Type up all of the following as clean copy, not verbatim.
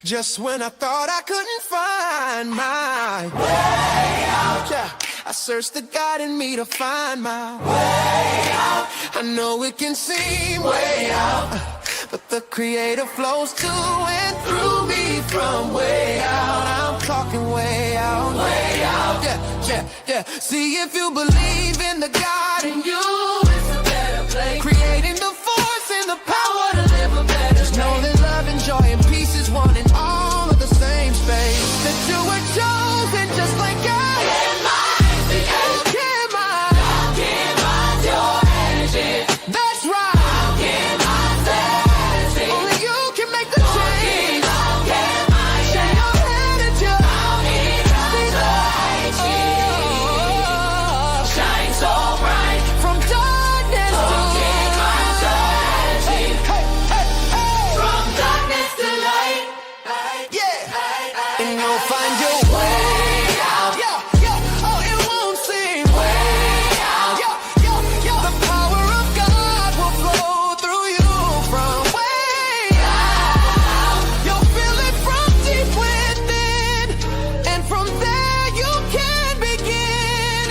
Just when I thought I couldn't find my way out, yeah, I searched the God in me to find my way out. I know it can seem way out, but the Creator flows to and through me from way out. I'm talking way out, yeah. See if you believe in the God in you, it's a better place. Creating the force and the power to live a better life. Know that love and joy and peace is one in all of the same space. That you were chosen just like God. Your energy. That's right. Only you can make the change. Shine your head at you. Shine so bright from darkness to light. From darkness to light. Yeah. And you'll find your way out. Yeah. Oh, it won't seem way out. Yeah. The power of God will flow through you from way out. You'll feel it from deep within, and from there you can begin.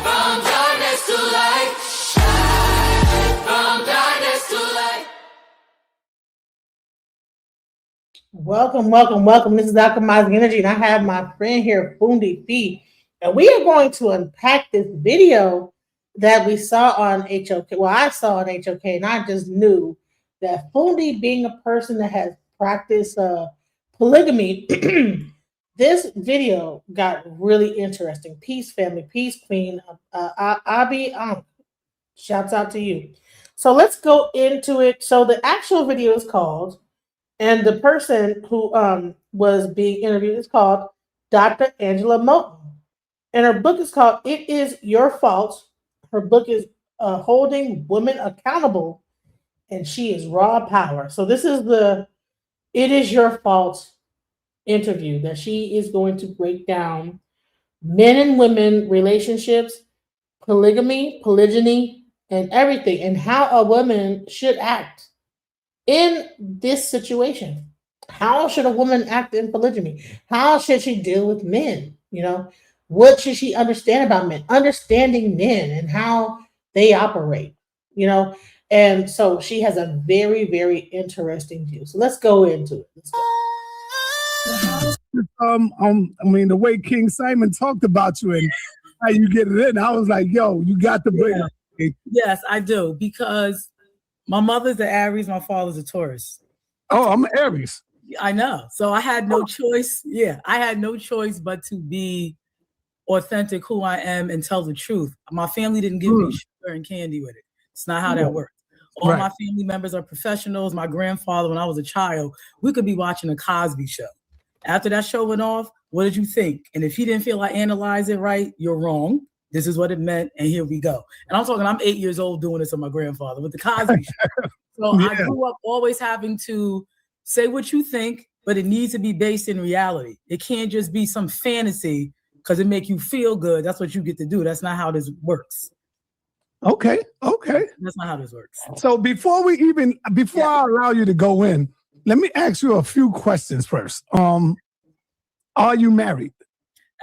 From darkness to light. From darkness to light. Welcome. This is Alchemizing Energy, and I have my friend here, Fundi Fee, and we are going to unpack this video that we saw on HOK. Well, I saw on HOK, and I just knew that Fundi, being a person that has practiced polygamy, this video got really interesting. Peace, family, peace, queen. Abi, shouts out to you. So let's go into it. So the actual video is called, and the person who was being interviewed is called Dr. Angela Moten. And her book is called It Is Your Fault. Her book is Holding Women Accountable, and she is raw power. So this is the It Is Your Fault interview that she is going to break down men and women relationships, polygamy, polygyny, and everything, and how a woman should act in this situation. How should a woman act in polygamy? How should she deal with men? What should she understand about men? Understanding men and how they operate, And so she has a very, very interesting view. So let's go into it. Let's go. The way King Simon talked about you and how you get it in, I was like, yo, you got to bring it. Yes, I do, because my mother's an Aries, my father's a Taurus. Oh, I'm an Aries. I know. So I had no choice. Yeah, I had no choice but to be authentic who I am and tell the truth. My family didn't give me sugar and candy with it. It's not how that works. All my family members are professionals. My grandfather, when I was a child, we could be watching a Cosby show. After that show went off, what did you think? And if you didn't feel I analyzed it right, you're wrong. This is what it meant, and here we go. And I'm 8 years old doing this with my grandfather with the Cosby show. So I grew up always having to say what you think, but it needs to be based in reality. It can't just be some fantasy because it make you feel good. That's what you get to do. That's not how this works. Okay. That's not how this works. So before I allow you to go in, let me ask you a few questions first. Are you married?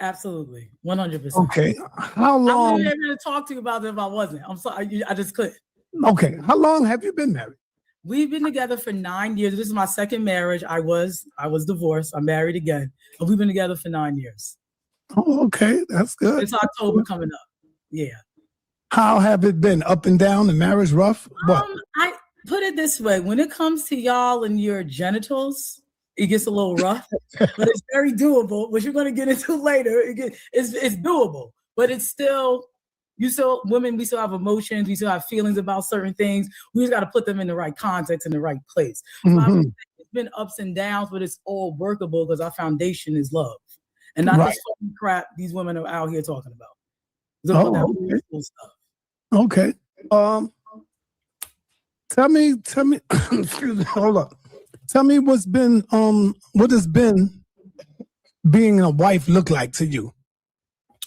Absolutely. 100%. Okay. How long? I'm not going to talk to you about it if I wasn't. I'm sorry. I just couldn't. Okay. How long have you been married? We've been together for 9 years. This is my second marriage. I was divorced. I'm married again. And we've been together for 9 years. Oh, okay. That's good. It's October coming up. Yeah. How have it been? Up and down? The marriage rough? What? I put it this way. When it comes to y'all and your genitals, it gets a little rough, but it's very doable, which you're going to get into later. It's doable, but it's still, women, we still have emotions. We still have feelings about certain things. We just got to put them in the right context, in the right place. So it's been ups and downs, but it's all workable because our foundation is love. And not this fucking crap these women are out here talking about. Okay. Stuff. Okay. Tell me, excuse me, hold up. Tell me what has been being a wife look like to you?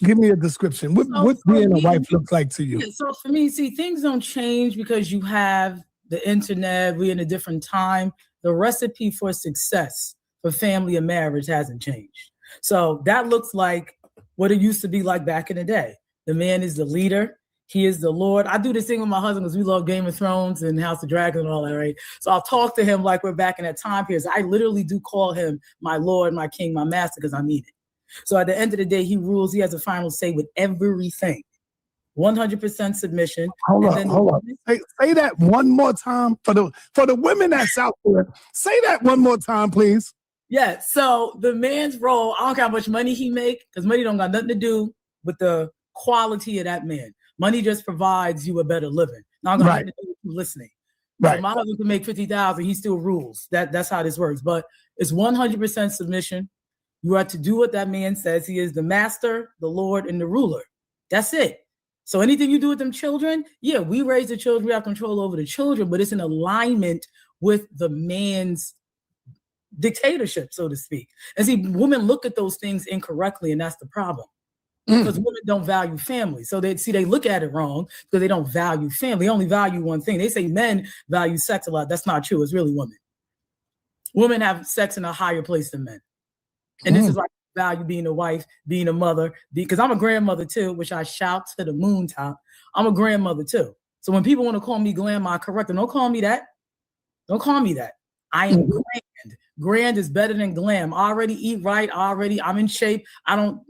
Give me a description. What being a wife looks like to you? Yeah, so for me, see, things don't change because you have the internet. We're in a different time. The recipe for success for family and marriage hasn't changed. So that looks like what it used to be like back in the day. The man is the leader. He is the Lord. I do this thing with my husband because we love Game of Thrones and House of Dragons and all that, right? So I'll talk to him like we're back in that time period. I literally do call him my Lord, my King, my Master because I need it. So at the end of the day, he rules. He has a final say with everything. 100% submission. Hold up. Say that one more time for the women that's out there. Say that one more time, please. Yeah. So the man's role, I don't care how much money he make, because money don't got nothing to do with the quality of that man. Money just provides you a better living. Now I'm gonna do you listening. Right. So my husband can make 50,000, he still rules. That's how this works. But it's 100% submission. You are to do what that man says. He is the master, the Lord, and the ruler. That's it. So anything you do with them children, yeah, we raise the children, we have control over the children, but it's in alignment with the man's dictatorship, so to speak. And see, women look at those things incorrectly, and that's the problem. Because women don't value family. So they look at it wrong because they don't value family. They only value one thing. They say men value sex a lot. That's not true. It's really women. Women have sex in a higher place than men. And this is why I value being a wife, being a mother, because I'm a grandmother too, which I shout to the moon top. I'm a grandmother too. So when people want to call me glam, I correct them. Don't call me that. Don't call me that. I am grand. Grand is better than glam. I already eat right. I'm in shape.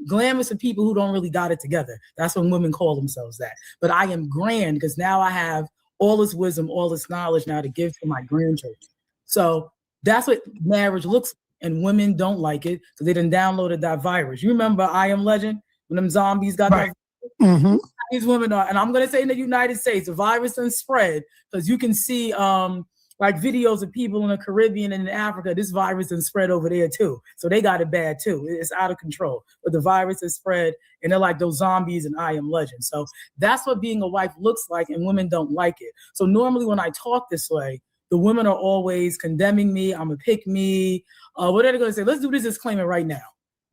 Glam is for people who don't really got it together. That's when women call themselves that. But I am grand because now I have all this wisdom, all this knowledge now to give to my grandchildren. So that's what marriage looks like. And women don't like it because they done downloaded that virus. You remember I Am Legend when them zombies got that? These women are, and I'm gonna say in the United States, the virus done spread because you can see like videos of people in the Caribbean and in Africa. This virus done spread over there too, so they got it bad too. It's out of control. But the virus has spread, and they're like those zombies in I Am Legend. So that's what being a wife looks like, and women don't like it. So normally when I talk this way, the women are always condemning me. I'm a pick me. What are they going to say? Let's do this disclaimer right now.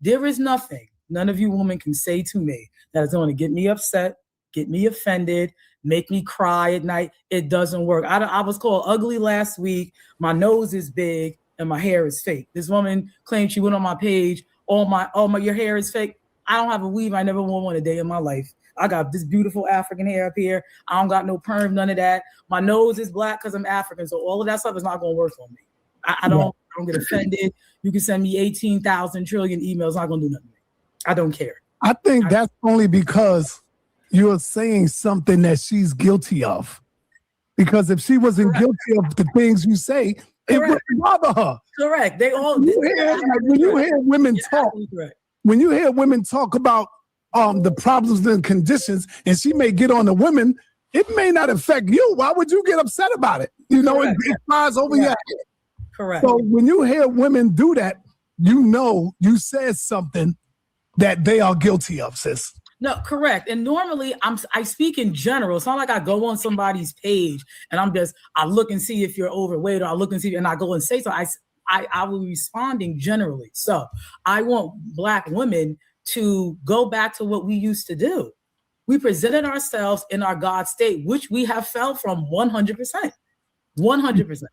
There is nothing none of you women can say to me that is going to get me upset, get me offended, make me cry at night. It doesn't work. I was called ugly last week. My nose is big and my hair is fake. This woman claimed she went on my page. Your hair is fake. I don't have a weave. I never wore one a day in my life. I got this beautiful African hair up here. I don't got no perm, none of that. My nose is black because I'm African. So all of that stuff is not going to work on me. I don't get offended. You can send me 18,000 trillion emails. It's not going to do nothing. I don't care. I think that's only because you're saying something that she's guilty of. Because if she wasn't guilty of the things you say, it wouldn't bother her. Correct. They all. When you hear women talk, when you hear women talk about the problems and conditions, and she may get on the women, it may not affect you. Why would you get upset about it? It flies over your head. Correct. So when you hear women do that, you said something that they are guilty of, sis. No, correct. And normally I speak in general. It's not like I go on somebody's page and I look and see if you're overweight, or I look and see, and I go and say so. I will be responding generally. So I want Black women to go back to what we used to do. We presented ourselves in our God state, which we have fell from 100%. 100%.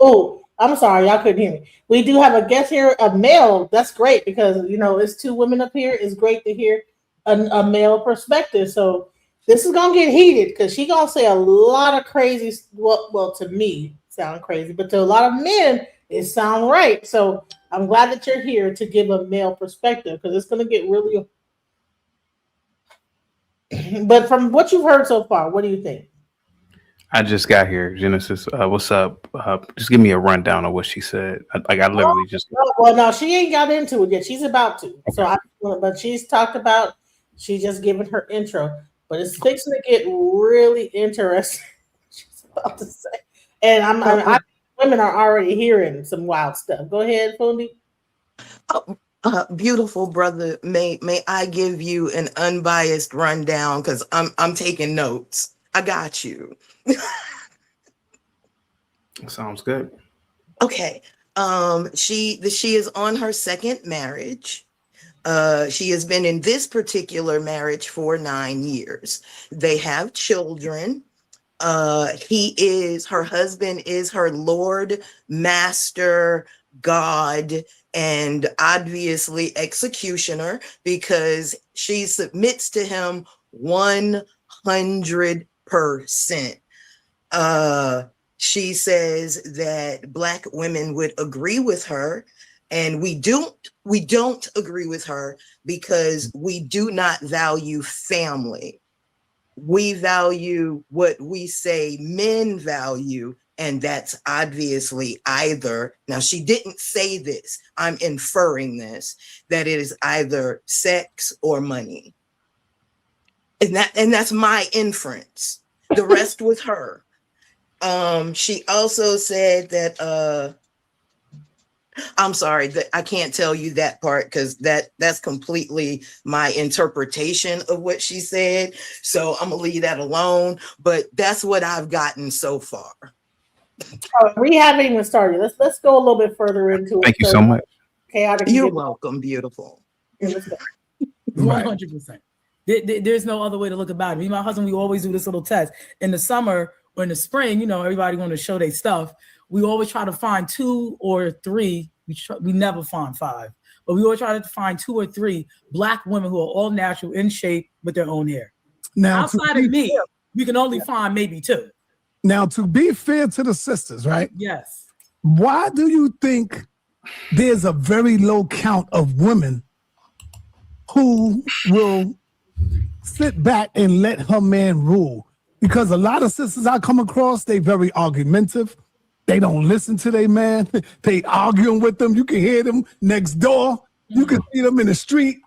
Oh, I'm sorry, y'all couldn't hear me. We do have a guest here, a male. That's great because it's two women up here. It's great to hear a male perspective. So this is gonna get heated because she's gonna say a lot of crazy. Well, to me, sound crazy, but to a lot of men, it sound right. So I'm glad that you're here to give a male perspective because it's gonna get really. But from what you've heard so far, what do you think? I just got here, Genesis. What's up? Just give me a rundown of what she said. I literally just. Well, no, she ain't got into it yet. She's about to. So, but she's talked about. She's just giving her intro, but it's fixing to get really interesting. She's about to say, and women are already hearing some wild stuff. Go ahead, Fundi. Beautiful brother, may I give you an unbiased rundown because I'm taking notes. I got you. Sounds good. Okay. She is on her second marriage. She has been in this particular marriage for 9 years. They have children. Her husband is her Lord, Master, God, and obviously executioner because she submits to him 100%. She says that Black women would agree with her, and we don't agree with her because we do not value family. We value what we say men value, and that's obviously either, now she didn't say this, I'm inferring this, that it is either sex or money. And that's my inference. The rest was her. She also said that I'm sorry that I can't tell you that part because that's completely my interpretation of what she said. So I'm gonna leave that alone. But that's what I've gotten so far. We haven't even started. Let's go a little bit further into it. Thank you so much. Chaotic. You're welcome, beautiful. Okay, let's go. 100%. There's no other way to look about it. Me and my husband, we always do this little test. In the summer or in the spring, you know, everybody want to show their stuff. We always try to find 2 or 3. We never find 5, but we always try to find 2 or 3 Black women who are all natural, in shape, with their own hair. Now, outside of me, we can only find maybe 2. Now, to be fair to the sisters, right? Yes. Why do you think there's a very low count of women who will sit back and let her man rule? Because a lot of sisters I come across, they very argumentative. They don't listen to their man. They arguing with them. You can hear them next door. You can see them in the street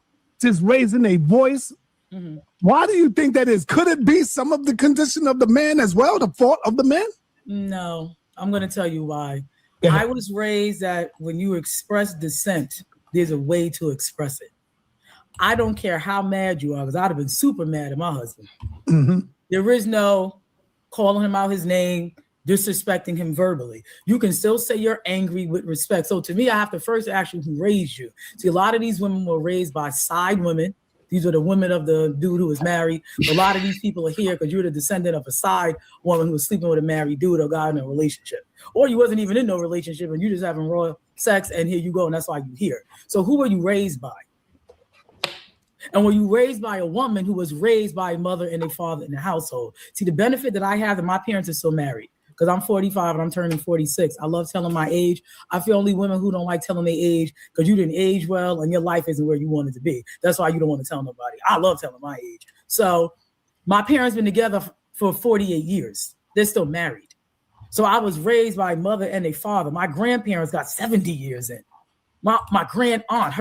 just raising their voice. Mm-hmm. Why do you think that is? Could it be some of the condition of the man as well, the fault of the man? No, I'm going to tell you why. I was raised that when you express dissent, there's a way to express it. I don't care how mad you are, because I'd have been super mad at my husband. Mm-hmm. There is no calling him out his name, disrespecting him verbally. You can still say you're angry with respect. So to me, I have to first ask you who raised you. See, a lot of these women were raised by side women. These are the women of the dude who was married. A lot of these people are here because you're the descendant of a side woman who was sleeping with a married dude or got in a relationship. Or you wasn't even in no relationship and you just having raw sex and here you go and that's why you're here. So who were you raised by? And were you raised by a woman who was raised by a mother and a father in the household? See, the benefit that I have that my parents are still married, because I'm 45 and I'm turning 46. I love telling my age. I feel only women who don't like telling their age because you didn't age well and your life isn't where you want it to be. That's why you don't want to tell nobody. I love telling my age. So my parents been together for 48 years. They're still married. So I was raised by a mother and a father. My grandparents got 70 years in. My grand aunt,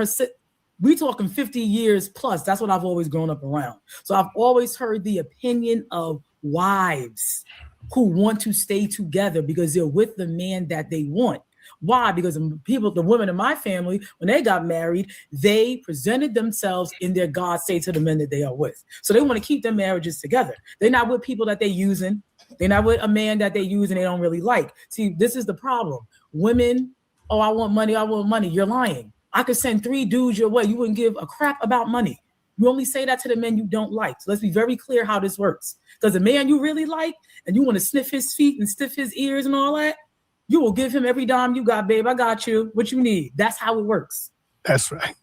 we talking 50 years plus. That's what I've always grown up around. So I've always heard the opinion of wives who want to stay together because they're with the man that they want. Why? Because the women in my family, when they got married, they presented themselves in their God state to the men that they are with. So they want to keep their marriages together. They're not with people that they're using. They're not with a man that they use and they don't really like. See, this is the problem. Women, oh, I want money. You're lying. I could send 3 dudes your way. You wouldn't give a crap about money. You only say that to the men you don't like. So let's be very clear how this works. Because the man you really like and you want to sniff his feet and stiff his ears and all that, you will give him every dime you got, babe. I got you. What you need. That's how it works. That's right.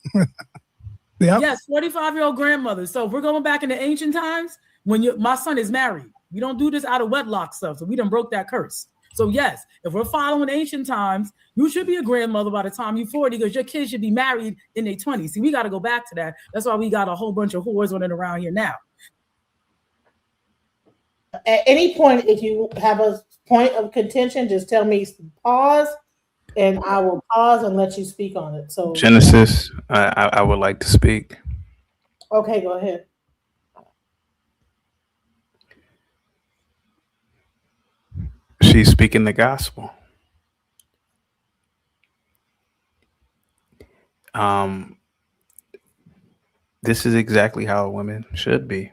Yep. Yes, 45-year-old grandmother. So if we're going back in the ancient times, when my son is married, we don't do this out of wedlock stuff. So we done broke that curse. So yes, if we're following ancient times, you should be a grandmother by the time you're 40 because your kids should be married in their 20s. See, we got to go back to that. That's why we got a whole bunch of whores running around here now. At any point, if you have a point of contention, just tell me pause, and I will pause and let you speak on it. So Genesis, I would like to speak. Okay, go ahead. She's speaking the gospel. this is exactly how a woman should be.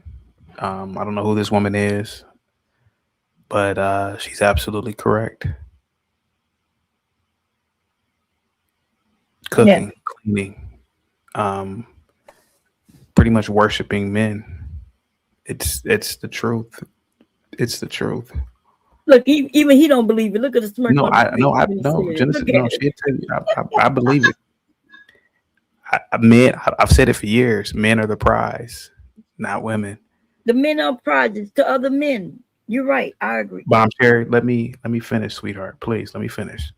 I don't know who this woman is, but she's absolutely correct. Cooking, cleaning, um, pretty much worshiping men. It's the truth. It's the truth. Look, even he don't believe it. Look at the smirk No, on his face I when he no said it. Genesis. Look at No, it. she'll tell you. I believe it. Men, I've said it for years. Men are the prize, not women. The men are prizes to other men. You're right. I agree. Bomb Cherry, let me finish, sweetheart. Please let me finish.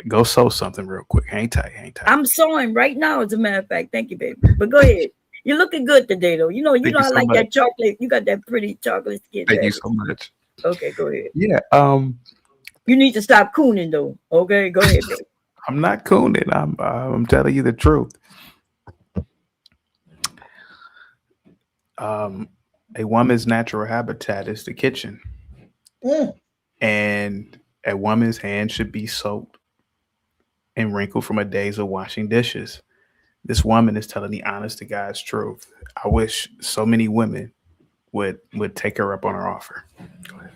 Go sew something real quick. Hang tight, hang tight. I'm sewing right now, as a matter of fact. Thank you, baby. But go ahead. You're looking good today, though. You know Thank you I so like much. that chocolate. You got that pretty chocolate skin. Thank baby. you so much. Okay, go ahead. Yeah. You need to stop cooning, though. Okay, go ahead, baby. I'm not cooning. I'm telling you the truth. A woman's natural habitat is the kitchen, and a woman's hand should be soaked and wrinkled from a days of washing dishes. This woman is telling the honest to God's truth. I wish so many women would take her up on her offer. Go ahead.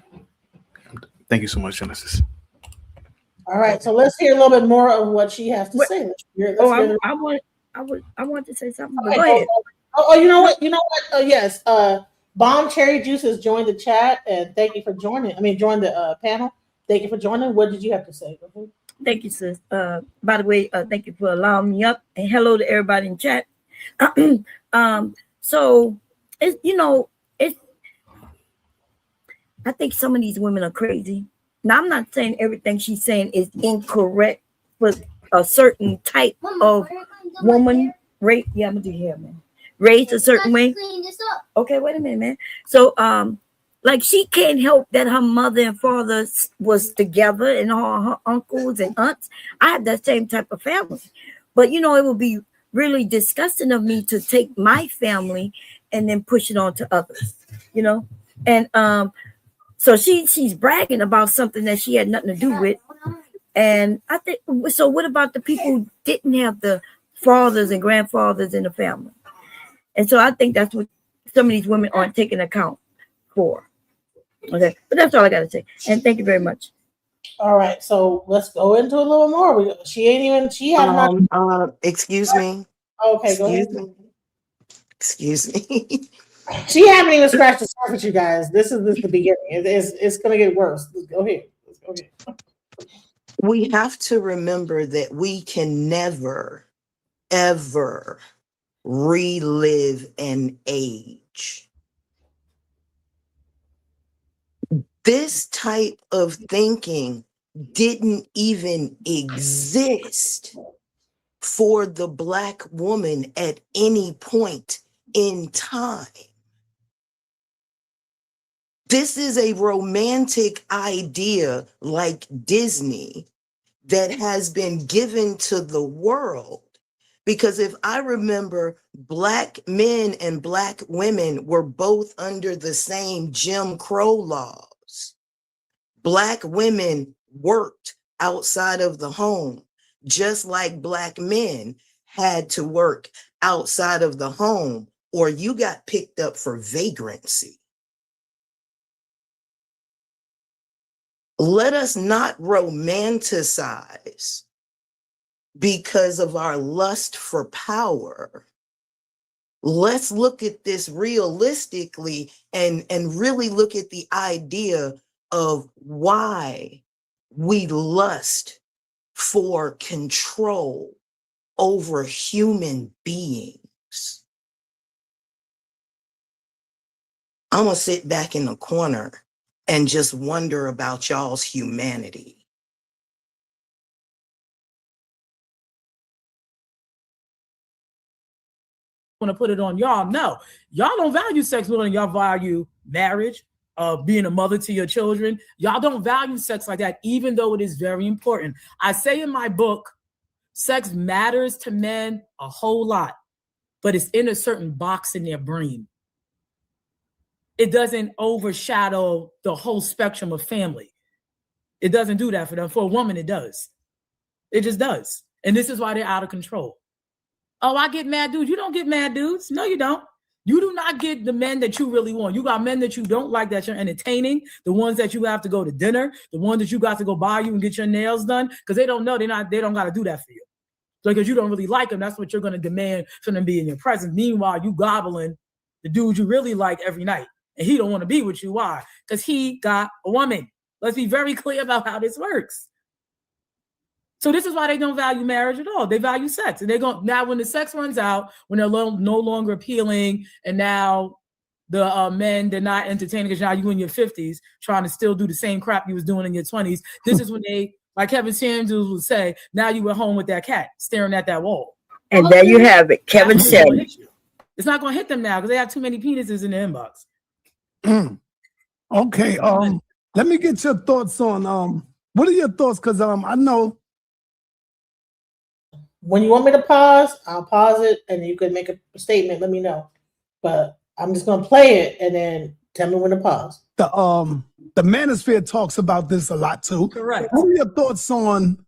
Thank you so much, Genesis. All right, so let's hear a little bit more of what she has to say. I want to say something. But Okay, go ahead. you know what? Yes. Bomb Cherry Juice has joined the chat, and thank you for joining. Join the panel. Thank you for joining. What did you have to say? Thank you, sis. By the way, thank you for allowing me up, and hello to everybody in chat. So it's I think some of these women are crazy. Now, I'm not saying everything she's saying is incorrect, but a certain type of woman raised. Yeah, I'm gonna do here, man. Raised a certain way. Okay, wait a minute, man. So, like she can't help that her mother and father was together, and all her uncles and aunts. I have that same type of family, but it would be really disgusting of me to take my family and then push it on to others, and so she's bragging about something that she had nothing to do with. And I think so. What about the people who didn't have the fathers and grandfathers in the family? And so I think that's what some of these women aren't taking account for. Okay, but that's all I got to say. And thank you very much. All right, so let's go into a little more. She had not. Excuse me. Okay, go ahead. Excuse me. She haven't even scratched the surface, you guys. This is the beginning. It's going to get worse. Go ahead. We have to remember that we can never, ever relive an age. This type of thinking didn't even exist for the Black woman at any point in time. This is a romantic idea like Disney that has been given to the world. Because if I remember, Black men and Black women were both under the same Jim Crow laws. Black women worked outside of the home, just like Black men had to work outside of the home, or you got picked up for vagrancy. Let us not romanticize because of our lust for power. Let's look at this realistically and really look at the idea of why we lust for control over human beings. I'm gonna sit back in the corner and just wonder about y'all's humanity. Want to put it on y'all. No, y'all don't value sex more than y'all value marriage, being a mother to your children. Y'all don't value sex like that, even though it is very important. I say in my book, sex matters to men a whole lot, but it's in a certain box in their brain. It doesn't overshadow the whole spectrum of family. It doesn't do that for them. For a woman, it does. It just does. And this is why they're out of control. Oh, I get mad dudes. You don't get mad dudes. No, you don't. You do not get the men that you really want. You got men that you don't like, that you're entertaining, the ones that you have to go to dinner, the ones that you got to go buy you and get your nails done, because they don't know they don't got to do that for you. So because you don't really like them, that's what you're going to demand for them to be in your presence. Meanwhile, you gobbling the dude you really like every night, and he don't want to be with you. Why? Because he got a woman. Let's be very clear about how this works. So this is why they don't value marriage at all. They value sex. And they're going now when the sex runs out, when they're no longer appealing, and now the men, they're not entertaining because now you in your 50s trying to still do the same crap you was doing in your 20s. This is when they, like Kevin Samuels would say, now you at home with that cat staring at that wall. And there you have it, Kevin Samuels. It's not going to hit them now because they have too many penises in the inbox. Okay. Let me get your thoughts on what are your thoughts? Because I know. When you want me to pause, I'll pause it, and you can make a statement. Let me know. But I'm just gonna play it, and then tell me when to pause. The manosphere talks about this a lot too. Correct. What are your thoughts on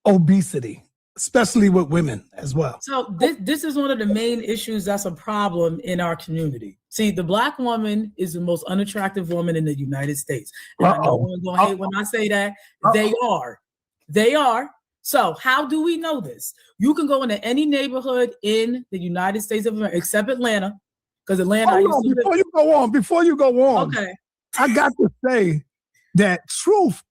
obesity, especially with women as well? So this is one of the main issues that's a problem in our community. See, the Black woman is the most unattractive woman in the United States. And I know one's gonna hate when I say that. They are. They are. So how do we know this? You can go into any neighborhood in the United States of America, except Atlanta, because Atlanta. Before you go on, okay, I got to say that truth,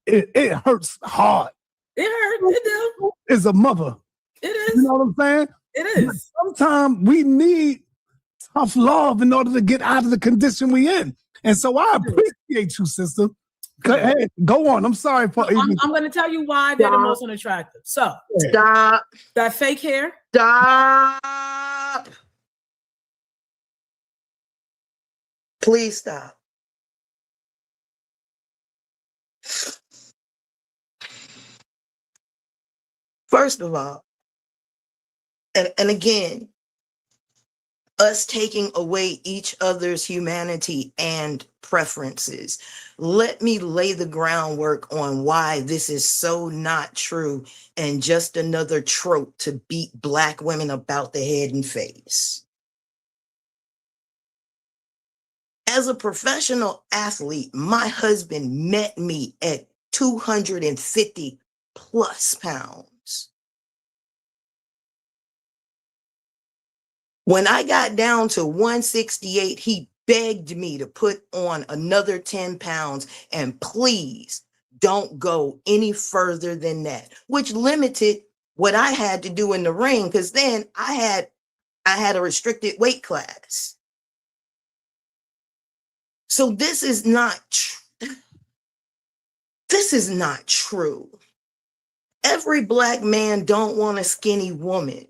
it hurts hard. It hurts. It does. Is a mother. It is. You know what I'm saying? It is. Sometimes we need tough love in order to get out of the condition we in. And so I appreciate you, sister. Hey, go on. I'm sorry for. I'm going to tell you why they're the most unattractive. So Stop. That fake hair. Stop. Please stop. First of all, and again, us taking away each other's humanity and preferences. Let me lay the groundwork on why this is so not true and just another trope to beat Black women about the head and face. As a professional athlete, my husband met me at 250 plus pounds. When I got down to 168, he begged me to put on another 10 pounds and please don't go any further than that, which limited what I had to do in the ring because then I had a restricted weight class. So this is not true. Every Black man don't want a skinny woman.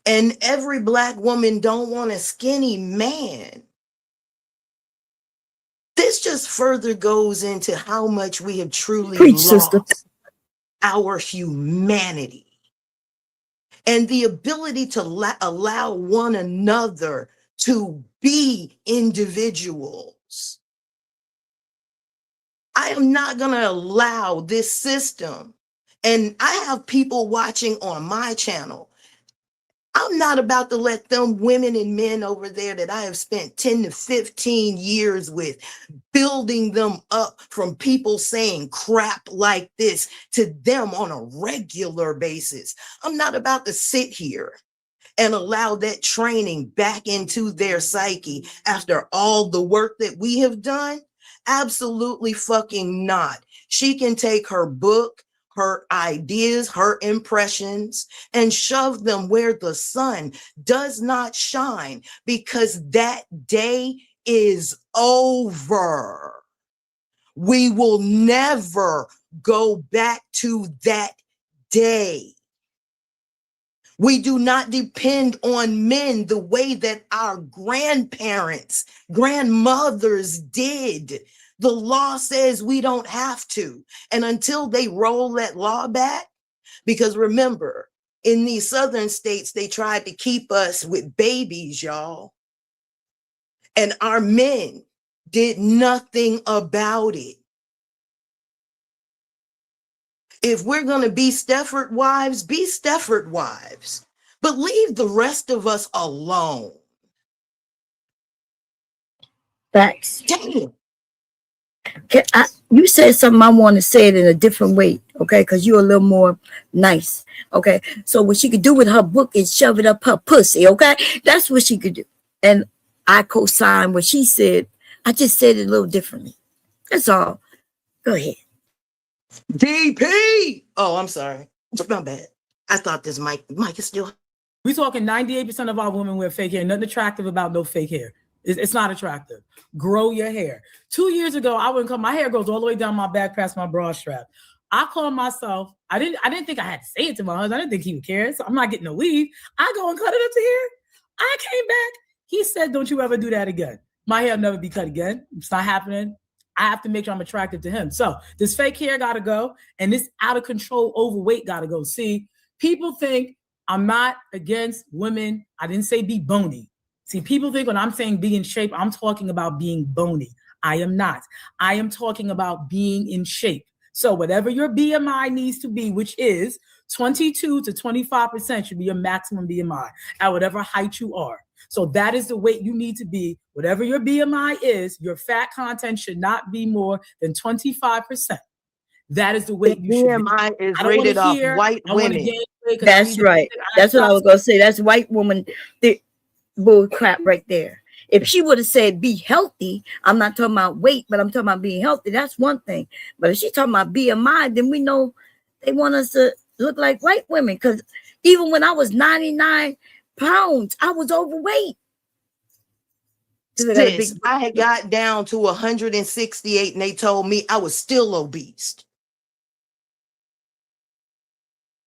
And every Black woman don't want a skinny man. This just further goes into how much we have truly lost our humanity and the ability to allow one another to be individuals. I am not going to allow this system. And I have people watching on my channel. I'm not about to let them women and men over there that I have spent 10 to 15 years with, building them up from people saying crap like this to them on a regular basis. I'm not about to sit here and allow that training back into their psyche after all the work that we have done. Absolutely fucking not. She can take her book, her ideas, her impressions, and shove them where the sun does not shine because that day is over. We will never go back to that day. We do not depend on men the way that our grandparents, grandmothers did. The law says we don't have to. And until they roll that law back, because remember, in these southern states, they tried to keep us with babies, y'all. And our men did nothing about it. If we're going to be Stefford wives, be Stefford wives, but leave the rest of us alone. Facts. Damn. You said something, I want to say it in a different way, okay? Because you're a little more nice, okay? So what she could do with her book is shove it up her pussy, okay? That's what she could do. And I co-sign what she said. I just said it a little differently. That's all. Go ahead. DP. Oh, I'm sorry. My bad. I thought this mic is still. We talking 98% of our women wear fake hair. Nothing attractive about no fake hair. It's not attractive. Grow your hair. 2 years ago, I wouldn't cut. My hair goes all the way down my back past my bra strap. I call myself. I didn't think I had to say it to my husband. I didn't think he would care. So I'm not getting a weave. I go and cut it up to here. I came back. He said, "Don't you ever do that again. My hair will never be cut again. It's not happening. I have to make sure I'm attractive to him." So this fake hair got to go, and this out of control overweight got to go. See, people think I'm not against women. I didn't say be bony. See, people think when I'm saying be in shape, I'm talking about being bony. I am not. I am talking about being in shape. So whatever your BMI needs to be, which is 22 to 25% should be your maximum BMI at whatever height you are. So that is the weight you need to be. Whatever your BMI is, your fat content should not be more than 25%. That is the weight you should be. BMI is rated off white women. That's right. That's what I was going to say. That's white woman bull crap right there. If she would have said be healthy, I'm not talking about weight, but I'm talking about being healthy. That's one thing. But if she's talking about BMI, then we know they want us to look like white women. Because even when I was 99 pounds, I was overweight. Sis, I had got down to 168 and they told me I was still obese.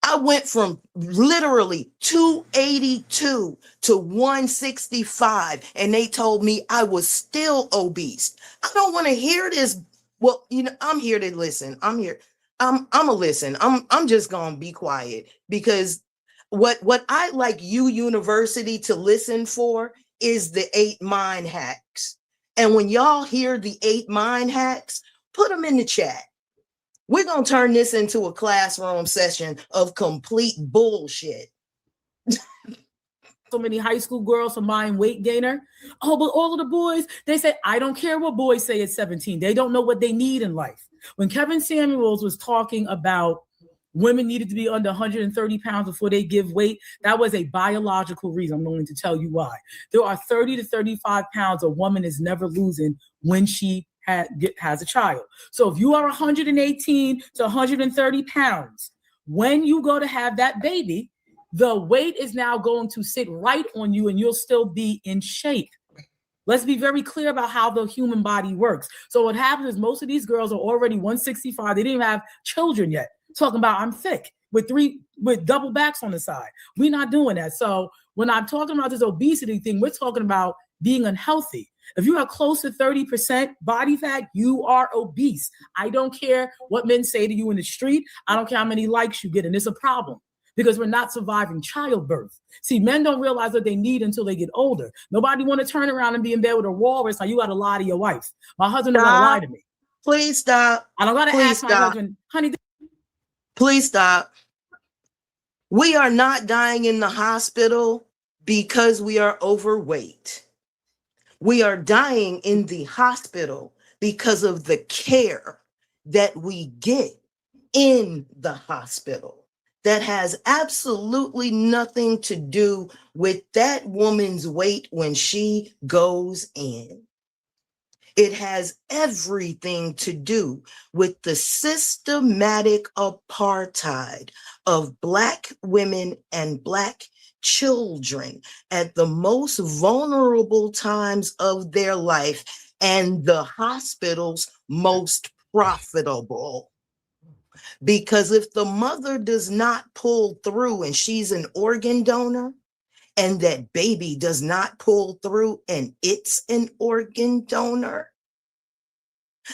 I went from literally 282 to 165 and they told me I was still obese. I don't want to hear this. Well, I'm here to listen. I'm here. I'm a listen. I'm just going to be quiet because what I like University to listen for is the 8 mind hacks. And when y'all hear the 8 mind hacks, put them in the chat. We're going to turn this into a classroom session of complete bullshit. So many high school girls are buying weight gainer. Oh, but all of the boys, they say, I don't care what boys say at 17. They don't know what they need in life. When Kevin Samuels was talking about women needed to be under 130 pounds before they give weight, that was a biological reason. I'm going to tell you why. There are 30 to 35 pounds a woman is never losing when she has a child. So if you are 118 to 130 pounds, when you go to have that baby, the weight is now going to sit right on you and you'll still be in shape. Let's be very clear about how the human body works. So what happens is most of these girls are already 165. They didn't even have children yet. Talking about I'm thick with double backs on the side. We're not doing that. So when I'm talking about this obesity thing, we're talking about being unhealthy. If you are close to 30% body fat, you are obese. I don't care what men say to you in the street. I don't care how many likes you get. And it's a problem because we're not surviving childbirth. See, men don't realize what they need until they get older. Nobody want to turn around and be in bed with a walrus. Now you got to lie to your wife. My husband don't got to lie to me. Please stop. I don't got to ask my husband, honey. Please stop. We are not dying in the hospital because we are overweight. We are dying in the hospital because of the care that we get in the hospital. That has absolutely nothing to do with that woman's weight when she goes in. It has everything to do with the systematic apartheid of Black women and Black children at the most vulnerable times of their life and the hospital's most profitable. Because if the mother does not pull through and she's an organ donor, and that baby does not pull through and it's an organ donor,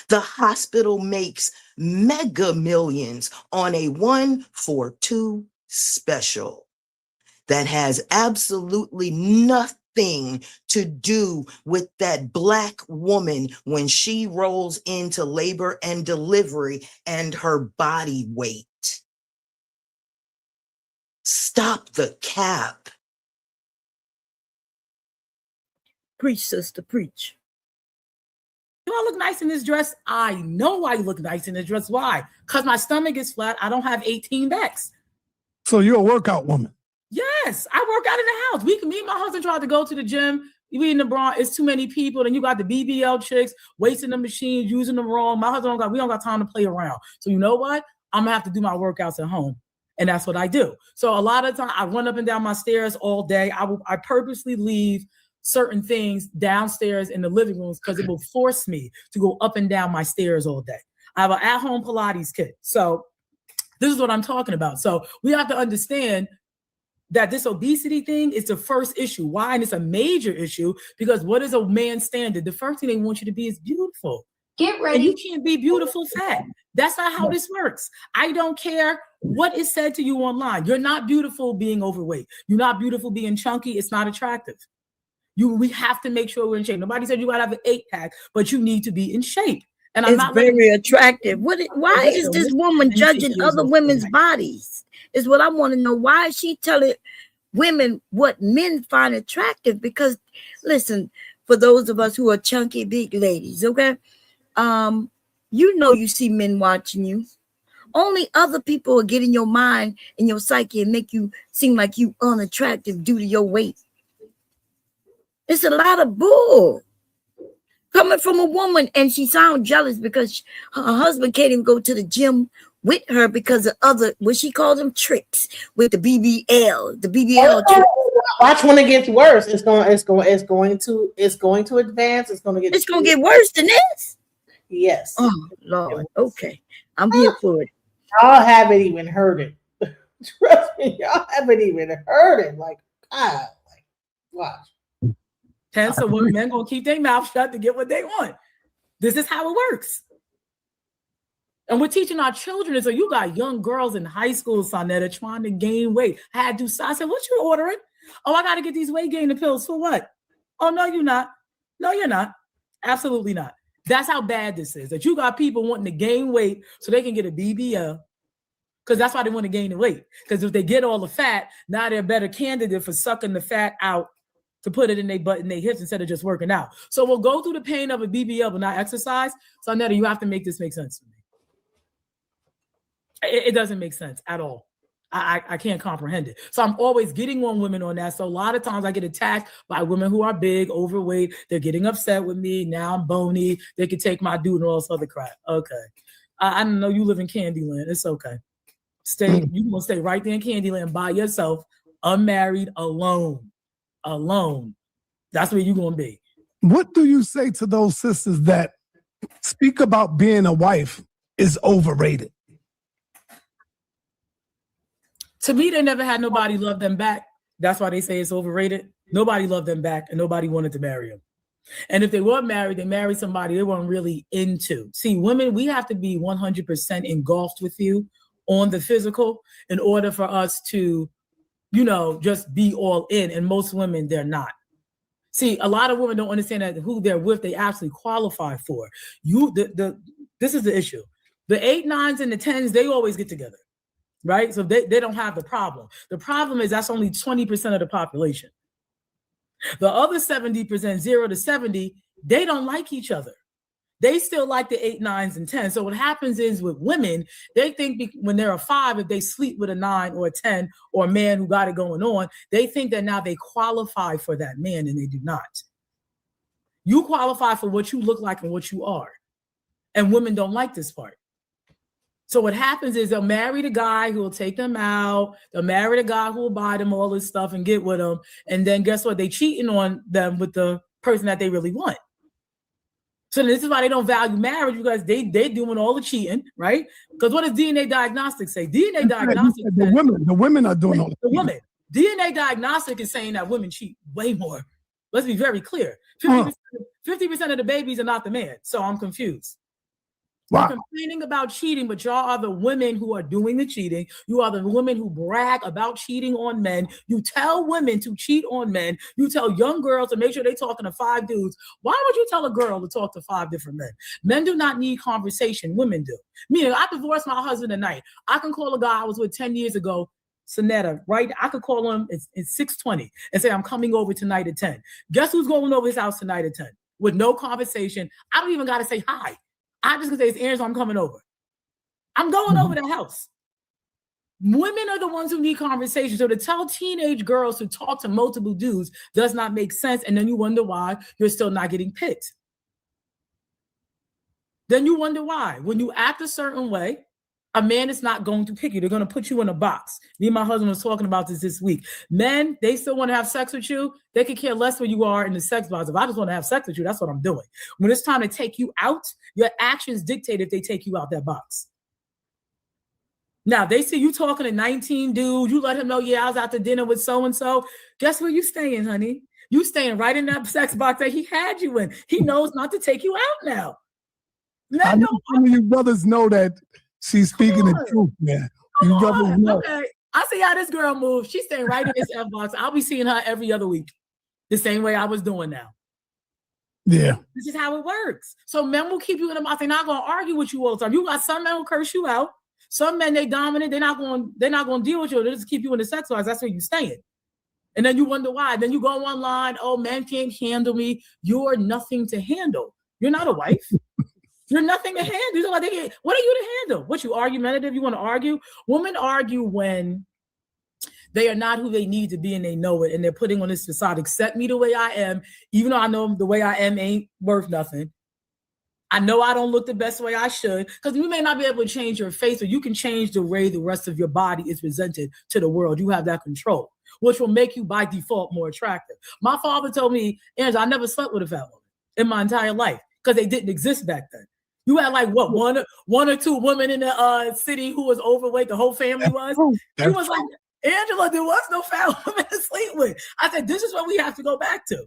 the hospital makes mega millions on a 1-for-2 special that has absolutely nothing to do with that Black woman when she rolls into labor and delivery and her body weight. Stop the cap. Preach, sister, preach. Do I look nice in this dress? I know I look nice in this dress. Why? Because my stomach is flat. I don't have 18 backs. So you're a workout woman. Yes, I work out in the house. Me and my husband tried to go to the gym. We in the Bronx. It's too many people. Then you got the BBL chicks wasting the machines, using them wrong. My husband we don't got time to play around. So you know what? I'm gonna have to do my workouts at home, and that's what I do. So a lot of time I run up and down my stairs all day. I purposely leave certain things downstairs in the living rooms because it will force me to go up and down my stairs all day. I have an at-home Pilates kit. So this is what I'm talking about. So we have to understand that this obesity thing is the first issue. Why? And it's a major issue because what is a man's standard? The first thing they want you to be is beautiful. Get ready. And you can't be beautiful fat. That's not how this works. I don't care what is said to you online. You're not beautiful being overweight. You're not beautiful being chunky. It's not attractive. We have to make sure we're in shape. Nobody said you gotta have an 8-pack, but you need to be in shape. And I'm It's not very attractive. Why is this woman judging other women's bodies? Is what I want to know. Why is she telling women what men find attractive? Because listen, for those of us who are chunky big ladies, okay, you see men watching you. Only other people will get in your mind and your psyche and make you seem like you unattractive due to your weight. It's a lot of bull coming from a woman, and she sounds jealous because her husband can't even go to the gym with her because of other, what she calls them, tricks with the BBL. The BBL trick. Watch when it gets worse. It's going to advance. It's going to get worse than this. Yes. Oh Lord. Okay, I'm here for it. Y'all haven't even heard it. Trust me, y'all haven't even heard it. Like, God, like, watch. Hence, so men gonna keep their mouth shut to get what they want. This is how it works. And we're teaching our children. So you got young girls in high school, Sonetta, trying to gain weight. I said, what you ordering? Oh, I got to get these weight gaining pills for what? Oh, no, you're not. No, you're not. Absolutely not. That's how bad this is. That you got people wanting to gain weight so they can get a BBL. Because that's why they want to gain the weight. Because if they get all the fat, now they're a better candidate for sucking the fat out to put it in their butt and their hips instead of just working out. So we'll go through the pain of a BBL but not exercise. So Netta, you have to make this make sense to me. It doesn't make sense at all. I can't comprehend it. So I'm always getting on women on that. So a lot of times I get attacked by women who are big, overweight. They're getting upset with me. Now I'm bony. They can take my dude and all this other crap. Okay. I know you live in Candyland. It's okay. You gonna stay right there in Candyland by yourself, unmarried, alone. That's where you're gonna be. What do you say to those sisters that speak about being a wife is overrated? To me, they never had nobody love them back. That's why they say it's overrated. Nobody loved them back and nobody wanted to marry them. And if they were married, they married somebody they weren't really into. See, women, we have to be 100% engulfed with you on the physical in order for us to, just be all in. And most women, they're not. See, a lot of women don't understand that who they're with, they actually qualify for. This is the issue. The 8, 9s, and the 10s, they always get together, right? So they don't have the problem. The problem is that's only 20% of the population. The other 70%, 0 to 70, they don't like each other. They still like the 8, 9s, and 10s. So what happens is with women, they think when they're a 5, if they sleep with a 9 or a 10 or a man who got it going on, they think that now they qualify for that man, and they do not. You qualify for what you look like and what you are. And women don't like this part. So what happens is they'll marry the guy who will take them out. They'll marry the guy who will buy them all this stuff and get with them. And then guess what? They cheating on them with the person that they really want. So this is why they don't value marriage, because they doing all the cheating, right? Because what does DNA diagnostics say? DNA diagnostics the women are doing all the women. DNA diagnostic is saying that women cheat way more. Let's be very clear. 50% of the babies are not the man. So I'm confused. Wow. You're complaining about cheating, but y'all are the women who are doing the cheating. You are the women who brag about cheating on men. You tell women to cheat on men. You tell young girls to make sure they're talking to 5 dudes. Why would you tell a girl to talk to 5 different men? Men do not need conversation. Women do. Meaning, I divorced my husband tonight. I can call a guy I was with 10 years ago, Sonetta, right? I could call him it's 6:20 and say, I'm coming over tonight at 10. Guess who's going over his house tonight at 10? With no conversation. I don't even got to say hi. I just gonna say, it's Angela, I'm coming over. I'm going over the house. Women are the ones who need conversation. So to tell teenage girls to talk to multiple dudes does not make sense. And then you wonder why you're still not getting picked. Then you wonder why. When you act a certain way, a man is not going to pick you. They're going to put you in a box. Me and my husband was talking about this week. Men, they still want to have sex with you. They could care less where you are in the sex box. If I just want to have sex with you, that's what I'm doing. When it's time to take you out, your actions dictate if they take you out that box. Now, they see you talking to 19 dudes. You let him know, yeah, I was out to dinner with so-and-so. Guess where you staying, honey? You staying right in that sex box that he had you in. He knows not to take you out now. I know some of you brothers know that she's speaking the truth, man. You brothers know. Okay. I see how this girl moves. She's staying right in this F box. I'll be seeing her every other week, the same way I was doing now. Yeah. This is how it works. So men will keep you in the box. They're not going to argue with you all the time. You got some men who curse you out. Some men, they dominant. They're not going to deal with you. They'll just keep you in the sex box. That's where you're staying. And then you wonder why. Then you go online. Oh, men can't handle me. You're nothing to handle. You're not a wife. You're nothing to handle. What are you to handle? What, you argumentative? You want to argue? Women argue when they are not who they need to be and they know it. And they're putting on this facade, accept me the way I am, even though I know the way I am ain't worth nothing. I know I don't look the best way I should, because you may not be able to change your face, but you can change the way the rest of your body is presented to the world. You have that control, which will make you by default more attractive. My father told me, Angela, I never slept with a fat woman in my entire life because they didn't exist back then. You had like what, one or two women in the city who was overweight. The whole family was. He was like, Angela, there was no fat woman to sleep with. I said, this is what we have to go back to.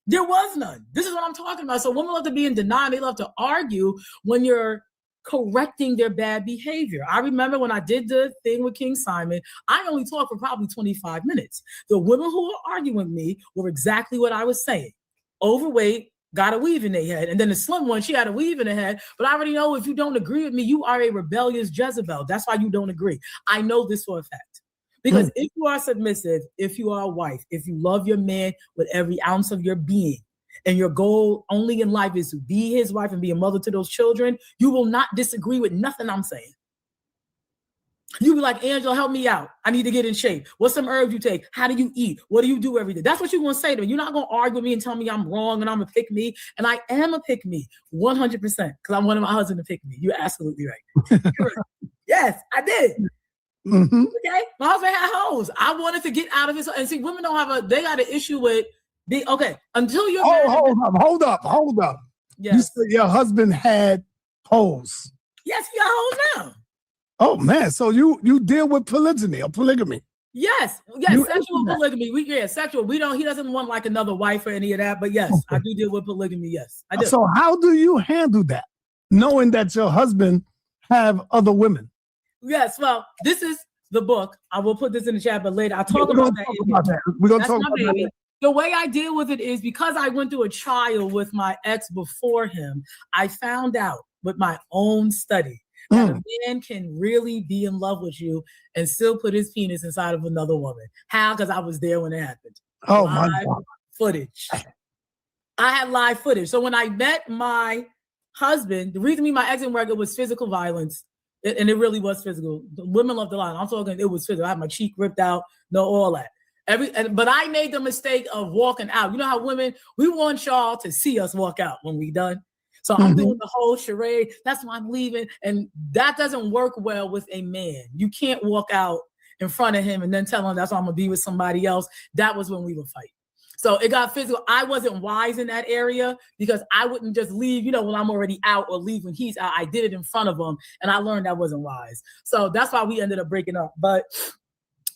There was none. This is what I'm talking about. So women love to be in denial. They love to argue when you're correcting their bad behavior. I remember when I did the thing with King Simon, I only talked for probably 25 minutes. The women who were arguing with me were exactly what I was saying. Overweight, got a weave in their head. And then the slim one, she had a weave in her head. But I already know if you don't agree with me, you are a rebellious Jezebel. That's why you don't agree. I know this for a fact. Because if you are submissive, if you are a wife, if you love your man with every ounce of your being, and your goal only in life is to be his wife and be a mother to those children, you will not disagree with nothing I'm saying. You be like, Angela, help me out. I need to get in shape. What's some herbs you take? How do you eat? What do you do every day? That's what you're going to say to me. You're not going to argue with me and tell me I'm wrong and I'm a pick me. And I am a pick me 100% because I'm one of my husband to pick me. You're absolutely right. Yes, I did. Mm-hmm. Okay, my husband had hoes. I wanted to get out of his. And see, women don't have they got an issue with until you're hold up. Yes. You said your husband had hoes. Yes, he got hoes now. Oh man, so you deal with polygyny or polygamy? Yes, sexual polygamy. Sexual. He doesn't want like another wife or any of that. But yes, okay. I do deal with polygamy. Yes, I do. So how do you handle that, knowing that your husband have other women? Yes, well, this is the book. I will put this in the chat, but later I'll talk about that. We're going to talk about that. The way I deal with it is because I went through a trial with my ex before him, I found out with my own study that a man can really be in love with you and still put his penis inside of another woman. How? Because I was there when it happened. Oh, my God. Footage. I had live footage. So when I met my husband, the reason my ex didn't work, it was physical violence. And it really was physical. The women loved the line. I'm talking, it was physical. I had my cheek ripped out, all that. But I made the mistake of walking out. You know how women, we want y'all to see us walk out when we done. So I'm doing the whole charade. That's why I'm leaving. And that doesn't work well with a man. You can't walk out in front of him and then tell him that's why I'm going to be with somebody else. That was when we would fight. So it got physical. I wasn't wise in that area because I wouldn't just leave, when I'm already out or leave when he's out. I did it in front of him and I learned that wasn't wise. So that's why we ended up breaking up. But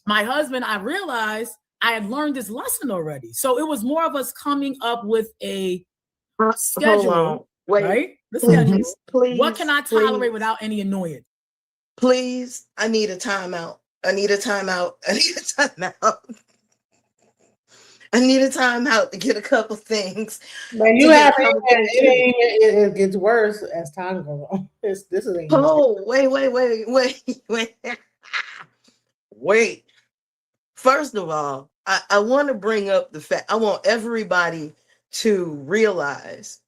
my husband, I realized I had learned this lesson already. So it was more of us coming up with a schedule, right? The schedule. Please, what can I tolerate without any annoyance? Please, I need a timeout. I need a timeout to get a couple things. Man, you have it gets worse as time goes on. This is wait. First of all, I want to bring up the fact, I want everybody to realize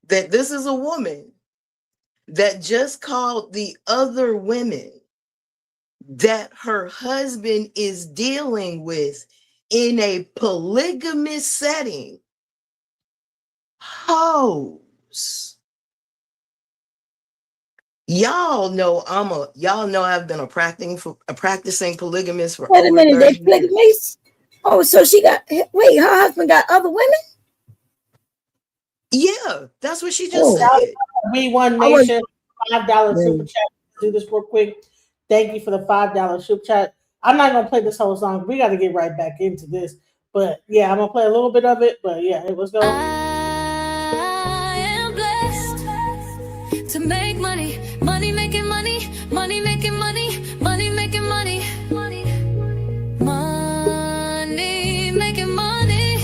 that this is a woman that just called the other women that her husband is dealing with in a polygamous setting hoes. Y'all know I've been a practicing polygamist for Wait a over minute, 30 they years. polygamy? Oh, so her husband got other women? Yeah, that's what she just Oh. said. We One Oh, wait. Nation, $5 Wait. super chat. Do this real quick. Thank you for the $5 super chat. I'm not gonna play this whole song. We got to get right back into this. But yeah, I'm gonna play a little bit of it. But yeah, it was going. I am blessed to make money, money making money, money making money, money making money, money, money making money,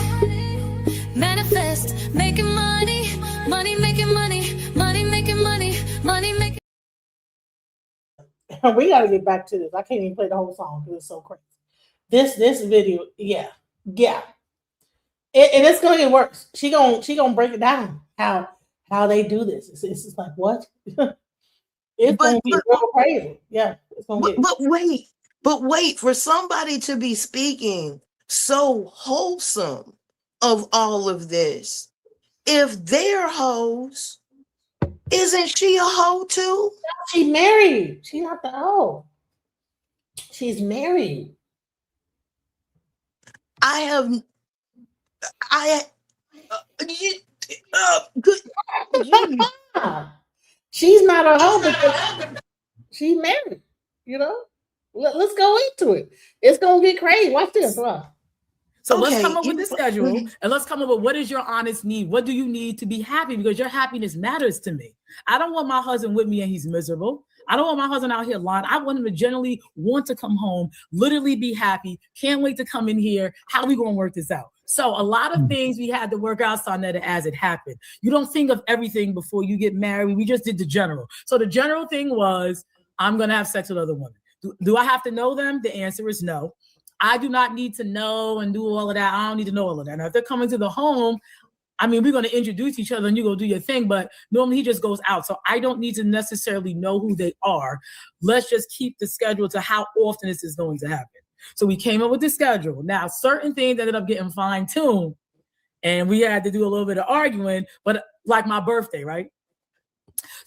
manifest making money, money making money, money making money, money making. We got to get back to this. I can't even play the whole song because it's so crazy. This video, yeah, and it's gonna get worse. She gonna break it down how they do this. It's just like what? It's But gonna be real crazy. Yeah, it's gonna get. but wait for somebody to be speaking so wholesome of all of this. If they're hoes, isn't she a hoe too? She married. She's not the hoe. She's married. I have I you, good you, She's not a hoe because she's married. You know. Let's go into it. It's gonna get crazy. Watch this. Wow. So let's Okay, come up with you- the schedule and let's come up with what is your honest need? What do you need to be happy? Because your happiness matters to me. I don't want my husband with me and he's miserable. I don't want my husband out here lying. I want him to generally want to come home, literally be happy. Can't wait to come in here. How are we going to work this out? So a lot of things we had to work out, Sonetta, as it happened. You don't think of everything before you get married. We just did the general. So the general thing was, I'm going to have sex with other women. Do I have to know them? The answer is no. I do not need to know and do all of that. I don't need to know all of that. Now, if they're coming to the home, I mean, we're going to introduce each other and you go do your thing, but normally he just goes out. So I don't need to necessarily know who they are. Let's just keep the schedule to how often this is going to happen. So we came up with the schedule. Now, certain things ended up getting fine-tuned and we had to do a little bit of arguing, but like my birthday, right?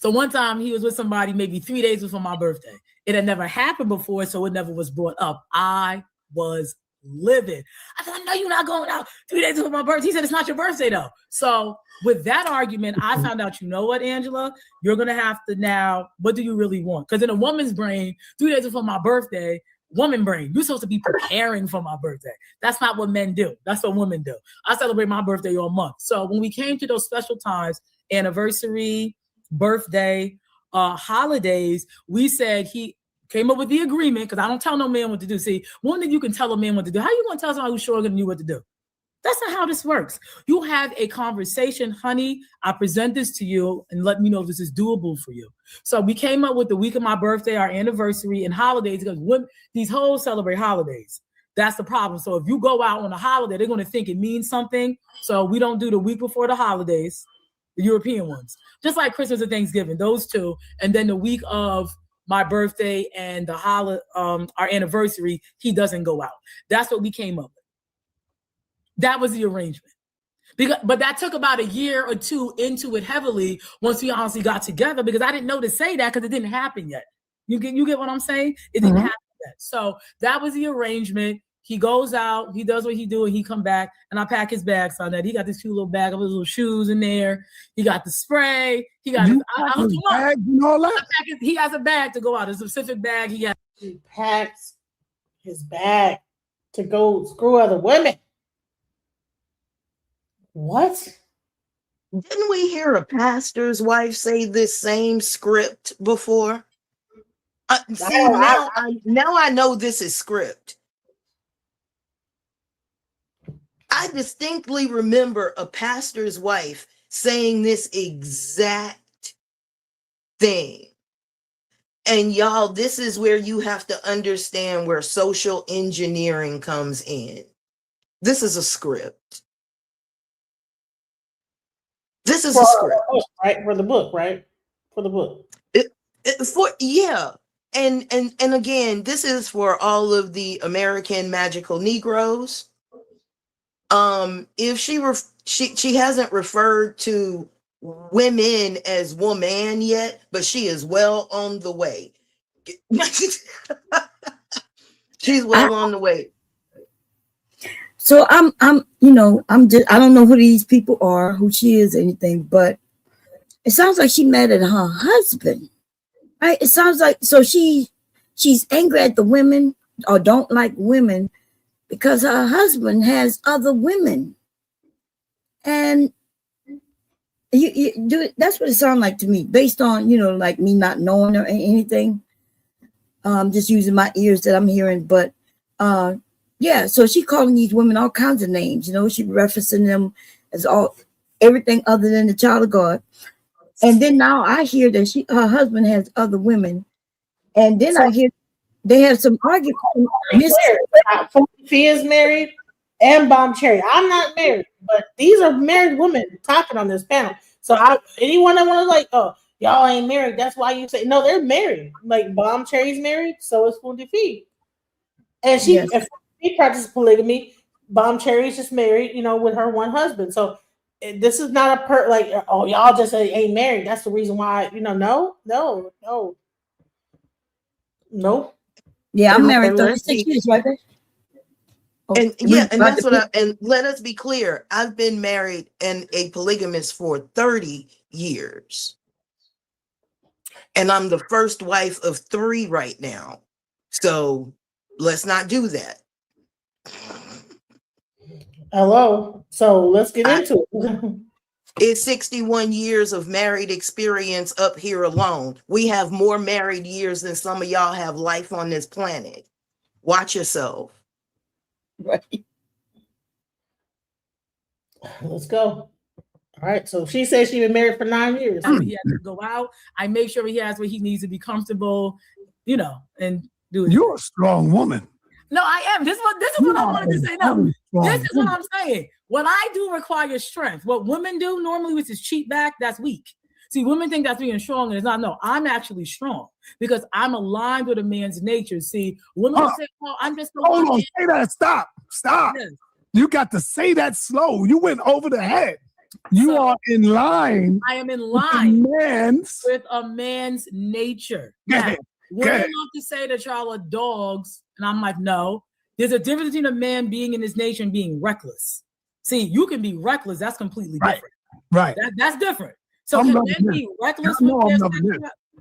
So one time he was with somebody maybe 3 days before my birthday. It had never happened before, so it never was brought up. I was livid. I said, I know you're not going out 3 days before my birthday. He said, it's not your birthday though. So with that argument, I found out, you know what, Angela, you're going to have to now, what do you really want? Because in a woman's brain, 3 days before my birthday, woman brain, you're supposed to be preparing for my birthday. That's not what men do. That's what women do. I celebrate my birthday all month. So when we came to those special times, anniversary, birthday, holidays, we said he came up with the agreement, because I don't tell no man what to do. See, one thing you can tell a man what to do. How you going to tell somebody who's sure than you what to do? That's not how this works. You have a conversation, honey, I present this to you and let me know if this is doable for you. So we came up with the week of my birthday, our anniversary, and holidays, because when these hoes celebrate holidays, that's the problem. So if you go out on a holiday, they're going to think it means something. So we don't do the week before the holidays, the European ones, just like Christmas and Thanksgiving, those two. And then the week of my birthday and the our anniversary, he doesn't go out. That's what we came up with. That was the arrangement. But that took about a year or two into it heavily once we honestly got together, because I didn't know to say that because it didn't happen yet. You get what I'm saying? It didn't happen yet. So that was the arrangement. He goes out, he does what he do, and he come back, and I pack his bags on that. He got this cute little bag of his little shoes in there. He got the spray. He got his bag and all that. He has a bag to go out, a specific bag. He packs his bag to go screw other women. What? Didn't we hear a pastor's wife say this same script before? Now I know this is script. I distinctly remember a pastor's wife saying this exact thing. And y'all, this is where you have to understand where social engineering comes in. This is a script. This is a script. Right? For the book, right? For the book. And again, this is for all of the American magical Negroes. If she hasn't referred to women as woman yet, but she is well on the way. She's well on the way. So I'm I'm just, I don't know who these people are, who she is, anything, but it sounds like she mad at her husband, right? It sounds like, so she's angry at the women, or don't like women, because her husband has other women, and you do it. That's what it sounds like to me, based on like me not knowing or anything. Just using my ears that I'm hearing, but yeah. So she calling these women all kinds of names. She referencing them as everything other than the child of God. And then now I hear that her husband has other women, and then I hear they have some argument. Fee is married, and Bomb Cherry. I'm not married, but these are married women talking on this panel. So anyone that want to like, oh, y'all ain't married, that's why you say no. They're married. Like Bomb Cherry's married, so is Fundy Fee, and she practices polygamy. Bomb Cherry's just married, with her one husband. So this is not a like, oh, y'all just ain't married. That's the reason why, no. Yeah, I'm married 36 years, right there. And yeah, and that's what and let us be clear. I've been married and a polygamist for 30 years. And I'm the first wife of 3 right now. So let's not do that. Hello. So let's get into it. It's 61 years of married experience up here alone. We have more married years than some of y'all have life on this planet. Watch yourself. Right. Let's go. All right. So she says she's been married for 9 years. He has to go out. I make sure he has what he needs to be comfortable, and do it. You're a strong woman. No, I am. This is what I wanted to say. No, this is what I'm saying. What I do requires strength. What women do normally, which is cheat back, that's weak. See, women think that's being strong, and it's not. No, I'm actually strong because I'm aligned with a man's nature. See, women say, "Oh, I'm just the Hold one." on, say that. Stop. Yes. You got to say that slow. You went over the head. You are in line. I am in line with a man's nature. Now, women love to say that y'all are dogs, and I'm like, no. There's a difference between a man being in his nature and being reckless. See, you can be reckless. That's completely different. Right. That's different. So can men be reckless?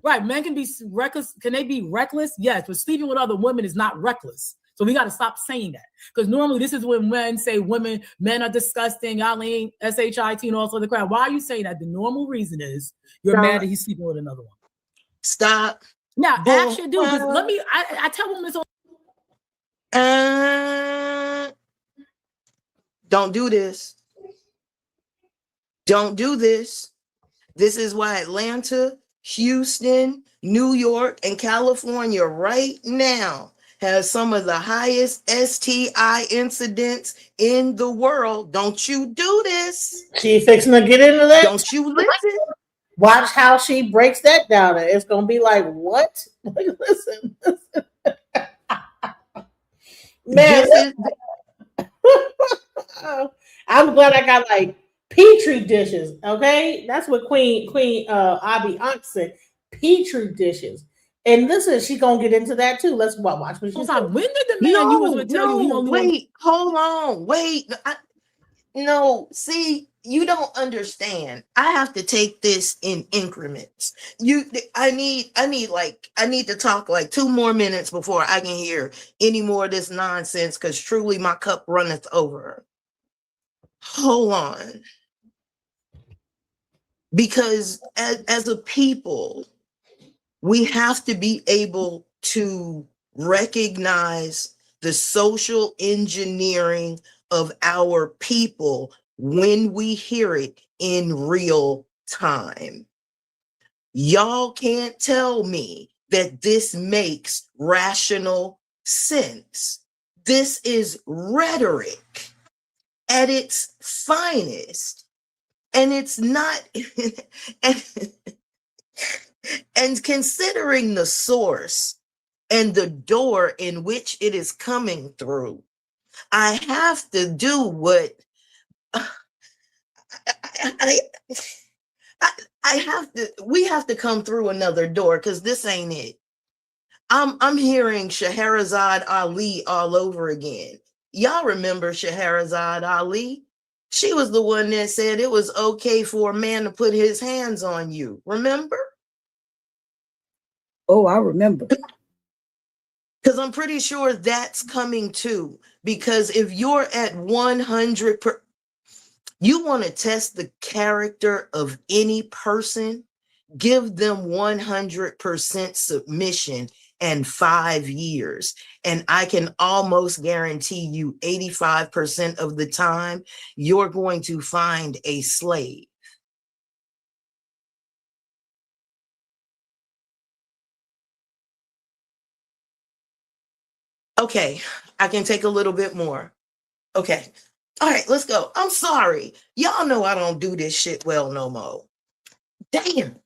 Right. Men can be reckless. Can they be reckless? Yes, but sleeping with other women is not reckless. So we got to stop saying that. Because normally this is when men say men are disgusting, y'all ain't SHIT and all sorts of crap. Why are you saying that? The normal reason is you're mad that he's sleeping with another one. Stop. Now, ask your dude, because I tell women this. Don't do this. Don't do this. This is why Atlanta, Houston, New York, and California right now has some of the highest STI incidents in the world. Don't you do this. She fixing to get into that. Don't you listen. Watch how she breaks that down. It's going to be like, what? Listen. Man, I'm glad I got like Petri dishes. Okay, that's what Queen Abby Ankh said. Petri dishes, and listen, she's gonna get into that too. Let's watch what she said. When did the man you was going to tell you he only wait? Hold on, wait. No, see, you don't understand. I have to take this in increments. I need to talk like 2 more minutes before I can hear any more of this nonsense, because truly my cup runneth over. Hold on. Because as a people, we have to be able to recognize the social engineering of our people when we hear it in real time. Y'all can't tell me that this makes rational sense. This is rhetoric at its finest. And it's not, and considering the source and the door in which it is coming through, I have to do what I have to. We have to come through another door because this ain't it. I'm hearing Scheherazade Ali all over again. Y'all remember Scheherazade Ali? She was the one that said it was okay for a man to put his hands on you. Remember? Oh, I remember. Because I'm pretty sure that's coming too. Because if you're at 100, you want to test the character of any person, give them 100% submission and 5 years. And I can almost guarantee you 85% of the time, you're going to find a slave. Okay, I can take a little bit more. Okay. All right, let's go. I'm sorry. Y'all know I don't do this shit well no more. Damn.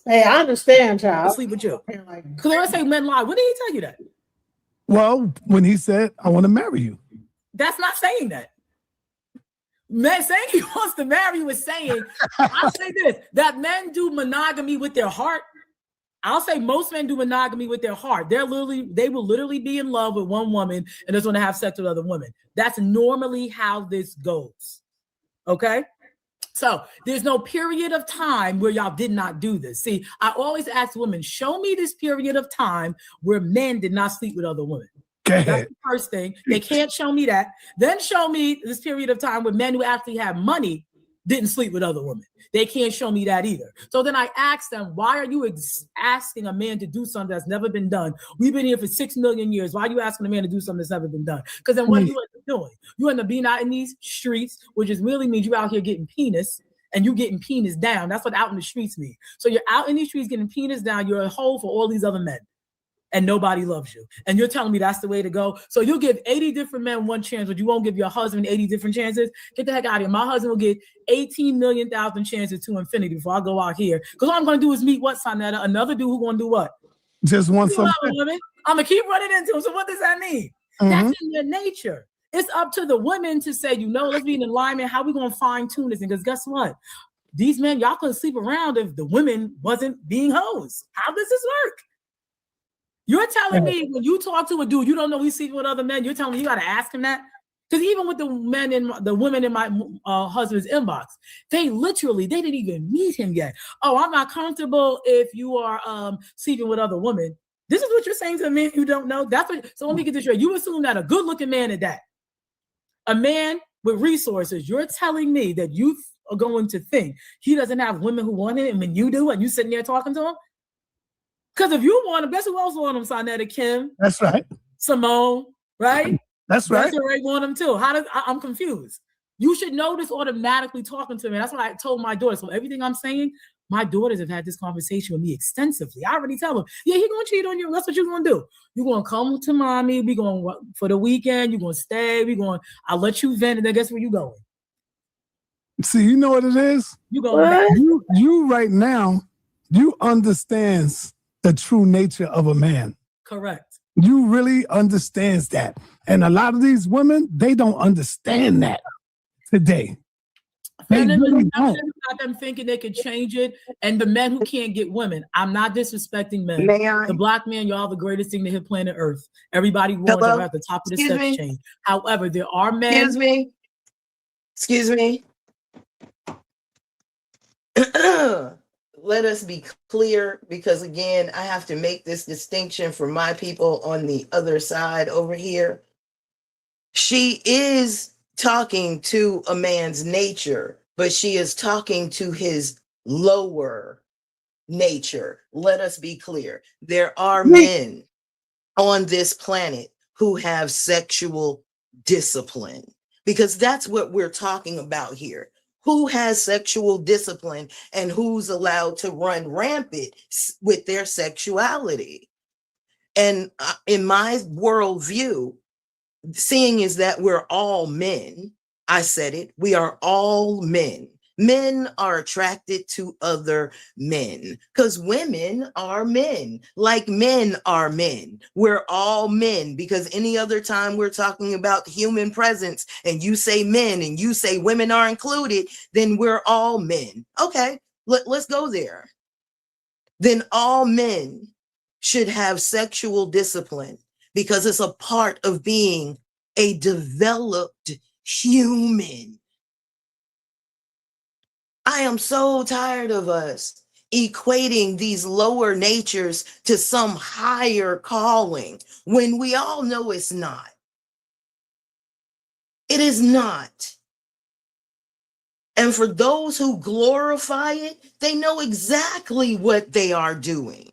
Hey, I understand, child. Sleep with you. Because I say men lie. When did he tell you that? Well, when he said, I want to marry you. That's not saying that. Man, saying he wants to marry you is saying, I'll say this, that men do monogamy with their heart. I'll say most men do monogamy with their heart. They will literally be in love with one woman and just want to have sex with other women. That's normally how this goes. Okay? So there's no period of time where y'all did not do this. See, I always ask women, show me this period of time where men did not sleep with other women. That's the first thing. They can't show me that. Then show me this period of time where men who actually have money didn't sleep with other women. They can't show me that either. So then I ask them, why are you asking a man to do something that's never been done? We've been here for 6 million years. Why are you asking a man to do something that's never been done? Because then what do you end up doing? You end up being out in these streets, which just really means you out here getting penis and you getting penis down. That's what out in the streets mean. So you're out in these streets getting penis down. You're a hoe for all these other men. And nobody loves you. And you're telling me that's the way to go. So you'll give 80 different men one chance, but you won't give your husband 80 different chances. Get the heck out of here. My husband will get 18 million thousand chances to infinity before I go out here. Because all I'm going to do is meet what, Sonetta? Another dude who's going to do what? Just want some. I'm going to keep running into him. So what does that mean? That's in their nature. It's up to the women to say, let's be in alignment. How we going to fine tune this? Because guess what? These men, y'all couldn't sleep around if the women wasn't being hoes. How does this work? You're telling me when you talk to a dude, you don't know he's sleeping with other men. You're telling me you got to ask him that? Because even with the women in my husband's inbox, they didn't even meet him yet. Oh, I'm not comfortable if you are sleeping with other women. This is what you're saying to a man you don't know. So let me get this straight. You assume that a good-looking man at that, a man with resources, you're telling me that you are going to think he doesn't have women who want him and you do, and you sitting there talking to him? Because if you want him, guess who else want him? Sonetta, Kim. That's right. Simone, right? That's right. Desiree want him too. I'm confused. You should know this automatically talking to me. That's what I told my daughter. So everything I'm saying, my daughters have had this conversation with me extensively. I already tell them, yeah, he's going to cheat on you. That's what you're going to do. You're going to come to mommy. We're going for the weekend. You're going to stay. I'll let you vent. And then guess where you going? See, you know what it is? You going back. You right now, you understands the true nature of a man. Correct. You really understands that. And a lot of these women, they don't understand that today. They really don't. Got them thinking they could change it. And the men who can't get women, I'm not disrespecting men. The black man, y'all the greatest thing to hit planet Earth. Everybody wants you at the top of the sex chain. However, there are men. Excuse me. Let us be clear, because again, I have to make this distinction for my people on the other side over here. She is talking to a man's nature, but she is talking to his lower nature. Let us be clear. There are men on this planet who have sexual discipline, because that's what we're talking about here. Who has sexual discipline and who's allowed to run rampant with their sexuality? And in my worldview, seeing is that we're all men. I said it. We are all men. Men are attracted to other men because women are men, like men are men. We're all men, because any other time we're talking about human presence and you say men and you say women are included, then we're all men. Okay, let's go there. Then all men should have sexual discipline because it's a part of being a developed human. I am so tired of us equating these lower natures to some higher calling when we all know it's not. It is not. And for those who glorify it, they know exactly what they are doing.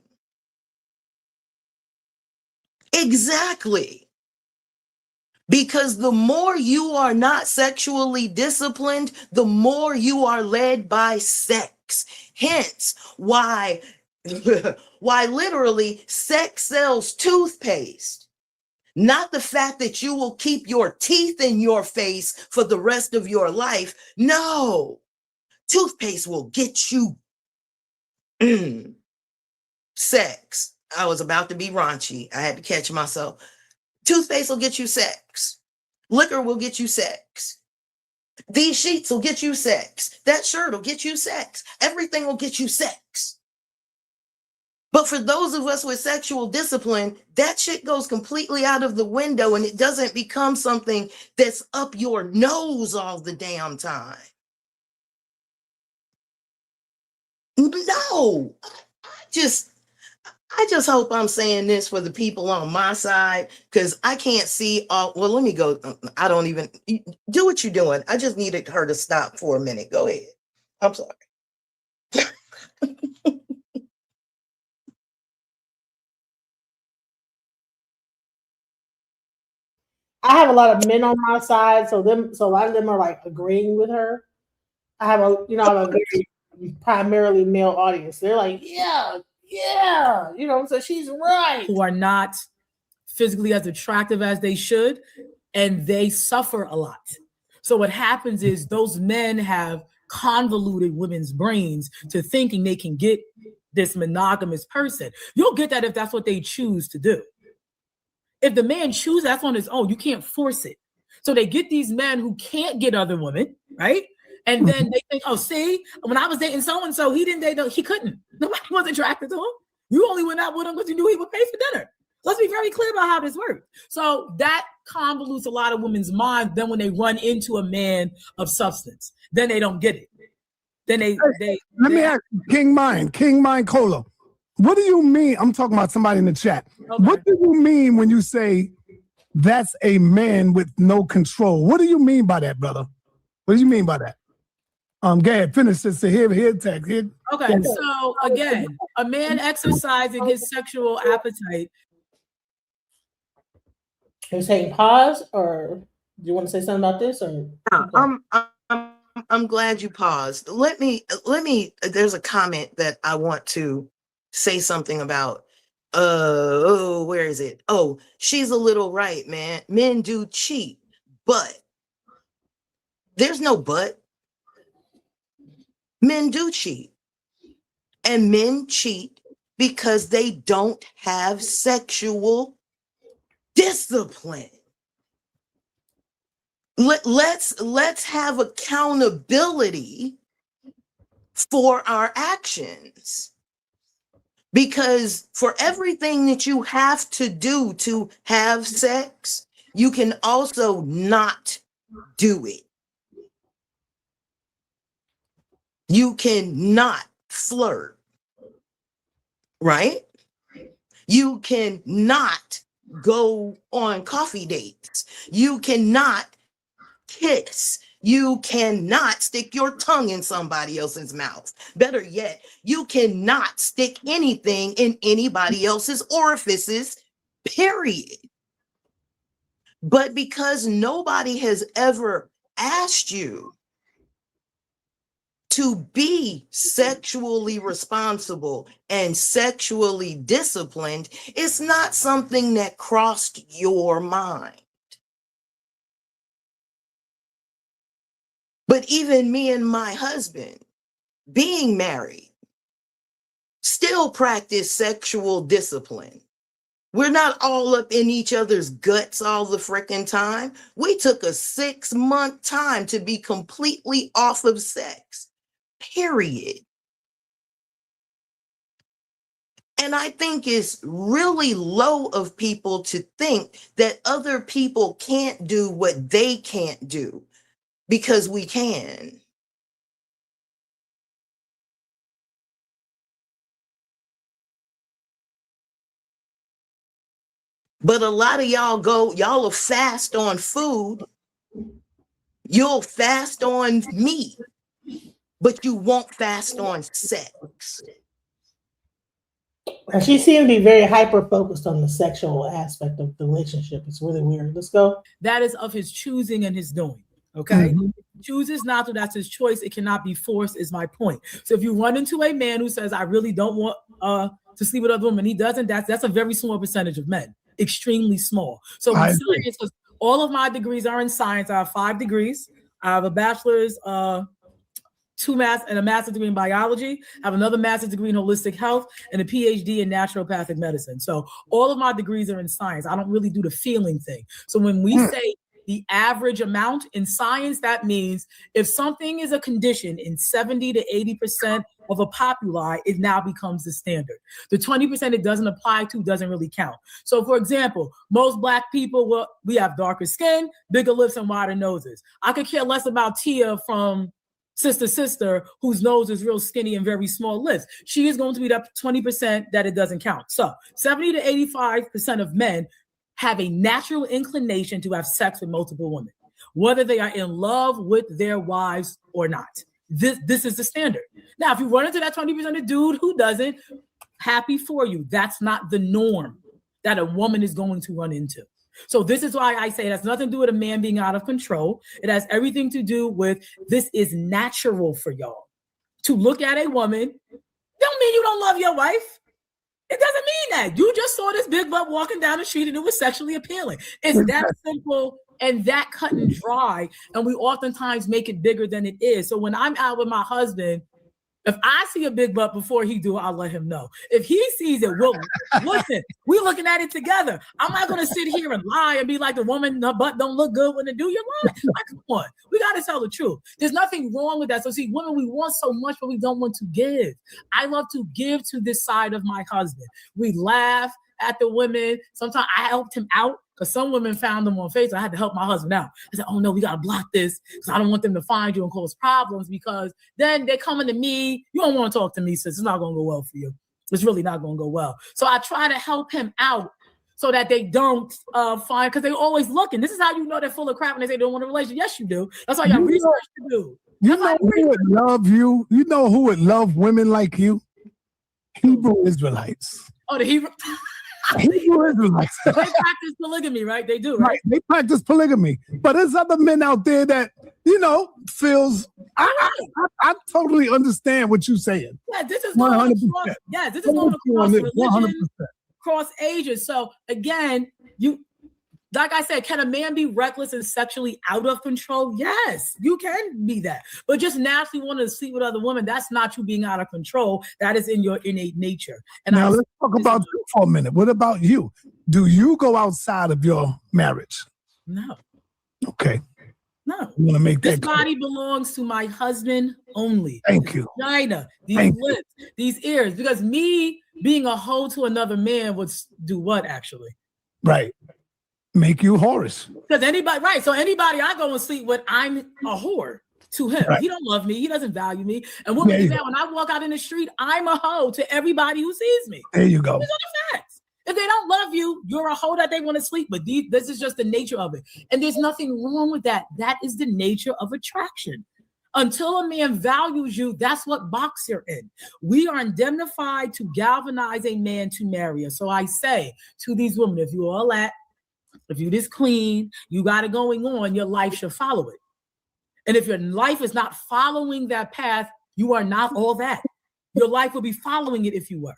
Exactly. Because the more you are not sexually disciplined, the more you are led by sex. Hence, why literally sex sells toothpaste. Not the fact that you will keep your teeth in your face for the rest of your life. No, toothpaste will get you sex. I was about to be raunchy. I had to catch myself. Toothpaste will get you sex. Liquor will get you sex. These sheets will get you sex. That shirt will get you sex. Everything will get you sex. But for those of us with sexual discipline, that shit goes completely out of the window and it doesn't become something that's up your nose all the damn time. No, I just hope I'm saying this for the people on my side, because I can't see all. Well, let me go. I don't even do what you're doing. I just needed her to stop for a minute. Go ahead. I'm sorry. I have a lot of men on my side, so a lot of them are like agreeing with her. I have a very primarily male audience. They're like, yeah, so she's right. Who are not physically as attractive as they should, and they suffer a lot. So what happens is those men have convoluted women's brains to thinking they can get this monogamous person. You'll get that if that's what they choose to do. If the man chooses, that's on his own. You can't force it. So they get these men who can't get other women, right? And then they think, oh, see, when I was dating so-and-so, he didn't date, he couldn't. Nobody was attracted to him. You only went out with him because you knew he would pay for dinner. Let's be very clear about how this works. So that convolutes a lot of women's minds. Then when they run into a man of substance, then they don't get it. Then let me ask you, King Mind Cola. What do you mean? I'm talking about somebody in the chat. Okay. What do you mean when you say that's a man with no control? What do you mean by that, brother? What do you mean by that? Go ahead, finish this. Here, text. Here. Okay, so again, a man exercising his sexual appetite. Are you saying pause, or do you want to say something about this? Or I'm glad you paused. Let me. There's a comment that I want to say something about. Where is it? Oh, she's a little right, man. Men do cheat, but there's no but. Men do cheat, and men cheat because they don't have sexual discipline. Let's have accountability for our actions. Because for everything that you have to do to have sex, you can also not do it. You cannot flirt, right? You cannot go on coffee dates. You cannot kiss. You cannot stick your tongue in somebody else's mouth. Better yet, you cannot stick anything in anybody else's orifices, period. But because nobody has ever asked you to be sexually responsible and sexually disciplined is not something that crossed your mind. But even me and my husband, being married, still practice sexual discipline. We're not all up in each other's guts all the freaking time. We took a 6-month time to be completely off of sex, period. And I think it's really low of people to think that other people can't do what they can't do, because we can. But a lot of y'all will fast on food. You'll fast on meat, but you won't fast on sex. And she seemed to be very hyper focused on the sexual aspect of the relationship. It's really weird. Let's go. That is of his choosing and his doing. Okay. Mm-hmm. Chooses not to, that's his choice. It cannot be forced, is my point. So if you run into a man who says, I really don't want to sleep with other women, he doesn't, that's a very small percentage of men. Extremely small. So science, because all of my degrees are in science. I have 5 degrees. I have a bachelor's, 2 math and a master's degree in biology. I have another master's degree in holistic health and a PhD in naturopathic medicine. So all of my degrees are in science. I don't really do the feeling thing. So when we say the average amount in science, that means if something is a condition in 70 to 80% of a populi, it now becomes the standard. The 20% it doesn't apply to doesn't really count. So for example, most Black people, we have darker skin, bigger lips, and wider noses. I could care less about Tia from Sister, whose nose is real skinny and very small lips. She is going to be that 20% that it doesn't count. So 70 to 85% of men have a natural inclination to have sex with multiple women, whether they are in love with their wives or not. This is the standard. Now, if you run into that 20% of dude who doesn't, happy for you. That's not the norm that a woman is going to run into. So this is why I say it has nothing to do with a man being out of control. It has everything to do with this is natural for y'all. To look at a woman don't mean you don't love your wife. It doesn't mean that. You just saw this big butt walking down the street and it was sexually appealing. It's that simple and that cut and dry. And we oftentimes make it bigger than it is. So when I'm out with my husband, if I see a big butt before he do, I'll let him know. If he sees it, we'll listen. We're looking at it together. I'm not going to sit here and lie and be like the woman, her butt don't look good when it do. You're lying. Like, come on. We got to tell the truth. There's nothing wrong with that. So see, women, we want so much, but we don't want to give. I love to give to this side of my husband. We laugh at the women. Sometimes I helped him out because some women found them on Facebook. I had to help my husband out. I said, oh no, we got to block this because I don't want them to find you and cause problems, because then they're coming to me. You don't want to talk to me, sis. It's not going to go well for you. It's really not going to go well. So I try to help him out so that they don't find, because they're always looking. This is how you know they're full of crap when they say they don't want a relationship. Yes, you do. That's why you have research to do. You know who would love you? You know who would love women like you? Hebrew Israelites. Oh, the Hebrew... Hebrew Israelites. They practice polygamy, right? They do, right? They practice polygamy. But there's other men out there that, feels... I totally understand what you're saying. Yeah, this is going across religion, across ages. So again, like I said, can a man be reckless and sexually out of control? Yes, you can be that. But just naturally wanting to sleep with other women, that's not you being out of control. That is in your innate nature. And now let's talk about you for a minute. What about you? Do you go outside of your marriage? No. Okay. No. I'm gonna make that this body belongs to my husband only. Thank you. Vagina, these lips, these ears. Because me being a hoe to another man would do what actually? Right. Make you Horus. Because anybody, right? So anybody I go and sleep with, I'm a whore to him. Right. He don't love me. He doesn't value me. And women do that when I walk out in the street. I'm a hoe to everybody who sees me. There you go. These are the facts. If they don't love you, you're a hoe that they want to sleep with. This is just the nature of it. And there's nothing wrong with that. That is the nature of attraction. Until a man values you, that's what box you're in. We are indemnified to galvanize a man to marry us. So I say to these women, if you all that, if you this clean, you got it going on, your life should follow it. And if your life is not following that path, You are not all that. Your life will be following it if you were.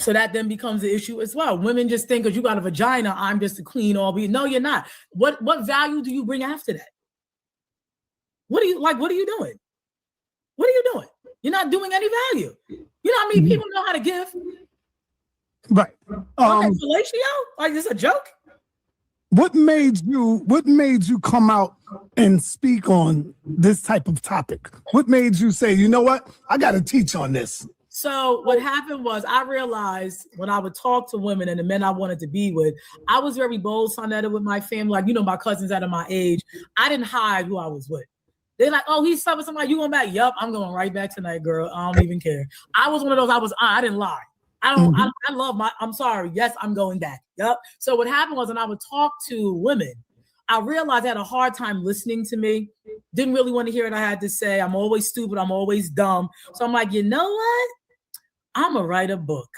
So that then becomes the issue as well. Women just think because you got a vagina, I'm just a queen all be. No, you're not. What value do you bring after that? What are you doing? What are you doing? You're not doing any value. You know how many people know how to give? Right. Fellatio? Like this a joke? What made you come out and speak on this type of topic? What made you say, you know what? I got to teach on this. So what happened was I realized when I would talk to women and the men I wanted to be with, I was very bold, Sonetta, with my family. Like, you know, my cousins that are my age, I didn't hide who I was with. They're like, oh, he's with somebody. You going back? Yup, I'm going right back tonight, girl. I don't even care. I was one of those. I didn't lie. I love I'm sorry. Yes, I'm going back. Yup. So what happened was when I would talk to women, I realized I had a hard time listening to me. Didn't really want to hear what I had to say. I'm always stupid. I'm always dumb. So I'm like, you know what? I'm gonna write a book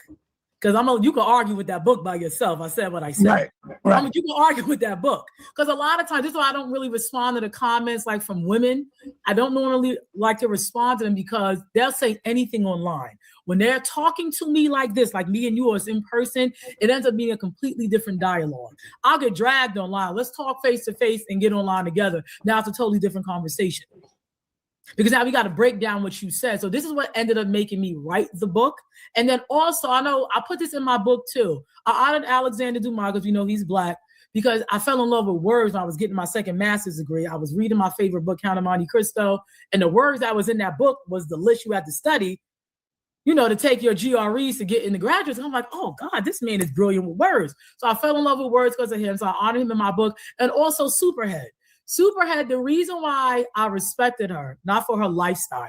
because you can argue with that book by yourself. I said what I said. Right. You can argue with that book because a lot of times this is why I don't really respond to the comments like from women. I don't normally like to respond to them because they'll say anything online. When they're talking to me like this, like me and you, or it's in person, it ends up being a completely different dialogue. I'll get dragged online. Let's talk face to face and get online together. Now it's a totally different conversation. Because now we got to break down what you said. So this is what ended up making me write the book. And then also, I know I put this in my book too. I honored Alexander Dumas because, you know, he's Black, because I fell in love with words when I was getting my second master's degree. I was reading my favorite book, Count of Monte Cristo. And the words that was in that book was the list you had to study, you know, to take your GREs to get in the graduates. And I'm like, oh God, this man is brilliant with words. So I fell in love with words because of him. So I honor him in my book. And also Superhead. Superhead, the reason why I respected her, not for her lifestyle,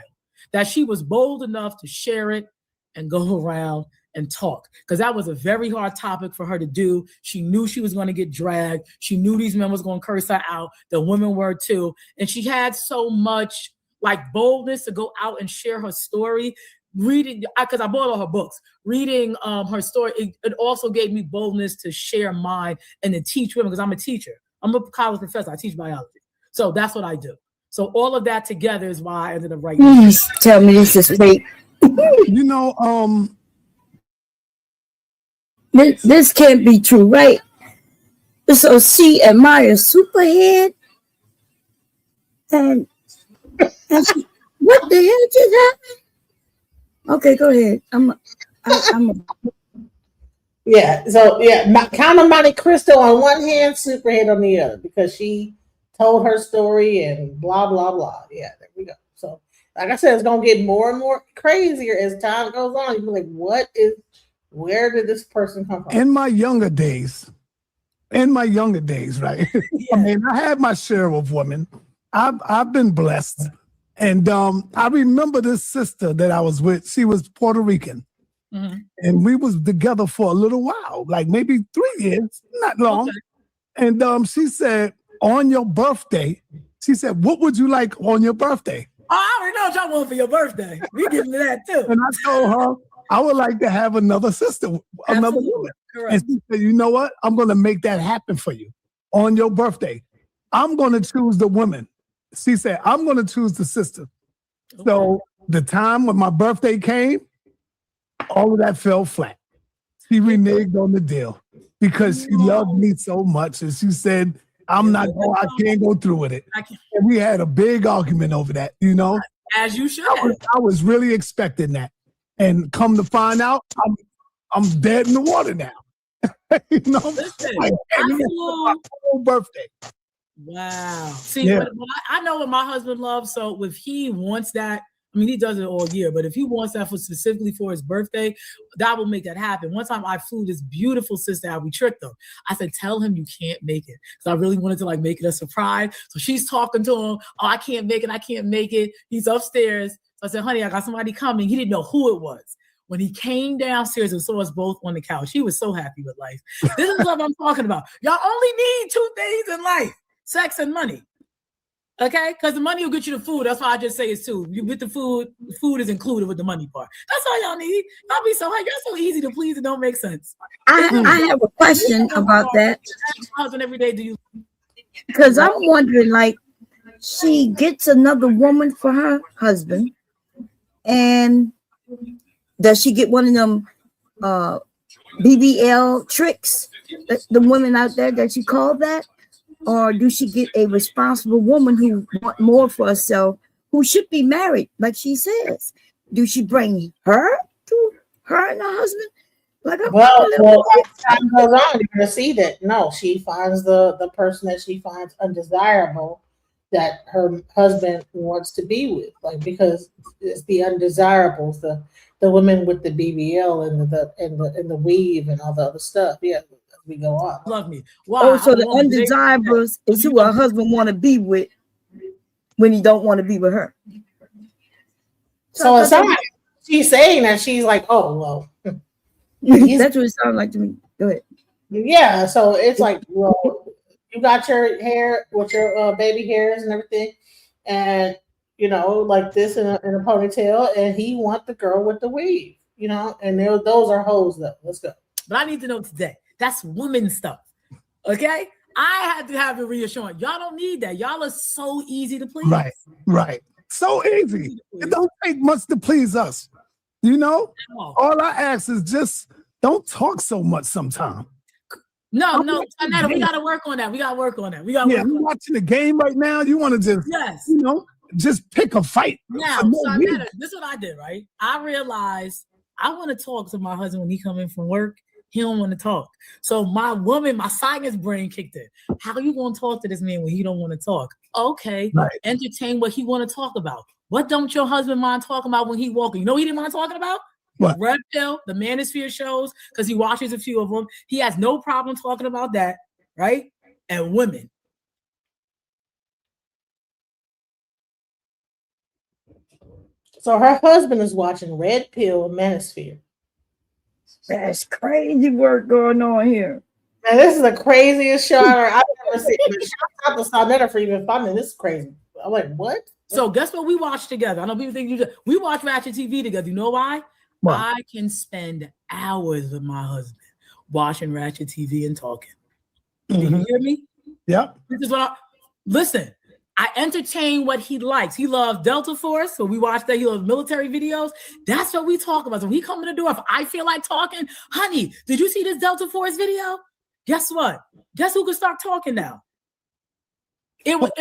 that she was bold enough to share it and go around and talk, because that was a very hard topic for her to do. She knew she was going to get dragged. She knew these men was going to curse her out. The women were too. And she had so much like boldness to go out and share her story. Reading, because I bought all her books, reading her story, it also gave me boldness to share mine and to teach women, because I'm a teacher. I'm a college professor. I teach biology. So that's what I do. So all of that together is why I ended up writing. Please tell me this is fake. You know, this can't be true, right? So she admires Superhead, and what the hell just happened? Okay, go ahead. Yeah. So yeah, Count of Monte Cristo on one hand, Superhead on the other, because she told her story and blah blah blah. Yeah, there we go. So like I said, it's gonna get more and more crazier as time goes on. You're like, where did this person come from? In my younger days, right? Yeah. I mean, I had my share of women. I've been blessed. And I remember this sister that I was with. She was Puerto Rican. Mm-hmm. And we was together for a little while, like maybe 3 years, not long. Okay. And she said, on your birthday, she said, what would you like on your birthday? Oh, I already know what y'all want for your birthday. We give me that too. And I told her, I would like to have another sister, another woman. Correct. And she said, you know what? I'm going to make that happen for you on your birthday. I'm going to choose the woman. She said, I'm going to choose the sister. Okay. So the time when my birthday came, all of that fell flat. She reneged on the deal because she loved me so much. And she said, I can't go through with it. And we had a big argument over that, you know? As you should. I was really expecting that. And come to find out, I'm dead in the water now. You know? Listen, my whole birthday. Wow. See, yeah. I know what my husband loves. So if he wants that, I mean, he does it all year, but if he wants that specifically for his birthday, that will make that happen. One time I flew this beautiful sister out. We tricked them. I said, tell him you can't make it. So I really wanted to like make it a surprise. So she's talking to him. Oh, I can't make it. He's upstairs. So I said, honey, I got somebody coming. He didn't know who it was. When he came downstairs and saw us both on the couch, he was so happy with life. This is what I'm talking about. Y'all only need 2 things in life: sex and money. Okay? Because the money will get you the food. That's why I just say it's 2. You get the food is included with the money part. That's all y'all need. Y'all be so high. Y'all so easy to please. It don't make sense. I have a question about that. Husband every day, do you? Because I'm wondering, like, she gets another woman for her husband, and does she get one of them BBL tricks, the women out there that you call that? Or do she get a responsible woman who want more for herself, who should be married, like she says? Do she bring her to her and her husband? Like well, as time goes on, you're gonna see that no, she finds the person that she finds undesirable that her husband wants to be with, like because it's the undesirables, the women with the BBL and the weave and all the other stuff. Yeah, as we go on. Love me. Why? oh, so the undesirables is who her husband want to be with when he don't want to be with her. So it's not she's saying that she's like, oh well. That's what it sounds like to me. Go ahead. Yeah, so it's like, well, you got your hair with your baby hairs and everything, and you know, like this in a ponytail, and he want the girl with the weave, you know, and those are hoes though. Let's go. But I need to know today. That's women stuff. Okay? I had to have a reassurance. Y'all don't need that. Y'all are so easy to please. Right. So easy. It don't take much to please us. You know? All I ask is just don't talk so much sometimes. No, we gotta work on that. I'm watching the game right now. You want to just, you know, just pick a fight. Now, this is what I did, right? I realized I want to talk to my husband when he come in from work. He don't want to talk. So my science brain kicked in. How are you going to talk to this man when he don't want to talk? Okay, entertain what he want to talk about. What don't your husband mind talking about when he walking? You know what he didn't mind talking about? What? Red Pill, the Manosphere shows, because he watches a few of them. He has no problem talking about that, right? And women. So her husband is watching Red Pill and Manosphere. That's crazy work going on here. Man, this is the craziest show I've ever seen. Shout out to Sonetta for even finding this crazy. I'm like, what? So guess what we watched together? I know people think we watch Ratchet TV together. You know why? What? I can spend hours with my husband watching Ratchet TV and talking. Do you hear me? Yep. This is what listen. I entertain what he likes. He loves Delta Force, so we watch that. He loves military videos. That's what we talk about. So when he come in the door, if I feel like talking, honey, did you see this Delta Force video? Guess what? Guess who can start talking now? It was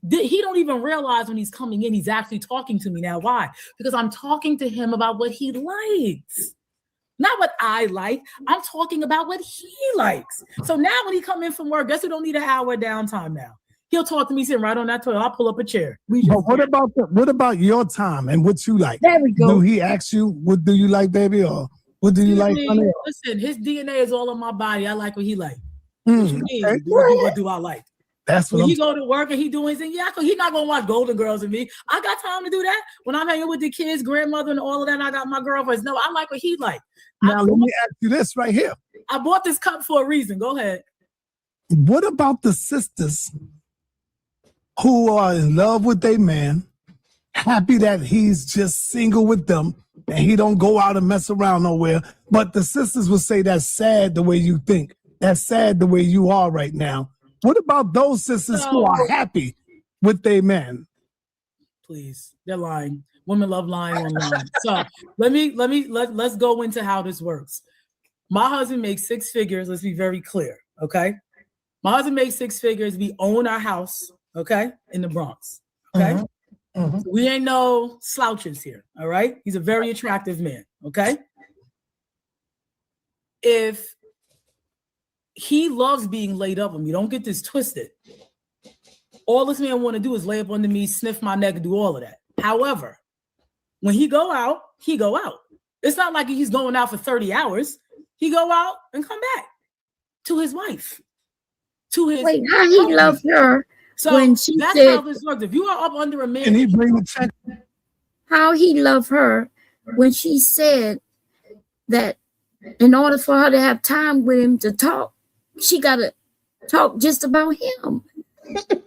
he don't even realize when he's coming in, he's actually talking to me now. Why? Because I'm talking to him about what he likes. Not what I like. I'm talking about what he likes. So now when he come in from work, guess who don't need an hour downtime now? He'll talk to me sitting right on that toilet. I'll pull up a chair. But what about your time and what you like? There we go. Do he ask you what do you like, baby, or what do you like? Honey? Listen, his DNA is all on my body. I like what he like. Okay. What do I like? That's what when he go to work and he doing his thing. Yeah, he's not gonna watch Golden Girls with me. I got time to do that. When I'm hanging with the kids, grandmother, and all of that, and I got my girlfriends. No, I like what he like. Now let me ask you this right here. I bought this cup for a reason. Go ahead. What about the sisters who are in love with their man, happy that he's just single with them and he don't go out and mess around nowhere? But the sisters would say that's sad the way you think. That's sad the way you are right now. What about those sisters who are happy with their man? Please, they're lying. Women love lying online. So let's go into how this works. My husband makes 6 figures. Let's be very clear, okay? My husband makes 6 figures. We own our house, okay, in the Bronx, okay? We ain't no slouches here, all right? He's a very attractive man, okay? If he loves being laid up with me, don't get this twisted. All this man want to do is lay up under me, sniff my neck, and do all of that. However, when he go out, he go out. It's not like he's going out for 30 hours. He go out and come back to his wife. To his Wait, how he loved her so when she that's said, how this works. If you are up under a man, and he bring the check. How he loved her when she said that in order for her to have time with him to talk, she got to talk just about him.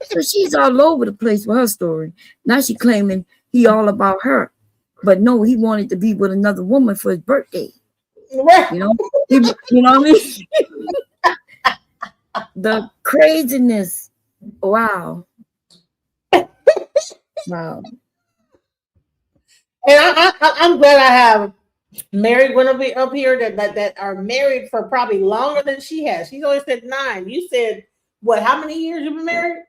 So she's all over the place with her story. Now she claiming he all about her. But no, he wanted to be with another woman for his birthday. You know? You know what I mean? The craziness. Wow. Wow. And I'm glad I have married women up here that are married for probably longer than she has. She's always said 9. You said what? How many years you've been married?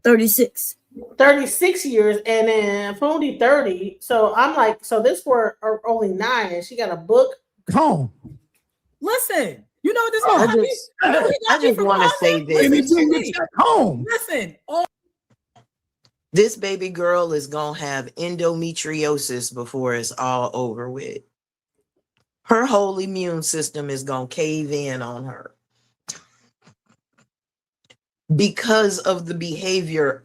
36. 36 years, and then Fundi 30. So I'm like, so this were only 9, and she got a book. Home. Listen, you know this. I just want to say this. Anything to check home. Listen, This baby girl is going to have endometriosis before it's all over with. Her whole immune system is going to cave in on her because of the behavior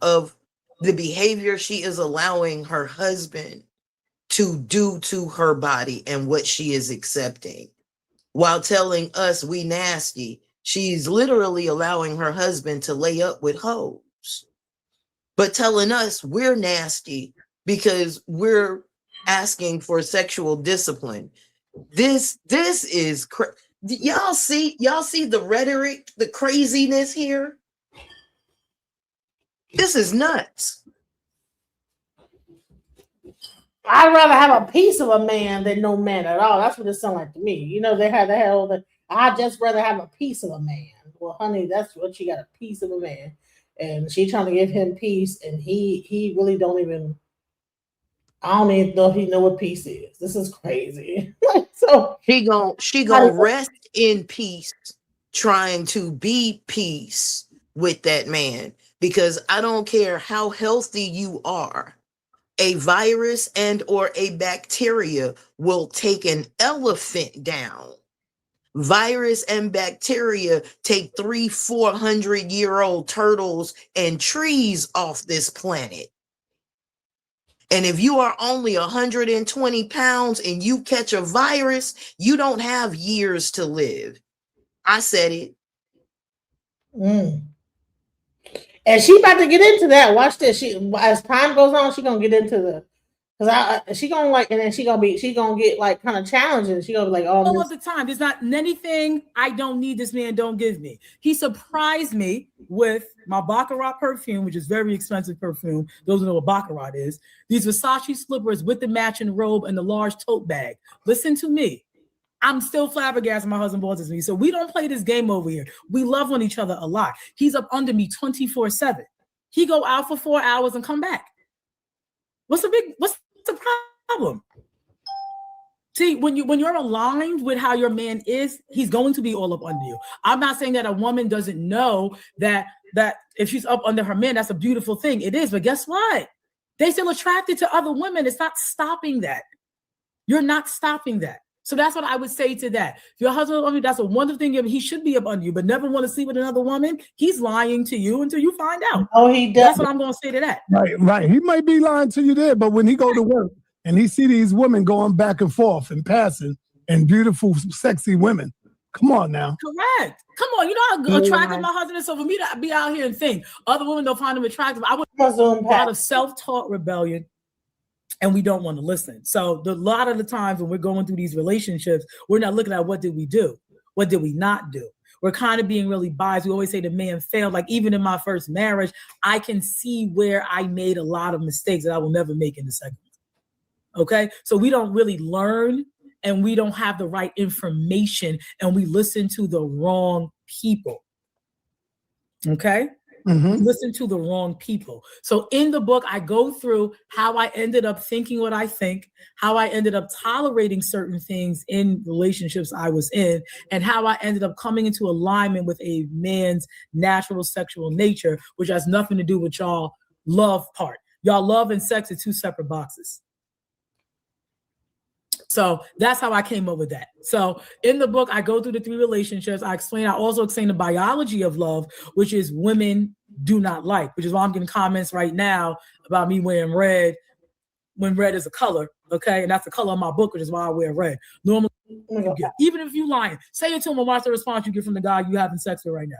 she is allowing her husband to do to her body and what she is accepting. While telling us we nasty, she's literally allowing her husband to lay up with hoes. But telling us we're nasty because we're asking for sexual discipline. This is y'all see the rhetoric, the craziness here. This is nuts. I'd rather have a piece of a man than no man at all. That's what it sounds like to me. You know, they had all the. I'd just rather have a piece of a man. Well, honey, that's what she got, a piece of a man. And she trying to give him peace, and he really don't even. I don't even know if he know what peace is. This is crazy. So she gonna rest in peace, trying to be peace with that man, because I don't care how healthy you are, a virus and or a bacteria will take an elephant down. Virus and bacteria take 300-400-year-old turtles and trees off this planet. And if you are only 120 pounds and you catch a virus, you don't have years to live. I said it. And she about to get into that. Watch this. She, as time goes on, she gonna get into the. Because she gonna like, and then she gonna get like kind of challenging. She gonna be like, oh, all of the time. There's not anything I don't need this man don't give me. He surprised me with my Baccarat perfume, which is very expensive perfume. Those who know what Baccarat is. These Versace slippers with the matching robe and the large tote bag. Listen to me. I'm still flabbergasted my husband bought this to me. So we don't play this game over here. We love on each other a lot. He's up under me 24/7. He go out for 4 hours and come back. What's the problem? See, when you're aligned with how your man is, he's going to be all up under you. I'm not saying that a woman doesn't know that if she's up under her man, that's a beautiful thing. It is, but guess what? They still attracted to other women. It's not stopping that. You're not stopping that. So that's what I would say to that. If your husband, that's a wonderful thing. He should be up under you, but never want to sleep with another woman. He's lying to you until you find out. Oh, he does. That's what I'm going to say to that. Right. He might be lying to you there, but when he go to work and he see these women going back and forth and passing and beautiful, sexy women, come on now. Correct. Come on. You know how attractive my husband is. So for me to be out here and think other women don't find him attractive, I would a lot of self-taught rebellion. And we don't want to listen. So a lot of the times when we're going through these relationships, we're not looking at what did we do? What did we not do? We're kind of being really biased. We always say the man failed. Like even in my first marriage, I can see where I made a lot of mistakes that I will never make in the second one. Okay? So we don't really learn and we don't have the right information and we listen to the wrong people. Okay? Mm-hmm. Listen to the wrong people. So in the book, I go through how I ended up thinking what I think, how I ended up tolerating certain things in relationships I was in, and how I ended up coming into alignment with a man's natural sexual nature, which has nothing to do with y'all love part. Y'all love and sex are two separate boxes. So that's how I came up with that. So in the book, I go through the 3 relationships. I also explain the biology of love, which is women do not like, which is why I'm getting comments right now about me wearing red when red is a color. Okay. And that's the color of my book, which is why I wear red. Normally, even if you lying, say it to him and watch the response you get from the guy you having sex with right now.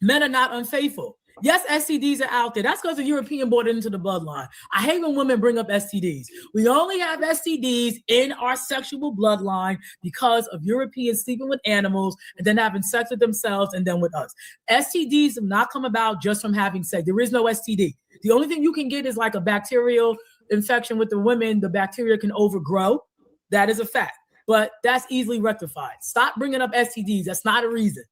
Men are not unfaithful. Yes, STDs are out there. That's because the European brought it into the bloodline. I hate when women bring up STDs. We only have STDs in our sexual bloodline because of Europeans sleeping with animals and then having sex with themselves and then with us. STDs have not come about just from having sex. There is no STD. The only thing you can get is like a bacterial infection with the women. The bacteria can overgrow. That is a fact. But that's easily rectified. Stop bringing up STDs. That's not a reason.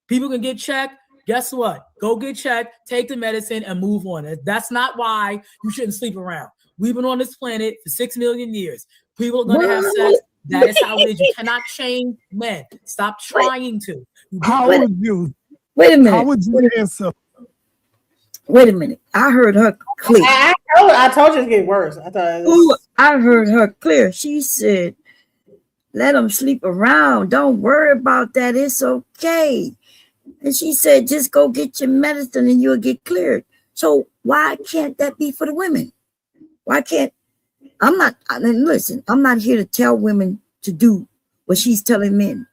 People can get checked. Guess what? Go get checked, take the medicine, and move on. That's not why you shouldn't sleep around. We've been on this planet for 6 million years. People are going to have sex. That is how it is. You cannot change men. Stop trying to. How would you? Wait a minute. How would you answer? Wait a minute. I heard her clear. I told you to get worse. I heard her clear. She said, let them sleep around. Don't worry about that. It's okay. And she said, just go get your medicine and you'll get cleared. So why can't that be for the women? Why can't, listen, I'm not here to tell women to do what she's telling men.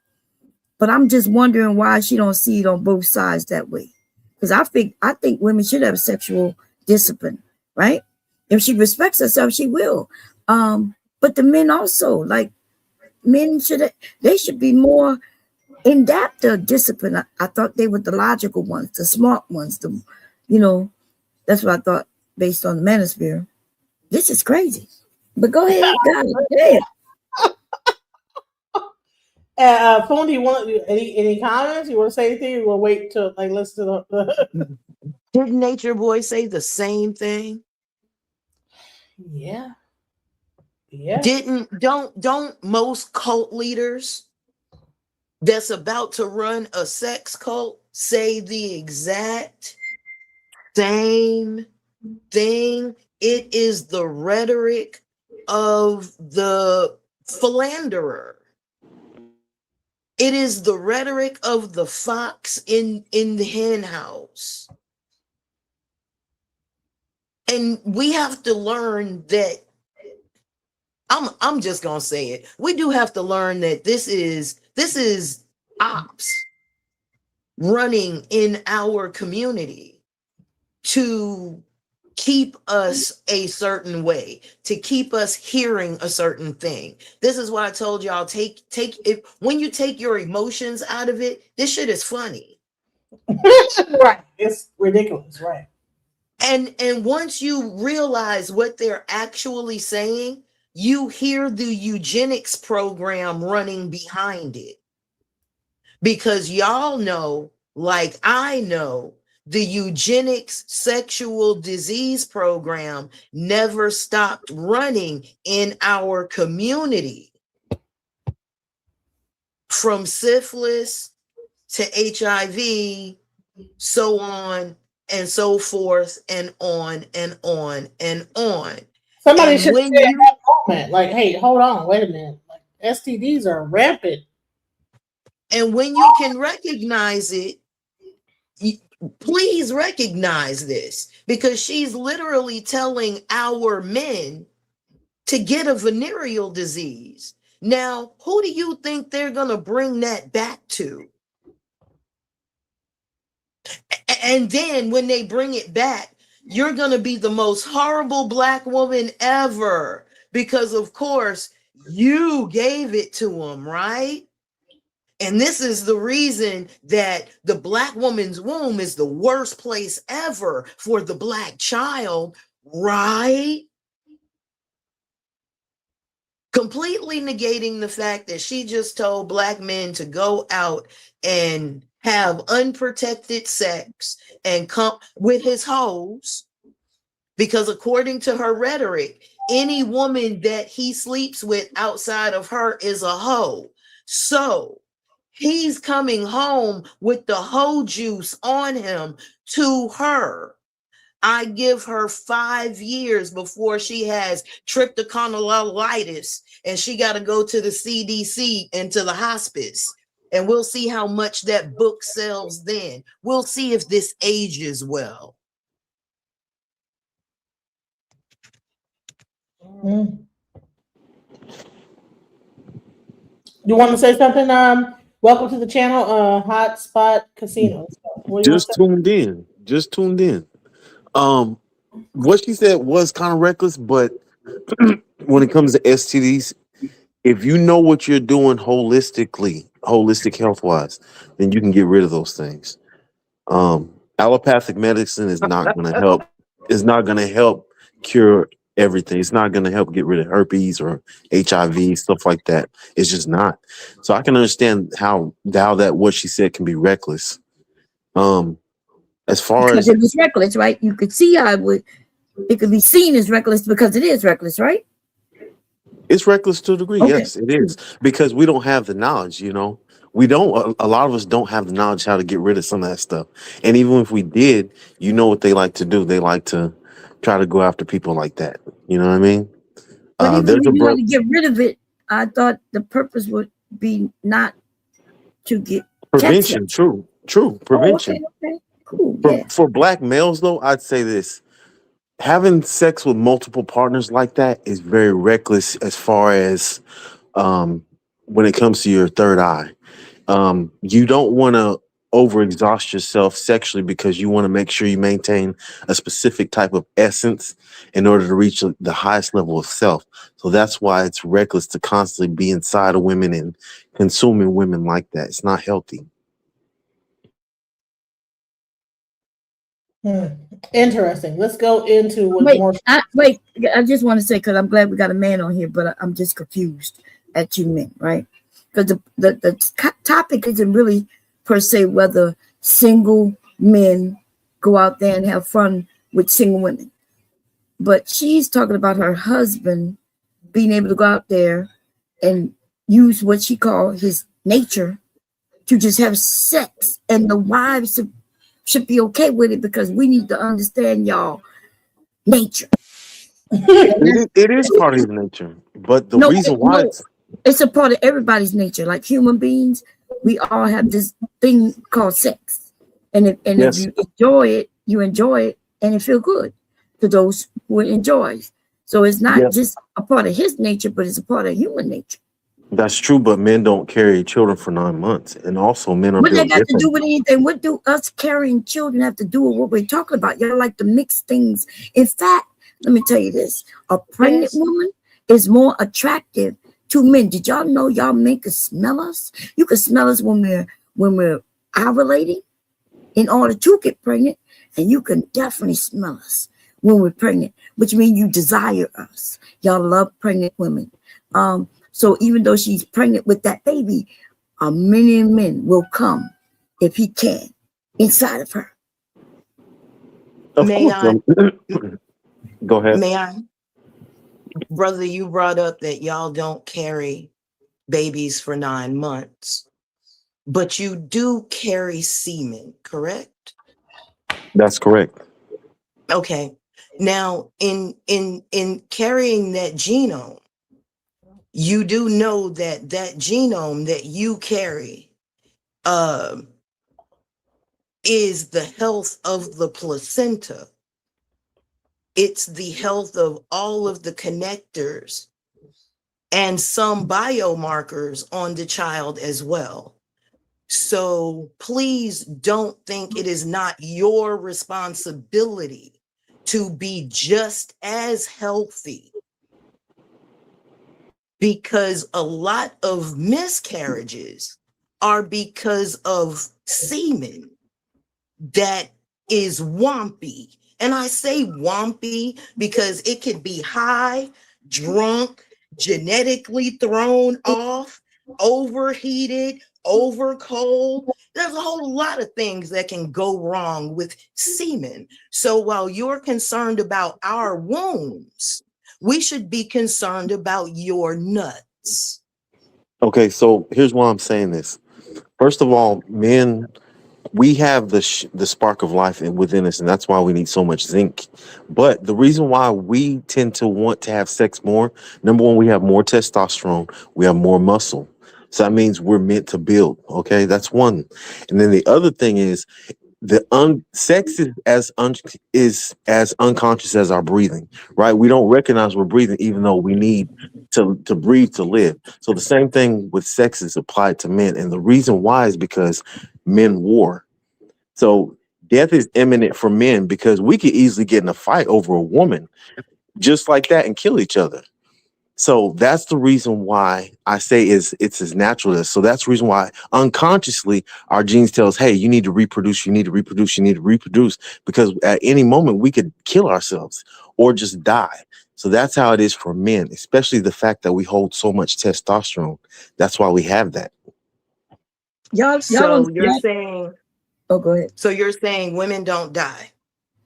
But I'm just wondering why she don't see it on both sides that way. Because I think women should have sexual discipline, right? If she respects herself, she will. But the men also, like, men should be more in depth of discipline. I thought they were the logical ones, the smart ones. That's what I thought based on the manosphere. This is crazy. But go ahead, Fundi, you want any comments? You want to say anything? We'll wait till listen to the. Didn't Nature Boy say the same thing? Yeah. Don't most cult leaders that's about to run a sex cult say the exact same thing? It is the rhetoric of the philanderer. It is the rhetoric of the fox in the hen house. And we have to learn that, I'm just gonna say it. We do have to learn that this is ops running in our community to keep us a certain way, to keep us hearing a certain thing. This is why I told y'all, take it when you take your emotions out of it. This shit is funny. Right. It's ridiculous, right? And once you realize what they're actually saying, you hear the eugenics program running behind it. Because y'all know, like I know, the eugenics sexual disease program never stopped running in our community. From syphilis to HIV, so on and so forth, and on and on and on. Somebody should say at that moment, like, hey, hold on, wait a minute. Like, STDs are rampant. And when you can recognize it, please recognize this, because she's literally telling our men to get a venereal disease. Now, who do you think they're going to bring that back to? And then when they bring it back, you're going to be the most horrible Black woman ever, because of course you gave it to them, right? And this is the reason that the Black woman's womb is the worst place ever for the Black child, right? Completely negating the fact that she just told Black men to go out and have unprotected sex and come with his hoes, because according to her rhetoric, any woman that he sleeps with outside of her is a hoe. So he's coming home with the hoe juice on him to her. I give her 5 years before she has trichotillomaniasis and she got to go to the CDC and to the hospice. And we'll see how much that book sells then. We'll see if this ages well. Mm. You want to say something? Welcome to the channel, Hotspot Casino. Just tuned in. just tuned in. What she said was kind of reckless, but when it comes to STDs, if you know what you're doing holistic health wise, then you can get rid of those things. Allopathic medicine is not going to help. Is not going to help cure everything. It's not going to help get rid of herpes or HIV stuff like that. It's just not. So I can understand how that what she said can be reckless. As far Because as it was reckless, right? You could see how it could be seen as reckless because it is reckless, right? it's reckless to a degree, Okay. yes, it is because we don't have the knowledge. We don't. A lot of us don't have the knowledge how to get rid of some of that stuff. And even if we did, you know what they like to do? They like to try to go after people like that. You know what I mean? But even There's if a you want bro. to get rid of it, I thought the purpose would be not to get cancer. Prevention, true, Oh, prevention. okay, cool, For yeah. for black males, though, I'd say this: having sex with multiple partners like that is very reckless as far as when it comes to your third eye. You don't want to overexhaust yourself sexually because you want to make sure you maintain a specific type of essence in order to reach the highest level of self. So that's why it's reckless to constantly be inside of women and consuming women like that. It's not healthy. Interesting. Let's go into what Wait, more. I just want to say, because I'm glad we got a man on here, but I'm just confused at you men, right? Because the topic isn't really per se whether single men go out there and have fun with single women, but she's talking about her husband being able to go out there and use what she called his nature to just have sex, and the wives should be okay with it because we need to understand y'all nature. It is part of his nature, but the reason why It's a part of everybody's nature. Like human beings, we all have this thing called sex, and if yes, you enjoy it, and it feel good to those who it enjoys. So it's not yes, just a part of his nature, but it's a part of human nature. that's true. But men don't carry children for 9 months, and also men are What that built got to do different. with anything? What do us carrying children have to do with what we're talking about? Y'all like to mix things. In fact, let me tell you this: a pregnant woman is more attractive to men. Did y'all know y'all men can smell us? You can smell us when we're ovulating in order to get pregnant, and you can definitely smell us when we're pregnant, which means you desire us. Y'all love pregnant women. So even though she's pregnant with that baby, many men will come if he can inside of her. Of May course, I? go ahead. May I? Brother, you brought up that y'all don't carry babies for 9 months, but you do carry semen, correct? That's correct. Okay. Now, in carrying that genome, you do know that genome that you carry is the health of the placenta. It's the health of all of the connectors and some biomarkers on the child as well. So please don't think it is not your responsibility to be just as healthy, because a lot of miscarriages are because of semen that is wompy. And I say wompy because it can be high, drunk, genetically thrown off, overheated, over cold. There's a whole lot of things that can go wrong with semen. So while you're concerned about our wombs, we should be concerned about your nuts. Okay, so here's why I'm saying this. First of all, men, we have the spark of life within us, and that's why we need so much zinc. But the reason why we tend to want to have sex more, number one, we have more testosterone, we have more muscle. So that means we're meant to build. Okay, that's one. And then the other thing is sex is as unconscious as our breathing, right? We don't recognize we're breathing, even though we need to breathe to live. So the same thing with sex is applied to men, and the reason why is because men war. So death is imminent for men because we could easily get in a fight over a woman just like that and kill each other. So that's the reason why I say it's as natural as. So that's the reason why unconsciously our genes tell us, hey, you need to reproduce, you need to reproduce, you need to reproduce, because at any moment we could kill ourselves or just die. So that's how it is for men, especially the fact that we hold so much testosterone. That's why we have that. So you're saying, oh, go ahead. So you're saying women don't die.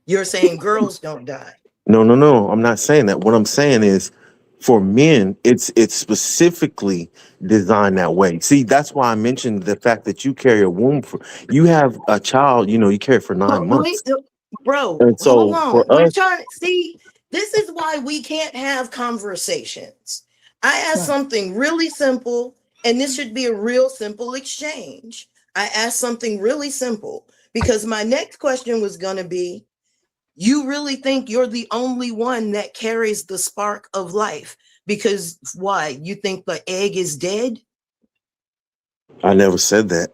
You're saying girls don't die. No, I'm not saying that. What I'm saying is for men, it's specifically designed that way. See, that's why I mentioned the fact that you carry a womb you have a child, you carry for 9 months. Bro, And hold so on. for We're us, trying to see. This is why we can't have conversations. I asked something really simple, and this should be a real simple exchange. I asked something really simple because my next question was going to be, you really think you're the only one that carries the spark of life? Because why? You think the egg is dead? I never said that.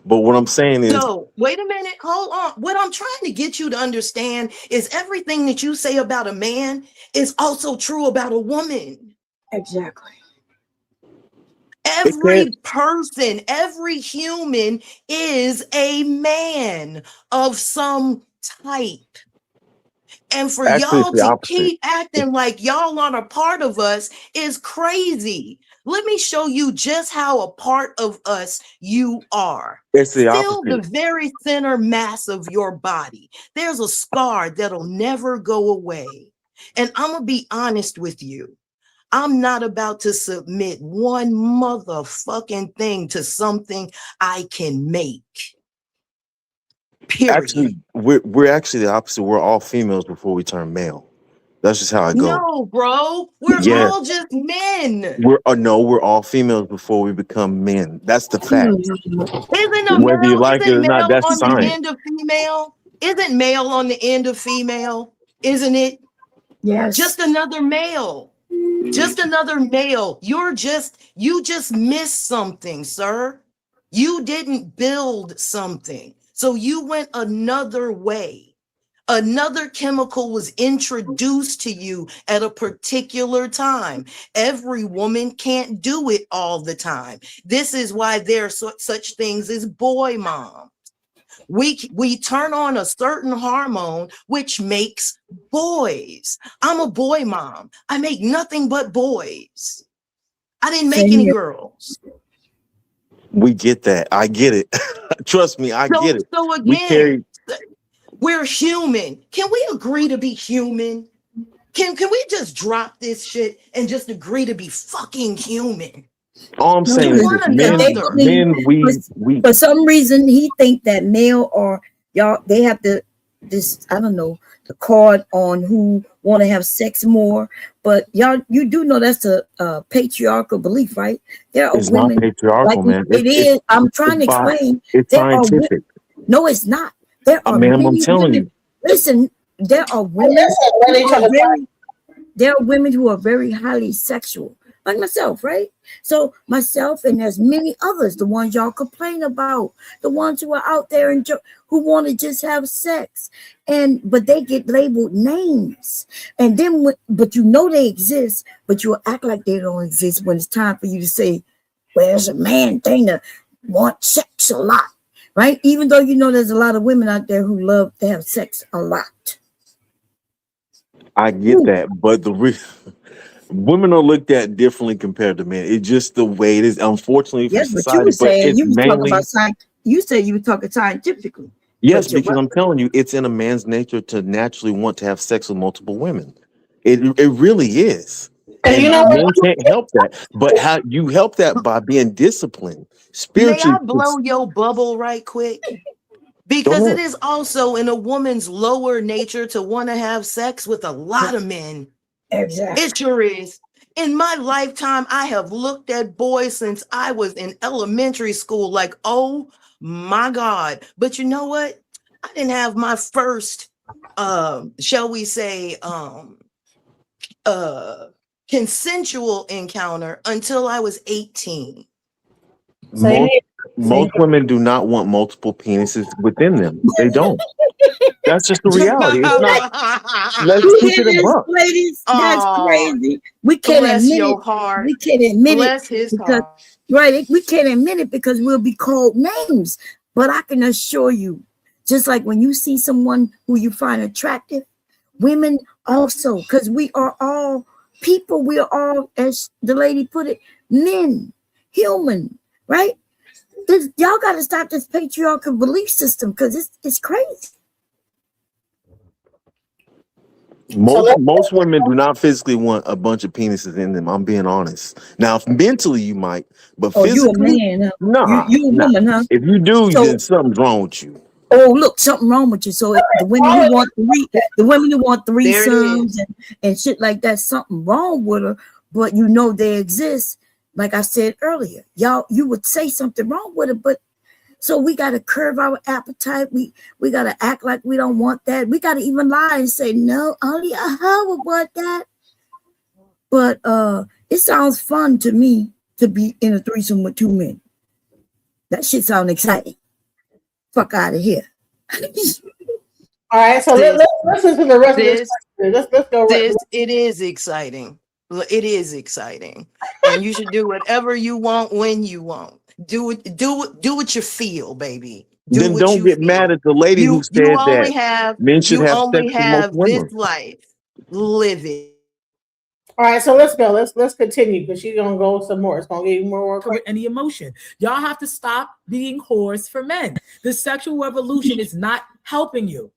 But what I'm saying is, So wait a minute, hold on. What I'm trying to get you to understand is everything that you say about a man is also true about a woman. Exactly. Every person, every human is a man of some type. And for actually, it's y'all the to opposite. keep acting like y'all aren't a part of us is crazy. Let me show you just how a part of us you are. It's the Feel the opposite. very center mass of your body. There's a scar that'll never go away. And I'm going to be honest with you. I'm not about to submit one motherfucking thing to something I can make. Period. Actually, we're actually the opposite. We're all females before we turn male. That's just how I go. No, bro. We're Yes. all just men. We're all females before we become men. That's the fact. Isn't You like it or not, male that's on the science. end of female? Isn't male on the end of female? Isn't it? Yes. Just another male. Just another male. You just missed something, sir. You didn't build something. So you went another way. Another chemical was introduced to you at a particular time. Every woman can't do it all the time. This is why there are such things as boy mom. We turn on a certain hormone which makes boys. I'm a boy mom. I make nothing but boys. I didn't make any girls. We get that. I get it. Trust me, I get it. So again, we're human. Can we agree to be human? Can we just drop this shit and just agree to be fucking human? All I'm saying is for some reason he think that male or y'all they have the card on who want to have sex more, but y'all you do know that's a patriarchal belief, right? There are it's women not patriarchal, man. It is. I'm trying to explain. It's scientific. No, it's not. There are ma'am, I'm telling you. Listen, there are women. There are women who are very highly sexual, like myself, right? So myself and there's many others, the ones y'all complain about, the ones who are out there and who want to just have sex, but they get labeled names, and then but you know they exist, but you act like they don't exist when it's time for you to say, "Well, there's a man thing to want sex a lot." Right? Even though you know there's a lot of women out there who love to have sex a lot. I get that, but women are looked at differently compared to men. It's just the way it is, unfortunately, for society. You said you were talking scientifically. Yes, because I'm telling you, it's in a man's nature to naturally want to have sex with multiple women. It really is. And men can't help that. But how you help that by being disciplined, spiritually. May I blow your bubble right quick? Because it is also in a woman's lower nature to want to have sex with a lot of men. Exactly. It sure is. In my lifetime, I have looked at boys since I was in elementary school like, oh my God. But you know what? I didn't have my first, shall we say, consensual encounter until I was 18. Most women do not want multiple penises within them. They don't. That's just the reality. It's not. Let's You keep hear it a this, buck. ladies? That's Oh, crazy. We can't bless admit your it. heart. We can't admit Bless it his because heart. right. We can't admit it because we'll be called names. But I can assure you, just like when you see someone who you find attractive, women also, because we are all people. We are all, as the lady put it, men, human, right? Y'all got to stop this patriarchal belief system because it's crazy. Most women do not physically want a bunch of penises in them. I'm being honest. Now, if mentally you might, but Oh, you a physically, man, huh? nah. You a woman, huh? If you do, So- then something's wrong with you. Oh, look, something wrong with you. So the women who want There it threesomes is. and shit like that, something wrong with her. But you know they exist. Like I said earlier, y'all, you would say something wrong with it, but so we got to curb our appetite. We got to act like we don't want that. We got to even lie and say no, only a hoe would want that. But it sounds fun to me to be in a threesome with two men. That shit sounds exciting. Fuck out of here. All right, so let's listen to the rest of this. Let's go. It is exciting. It is exciting, and you should do whatever you want when you want. Do what you feel, baby. Then don't get mad at the lady who said that men should have sex with most women. this life. Live it. All right, so let's go. Let's continue because she's gonna go some more. It's gonna get more work. Any emotion. Y'all have to stop being whores for men. The sexual revolution is not helping you.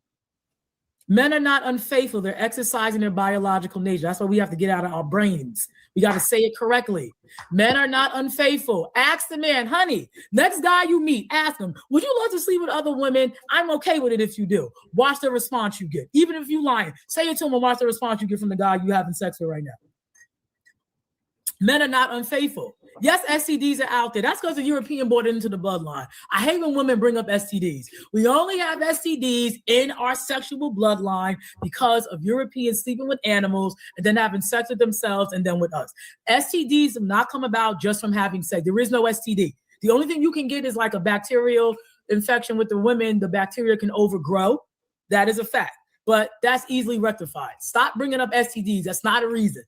Men are not unfaithful. They're exercising their biological nature. That's what we have to get out of our brains. We got to say it correctly. Men are not unfaithful. Ask the man, honey, next guy you meet, ask him, would you love to sleep with other women? I'm okay with it if you do. Watch the response you get. Even if you lying, say it to him and watch the response you get from the guy you having sex with right now. Men are not unfaithful. Yes, STDs are out there. That's because the European brought it into the bloodline. I hate when women bring up STDs. We only have STDs in our sexual bloodline because of Europeans sleeping with animals and then having sex with themselves and then with us. STDs have not come about just from having sex. There is no STD. The only thing you can get is like a bacterial infection with the women. The bacteria can overgrow. That is a fact. But that's easily rectified. Stop bringing up STDs. That's not a reason.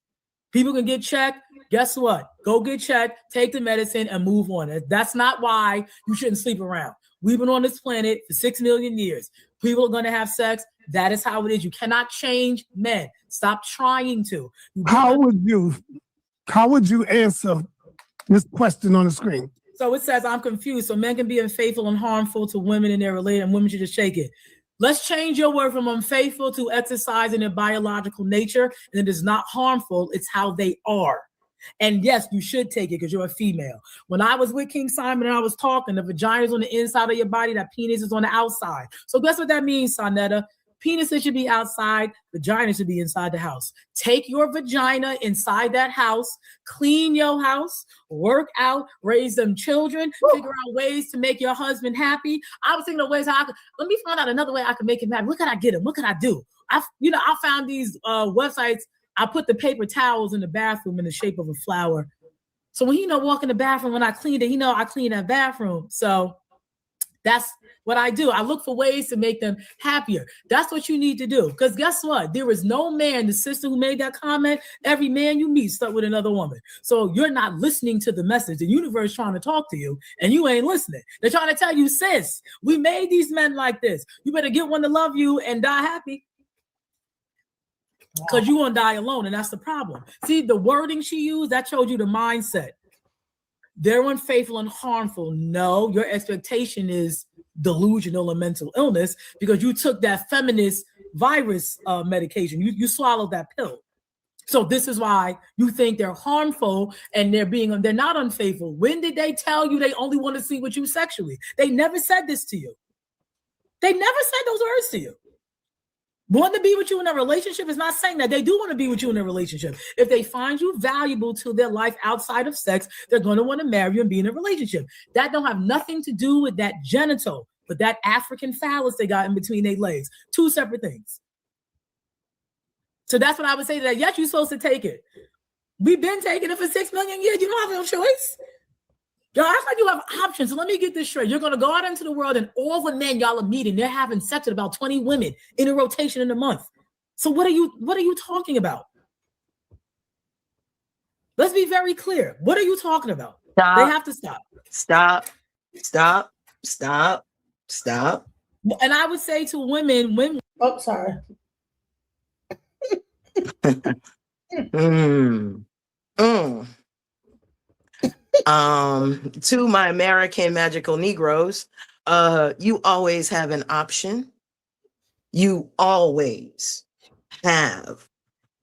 People can get checked. Guess what? Go get checked, take the medicine, and move on. That's not why you shouldn't sleep around. We've been on this planet for 6 million years. People are going to have sex. That is how it is. You cannot change men. Stop trying to. How would you answer this question on the screen? So it says, I'm confused. So men can be unfaithful and harmful to women in their relationship, and women should just shake it. Let's change your word from unfaithful to exercising their biological nature. And it is not harmful. It's how they are. And yes, you should take it because you're a female. When I was with King Simon and I was talking, the vagina is on the inside of your body, that penis is on the outside. So guess what that means, Sonetta? Penises should be outside, vagina should be inside the house. Take your vagina inside that house, clean your house, work out, raise them children, figure out ways to make your husband happy. I was thinking of ways how let me find out another way I can make him happy. What can I get him? What can I do? I found these websites. I put the paper towels in the bathroom in the shape of a flower. So when he walk in the bathroom, when I cleaned it, I cleaned that bathroom. So that's what I do. I look for ways to make them happier. That's what you need to do. Because guess what? There is no man, the sister who made that comment, every man you meet slept with another woman. So you're not listening to the message. The universe is trying to talk to you and you ain't listening. They're trying to tell you, sis, we made these men like this. You better get one to love you and die happy. Because you won't die alone, and that's the problem. See, the wording she used, that showed you the mindset. They're unfaithful and harmful. No, your expectation is delusional and mental illness because you took that feminist virus medication. You swallowed that pill. So this is why you think they're harmful and they're not unfaithful. When did they tell you they only want to see with you sexually? They never said this to you. They never said those words to you. Want to be with you in a relationship is not saying that. They do want to be with you in a relationship. If they find you valuable to their life outside of sex, they're going to want to marry you and be in a relationship. That don't have nothing to do with that genital, but that African phallus they got in between their legs. Two separate things. So that's what I would say to that. Yes, you're supposed to take it. We've been taking it for 6 million years. You don't have no choice. Y'all act like you have options. So let me get this straight. You're gonna go out into the world and all the men y'all are meeting, they're having sex with about 20 women in a rotation in a month. So what are you talking about? Let's be very clear. What are you talking about? Stop. They have to stop. Stop. And I would say to women, Oh, sorry. To my American magical Negroes, you always have an option. You always have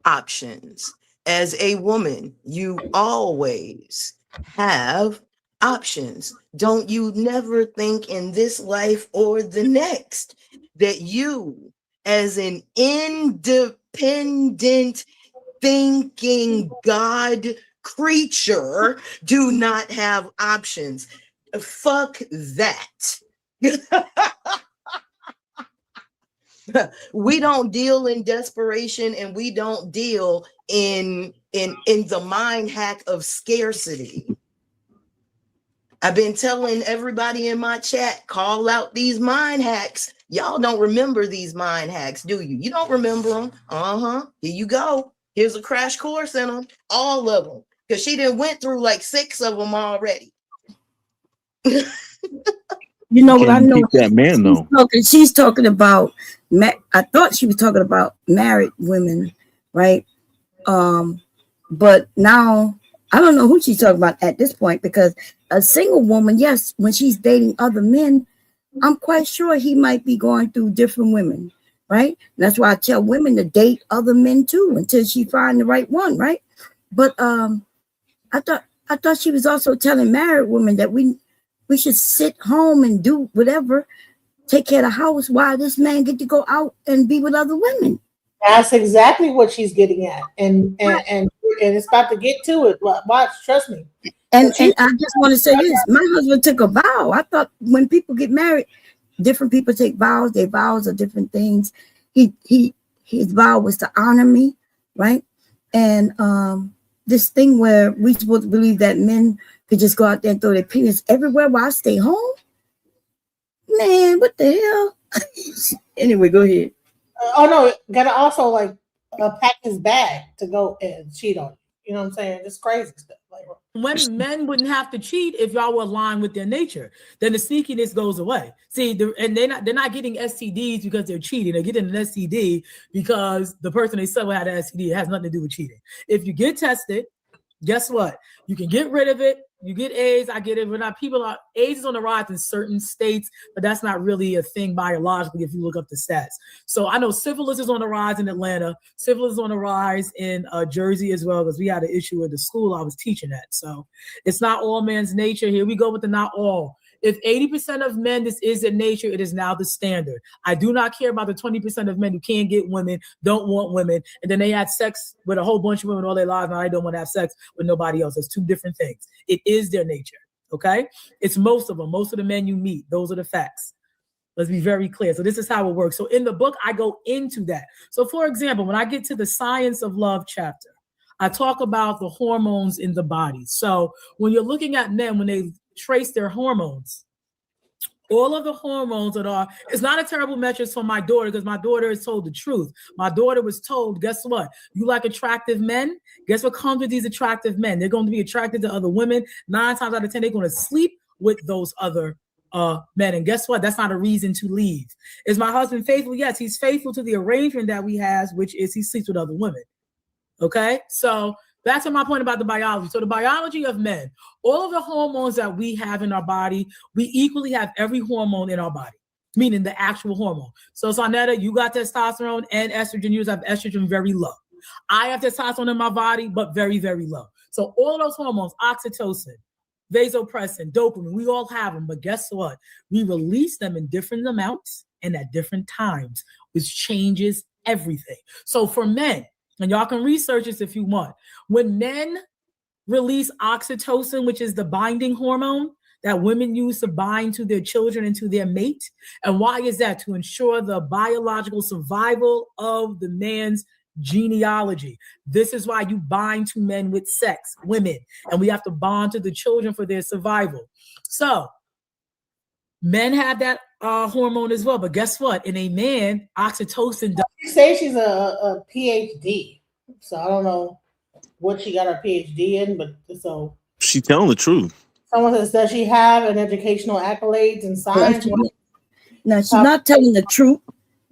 options. As a woman, you always have options. Don't you never think in this life or the next that you, as an independent thinking God creature, do not have options. Fuck that. We don't deal in desperation, and we don't deal in the mind hack of scarcity. I've been telling everybody in my chat, call out these mind hacks. Y'all don't remember these mind hacks, do you? You don't remember them. Here you go. Here's a crash course in them, all of them, because she done went through like 6 of them already. You know what I know? That man though. She's talking about. I thought she was talking about married women, right? But now I don't know who she's talking about at this point, because a single woman, yes, when she's dating other men, I'm quite sure he might be going through different women, right? That's why I tell women to date other men too until she find the right one, right? But I thought she was also telling married women that we should sit home and do whatever, take care of the house while this man get to go out and be with other women. That's exactly what she's getting at, and it's about to get to it. Watch, trust me. And I just want to say this: my husband took a vow. I thought when people get married, different people take vows. Their vows are different things. His vow was to honor me, right? And this thing where we supposed to believe that men could just go out there and throw their penis everywhere while I stay home. Man, what the hell? Anyway, go ahead. Oh no, gotta also like pack his bag to go and cheat on you. You know what I'm saying? Just crazy stuff. Like, when men wouldn't have to cheat if y'all were aligned with their nature, then the sneakiness goes away. See, and they're not getting STDs because they're cheating. They're getting an STD because the person they said had an STD. It has nothing to do with cheating. If you get tested, guess what? You can get rid of it. You get AIDS. I get it. AIDS is on the rise in certain states, but that's not really a thing biologically if you look up the stats. So I know syphilis is on the rise in Atlanta. Syphilis is on the rise in Jersey as well, because we had an issue at the school I was teaching at. So it's not all man's nature. Here we go with the not all. If 80% of men, this is their nature, it is now the standard. I do not care about the 20% of men who can't get women, don't want women, and then they had sex with a whole bunch of women all their lives, and I don't want to have sex with nobody else. It's two different things. It is their nature, okay? It's most of them. Most of the men you meet, those are the facts. Let's be very clear. So this is how it works. So in the book, I go into that. So for example, when I get to the Science of Love chapter, I talk about the hormones in the body. So when you're looking at men, when they trace their hormones, all of the hormones that are, it's not a terrible metric for my daughter, because my daughter is told the truth. My daughter was told, guess what? You like attractive men? Guess what comes with these attractive men? They're going to be attracted to other women. 9 times out of 10, they're going to sleep with those other men. And guess what? That's not a reason to leave. Is my husband faithful? Yes, he's faithful to the arrangement that we have, which is he sleeps with other women. Okay? So that's my point about the biology. So the biology of men, all of the hormones that we have in our body, we equally have every hormone in our body, meaning the actual hormone. So Sonetta, you got testosterone and estrogen. You have estrogen very low. I have testosterone in my body, but very, very low. So all of those hormones, oxytocin, vasopressin, dopamine, we all have them. But guess what? We release them in different amounts and at different times, which changes everything. So for men, and y'all can research this if you want, when men release oxytocin, which is the binding hormone that women use to bind to their children and to their mate. And why is that? To ensure the biological survival of the man's genealogy. This is why you bind to men with sex, women, and we have to bond to the children for their survival. So men have that hormone as well, but guess what? In a man, oxytocin. She says she's a PhD, so I don't know what she got her PhD in, but so She telling the truth. someone says, does she have an educational accolades in science? No, she's not telling the truth.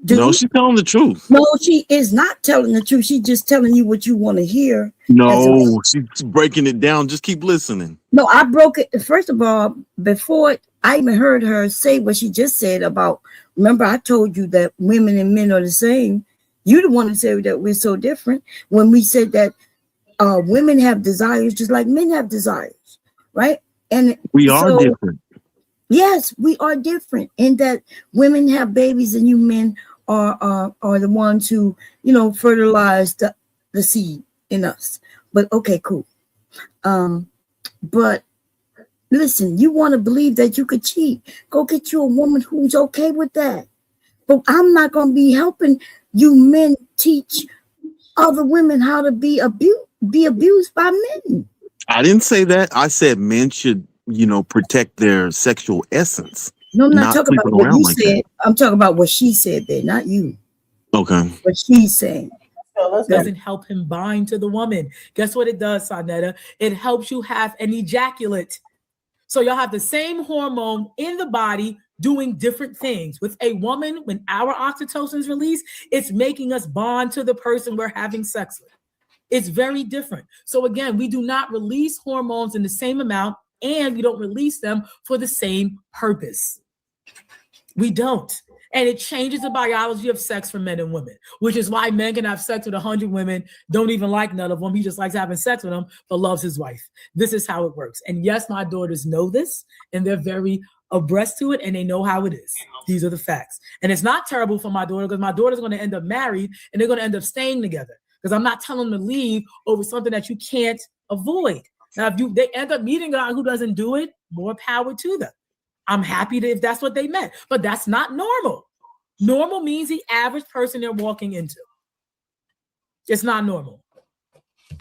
No, she's telling the truth. No, she is not telling the truth. She's just telling you what you want to hear. No, she's breaking it down. Just keep listening. No, I broke it. First of all, before I even heard her say what she just said about, remember I told you that women and men are the same. You the one who said that we're so different. When we said that women have desires just like men have desires, right? And we are different. Yes, we are different in that women have babies and you men are the ones who, fertilize the seed in us. But okay, cool. But listen, you want to believe that you could cheat. Go get you a woman who's okay with that. But I'm not going to be helping you men teach other women how to be abused by men. I didn't say that. I said men should, protect their sexual essence. No, I'm not talking about what you said. I'm talking about what she said there, not you. Okay. What she's saying. Doesn't help him bind to the woman. Guess what it does, Sonetta? It helps you have an ejaculate. So y'all have the same hormone in the body doing different things. With a woman, when our oxytocin is released, it's making us bond to the person we're having sex with. It's very different. So again, we do not release hormones in the same amount, and we don't release them for the same purpose. We don't. And it changes the biology of sex for men and women, which is why men can have sex with 100 women, don't even like none of them. He just likes having sex with them, but loves his wife. This is how it works. And yes, my daughters know this, and they're very abreast to it, and they know how it is. These are the facts. And it's not terrible for my daughter, because my daughter's going to end up married, and they're going to end up staying together, because I'm not telling them to leave over something that you can't avoid. Now, if they end up meeting a guy who doesn't do it, more power to them. I'm happy if that's what they meant, but that's not normal. Normal means the average person they're walking into. It's not normal.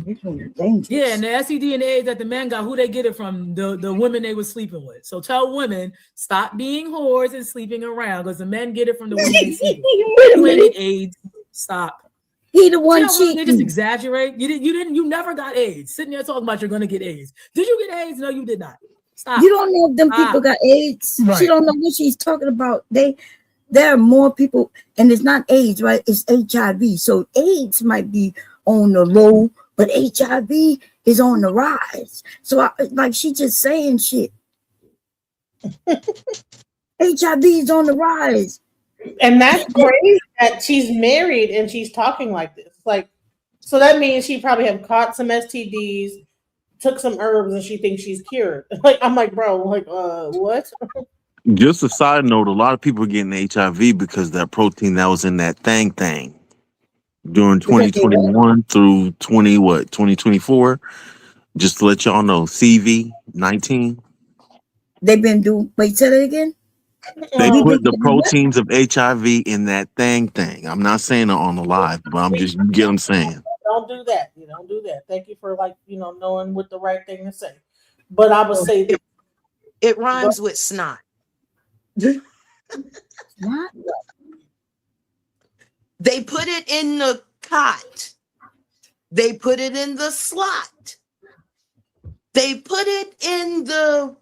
Yeah, and the STD and AIDS that the men got, who they get it from? The women they were sleeping with. So tell women, stop being whores and sleeping around, because the men get it from the women they sleep with. You ain't get AIDS. Stop. He the one cheating. They just exaggerate. You never got AIDS. Sitting there talking about you're gonna get AIDS. Did you get AIDS? No, you did not. Stop. You don't know if them people got AIDS. Right. She don't know what she's talking about. There are more people, and it's not AIDS, right? It's HIV. So AIDS might be on the low, but HIV is on the rise. So she just saying shit. HIV is on the rise. And that's crazy that she's married and she's talking like this. So that means she probably have caught some STDs, took some herbs, and she thinks she's cured. I'm like, bro, what? Just a side note, a lot of people are getting HIV because that protein that was in that thing during 2021 through 2024. Just to let y'all know, CV19. They've been doing. Wait, say that again. They put the proteins of HIV in that thing. I'm not saying it on the live, but you get what I'm saying. Don't do that. You don't do that. Thank you for knowing what the right thing to say. But I would say it rhymes with snot. What? They put it in the cot. They put it in the slot. They put it in the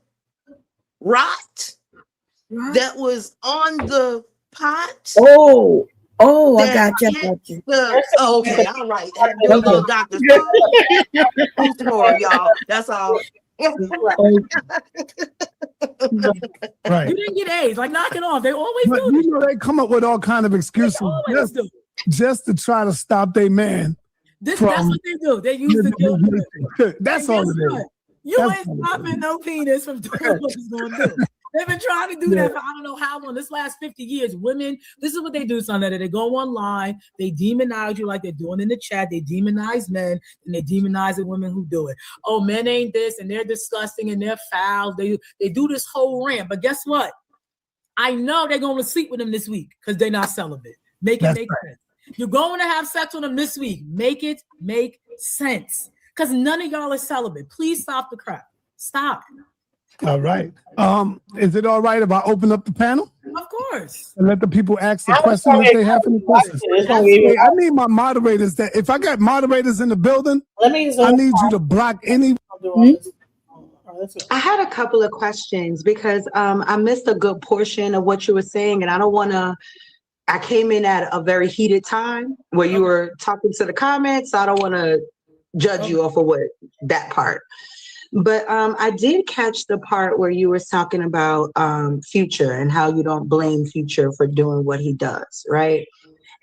rot that was on the pot. Oh, I got you. Okay, all right. Little Dr. Y'all. That's all. Right. You didn't get AIDS. Knock it off. They always But do. they come up with all kind of excuses just to try to stop their man. That's what they do. They use the guilt. That's all it is. You ain't stopping no penis from doing what it's going to do. They've been trying to do that for I don't know how long. This last 50 years, women, this is what they do, son. They go online, they demonize you like they're doing in the chat. They demonize men, and they demonize the women who do it. Oh, men ain't this, and they're disgusting, and they're foul. They do this whole rant. But guess what? I know they're going to sleep with them this week because they're not celibate. Make sense. You're going to have sex with him this week. Make it make sense. Because none of y'all are celibate. Please stop the crap. Stop. All right. Is it all right if I open up the panel? Of course. And let the people ask the questions if they have any questions. Hey, I need my moderators that if I got moderators in the building, I need you to block any. I had a couple of questions because I missed a good portion of what you were saying, and I don't want to. I came in at a very heated time where you were talking to the comments. So I don't want to judge you off of what that part. But I did catch the part where you were talking about Future and how you don't blame Future for doing what he does, right?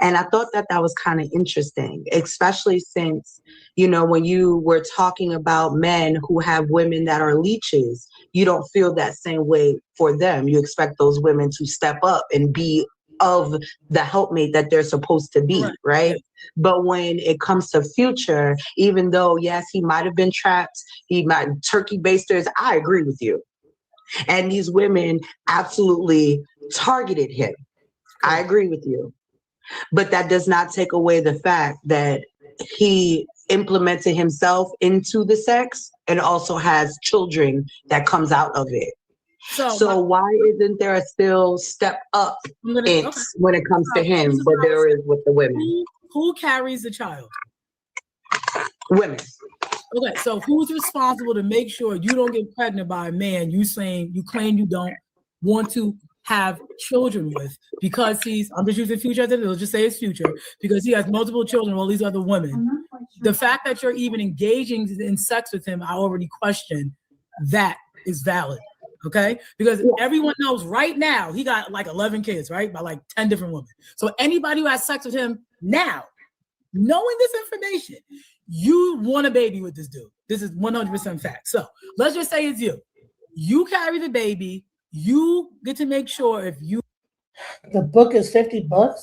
And I thought that was kind of interesting, especially since, you know, when you were talking about men who have women that are leeches, you don't feel that same way for them. You expect those women to step up and be of the helpmate that they're supposed to be, right? But when it comes to Future, even though, yes, he might have been trapped, he might turkey basters, I agree with you. And these women absolutely targeted him. I agree with you. But that does not take away the fact that he implemented himself into the sex and also has children that comes out of it. So why isn't there a still step up when it comes to him, but there is with the women? Who carries the child? Women. Okay, so who's responsible to make sure you don't get pregnant by a man you claim you don't want to have children with because I'm just using Future as it is, let's just say it's Future, because he has multiple children with all these other women. The fact that you're even engaging in sex with him, I already question that is valid. Okay, because everyone knows right now he got like 11 kids, right? By like 10 different women. So anybody who has sex with him now, knowing this information, you want a baby with this dude. This is 100% fact. So let's just say it's you. You carry the baby. You get to make sure if you. The book is $50.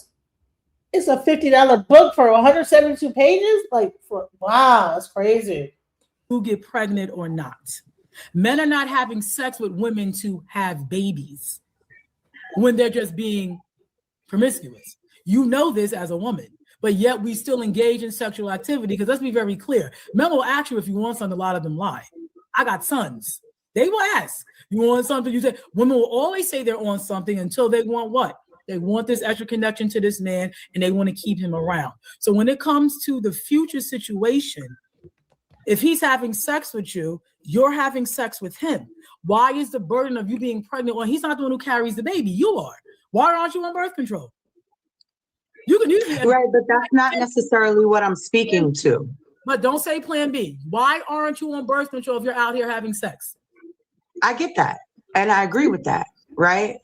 It's a $50 book for 172 pages. Wow, that's crazy. You get pregnant or not. Men are not having sex with women to have babies when they're just being promiscuous. You know this as a woman, but yet we still engage in sexual activity because let's be very clear. Men will ask you if you want something, a lot of them lie. I got sons. They will ask, you want something? You say, women will always say they're on something until they want what? They want this extra connection to this man and they want to keep him around. So when it comes to the Future situation, if he's having sex with you, you're having sex with him. Why is the burden of you being pregnant? Well, he's not the one who carries the baby. You are. Why aren't you on birth control? You can use it. Right, but that's not necessarily what I'm speaking to. But don't say plan B. Why aren't you on birth control if you're out here having sex? I get that. And I agree with that, right?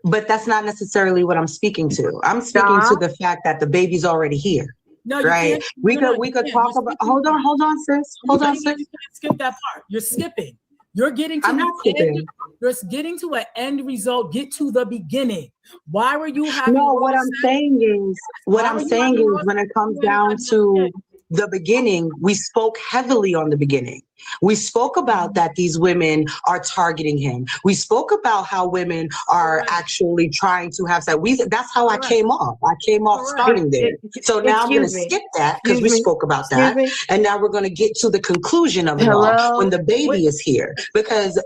But that's not necessarily what I'm speaking to. I'm speaking to the fact that the baby's already here. No, right. We could talk about hold on, sis. Hold on, sis. You can't skip that part. You're skipping. You're getting to you're getting to an end result. Get to the beginning. Why were you having what I'm saying is when it comes down to the beginning, we spoke heavily on the beginning. We spoke about that these women are targeting him. We spoke about how women are actually trying to have sex. That's how I came off. I came off starting there. So now I'm going to skip that because we spoke about that. And now we're going to get to the conclusion of it all when the baby is here. Because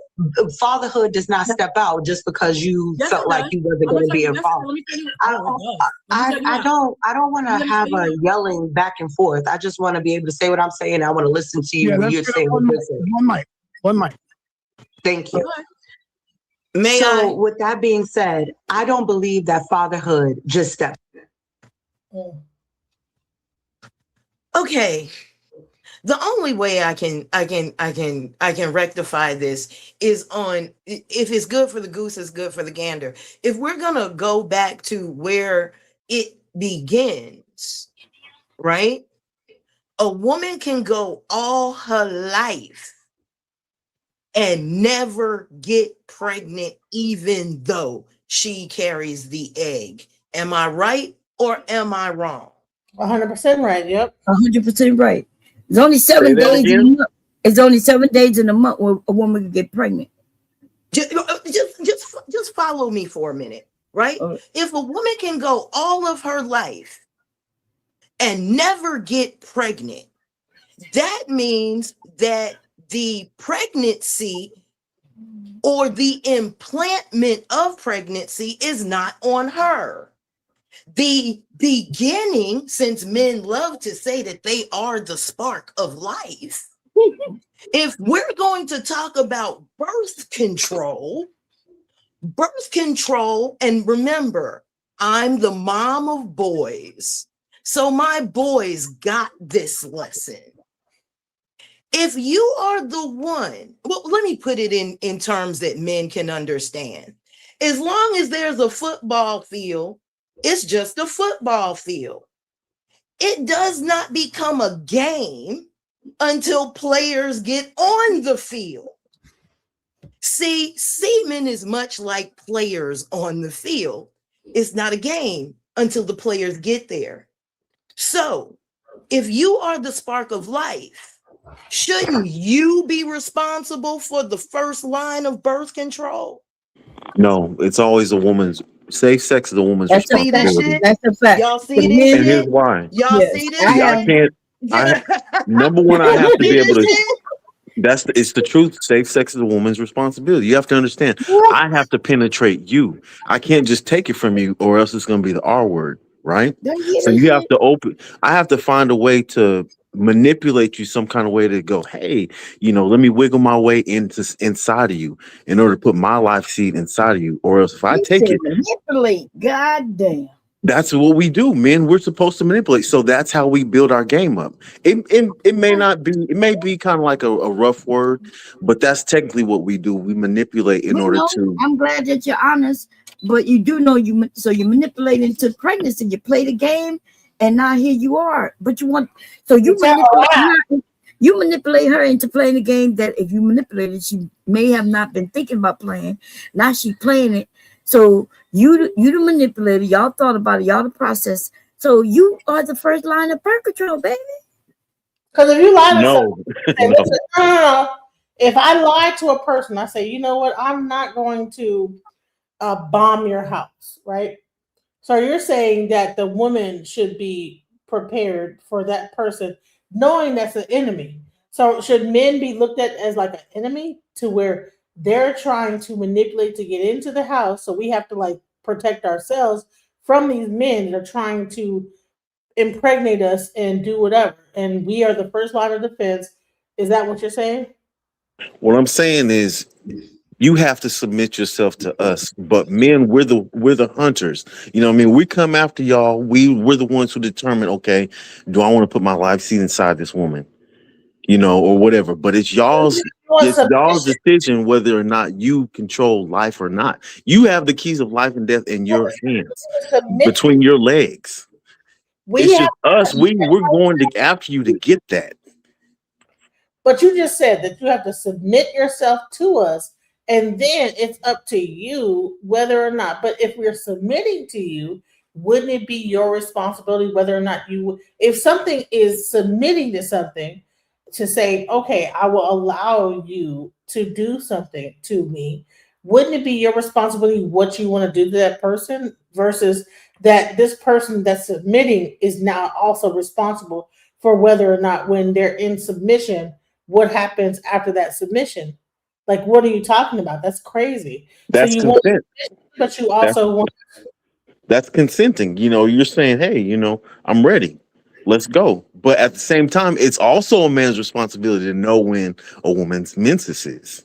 fatherhood does not step out just because you felt like you wasn't going to be involved. I don't want to have a yelling back and forth. I just want to be able to say what I'm saying. I want to listen to you when you're saying what you're saying. One mic. Thank you. With that being said, I don't believe that fatherhood just stepped. Okay. The only way I can rectify this is on if it's good for the goose, it's good for the gander. If we're gonna go back to where it begins, right? A woman can go all her life and never get pregnant, even though she carries the egg. Am I right or am I wrong? 100% right. Yep. 100% right. It's only 7 days in a month. It's only 7 days in a month where a woman can get pregnant. Just follow me for a minute, right? If a woman can go all of her life and never get pregnant, that means that the pregnancy or the implantment of pregnancy is not on her. The beginning, since men love to say that they are the spark of life, if we're going to talk about birth control, and remember, I'm the mom of boys, so my boys got this lesson. If you are the one, well, let me put it in terms that men can understand. As long as there's a football field, it's just a football field. It does not become a game until players get on the field. See, semen is much like players on the field. It's not a game until the players get there. So, if you are the spark of life, shouldn't you be responsible for the first line of birth control? No, it's always a woman's. Safe sex is a woman's That's a See that responsibility. shit? That's a fact. Y'all The see this men, And here's shit? why. Y'all yes, see this I See, I have. can't. Number one, I You have to see be able this to. shit? It's the truth. Safe sex is a woman's responsibility. You have to understand. I have to penetrate you. I can't just take it from you, or else it's going to be the R word, right? Don't you hear So this you have shit? to open. I have to find a way to manipulate you, some kind of way to go. Hey, let me wiggle my way inside of you in order to put my life seed inside of you, or else if I He take said it. manipulate. God damn. That's what we do, men. We're supposed to manipulate. So that's how we build our game up. It may not be, it may be kind of like a rough word, but that's technically what we do. We manipulate in We order know. to. I'm glad that you're honest, but you do know so you manipulate into pregnancy. You play the game, and now here you are. But you tell manipulate her her. You manipulate her into playing a game that if you manipulated, she may have not been thinking about playing. Now she's playing it. So you the manipulator. Y'all thought about it. Y'all the process. So you are the first line of birth control, baby. because if you lie to No, someone, say, no. listen, no. If I lie to a person, I say, you know what, I'm not going to bomb your house, right? So you're saying that the woman should be prepared for that person, knowing that's an enemy. So should men be looked at as like an enemy to where they're trying to manipulate to get into the house? So we have to like protect ourselves from these men that are trying to impregnate us and do whatever. And we are the first line of defense. Is that what you're saying? What I'm saying is, you have to submit yourself to us. But men, we're the hunters. You know what I mean? We come after y'all. We're the ones who determine, okay, do I want to put my life seed inside this woman? Or whatever. But it's y'all's You want it's y'all's submission. decision whether or not you control life or not. You have the keys of life and death in your hands, Submit. between your legs. We It's have just us. We're going to after you to get that. But you just said that you have to submit yourself to us, and then it's up to you whether or not. But if we're submitting to you, wouldn't it be your responsibility whether or not if something is submitting to something, to say, okay, I will allow you to do something to me? Wouldn't it be your responsibility what you want to do to that person versus that this person that's submitting is now also responsible for whether or not when they're in submission what happens after that submission. Like, what are you talking about? That's crazy. So That's you want, consent. but you That's also want. that's consenting. You're saying, hey, I'm ready. Let's go. But at the same time, it's also a man's responsibility to know when a woman's menses is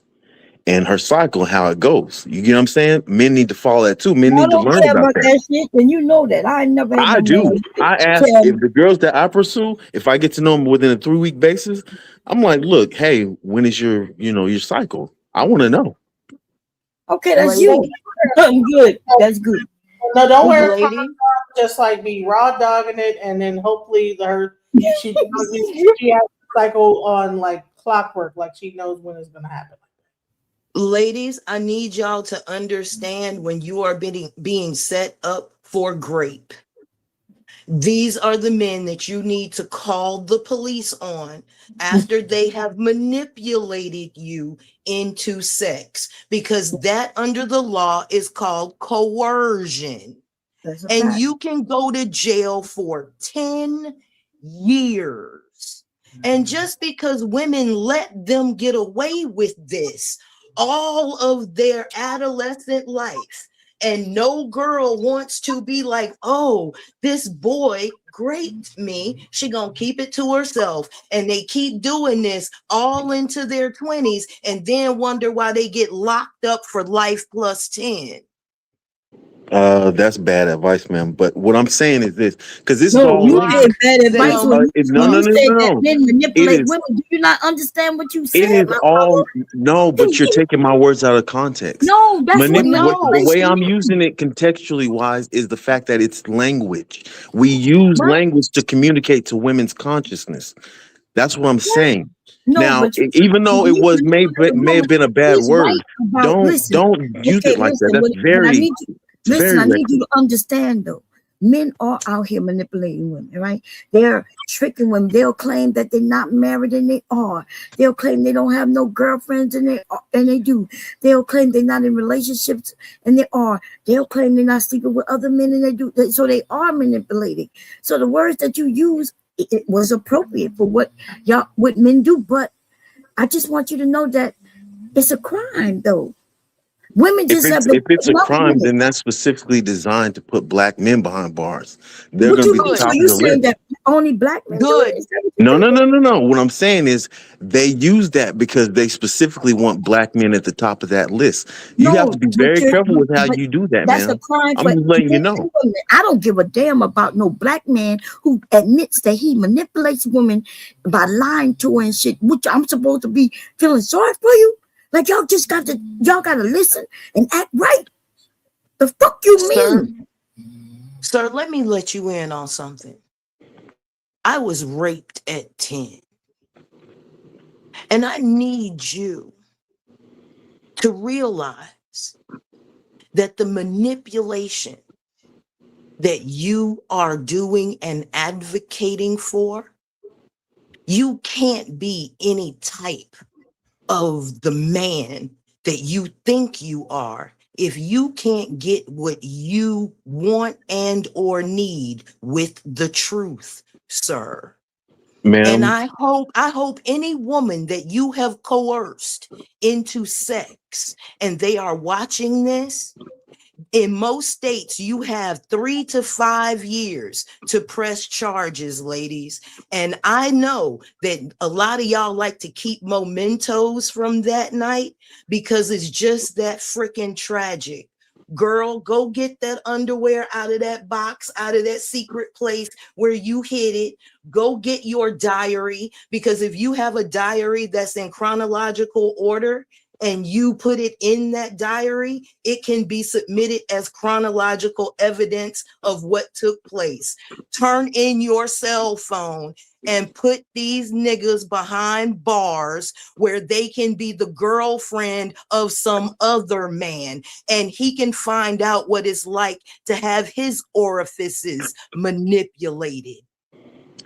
and her cycle, how it goes. You get what I'm saying? Men need to follow that too. Men Y'all need to don't learn care about about that. that shit, and you know that. I ain't never had I no do. man I ask tell if me. the girls that I pursue, if I get to know them within a 3-week basis, I'm like, look, hey, when is your cycle? I want to know. Okay, that's Lady, you. I'm good. That's good. No, don't wear a condom. lady, Just like be raw dogging it, and then hopefully she has a cycle on like clockwork, like she knows when it's gonna happen. ladies, I need y'all to understand when you are being set up for grape. These are the men that you need to call the police on after they have manipulated you into sex, because that under the law is called coercion. That's a And fact. you can go to jail for 10 years. And just because women let them get away with this all of their adolescent life, and no girl wants to be like, oh, this boy raped me, she gonna keep it to herself. And they keep doing this all into their 20s and then wonder why they get locked up for life plus 10. That's bad advice, ma'am. But what I'm saying is this, because this is No, all you wrong. gave bad advice no, when No, no, you no, said no, that no. men manipulate is- women. Do you not understand what you It said? is my all brother? no, but you're taking my words out of context. No, that's what No. The way manipulation I'm is. using it contextually wise is the fact that it's language. We use Right. language to communicate to women's consciousness. That's what I'm saying. No, Now, but you, even though it was may have been a bad he's word, right about, listen, don't use okay, it like that. listen, That's but I very, need you, it's listen, very I need you reckless. to understand though. Men are out here manipulating women, right? They're tricking women. They'll claim that they're not married and they are. They'll claim they don't have no girlfriends and they are, and they do. They'll claim they're not in relationships and they are. They'll claim they're not sleeping with other men and they do. So they are manipulating. So the words that you use, it was appropriate for what men do. But I just want you to know that it's a crime though. Women just have If it's a enough crime, with it. then that's specifically designed to put black men behind bars. They're What going to you be mean? the So top of you the saying list. that only black men do Good. it? Is that what you No, saying? no, no, no, no. What I'm saying is they use that because they specifically want black men at the top of that list. You have to be very careful with how you do that, That's man. a crime I'm for just letting you men know. and women. I don't give a damn about no black man who admits that he manipulates women by lying to her and shit. Which I'm supposed to be feeling sorry for you? Like y'all gotta listen and act right. The fuck you mean? Sir, let me let you in on something. I was raped at 10. And I need you to realize that the manipulation that you are doing and advocating for, you can't be any type of the man that you think you are if you can't get what you want and or need with the truth, sir. And Ma'am, I hope any woman that you have coerced into sex and they are watching this, in most states, you have 3 to 5 years to press charges, ladies. And I know that a lot of y'all like to keep mementos from that night because it's just that freaking tragic. Girl, go get that underwear out of that box, out of that secret place where you hid it. Go get your diary, because if you have a diary that's in chronological order, and you put it in that diary, it can be submitted as chronological evidence of what took place. Turn in your cell phone and put these niggas behind bars where they can be the girlfriend of some other man, and he can find out what it's like to have his orifices manipulated.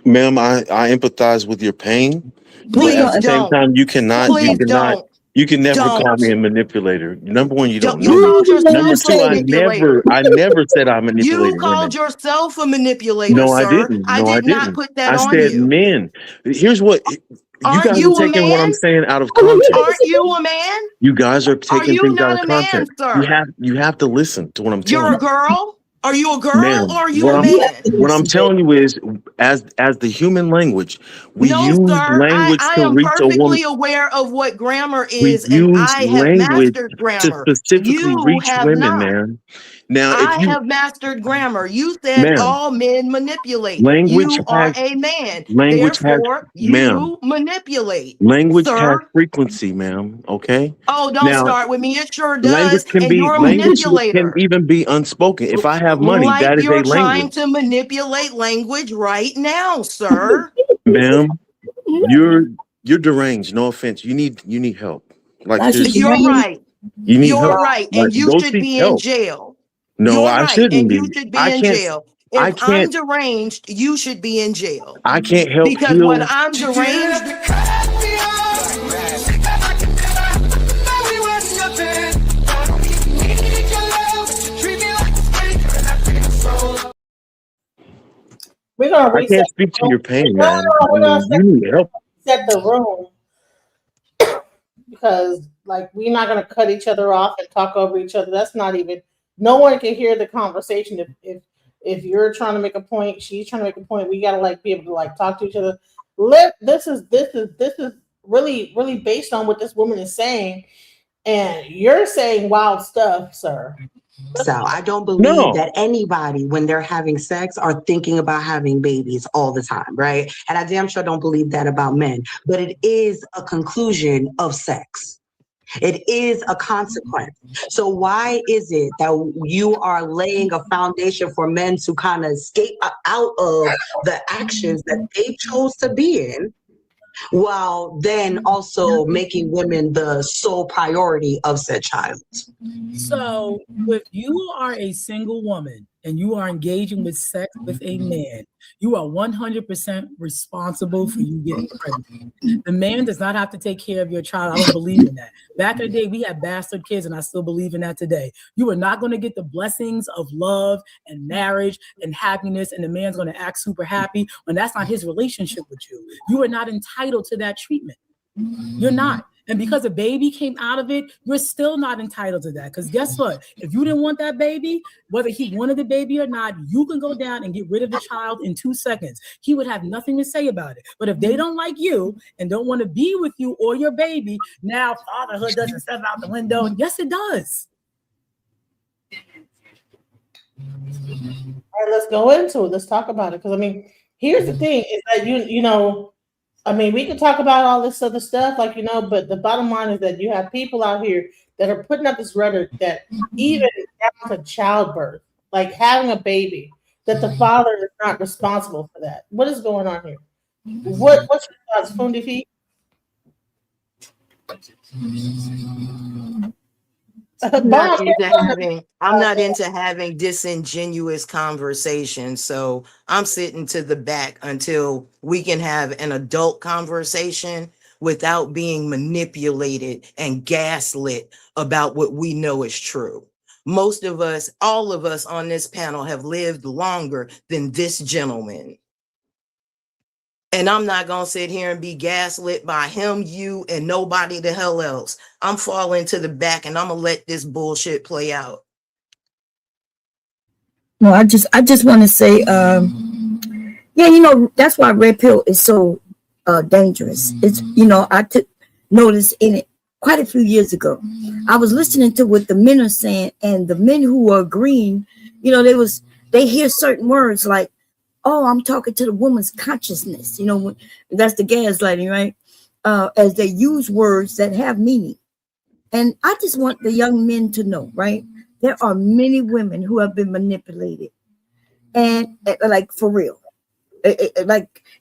ma'am, I empathize with your pain, but Please at the same don't. time, you Please don't. can never call Don't. me a manipulator. Number one, you don't Don't. know You me. called Number yourself a two, manipulator. I never said I You manipulated called women. yourself a manipulator, No, I sir. didn't. I No, I did not didn't. put that I on said you. men. Here's what you Aren't guys you are a taking what I'm man? saying out of context. Aren't you a man? You guys are Are taking you things out of not a man, context. sir? You have to listen to what I'm telling You're a you. girl? Are you a girl or Ma'am, are you a man? what I'm telling you is as the human language, we No, use sir. language I to am reach a woman. perfectly aware of what grammar We is, and use I have language mastered to grammar. specifically You reach have women, not. man. Now, I if you, have mastered grammar. You said ma'am, all men manipulate. language You are has a man. language has Therefore, ma'am, you manipulate, language has sir. frequency, ma'am. Okay. Oh, don't Now, start with me. It sure does. And you're a language can manipulator. even be unspoken. If I have money, Like that is a you're trying language. to manipulate language right now, sir. Ma'am, you're deranged. No offense. You need help. Like Now she's seriously, You're deranged. right. you need You're help. right. Like And you go should seek be in help. jail. No, You're I right. shouldn't And be. you should be in jail. I If I'm can't deranged, you should be in jail. I can't help Because when heal. I'm deranged, We're gonna I reset. can't speak to your pain, No, man. I we're gonna mean, you need help. set the room because, like, we're not gonna cut each other off and talk over each other. That's not even. No one can hear the conversation if you're trying to make a point, she's trying to make a point. We gotta like be able to like talk to each other. This is really based on what this woman is saying, and you're saying wild stuff, sir. So I don't believe No. that anybody, when they're having sex, are thinking about having babies all the time, right? And I damn sure don't believe that about men. But it is a conclusion of sex. It is a consequence. So why is it that you are laying a foundation for men to kind of escape out of the actions that they chose to be in, while then also making women the sole priority of said child? So if you are a single woman and you are engaging with sex with a man, you are 100% responsible for you getting pregnant. The man does not have to take care of your child. I don't believe in that. Back in the day, we had bastard kids, and I still believe in that today. You are not going to get the blessings of love and marriage and happiness, and the man's going to act super happy when that's not his relationship with you. You are not entitled to that treatment. You're not. And because a baby came out of it, you're still not entitled to that. Because guess what? If you didn't want that baby, whether he wanted the baby or not, you can go down and get rid of the child in 2 seconds. He would have nothing to say about it. But if they don't like you and don't want to be with you or your baby, now fatherhood doesn't step out the window. And yes, it does. All right, let's go into it. Let's talk about it. Because I mean, here's the thing: is that you know, I mean, we can talk about all this other stuff, like but the bottom line is that you have people out here that are putting up this rhetoric that even down to childbirth, like having a baby, that the father is not responsible for that. What is going on here? What's your thoughts, Fundi Feet? Bomb. I'm not into having disingenuous conversations. So I'm sitting to the back until we can have an adult conversation without being manipulated and gaslit about what we know is true. Most of us, all of us on this panel have lived longer than this gentleman. And I'm not going to sit here and be gaslit by him, you, and nobody the hell else. I'm falling to the back and I'm going to let this bullshit play out. No, I just want to say, yeah, that's why red pill is so dangerous. It's, I took notice in it quite a few years ago. I was listening to what the men are saying, and the men who were agreeing, they hear certain words like, oh, I'm talking to the woman's consciousness. That's the gaslighting, right? As they use words that have meaning. And I just want the young men to know, right? There are many women who have been manipulated, and like for real,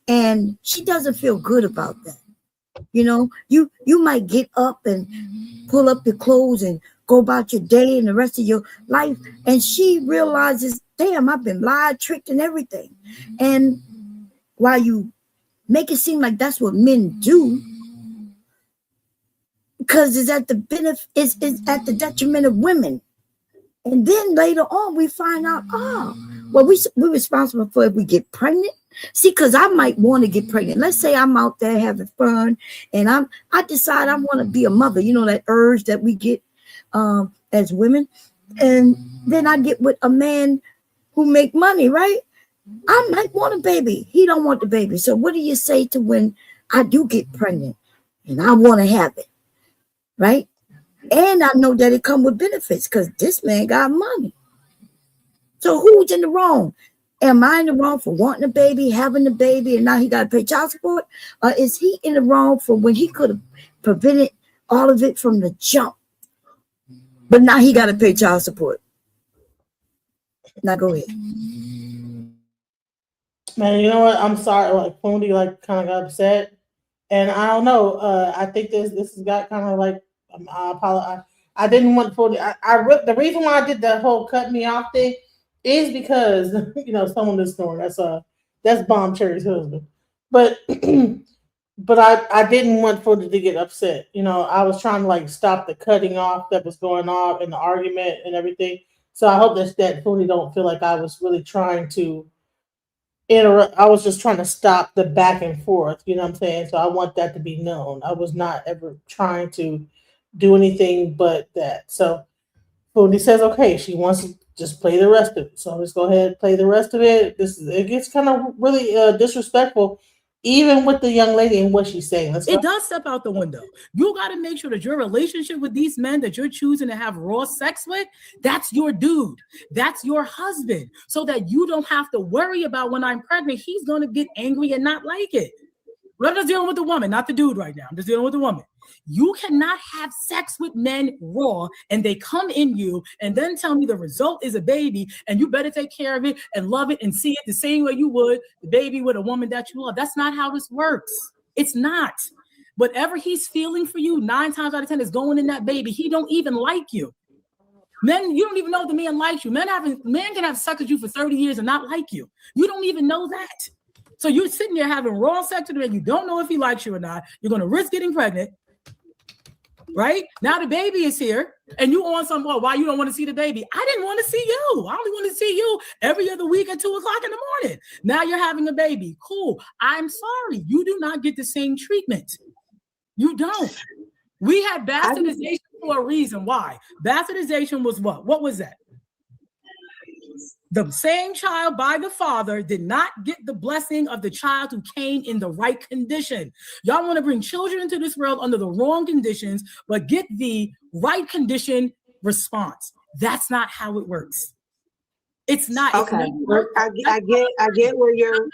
and she doesn't feel good about that. You might get up and pull up your clothes and go about your day and the rest of your life, and she realizes, damn, I've been lied, tricked, and everything. And while you make it seem like that's what men do, because it's at the benefit, it's at the detriment of women. And then later on, we find out, well, we're responsible for if we get pregnant. See, because I might want to get pregnant. Let's say I'm out there having fun, and I decide I want to be a mother. That urge that we get as women, and then I get with a man who make money, right? I might want a baby. He don't want the baby. So what do you say to when I do get pregnant and I want to have it, right? And I know that it come with benefits because this man got money. So who's in the wrong? Am I in the wrong for wanting a baby, having a baby, and now he got to pay child support? Or is he in the wrong for when he could have prevented all of it from the jump? But now he got to pay child support. Now go ahead. Man, you know what? I'm sorry. Like Fundi, kind of got upset, and I don't know. I think this has got kind of like. I apologize. I didn't want Fundi. The reason why I did the whole cut me off thing is because someone is snoring. That's Bomb Cherry's husband, but but I didn't want Fundi to get upset. I was trying to stop the cutting off that was going on in the argument and everything. So I hope that Fundi don't feel like I was really trying to I was just trying to stop the back and forth. You know what I'm saying? So I want that to be known. I was not ever trying to do anything but that. So Foodie says, okay, she wants to just play the rest of it. So let's go ahead and play the rest of it. It gets kind of really disrespectful, even with the young lady and what she's saying. It does step out the window. You got to make sure that your relationship with these men that you're choosing to have raw sex with, that's your dude. That's your husband. So that you don't have to worry about when I'm pregnant, he's going to get angry and not like it. I'm just dealing with the woman, not the dude right now. I'm just dealing with the woman. You cannot have sex with men raw and they come in you and then tell me the result is a baby and you better take care of it and love it and see it the same way you would the baby with a woman that you love. That's not how this works. It's not. Whatever he's feeling for you, 9 times out of 10 is going in that baby. He don't even like you. Men, you don't even know if the man likes you. Men can have sex with you for 30 years and not like you. You don't even know that. So you're sitting there having raw sex with him and you don't know if he likes you or not. You're going to risk getting pregnant, right? Now the baby is here and you on some, well, why you don't want to see the baby? I didn't want to see you. I only want to see you every other week at 2 o'clock in the morning. Now you're having a baby. Cool. I'm sorry. You do not get the same treatment. You don't. We had bastardization for a reason. Why? Bastardization was what? What was that? The same child by the father did not get the blessing of the child who came in the right condition. Y'all want to bring children into this world under the wrong conditions, but get the right condition response. That's not how it works. It's not. Okay, I get where you're.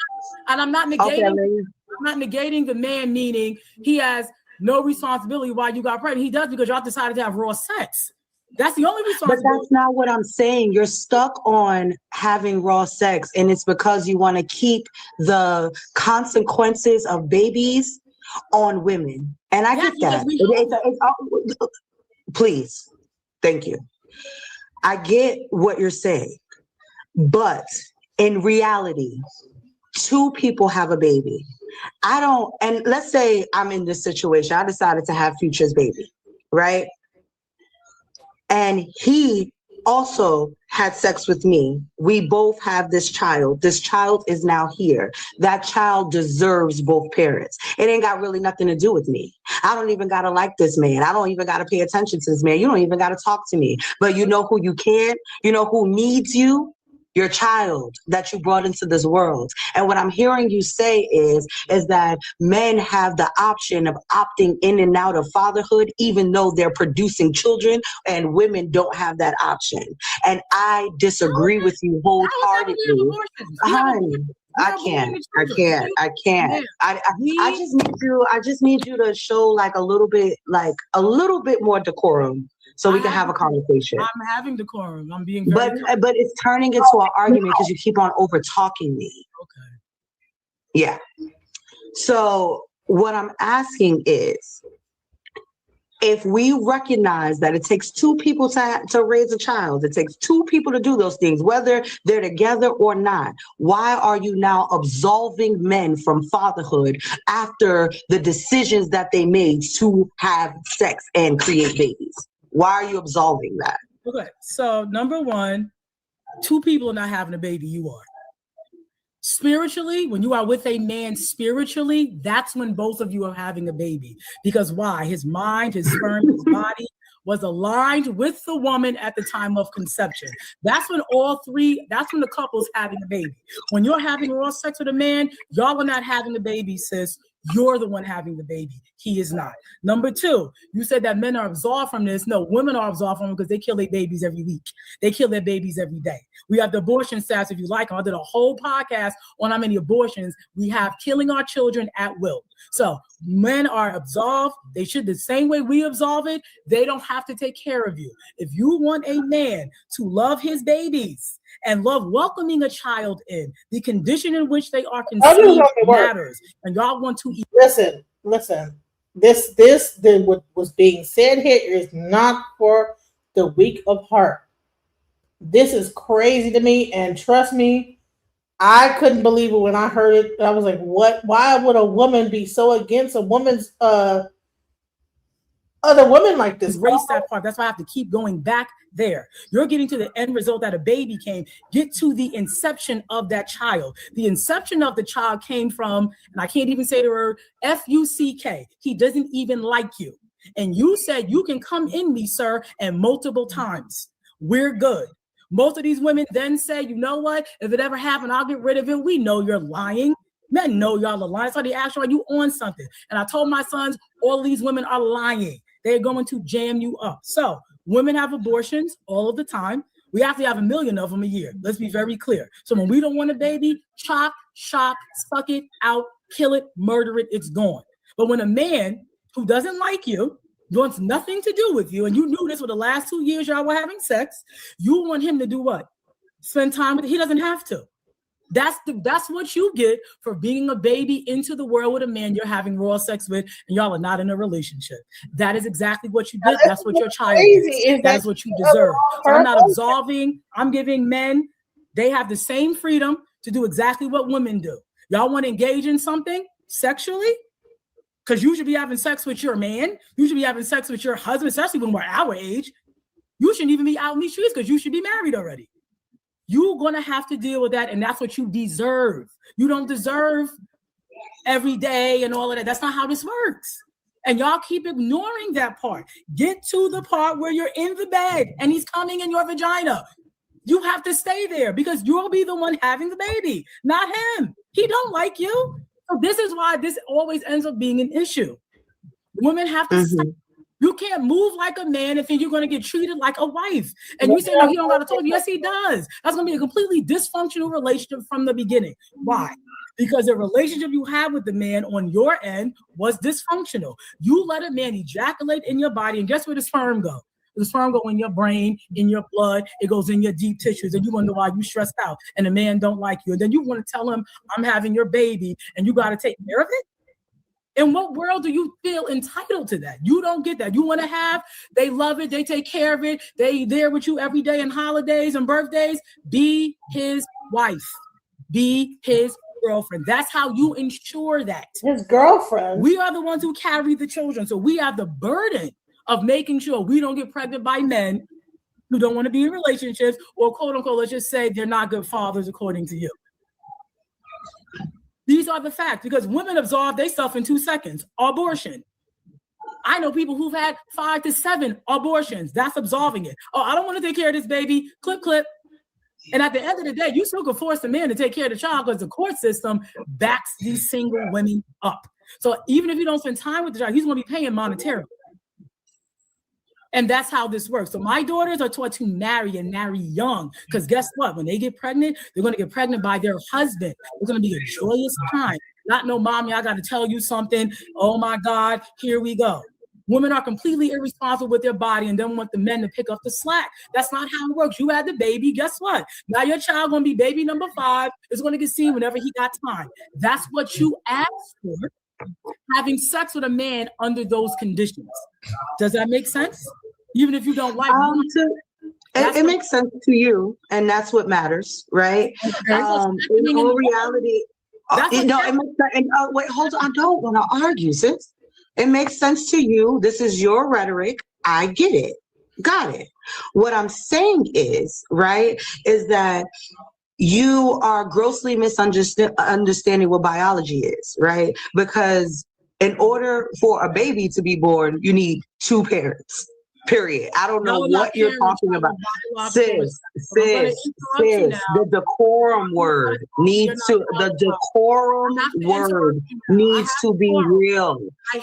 And I'm not negating. I'm not negating the man, meaning he has no responsibility while you got pregnant. He does because y'all decided to have raw sex. That's the only responsibility. But that's not what I'm saying. You're stuck on having raw sex, and it's because you want to keep the consequences of babies on women. And I get that. Please. Thank you. I get what you're saying. But in reality, 2 people have a baby. And let's say I'm in this situation. I decided to have Future's baby, right? And he also had sex with me. We both have this child. This child is now here. That child deserves both parents. It ain't got really nothing to do with me. I don't even got to like this man. I don't even got to pay attention to this man. You don't even got to talk to me. But you know who you can? You know who needs you? Your child that you brought into this world. And what I'm hearing you say is that men have the option of opting in and out of fatherhood, even though they're producing children, and women don't have that option. And I disagree with you wholeheartedly. I can't. I just need you to show like a little bit more decorum. So we can have a conversation. I'm having decorum. I'm being very but it's turning into an argument because you keep on over talking me. Okay. Yeah. So what I'm asking is, if we recognize that it takes 2 people to raise a child, it takes 2 people to do those things, whether they're together or not, why are you now absolving men from fatherhood after the decisions that they made to have sex and create babies? Why are you absolving that? Okay, so number 1, 2 people are not having a baby. You are. Spiritually, when you are with a man spiritually, that's when both of you are having a baby. Because why? His mind, his sperm, his body was aligned with the woman at the time of conception. That's when that's when the couple's having a baby. When you're having raw sex with a man, y'all are not having a baby, sis. You're the one having the baby. He is not. Number 2, you said that men are absolved from this. No, women are absolved from it because they kill their babies every week. They kill their babies every day. We have the abortion stats, if you like. I did a whole podcast on how many abortions we have killing our children at will. So men are absolved. They should, the same way we absolve it, they don't have to take care of you. If you want a man to love his babies and love welcoming a child in, the condition in which they are conceived matters. And y'all want to eat. Listen. This what was being said here is not for the weak of heart. This is crazy to me, and trust me, I couldn't believe it when I heard it. I was like, what? Why would a woman be so against a woman's other women like this. Erase that part. That's why I have to keep going back there. You're getting to the end result that a baby came. Get to the inception of that child. The inception of the child came from, and I can't even say the word, F-U-C-K. He doesn't even like you. And you said, you can come in me, sir, and multiple times. We're good. Most of these women then say, you know what? If it ever happened, I'll get rid of it. We know you're lying. Men know y'all are lying. So they ask you, are you on something? And I told my sons, all these women are lying. They're going to jam you up. So women have abortions all of the time. We have to have 1 million of them a year. Let's be very clear. So when we don't want a baby, chop, shop, suck it out, kill it, murder it, it's gone. But when a man who doesn't like you, wants nothing to do with you, and you knew this for the last 2 years y'all were having sex, you want him to do what? Spend time with it. He doesn't have to. That's what you get for bringing a baby into the world with a man you're having raw sex with, and y'all are not in a relationship. That is exactly what you did. That's what your child is. That is what you deserve. So I'm not absolving. I'm giving men, they have the same freedom to do exactly what women do. Y'all want to engage in something sexually? Because you should be having sex with your man. You should be having sex with your husband, especially when we're our age. You shouldn't even be out in these streets because you should be married already. You're going to have to deal with that, and that's what you deserve. You don't deserve every day and all of that. That's not how this works. And y'all keep ignoring that part. Get to the part where you're in the bed and he's coming in your vagina. You have to stay there because you'll be the one having the baby, not him. He don't like you. So this is why this always ends up being an issue. Women have to stop. You can't move like a man and think you're going to get treated like a wife. And you say, no, he don't got to talk. Yes, he does. That's going to be a completely dysfunctional relationship from the beginning. Why? Because the relationship you have with the man on your end was dysfunctional. You let a man ejaculate in your body, and guess where the sperm go? The sperm go in your brain, in your blood. It goes in your deep tissues, and you wonder why you stressed out, and the man don't like you. And then you want to tell him, I'm having your baby, and you got to take care of it? In what world do you feel entitled to that? You don't get that. You want to have, they love it, they take care of it, they there with you every day and holidays and birthdays. Be his wife. Be his girlfriend. That's how you ensure that. His girlfriend. We are the ones who carry the children. So we have the burden of making sure we don't get pregnant by men who don't want to be in relationships, or quote unquote, let's just say they're not good fathers according to you. These are the facts, because women absolve their stuff in 2 seconds. Abortion. I know people who've had 5 to 7 abortions. That's absolving it. Oh, I don't want to take care of this baby. Clip, clip. And at the end of the day, you still can force the man to take care of the child because the court system backs these single women up. So even if you don't spend time with the child, he's going to be paying monetarily. And that's how this works. So my daughters are taught to marry and marry young, because guess what? When they get pregnant, they're going to get pregnant by their husband. It's going to be a joyous time. Not no, mommy, I got to tell you something. Oh my God, here we go. Women are completely irresponsible with their body and then want the men to pick up the slack. That's not how it works. You had the baby. Guess what? Now your child going to be baby number 5. Is going to get seen whenever he got time. That's what you asked for. Having sex with a man under those conditions. Does that make sense? Even if you don't like it makes sense to you, and that's what matters, right? In all reality, it makes sense. And, wait, hold on. I don't want to argue, sis. It makes sense to you. This is your rhetoric. I get it. Got it. What I'm saying is, right, is that you are grossly misunderstanding what biology is, right? Because in order for a baby to be born, you need 2 parents. Period. I don't know what you're talking about. Sis, the decorum word needs to be real.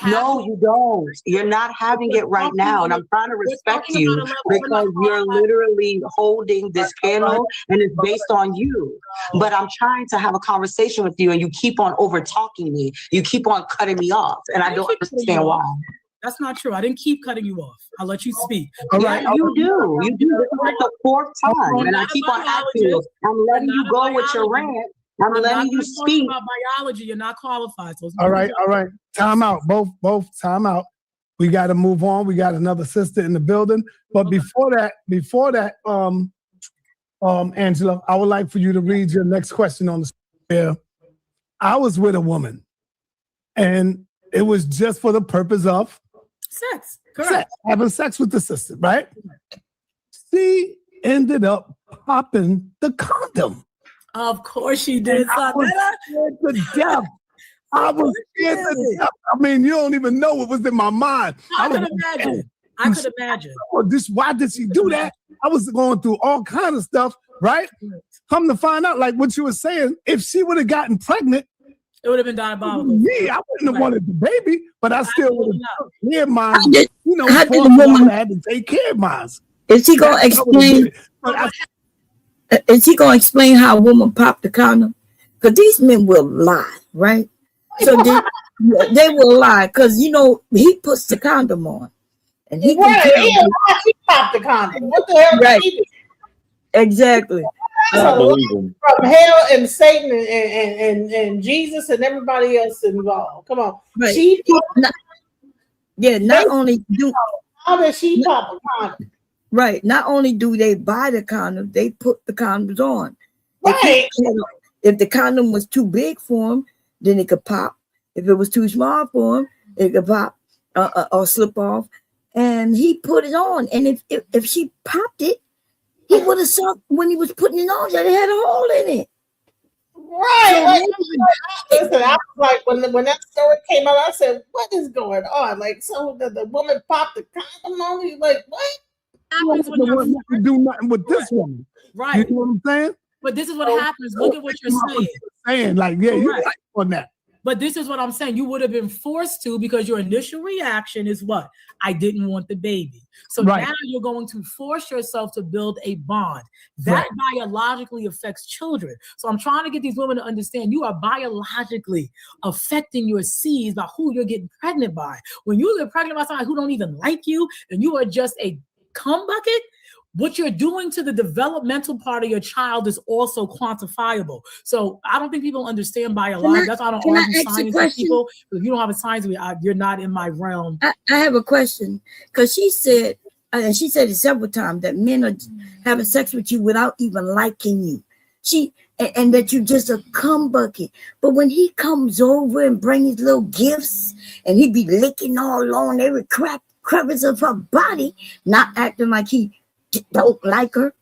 No, you don't. You're not having it right now. And I'm trying to respect you because you're literally holding this panel and it's based on you. But I'm trying to have a conversation with you and you keep on over talking me. You keep on cutting me off. And I don't understand why. That's not true. I didn't keep cutting you off. I'll let you speak. All right. You do. This is like the 4th time. And I keep on asking you. I'm letting you go with your rant. I'm letting you speak. About biology, you're not qualified. So all right. Time out. Both time out. We got to move on. We got another sister in the building. But before that, Angela, I would like for you to read your next question on the screen. I was with a woman, and it was just for the purpose of Sex. Correct. Sex, having sex with the sister, right? She ended up popping the condom. Of course she did, I was Sonetta. scared to death. I was scared to death. I mean, you don't even know what was in my mind. I was could imagine. I could imagine. Why did she do that? I was going through all kinds of stuff, right? Come to find out, like what you were saying, if she would have gotten pregnant, it would have been diabolical. Me, I wouldn't have wanted the baby, but I still would have taken care of mine. How did the woman had to take care of mine? Is he gonna explain? Is he gonna explain how a woman popped the condom? Because these men will lie, right? So they will lie because he puts the condom on, and he he popped the condom. What the hell? Right. Exactly. From hell and Satan and Jesus and everybody else involved. Come on. Right. Not only do how does she pop a condom? Right. Not only do they buy the condom, they put the condoms on. Right. If the condom was too big for him, then it could pop. If it was too small for him, it could pop or slip off. And he put it on. And if she popped it, he would have saw when he was putting it on that it had a hole in it. Right. Listen, I was like, when that story came out, I said, "What is going on?" Like, so the woman popped the condom on you. Like, what? Happens when you do nothing with this woman, right? You know what I'm saying? But this is what happens. Look at what you're saying. Like, yeah, you're right on that. But this is what I'm saying. You would have been forced to because your initial reaction is what? I didn't want the baby. So now you're going to force yourself to build a bond. That biologically affects children. So I'm trying to get these women to understand you are biologically affecting your seeds by who you're getting pregnant by. When you get pregnant by somebody who don't even like you and you are just a cum bucket, what you're doing to the developmental part of your child is also quantifiable. So I don't think people understand biology. That's why I don't argue science with people. If you don't have a science, you're not in my realm. I have a question because she said it several times that men are having sex with you without even liking you. And that you're just a cum bucket. But when he comes over and brings his little gifts and he be licking all on every crevice of her body, not acting like he don't like her,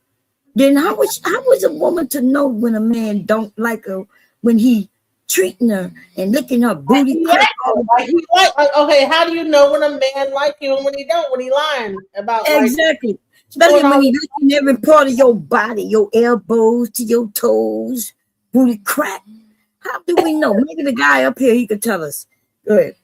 then how was a woman to know when a man don't like her when he treating her and licking her booty? Okay, how do you know when a man like you and when he don't? When he lying about exactly, especially when he licking every part of your body, your elbows to your toes, booty crack. How do we know? Maybe the guy up here he could tell us. Go ahead.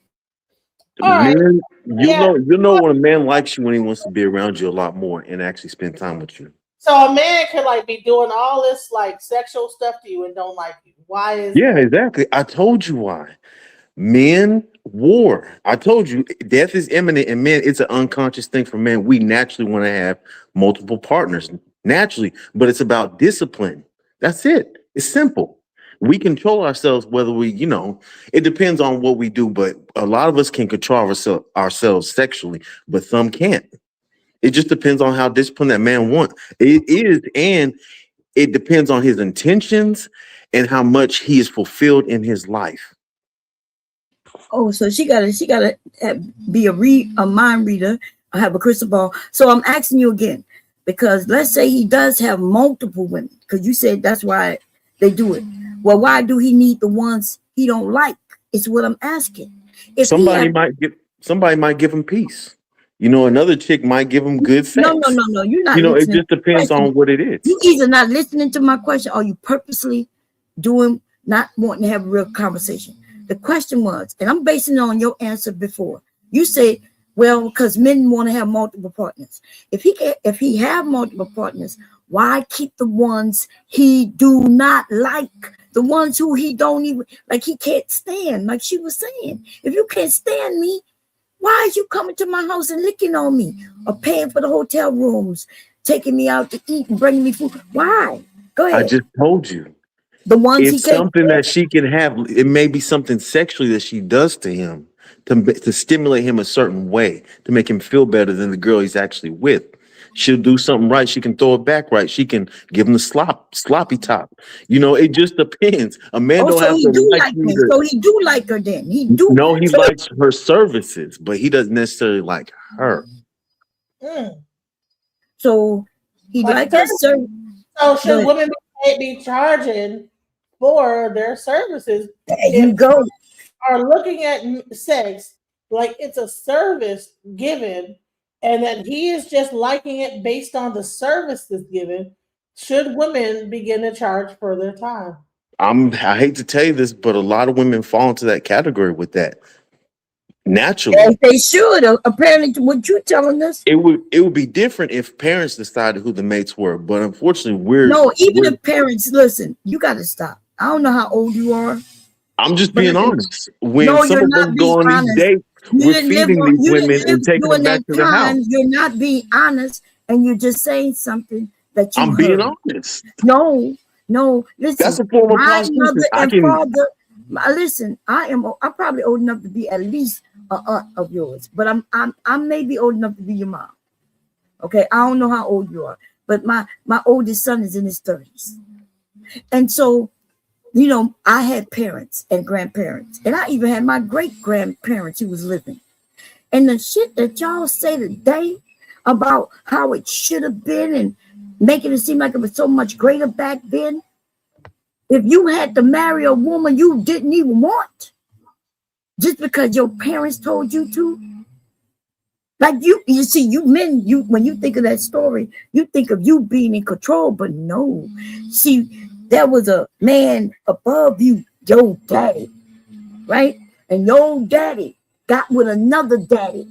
Man, you know when a man likes you when he wants to be around you a lot more and actually spend time with you. So a man can be doing all this sexual stuff to you and don't like you. Why is that? Exactly. I told you why. Men war. I told you death is imminent, and men, it's an unconscious thing for men. We naturally want to have multiple partners, naturally, but it's about discipline. That's it. It's simple. We control ourselves whether it depends on what we do, but a lot of us can control ourselves sexually, but some can't. It just depends on how disciplined that man wants. It is, and it depends on his intentions and how much he is fulfilled in his life. Oh, so she gotta be a mind reader, have a crystal ball. So I'm asking you again, because let's say he does have multiple women, because you said that's why they do it. Well, why do he need the ones he don't like? It's what I'm asking. If somebody might give him peace. Another chick might give him good sex. No. You're not. It just depends on what it is. You either not listening to my question or you purposely not wanting to have a real conversation. The question was, and I'm basing it on your answer before. You say, well, because men want to have multiple partners. If he have multiple partners, why keep the ones he do not like? The ones who he don't even like, he can't stand, like she was saying. If you can't stand me, why is you coming to my house and licking on me or paying for the hotel rooms, taking me out to eat and bringing me food? Why? Go ahead. I just told you. The ones it's something that she can have. It may be something sexually that she does to him to stimulate him a certain way, to make him feel better than the girl he's actually with. She'll do something right. She can throw it back right. She can give him the sloppy top. You know, it just depends. A man Oh, don't so have he to do like like you me. to. So he do like her then. He do. No, he So, likes her services, but he doesn't necessarily like her. so he Like like her service. So Go should ahead. women be charging for their services There if you go. are looking at sex like it's a service given and that he is just liking it based on the service that's given? Should women begin to charge for their time? I hate to tell you this, but a lot of women fall into that category with that As naturally. they should. Apparently, to what you telling us. It would be different if parents decided who the mates were, but unfortunately, No, even we're if parents listen, you got to stop. I don't know how old you are, I'm just but being honest. When no, some you're of us not being go on these honest. dates, You we're didn't live feeding on, these you women didn't live and taking them during back that to the house. time. You're not being honest, and you're just saying something that you I'm being heard. honest. No, no. That's Listen, a form of my prostitution. mother I and can. father. Listen, I'm probably old enough to be at least a aunt of yours, but I may be old enough to be your mom. Okay, I don't know how old you are, but my oldest son is in his 30s, and so you know I had parents and grandparents, and I even had my great grandparents who was living. And the shit that y'all say today about how it should have been and making it seem like it was so much greater back then. If you had to marry a woman you didn't even want, just because your parents told you to, like you see, you men, you when you think of that story, you think of you being in control, but no. See, there was a man above you, your daddy, right? And your daddy got with another daddy,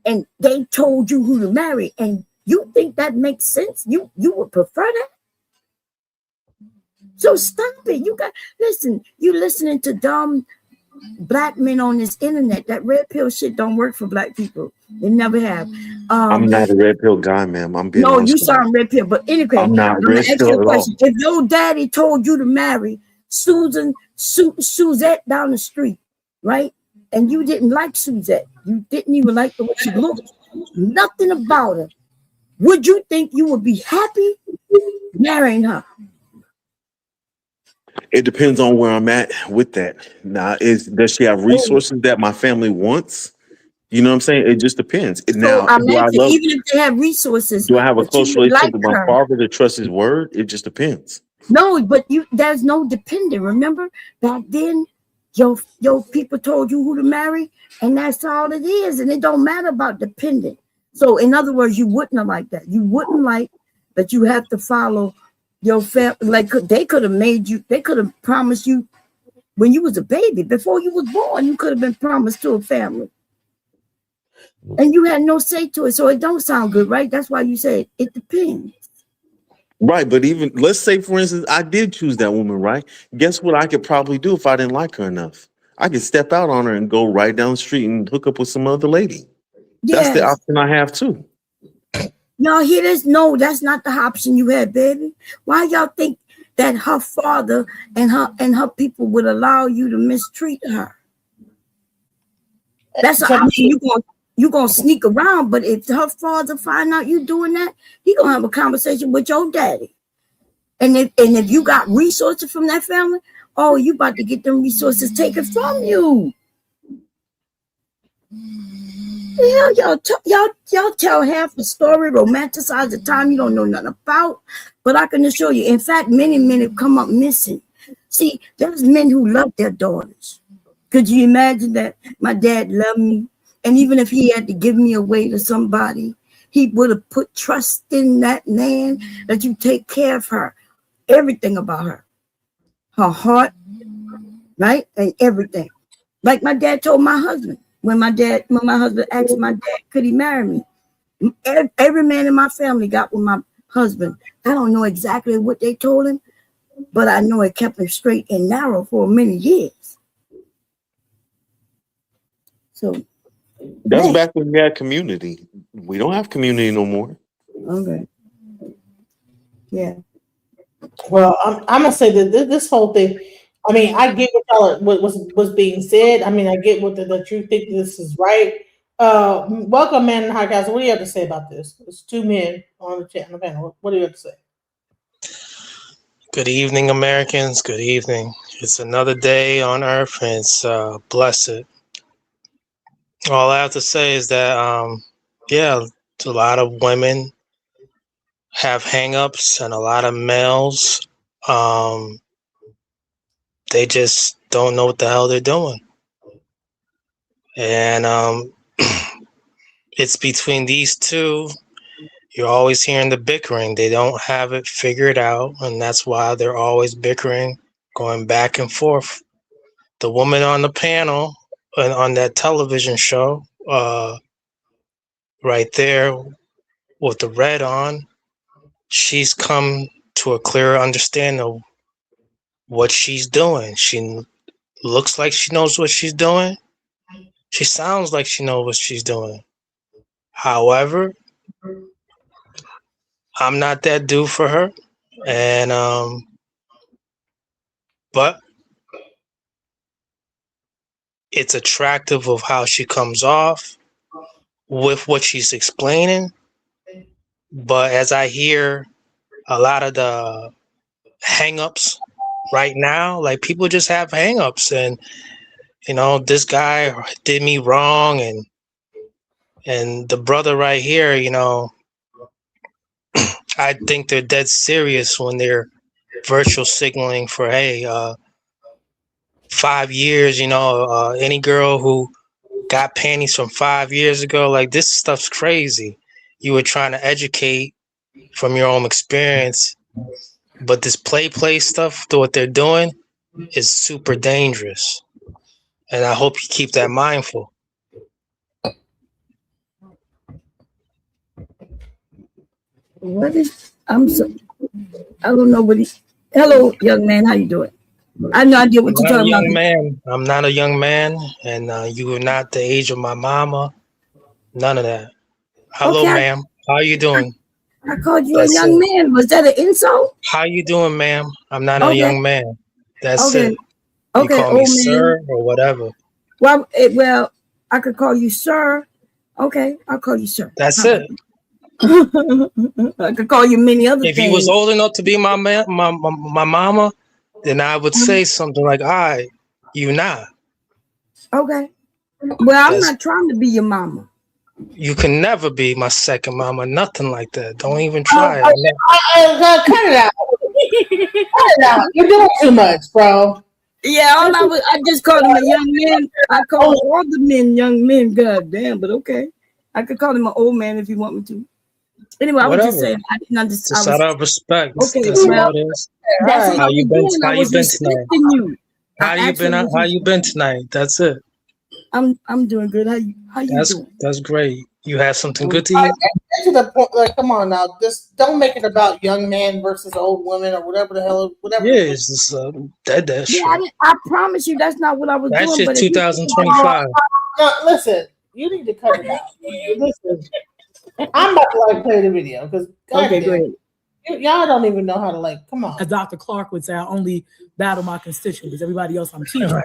and they told you who to marry, and you think that makes sense? You would prefer that? So stop it. You got listen. You listening to dumb black men on this internet. That red pill shit don't work for black people. They never have. I'm not a red pill guy, ma'am. I'm being No, honest you with you. sound red pill. But anyway, I'm not I'm gonna red ask pill you a at all. question. If your daddy told you to marry Suzette down the street, right? And you didn't like Suzette, you didn't even like the way she looked, nothing about her. Would you think you would be happy marrying her? It depends on where I'm at with that. Now, does she have resources that my family wants? You know what I'm saying? It just depends. So Now, I'm asking, even if they have resources, do I have a but you close would relationship like with my her. father to trust his word? It just depends. No, but there's no dependent. Remember back then, your people told you who to marry, and that's all it is, and it don't matter about dependent. So in other words, you wouldn't have liked that. You wouldn't like that you have to follow your family. Like they could have made you, they could have promised you when you was a baby, before you was born, you could have been promised to a family. And you had no say to it. So it don't sound good, right? That's why you say it depends. Right, but even let's say, for instance, I did choose that woman, right? Guess what I could probably do if I didn't like her enough? I could step out on her and go right down the street and hook up with some other lady. That's the Yes. option I have too. Y'all hear this? No, that's not the option you had, baby. Why y'all think that her father and her people would allow you to mistreat her? That's an option you gonna sneak around. But if her father find out you doing that, he gonna have a conversation with your daddy. And if you got resources from that family, oh, you about to get them resources taken from you. Hell, y'all tell half the story, romanticize the time you don't know nothing about. But I can assure you, in fact, many men have come up missing. See, there's men who love their daughters. Could you imagine that? My dad loved me, and even if he had to give me away to somebody, he would have put trust in that man that you take care of her, everything about her heart, right, and everything. Like my dad told my husband. When my husband asked my dad, could he marry me? Every man in my family got with my husband. I don't know exactly what they told him, but I know it kept him straight and narrow for many years. So That's back when we had community. We don't have community no more. Okay. Yeah. Well, I'm gonna say that this whole thing. I mean, I get what was being said. I mean, I get that you think this is right, Welcome, man, and hi guys. What do you have to say about this? It's two men on the chat on the panel. What do you have to say? Good evening, Americans. Good evening. It's another day on Earth, and it's blessed. All I have to say is that, yeah, a lot of women have hangups, and a lot of males, they just don't know what the hell they're doing. And it's between these two. You're always hearing the bickering. They don't have it figured out, and that's why they're always bickering, going back and forth. The woman on the panel on that television show, right there with the red on, she's come to a clearer understanding of what she's doing. She looks like she knows what she's doing. She sounds like she knows what she's doing. However, I'm not that dude for her. And but it's attractive of how she comes off with what she's explaining. But as I hear a lot of the hang-ups right now, like people just have hang-ups, and this guy did me wrong, and the brother right here, I think they're dead serious when they're virtual signaling for, hey, 5 years, any girl who got panties from 5 years ago, like this stuff's crazy. You were trying to educate from your own experience, but this play stuff, what they're doing is super dangerous. And I hope you keep that mindful. What is, I don't know what he, hello, young man, how you doing? I have no idea what you're talking about. Man. I'm not a young man, and you are not the age of my mama. None of that. Hello, okay, ma'am. How are you doing? I called you a young man. Was that an insult? How you doing, ma'am? I'm not a young man. That's it. You call me sir or whatever. Well, I could call you sir. Okay, I'll call you sir. That's it. I could call you many other things. If you was old enough to be my mama, then I would say something like, all right, you not. Okay. Well, I'm not trying to be your mama. You can never be my second mama, nothing like that. Don't even try it. Cut it out. Cut it out. You're doing too much, bro. Yeah, I just called him a young man. I call all the men young men, goddamn, but okay. I could call him an old man if you want me to. Anyway, I was just saying I didn't understand. Just out of respect. Okay, that's all it is. How you been tonight? How you been tonight? That's it. I'm doing good. How you doing? That's great. You have something good to eat? Get to the point, like, come on now. Just don't make it about young man versus old women or whatever the hell. Whatever. Yeah, it's just that shit. I promise you, that's not what I was doing. That's just 2025. Listen, you need to cut it out. Listen, I'm about to play the video because great. Y'all don't even know how to come on. As Dr. Clark would say, I only battle my constituents. Everybody else I'm teaching.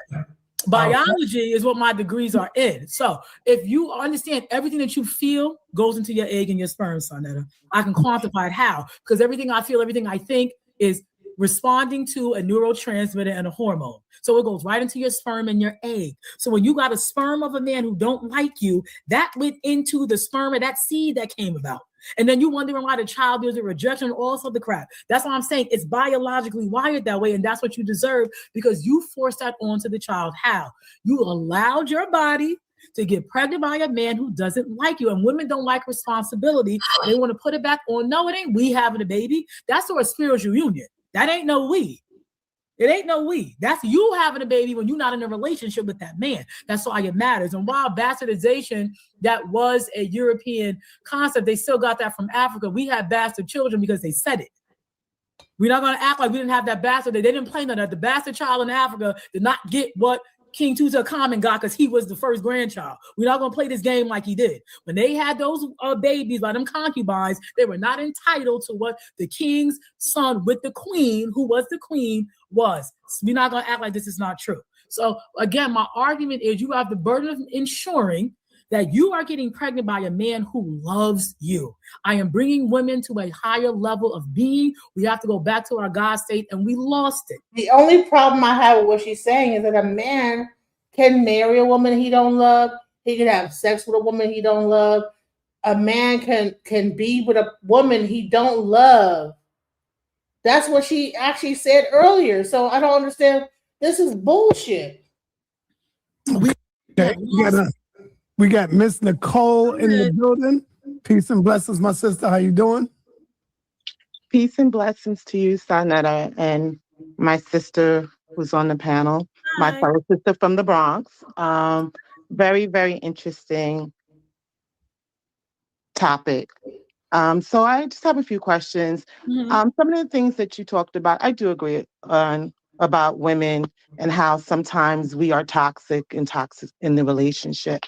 Biology is what my degrees are in. So if you understand everything that you feel goes into your egg and your sperm, Sonetta, I can quantify it how. Because everything I feel, everything I think is responding to a neurotransmitter and a hormone. So it goes right into your sperm and your egg. So when you got a sperm of a man who don't like you, that went into the sperm of that seed that came about. And then you wondering why the child deals with rejection, all sorts of crap. That's why I'm saying it's biologically wired that way, and that's what you deserve because you forced that onto the child. How? You allowed your body to get pregnant by a man who doesn't like you. And women don't like responsibility. They want to put it back on. No, it ain't we having a baby. That's sort of spiritual union. That ain't no we. It ain't no we. That's you having a baby when you're not in a relationship with that man. That's why it matters. And while bastardization, that was a European concept, they still got that from Africa. We had bastard children because they said it. We're not going to act like we didn't have that bastard. They didn't play none of that. The bastard child in Africa did not get what King Tutankhamun got because he was the first grandchild. We're not going to play this game like he did. When they had those babies by them concubines, they were not entitled to what the king's son with the queen, who was the queen, was. So we're not going to act like this is not true. So again, my argument is you have the burden of ensuring that you are getting pregnant by a man who loves you. I am bringing women to a higher level of being. We have to go back to our God state, and we lost it. The only problem I have with what she's saying is that a man can marry a woman he don't love. He can have sex with a woman he don't love. A man can be with a woman he don't love. That's what she actually said earlier. So I don't understand. This is bullshit. We got Miss Nicole in the building. Peace and blessings, my sister. How you doing? Peace and blessings to you, Sanetta, and my sister who's on the panel, my fellow sister from the Bronx. Very, very interesting topic. So I just have a few questions. Some of the things that you talked about, I do agree on about women and how sometimes we are toxic in the relationship.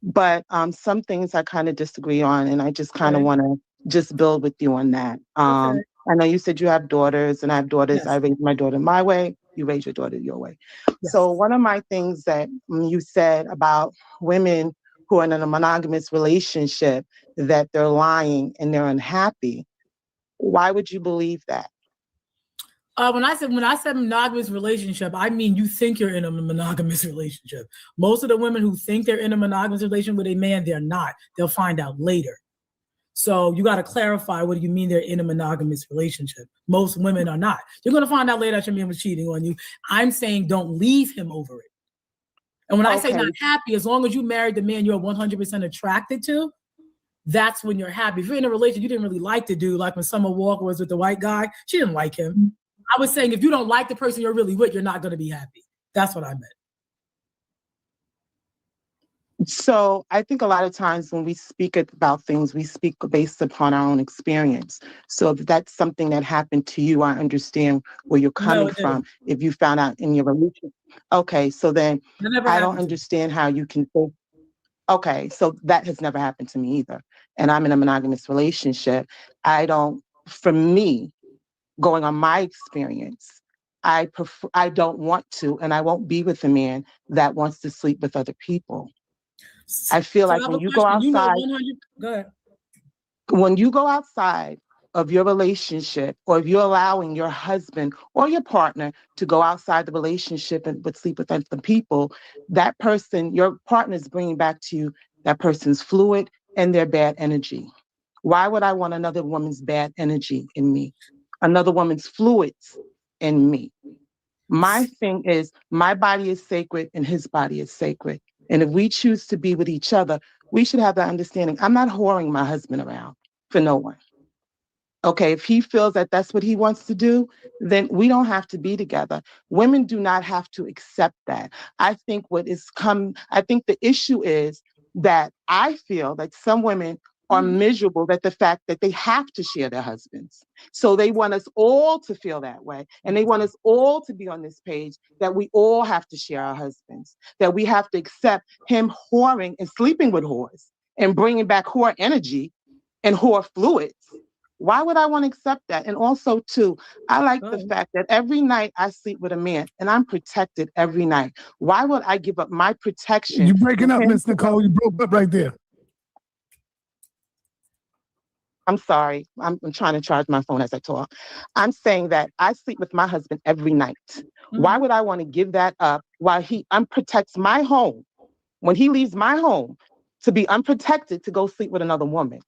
But some things I kind of disagree on, and I just kind of want to just build with you on that. I know you said you have daughters, and I have daughters. Yes. I raised my daughter my way. You raise your daughter your way. Yes. So one of my things that you said about women who are in a monogamous relationship, that they're lying and they're unhappy. Why would you believe that? When I said monogamous relationship, I mean you think you're in a monogamous relationship. Most of the women who think they're in a monogamous relationship with a man, they're not. They'll find out later. So you got to clarify, what do you mean they're in a monogamous relationship? Most women are not. You're going to find out later that your man was cheating on you. I'm saying don't leave him over it. And when I say not happy, as long as you married the man you're 100% attracted to, that's when you're happy. If you're in a relationship you didn't really like the dude, like when Summer Walker was with the white guy, she didn't like him. I was saying if you don't like the person you're really with, you're not going to be happy. That's what I meant. So I think a lot of times when we speak about things, we speak based upon our own experience. So if that's something that happened to you, I understand where you're coming from. If you found out in your relationship. Okay, so then I don't understand how you can say, okay, so that has never happened to me either. And I'm in a monogamous relationship. For me, going on my experience, I don't want to, and I won't be with a man that wants to sleep with other people. I feel like when you go outside, when you go outside of your relationship, or if you're allowing your husband or your partner to go outside the relationship and sleep with other people, that person, your partner, is bringing back to you that person's fluid and their bad energy. Why would I want another woman's bad energy in me? Another woman's fluids in me? My thing is, my body is sacred and his body is sacred. And if we choose to be with each other, we should have that understanding. I'm not whoring my husband around for no one. Okay, if he feels that that's what he wants to do, then we don't have to be together. Women do not have to accept that. I think the issue is that I feel that some women are miserable at the fact that they have to share their husbands. So they want us all to feel that way. And they want us all to be on this page that we all have to share our husbands, that we have to accept him whoring and sleeping with whores and bringing back whore energy and whore fluids. Why would I want to accept that? And also, too, I like the fact that every night I sleep with a man and I'm protected every night. Why would I give up my protection? You breaking up, Miss Nicole. You broke up right there. I'm sorry. I'm trying to charge my phone as I talk. I'm saying that I sleep with my husband every night. Why would I want to give that up while he unprotects my home, when he leaves my home, to be unprotected to go sleep with another woman?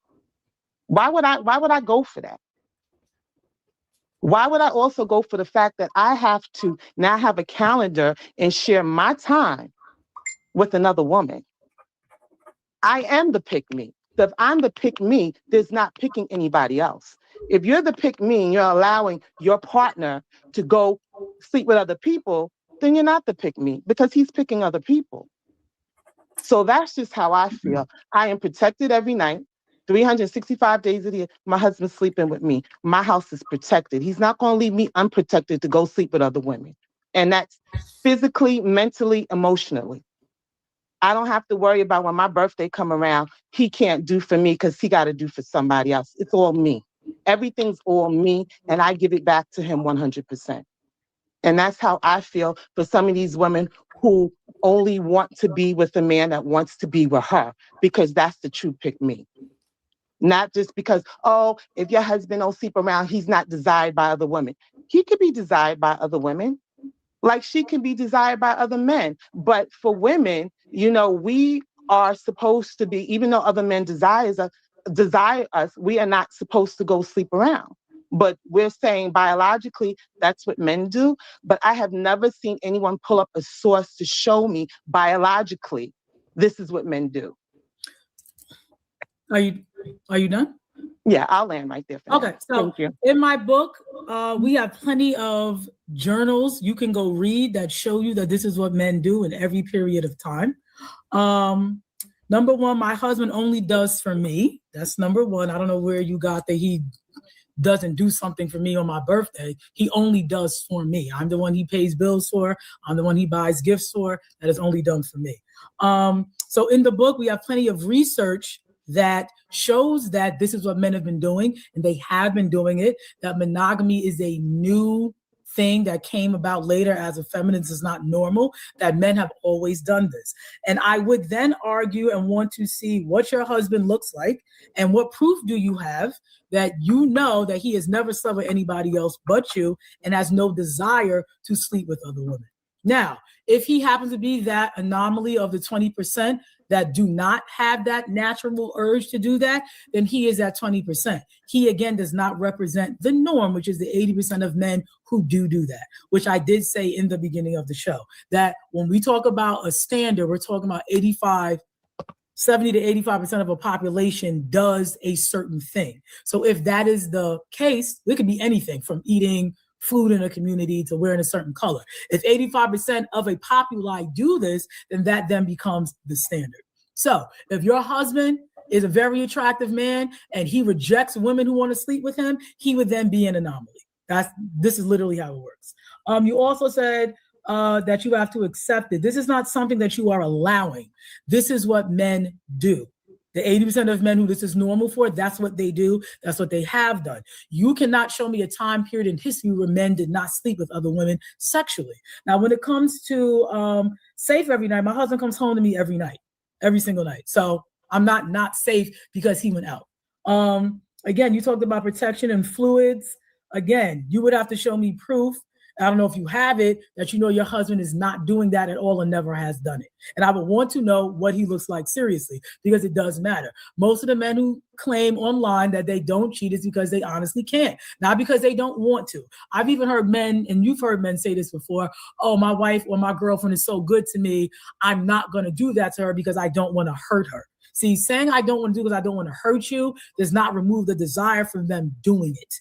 Why would I go for that? Why would I also go for the fact that I have to now have a calendar and share my time with another woman? I am the pick me. So if I'm the pick me, there's not picking anybody else. If you're the pick me and you're allowing your partner to go sleep with other people, then you're not the pick me, because he's picking other people. So that's just how I feel. I am protected every night. 365 days a year, my husband's sleeping with me. My house is protected. He's not going to leave me unprotected to go sleep with other women. And that's physically, mentally, emotionally. I don't have to worry about when my birthday come around, he can't do for me because he got to do for somebody else. It's all me. Everything's all me, and I give it back to him 100%. And that's how I feel for some of these women who only want to be with a man that wants to be with her, because that's the true pick me. Not just because, oh, if your husband don't sleep around, he's not desired by other women. He could be desired by other women, like she can be desired by other men. But for women, you know, we are supposed to be, even though other men desire us, we are not supposed to go sleep around. But we're saying biologically, that's what men do. But I have never seen anyone pull up a source to show me biologically, this is what men do. Are you done? Yeah, I'll land right there. Okay, so in my book, we have plenty of journals you can go read that show you that this is what men do in every period of time. Number one, my husband only does for me. That's number one. I don't know where you got that he doesn't do something for me on my birthday. He only does for me. I'm the one he pays bills for. I'm the one he buys gifts for. That is only done for me. So in the book, we have plenty of research that shows that this is what men have been doing, and they have been doing it, that monogamy is a new thing that came about later as a feminist is not normal, that men have always done this. And I would then argue and want to see what your husband looks like and what proof do you have that you know that he has never slept with anybody else but you and has no desire to sleep with other women. Now, if he happens to be that anomaly of the 20% that do not have that natural urge to do that, then he is at 20%. He, again, does not represent the norm, which is the 80% of men who do that, which I did say in the beginning of the show, that when we talk about a standard, we're talking about 70 to 85% of a population does a certain thing. So if that is the case, it could be anything from eating food in a community to wearing a certain color. If 85% of a populi do this, then that then becomes the standard. So if your husband is a very attractive man and he rejects women who want to sleep with him, he would then be an anomaly. This is literally how it works. You also said that you have to accept it. This is not something that you are allowing. This is what men do. The 80% of men who this is normal for, that's what they do. That's what they have done. You cannot show me a time period in history where men did not sleep with other women sexually. Now, when it comes to safe every night, my husband comes home to me every night, every single night. So I'm not safe because he went out. Again, you talked about protection and fluids. Again, you would have to show me proof. I don't know if you have it, that you know your husband is not doing that at all and never has done it. And I would want to know what he looks like seriously, because it does matter. Most of the men who claim online that they don't cheat is because they honestly can't, not because they don't want to. I've even heard men, and you've heard men say this before, oh, my wife or my girlfriend is so good to me, I'm not going to do that to her because I don't want to hurt her. See, saying I don't want to do because I don't want to hurt you does not remove the desire from them doing it.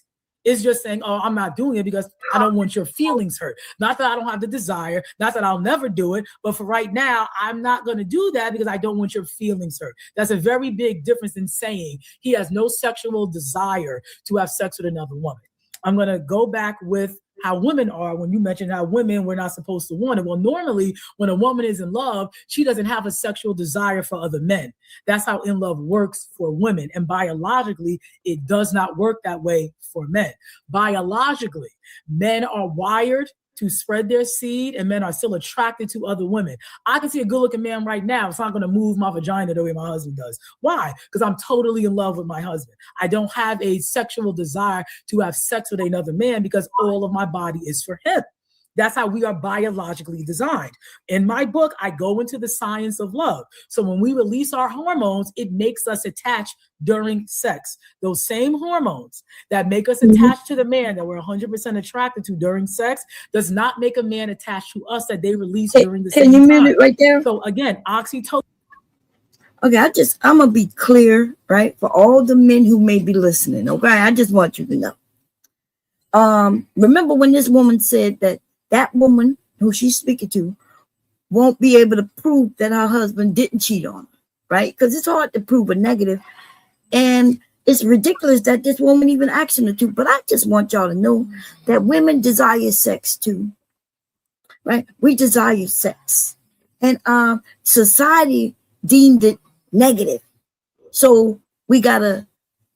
It's just saying, oh, I'm not doing it because I don't want your feelings hurt. Not that I don't have the desire, not that I'll never do it, but for right now, I'm not going to do that because I don't want your feelings hurt. That's a very big difference in saying he has no sexual desire to have sex with another woman. I'm going to go back with how women are when you mentioned how women were not supposed to want it. Well, normally when a woman is in love, she doesn't have a sexual desire for other men. That's how in love works for women. And biologically, it does not work that way for men. Biologically, men are wired to spread their seed, and men are still attracted to other women. I can see a good-looking man right now. It's not going to move my vagina the way my husband does. Why? Because I'm totally in love with my husband. I don't have a sexual desire to have sex with another man because all of my body is for him. That's how we are biologically designed. In my book, I go into the science of love. So when we release our hormones, it makes us attach during sex. Those same hormones that make us attached to the man that we're 100% attracted to during sex does not make a man attached to us that they release during the same time. Can you mute it right there? So again, oxytocin. Okay, I'm going to be clear, right? For all the men who may be listening, okay? I just want you to know. Remember when this woman said that woman who she's speaking to won't be able to prove that her husband didn't cheat on her, right? Because it's hard to prove a negative. And it's ridiculous that this woman even asking her to. But I just want y'all to know that women desire sex too, right? We desire sex. And society deemed it negative. So we got to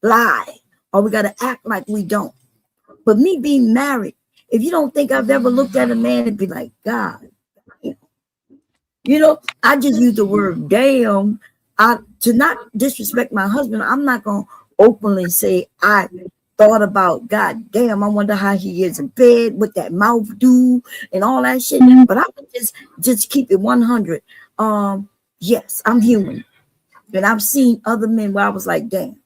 lie or we got to act like we don't. But me being married if you don't think I've ever looked at a man and be like, God, you know, I just use the word damn. To not disrespect my husband, I'm not gonna openly say I thought about, God damn, I wonder how he is in bed, what that mouth do, and all that shit. But I would just keep it 100. Yes, I'm human, and I've seen other men where I was like, damn.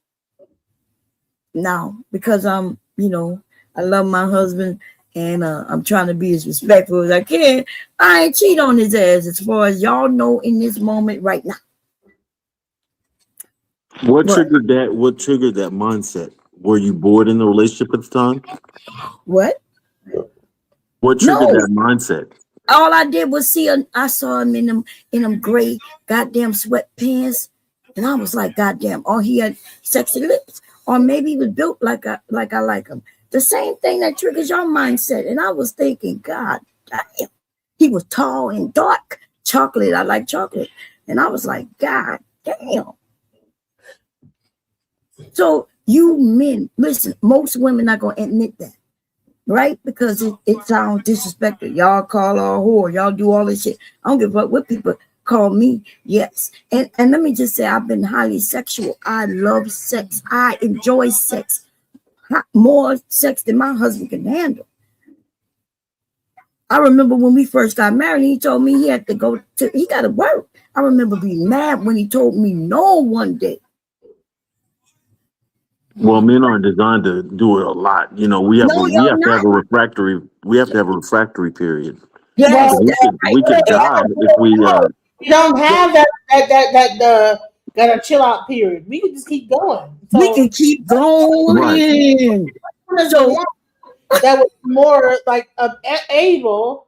Now, because you know, I love my husband and I'm trying to be as respectful as I can, I ain't cheat on his ass, as far as y'all know in this moment right now. What But triggered that? What triggered that mindset? Were you bored in the relationship at the time? what? What triggered No. that mindset? All I did was I saw him in them gray goddamn sweatpants, and I was like, goddamn, or he had sexy lips, or maybe he was built like I like him. The same thing that triggers your mindset. And I was thinking, God damn, he was tall and dark, chocolate. I like chocolate, and I was like, God damn. So you men, listen, most women not gonna admit that. Right? Because it sounds disrespectful. Y'all call her a whore. Y'all do all this shit. I don't give a fuck what people call me. Yes. And let me just say, I've been highly sexual. I love sex. I enjoy sex. More sex than my husband can handle. I remember when we first got married, he told me he had to he got to work. I remember being mad when he told me no one day. Well, men aren't designed to do it a lot. You know, we have No, to y'all have not. a refractory. We have to have a refractory period. Yes, Well, that's right. We could die if we. we don't have that chill out period. We can just keep going. We So can keep Right. going. So that was more like able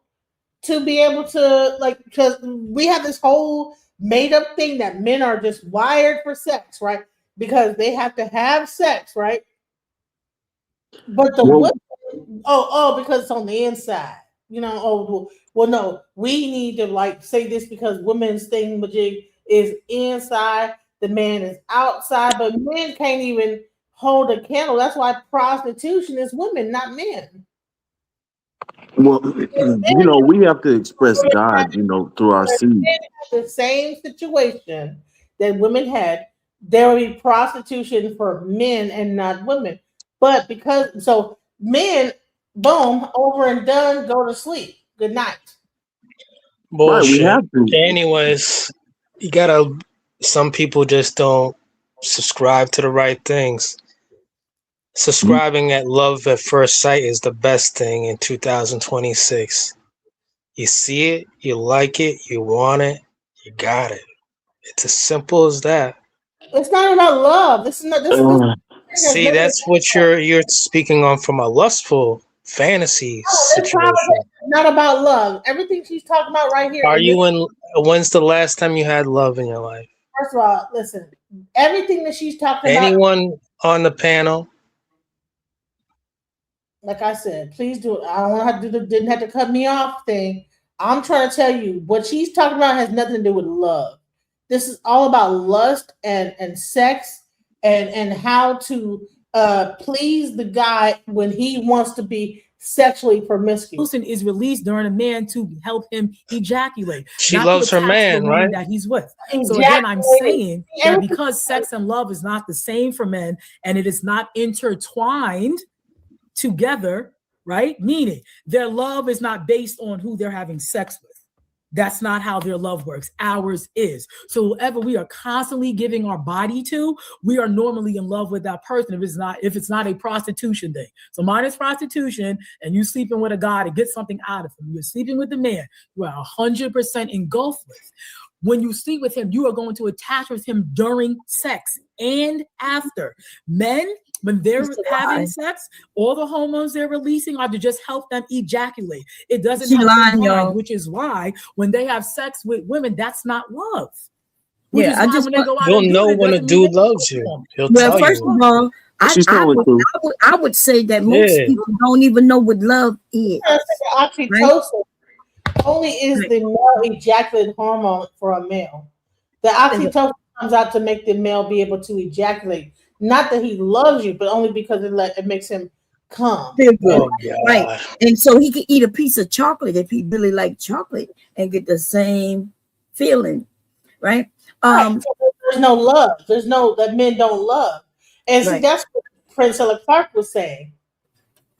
to be able to, like, because we have this whole made up thing that men are just wired for sex, right? Because they have to have sex, right? But the Well, women, because it's on the inside, you know. Well, no, we need to like say this because women's thingamajig is inside, the man is outside, but men can't even hold a candle. That's why prostitution is women, not men. well, you know, we have to express God. You know, through our seed. The same situation that women had, there would be prostitution for men and not women. But because so men, boom, over and done, go to sleep. Good night. Right. We Bullshit. have to. Anyways, you gotta. Some people just don't subscribe to the right things. Subscribing at love at first sight is the best thing in 2026. You see it, you like it, you want it, you got it. It's as simple as that. It's not about love. This is not this. This has See, nothing to that's what you're speaking on from a lustful fantasy this conversation situation. is not about love. Everything she's talking about right here. Are And this, you in? When's the last time you had love in your life? first of all, listen. Everything that she's talking about, Anyone on the panel? like I said, please do it. I don't want to have to do the didn't have to cut me off thing. I'm trying to tell you what she's talking about has nothing to do with love. This is all about lust and sex and how to please the guy when he wants to be sexually promiscuous. Oxytocin is released during a man to help him ejaculate, She not loves to her attach to the man, woman right? that he's with. So again, I'm saying that because sex and love is not the same for men and it is not intertwined together, right? Meaning their love is not based on who they're having sex with. That's not how their love works. Ours is. So whoever we are constantly giving our body to, we are normally in love with that person if it's not a prostitution thing. So mine is prostitution, and you sleeping with a guy to get something out of him. You're sleeping with a man you are 100% engulfed with. When you sleep with him, you are going to attach with him during sex and after. Men, when they're having sex, all the hormones they're releasing are to just help them ejaculate. It doesn't help them mind, which is why when they have sex with women, that's not love. Which is why when they go out You'll and do know it, when a doesn't mean dude they loves you. He'll Well, tell first you. of all, She's telling the truth. I would say that most Yeah. people don't even know what love is. Oxytocin only is the male ejaculate hormone for a male. The oxytocin comes out to make the male be able to ejaculate. Not that he loves you, but only because it makes him come. Feel good. Oh Right. God. And so he could eat a piece of chocolate if he really liked chocolate and get the same feeling. Right. Right. So there's no love. There's no that men don't love. And see, Right. that's what Priscilla Clark was saying.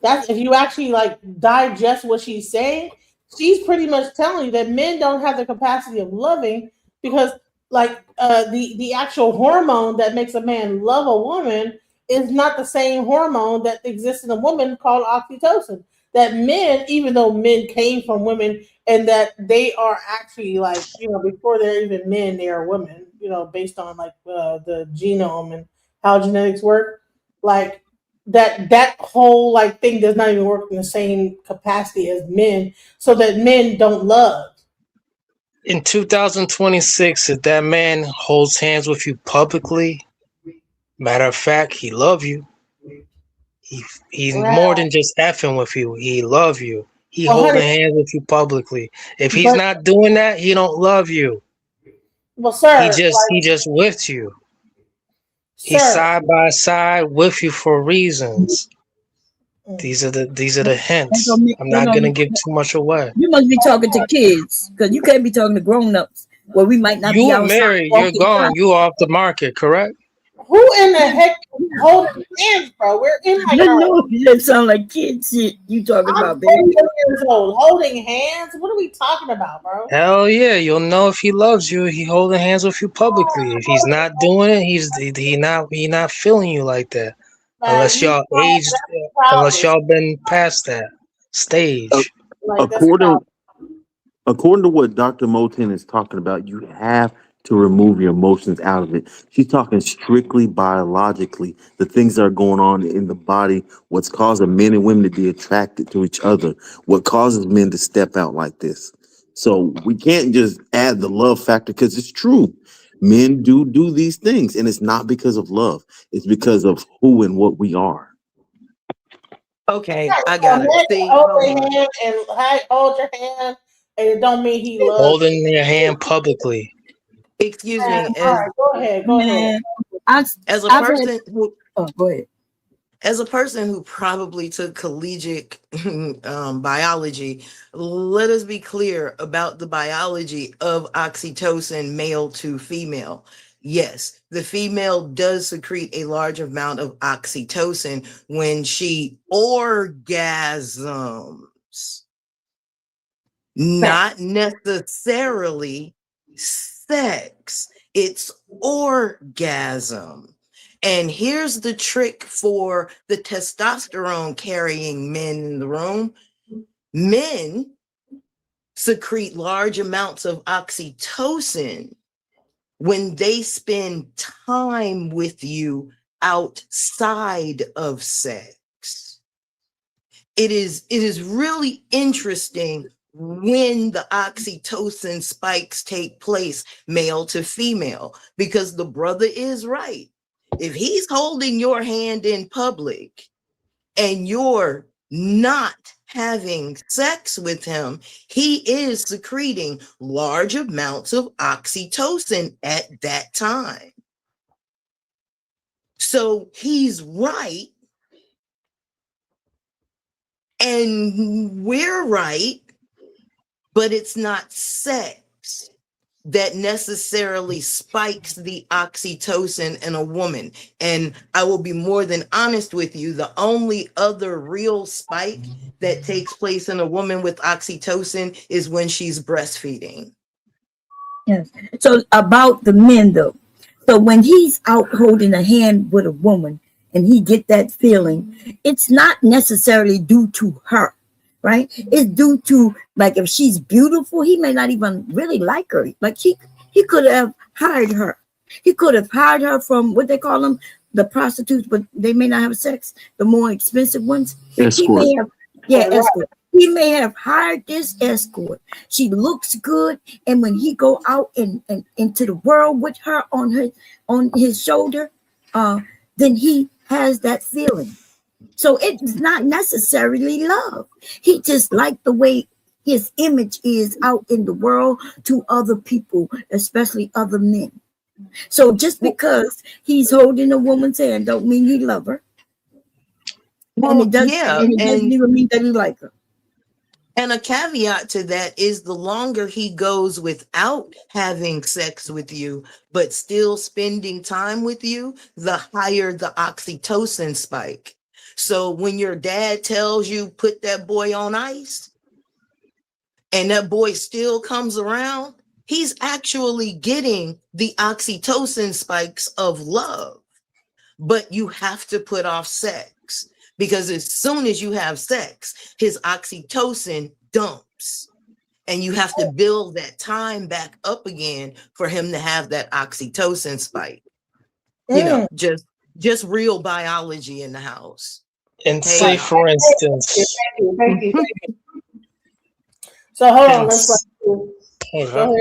That's if you actually like digest what she's saying, she's pretty much telling you that men don't have the capacity of loving because like the actual hormone that makes a man love a woman is not the same hormone that exists in a woman called oxytocin. That men, even though men came from women and that they are actually like, before they're even men, they are women, based on like the genome and how genetics work. Like that whole like thing does not even work in the same capacity as men, so that men don't love. In 2026, if that man holds hands with you publicly, matter of fact, he love you. He's more Wow. than just effing with you. He love you. He Well, holding honey, hands with you publicly. If he's but not doing that, he don't love you. well, He sir, just he like, just with you. He's sir. side by side with you for reasons. Mm. These are the They hints. gonna make- I'm they not gonna- gonna give too much away. You must be talking to kids because you can't be talking to grown-ups where we might not be You outside married, you're walking gone, around. you off the market, correct? Who in the heck is holding hands, bro? We're in like I our. know that sound like kid shit you talking I'm about, baby. 40 years old, holding hands. What are we talking about, bro? Hell yeah, you'll know if he loves you. He holding hands with you publicly. If he's not doing it, he not feeling you like that. Like Unless you, y'all aged, that's unless childish. y'all been past that Uh, stage. Like that's according childish. according to what Dr. Moten is talking about, you have to remove your emotions out of it. She's talking strictly biologically, the things that are going on in the body, what's causing men and women to be attracted to each other, what causes men to step out like this. So we can't just add the love factor because it's true. Men do these things, and it's not because of love. It's because of who and what we are. Okay, I A got man it. can See, hold hold their on. hand and hold your hand, and it don't mean he loves Holding your hand publicly. Excuse you. Man, me, all right, go ahead, go ahead. Man, I, as a I've had, person who go ahead. as a person who probably took collegiate biology, let us be clear about the biology of oxytocin, male to female. Yes, the female does secrete a large amount of oxytocin when she orgasms, not necessarily sex, it's orgasm. And here's the trick for the testosterone carrying men in the room. Men secrete large amounts of oxytocin when they spend time with you outside of sex. It is really interesting when the oxytocin spikes take place, male to female, because the brother is right. If he's holding your hand in public and you're not having sex with him, he is secreting large amounts of oxytocin at that time. So he's right and we're right, but it's not sex that necessarily spikes the oxytocin in a woman. And I will be more than honest with you, the only other real spike that takes place in a woman with oxytocin is when she's breastfeeding. Yes. So about the men though. So when he's out holding a hand with a woman and he get that feeling, it's not necessarily due to her, right? It's due to like if she's beautiful, he may not even really like her. Like he could have hired her. He could have hired her from what they call them, the prostitutes, but they may not have sex, the more expensive ones. He Escort. may have, yeah, escort. He may have hired this escort. She looks good, and when he go out and into the world with her on his shoulder, then he has that feeling. So it's not necessarily love. He just liked the way his image is out in the world to other people, especially other men. So just because he's holding a woman's hand don't mean he love her. Well, and it doesn't even mean that he like her. And a caveat to that is the longer he goes without having sex with you, but still spending time with you, the higher the oxytocin spike. So when your dad tells you put that boy on ice and that boy still comes around, he's actually getting the oxytocin spikes of love. But you have to put off sex, because as soon as you have sex, his oxytocin dumps, and you have to build that time back up again for him to have that oxytocin spike. You know, just real biology in the house. And say, for instance, Thank you. So hold on, let's go ahead.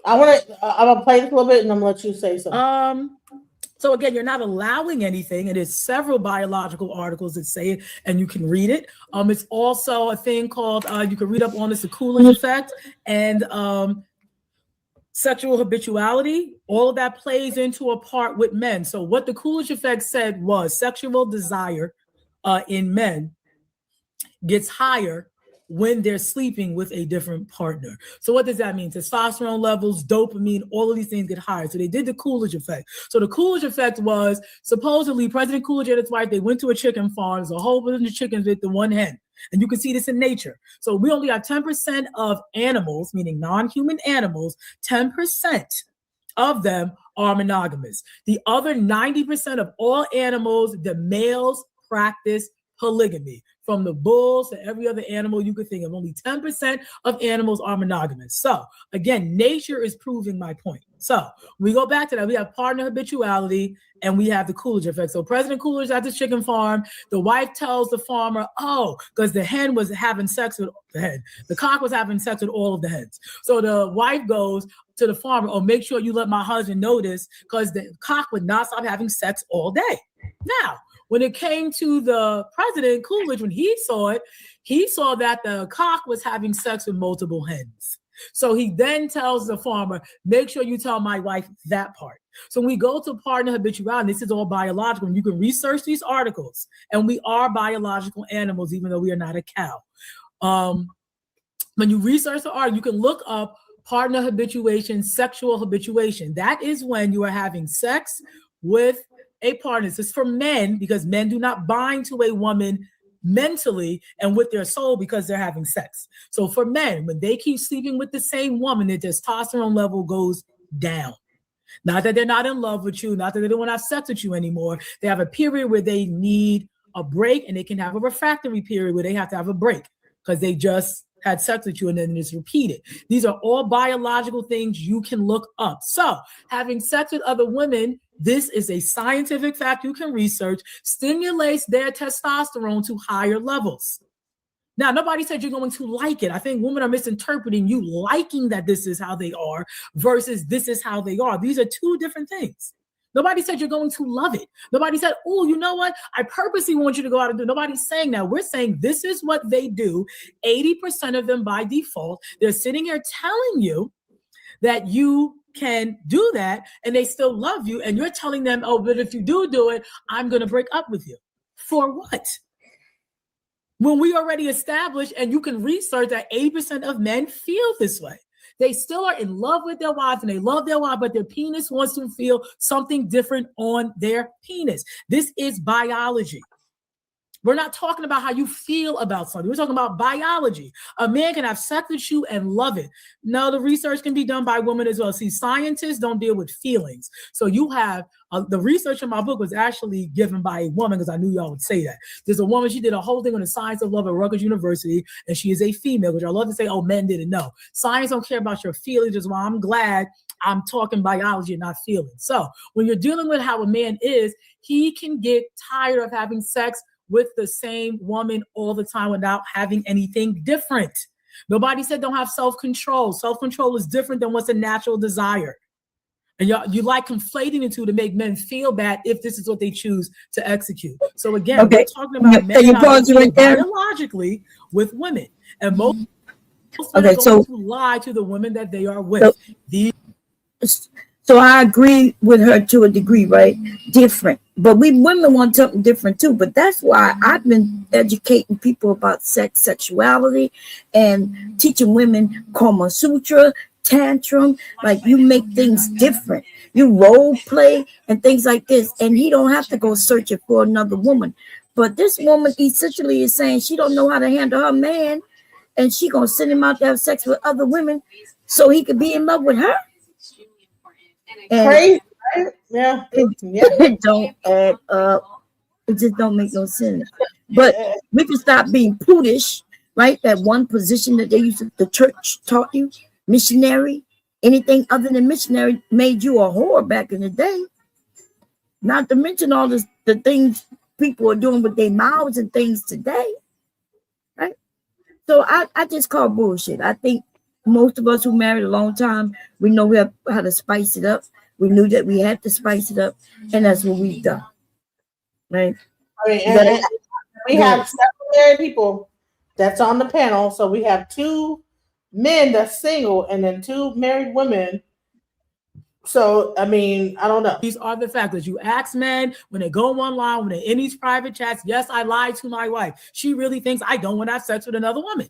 I'm gonna play this a little bit and I'm gonna let you say something. So again, you're not allowing anything. It is several biological articles that say it, and you can read it. It's also a thing called, you can read up on this, the Coolidge effect, and sexual habituality. All of that plays into a part with men. So what the Coolidge effect said was sexual desire in men gets higher when they're sleeping with a different partner. So what does that mean? Testosterone levels, dopamine, all of these things get higher. So they did the Coolidge effect. So the Coolidge effect was supposedly President Coolidge and his wife, they went to a chicken farm. There's a whole bunch of chickens with the one hen. And you can see this in nature. So we only have 10% of animals, meaning non-human animals, 10% of them are monogamous. The other 90% of all animals, the males practice polygamy. From the bulls to every other animal you could think of, only 10% of animals are monogamous. So again, nature is proving my point. So we go back to that. We have partner habituality and we have the Coolidge effect. So President Coolidge at the chicken farm, the wife tells the farmer, because the hen was having sex with the hen. The cock was having sex with all of the hens. So the wife goes to the farmer, make sure you let my husband know this, because the cock would not stop having sex all day. Now, when it came to the President Coolidge, when he saw it, he saw that the cock was having sex with multiple hens. So he then tells the farmer, make sure you tell my wife that part. So when we go to partner habituality, this is all biological, and you can research these articles, and we are biological animals, even though we are not a cow. When you research the article, you can look up partner habituation, sexual habituation. That is when you are having sex with a partner. This is for men, because men do not bind to a woman mentally and with their soul because they're having sex. So for men, when they keep sleeping with the same woman, their testosterone level goes down. Not that they're not in love with you, not that they don't want to have sex with you anymore. They have a period where they need a break, and they can have a refractory period where they have to have a break because they just had sex with you and then it's repeated. These are all biological things you can look up. So having sex with other women, this is a scientific fact you can research, stimulates their testosterone to higher levels. Now, nobody said you're going to like it. I think women are misinterpreting you liking that this is how they are versus this is how they are. These are two different things. Nobody said you're going to love it. Nobody said, oh, you know what? I purposely want you to go out and do. Nobody's saying that. We're saying this is what they do. 80% of them by default. They're sitting here telling you that you can do that and they still love you. And you're telling them, oh, but if you do it, I'm going to break up with you. For what? When we already established, and you can research that 80% of men feel this way. They still are in love with their wives and they love their wife, but their penis wants to feel something different on their penis. This is biology. We're not talking about how you feel about something. We're talking about biology. A man can have sex with you and love it. No, the research can be done by women as well. See, scientists don't deal with feelings. So you have the research in my book was actually given by a woman, because I knew y'all would say that. There's a woman, she did a whole thing on the science of love at Rutgers University, and she is a female, which I love to say, oh, men didn't know. Science don't care about your feelings, is why I'm glad I'm talking biology and not feelings. So when you're dealing with how a man is, he can get tired of having sex with the same woman all the time without having anything different. Nobody said don't have self-control. Self-control is different than what's a natural desire. And you like conflating the two to make men feel bad if this is what they choose to execute. So again, we're talking about men biologically with women. And most men are going to lie to the women that they are with. So I agree with her to a degree, right? Different. But we women want something different too. But that's why I've been educating people about sex, sexuality, and teaching women Kama Sutra, tantrum. Like you make things different. You role play and things like this. And he don't have to go searching for another woman. But this woman essentially is saying she don't know how to handle her man, and she gonna send him out to have sex with other women so he could be in love with her. And Crazy, right? Yeah. Yeah. it don't add up. It just don't make no sense. But we can stop being prudish, right? That one position that they used to, the church taught you, missionary, anything other than missionary made you a whore back in the day. Not to mention all this, the things people are doing with their mouths and things today, right? So I just call bullshit. I think most of us who married a long time, we know how to spice it up. We knew that we had to spice it up, and that's what we've done, right? I mean, You gotta- and we have several married people that's on the panel. So we have 2 men that's single and then 2 married women. So, I mean, I don't know. These are the factors. You ask men when they go online, when they're in these private chats, yes, I lied to my wife. She really thinks I don't want to have sex with another woman.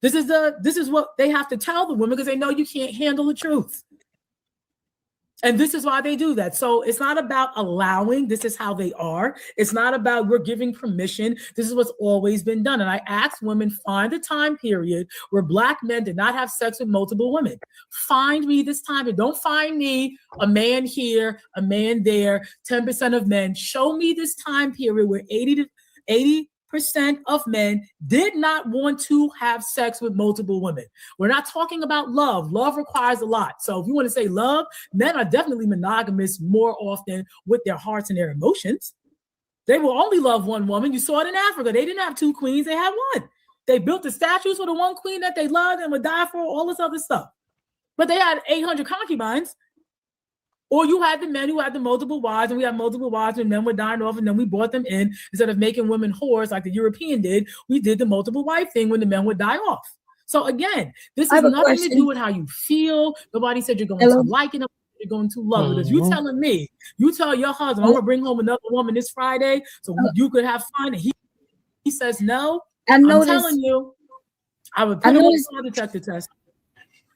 This is what they have to tell the women because they know you can't handle the truth. And this is why they do that. So it's not about allowing. This is how they are. It's not about we're giving permission. This is what's always been done. And I ask women, find a time period where Black men did not have sex with multiple women. Find me this time. And don't find me a man here, a man there, 10% of men. Show me this time period where 80% of men did not want to have sex with multiple women. We're not talking about love. Love requires a lot. So if you want to say love, men are definitely monogamous more often with their hearts and their emotions. They will only love one woman. You saw it in Africa. They didn't have 2 queens. They had one. They built the statues for the one queen that they loved and would die for, all this other stuff. But they had 800 concubines. Or you had the men who had the multiple wives, and we had multiple wives, and men were dying off, and then we brought them in. Instead of making women whores like the European did, we did the multiple wife thing when the men would die off. So again, this has nothing to do with how you feel. Nobody said you're going to like it, you're going to love it. If you telling me, you tell your husband, I'm going to bring home another woman this Friday so you could have fun, and he says no, I'm telling you, I would put him on the detector test.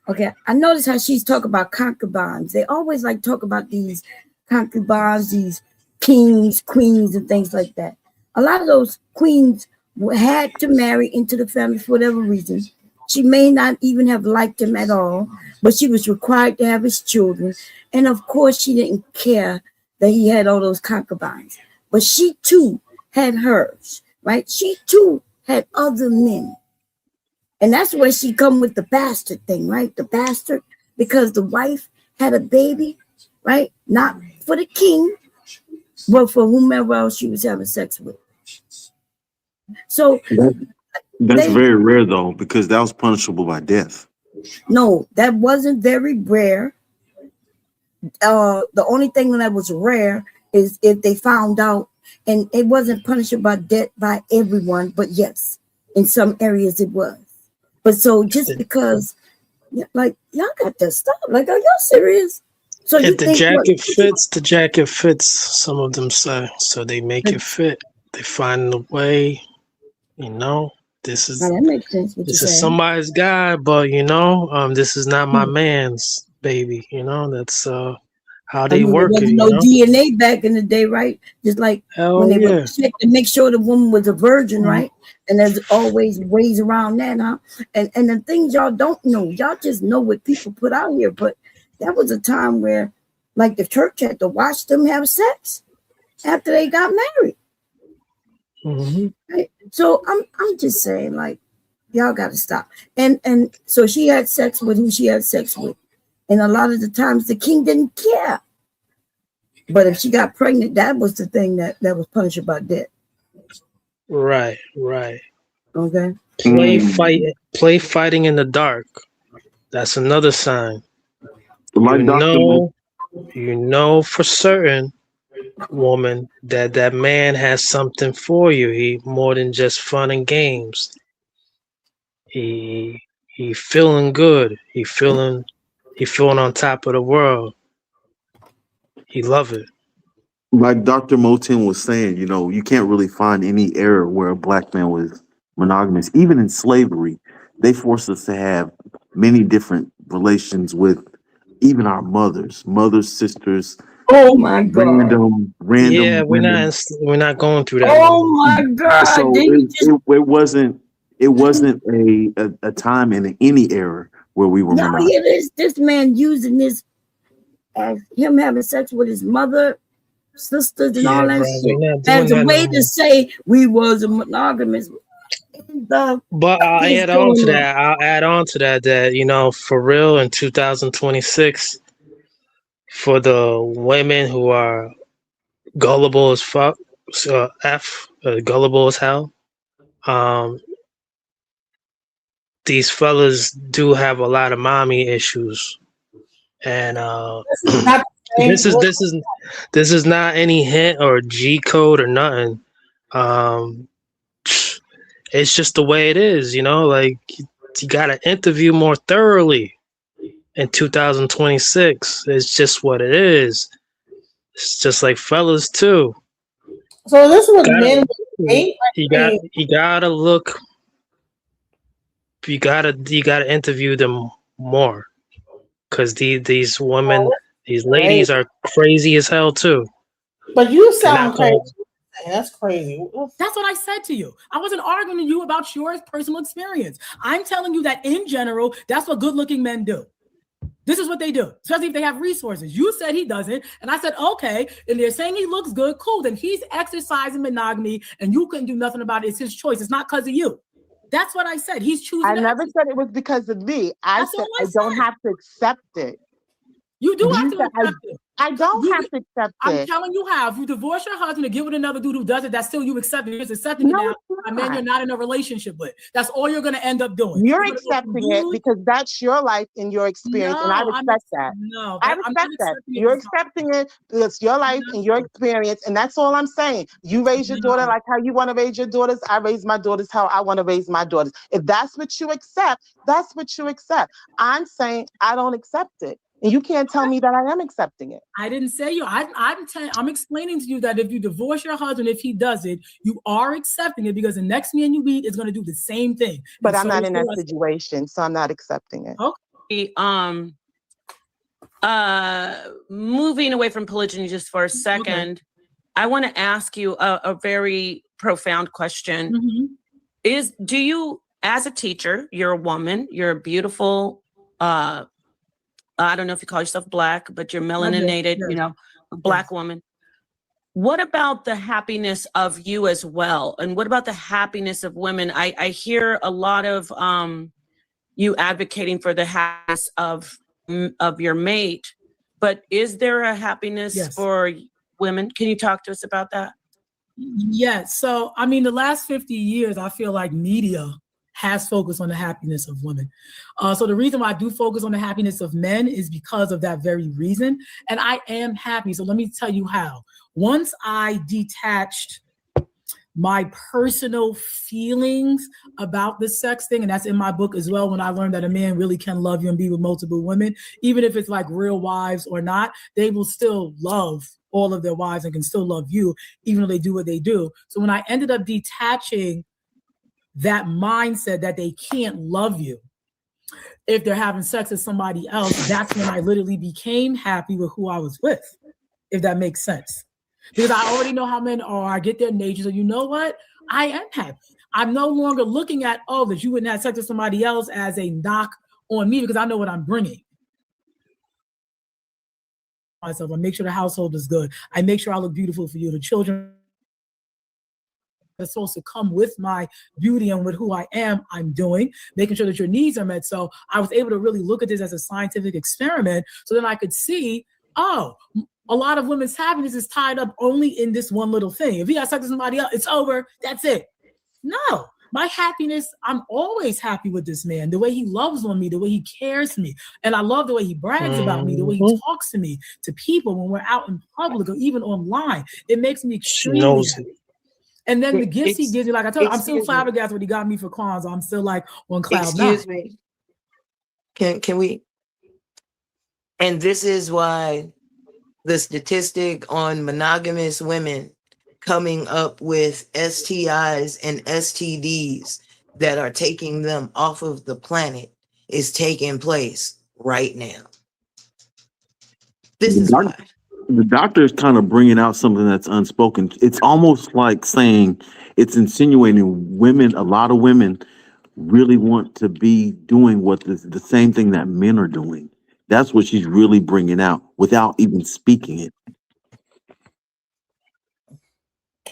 Okay, I notice how she's talking about concubines. They always like talk about these concubines, these kings, queens, and things like that. A lot of those queens had to marry into the family for whatever reason. She may not even have liked him at all, but she was required to have his children. And of course, she didn't care that he had all those concubines. But she too had hers, right? She too had other men. And that's where she come with the bastard thing, right? The bastard, because the wife had a baby, right? Not for the king, but for whomever else she was having sex with. So that's very rare though, because that was punishable by death. No, that wasn't very rare. The only thing that was rare is if they found out, and it wasn't punishable by death by everyone, but yes, in some areas it was. But so just because, like, y'all got to stop. Like, are y'all serious? So if the jacket fits, the jacket fits, some of them say. So they make it fit. They find a way, you know. This is that makes sense. This is somebody's guy, but you know, this is not my man's baby. You know, that's how they work it. There was no DNA back in the day, right? Just like when they would check to make sure the woman was a virgin, right? And there's always ways around that, huh? And the things y'all don't know, y'all just know what people put out here. But that was a time where, like, the church had to watch them have sex after they got married. Right? So I'm just saying, like, y'all got to stop. And so she had sex with who she had sex with, and a lot of the times the king didn't care. But if she got pregnant, that was the thing that was punishable by death. Right. Okay. Play fighting in the dark. That's another sign. You know for certain, woman, that man has something for you. He more than just fun and games. He feeling good. He feeling on top of the world. He love it. Like Dr. Moten was saying, you know, you can't really find any era where a black man was monogamous. Even in slavery, they forced us to have many different relations with even our mothers, sisters, Oh my God. Yeah, random women. we're not going through that no Oh more. my God. So Then you just it wasn't a time in any era where we were y'all monogamous. hear this man using this as him having sex with his mother, sisters, and Yeah, all that bro, shit we're not doing as a that no way to more. say we was a monogamous. The But fuck is I'll going on? add on to that that, you know, for real in 2026, for the women who are gullible as fuck, gullible as hell, um, these fellas do have a lot of mommy issues, and This is not the same. this is not any hint or G code or nothing. Um, it's just the way it is, you know. Like you got to interview more thoroughly in 2026. It's just what it is. It's just like fellas too. So this is what Gotta, men hate. you gotta look. You gotta interview them more, because these women, these ladies Right. are crazy as hell too. But you They're not sound crazy. going. That's crazy. That's what I said to you. I wasn't arguing with you about your personal experience. I'm telling you that in general, that's what good-looking men do. This is what they do, especially if they have resources. You said he doesn't, and I said, okay, and they're saying he looks good, cool. Then he's exercising monogamy, and you couldn't do nothing about it. It's his choice. It's not because of you. That's what I said. He's choosing. I never said it was because of me. I said I don't have to accept it. You do have to accept it. I don't have to accept I'm it. telling you how. If you divorce your husband and get with another dude who does it, that's still you accepting it. You're just accepting it now. A man you're not in a relationship with. That's all you're going to end up doing. You're accepting it because that's your life and your experience, and I respect that. No, I respect that. You're accepting it because it's your life and your experience, and that's all I'm saying. You raise your daughter like how you want to raise your daughters. I raise my daughters how I want to raise my daughters. If that's what you accept, that's what you accept. I'm saying I don't accept it. And you can't tell me that I am accepting it. I didn't say you. I'm explaining to you that if you divorce your husband, if he does it, you are accepting it because the next man you meet is going to do the same thing. But I'm not in that situation, so I'm not accepting it. Okay. Moving away from polygyny just for a second, I want to ask you a very profound question. Do you, as a teacher, you're a woman, you're a beautiful, I don't know if you call yourself black, but you're melaninated, you know, a black woman. What about the happiness of you as well? And what about the happiness of women? I hear a lot of you advocating for the happiness of your mate, but is there a happiness for women? Can you talk to us about that? Yes. So, I mean, the last 50 years, I feel like media has focused on the happiness of women. So the reason why I do focus on the happiness of men is because of that very reason. And I am happy. So let me tell you how. Once I detached my personal feelings about the sex thing, and that's in my book as well, when I learned that a man really can love you and be with multiple women, even if it's like real wives or not, they will still love all of their wives and can still love you, even though they do what they do. So when I ended up detaching that mindset that they can't love you if they're having sex with somebody else, that's when I literally became happy with who I was with, if that makes sense. Because I already know how men are. I get their nature. So you know what? I am happy. I'm no longer looking at, oh, that you wouldn't have sex with somebody else as a knock on me because I know what I'm bringing. Myself, I make sure the household is good. I make sure I look beautiful for you. The children that's supposed to come with my beauty and with who I am, I'm doing, making sure that your needs are met. So I was able to really look at this as a scientific experiment so then I could see, oh, a lot of women's happiness is tied up only in this one little thing. If you got sex with somebody else, it's over, that's it. No, my happiness, I'm always happy with this man, the way he loves on me, the way he cares for me. And I love the way he brags about me, the way he talks to me, to people when we're out in public or even online. It makes me extremely happy. And then the gifts he gives me, like I told you, I'm still flabbergasted what he got me for Kwanzaa. I'm still like on cloud nine. Excuse me. Can we? And this is why the statistic on monogamous women coming up with STIs and STDs that are taking them off of the planet is taking place right now. This is why. The doctor is kind of bringing out something that's unspoken. It's almost like saying, it's insinuating women, a lot of women really want to be doing what the same thing that men are doing. That's what she's really bringing out without even speaking it.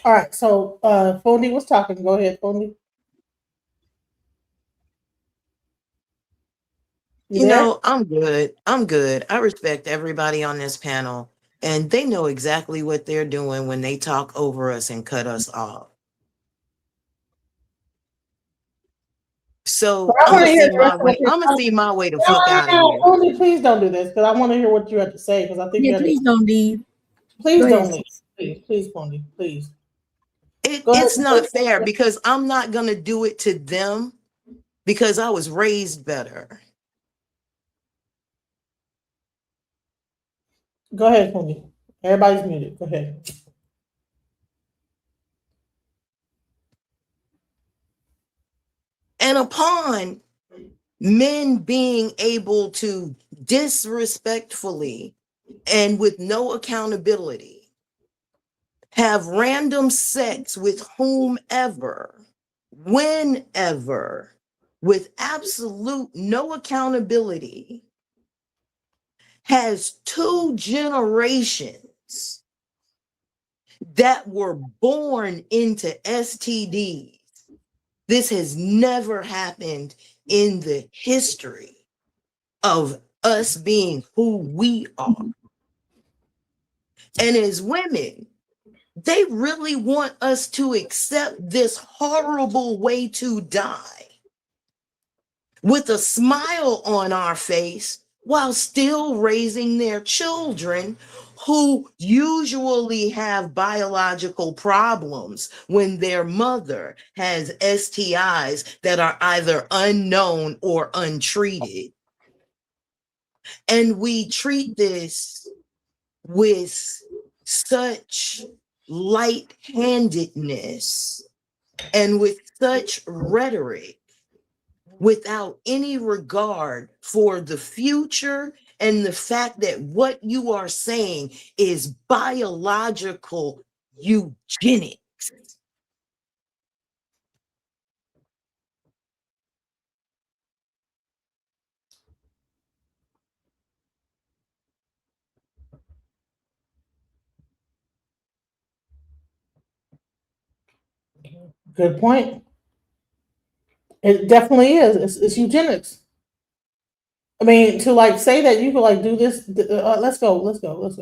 All right, so Fondy was talking. Go ahead, Fondy. You know, I'm good. I'm good. I respect everybody on this panel, and they know exactly what they're doing when they talk over us and cut us off. So I'm gonna see my way to fuck out of here. Fondy, please don't do this, because I want to hear what you have to say. Because I think please don't leave. Please don't leave. Please, Fondy, please. It's not fair because I'm not gonna do it to them because I was raised better. Go ahead, Fondy. Everybody's muted. Go ahead. And upon men being able to disrespectfully and with no accountability have random sex with whomever, whenever, with absolute no accountability, has 2 generations that were born into STDs. This has never happened in the history of us being who we are. And as women, they really want us to accept this horrible way to die with a smile on our face while still raising their children who usually have biological problems when their mother has STIs that are either unknown or untreated. And we treat this with such light-handedness and with such rhetoric without any regard for the future and the fact that what you are saying is biological eugenics. Good point. It definitely is. It's eugenics. I mean, to like say that you could like do this. Let's go.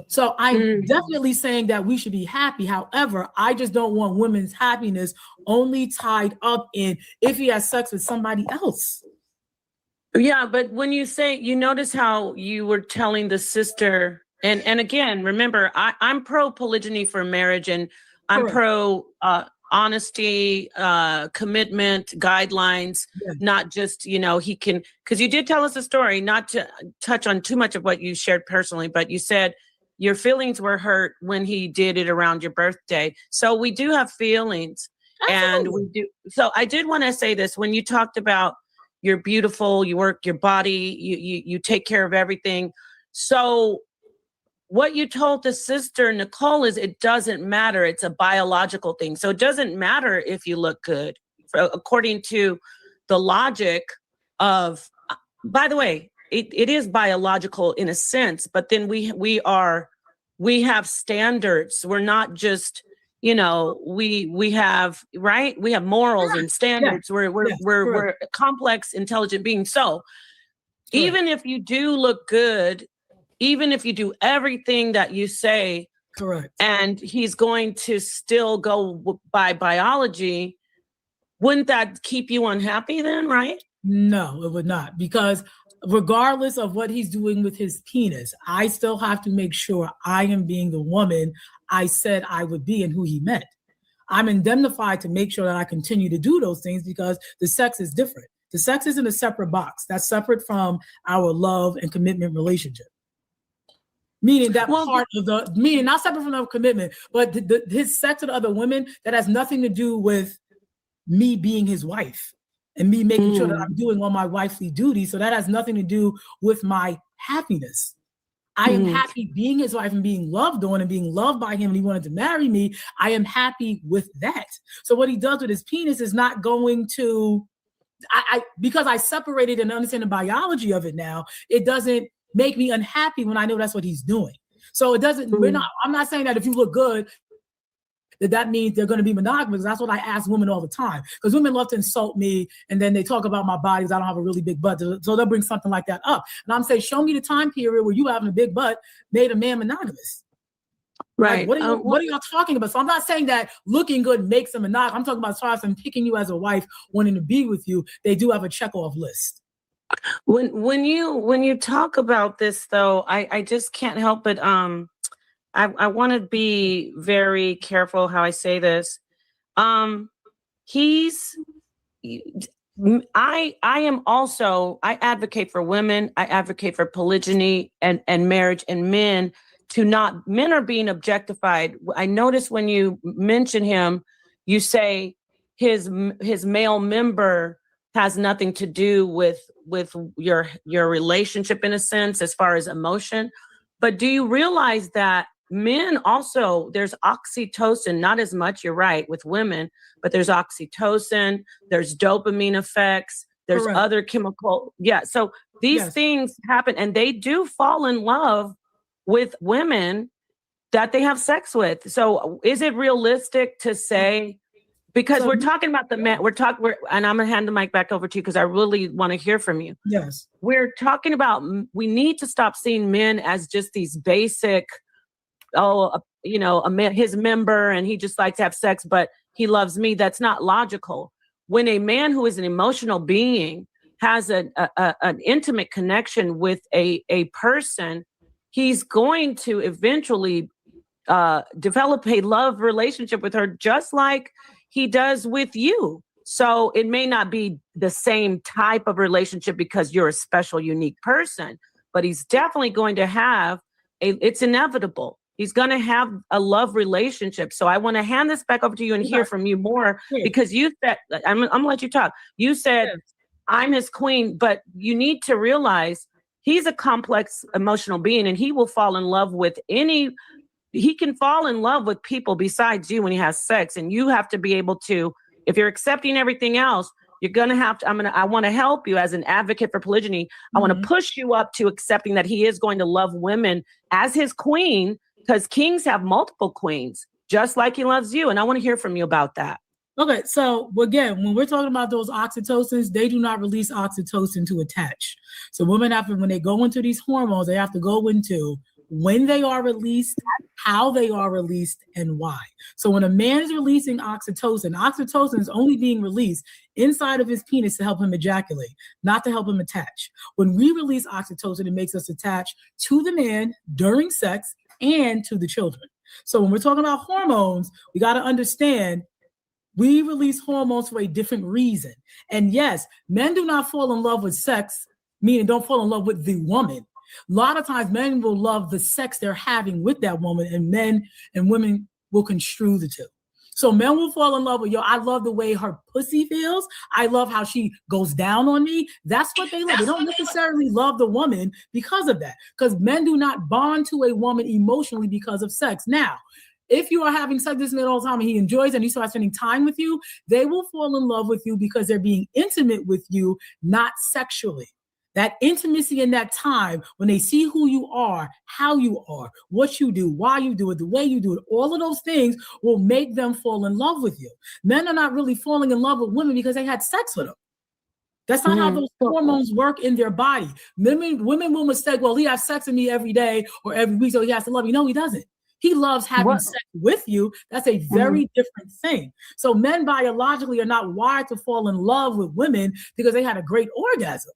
So I'm definitely saying that we should be happy. However, I just don't want women's happiness only tied up in if he has sex with somebody else. Yeah, but when you say, you notice how you were telling the sister, and again, remember, I'm pro polygyny for marriage, and I'm pro honesty, commitment, guidelines, not just, he can, because you did tell us a story, not to touch on too much of what you shared personally, but you said your feelings were hurt when he did it around your birthday. So we do have feelings. Absolutely. And we do. So I did want to say this, when you talked about you're beautiful, you work your body, you take care of everything. So what you told the sister, Nicole, is it doesn't matter. It's a biological thing. So it doesn't matter if you look good, according to the logic of, by the way, it is biological in a sense, but then we have standards. We're not just, we have, right? We have morals and standards. We're complex, intelligent beings. So even if you do look good, even if you do everything that you say, correct, and he's going to still go by biology, wouldn't that keep you unhappy then, right? No, it would not, because regardless of what he's doing with his penis, I still have to make sure I am being the woman I said I would be and who he meant. I'm indemnified to make sure that I continue to do those things because the sex is different. The sex is in a separate box. That's separate from our love and commitment relationship. Meaning that part of the, meaning not separate from the commitment, but his sex with other women, that has nothing to do with me being his wife and me making sure that I'm doing all my wifely duties. So that has nothing to do with my happiness. I am happy being his wife and being loved on and being loved by him, and he wanted to marry me. I am happy with that. So what he does with his penis is not going to, because I separated and understand the biology of it now, it doesn't make me unhappy when I know that's what he's doing. So it doesn't, I'm not saying that if you look good, that means they're going to be monogamous. That's what I ask women all the time, because women love to insult me and then they talk about my body because I don't have a really big butt. So they'll bring something like that up. And I'm saying, show me the time period where you having a big butt made a man monogamous. Right. Like, what are y'all talking about? So I'm not saying that looking good makes them monogamous. I'm talking about as far as them picking you as a wife, wanting to be with you, they do have a check off list. When you talk about this though, I just can't help but I want to be very careful how I say this. I advocate for women. I advocate for polygyny and marriage, and men are being objectified. I noticed when you mention him, you say his male member has nothing to do with your relationship in a sense, as far as emotion. But do you realize that men also, there's oxytocin, not as much, you're right, with women, but there's oxytocin, there's dopamine effects, there's other chemical. Yeah. So these things happen, and they do fall in love with women that they have sex with. So is it realistic to say, because we're talking about the men, and I'm gonna hand the mic back over to you because I really want to hear from you. Yes. We're talking about, we need to stop seeing men as just these basic, his member and he just likes to have sex, but he loves me. That's not logical. When a man who is an emotional being has an intimate connection with a person, he's going to eventually develop a love relationship with her, just like he does with you. So it may not be the same type of relationship because you're a special, unique person, but he's definitely going to have it's inevitable. He's going to have a love relationship. So I want to hand this back over to you and hear from you more, because you said, I'm going to let you talk. You said, I'm his queen, but you need to realize he's a complex emotional being, and he will fall in love with he can fall in love with people besides you when he has sex. And you have to be able to, if you're accepting everything else, you're going to have to, I want to help you as an advocate for polygyny. I want to push you up to accepting that he is going to love women as his queen, because kings have multiple queens, just like he loves you. And I want to hear from you about that. Okay, so again, when we're talking about those oxytocins, they do not release oxytocin to attach. So women have to, when they go into these hormones, they have to go into when they are released, how they are released, and why. So when a man is releasing oxytocin, oxytocin is only being released inside of his penis to help him ejaculate, not to help him attach. When we release oxytocin, it makes us attach to the man during sex and to the children. So when we're talking about hormones, we got to understand we release hormones for a different reason. And yes, men do not fall in love with sex, meaning don't fall in love with the woman. A lot of times men will love the sex they're having with that woman, and men and women will construe the two. So men will fall in love with, I love the way her pussy feels. I love how she goes down on me. That's what they love. They don't necessarily love the woman because of that, because men do not bond to a woman emotionally because of sex. Now, if you are having sex with this man all the time and he enjoys it and he starts spending time with you, they will fall in love with you because they're being intimate with you, not sexually. That intimacy in that time, when they see who you are, how you are, what you do, why you do it, the way you do it, all of those things will make them fall in love with you. Men are not really falling in love with women because they had sex with them. That's not how those hormones work in their body. Women will mistake, well, he has sex with me every day or every week, so he has to love you. No, he doesn't. He loves having sex with you. That's a very different thing. So men biologically are not wired to fall in love with women because they had a great orgasm.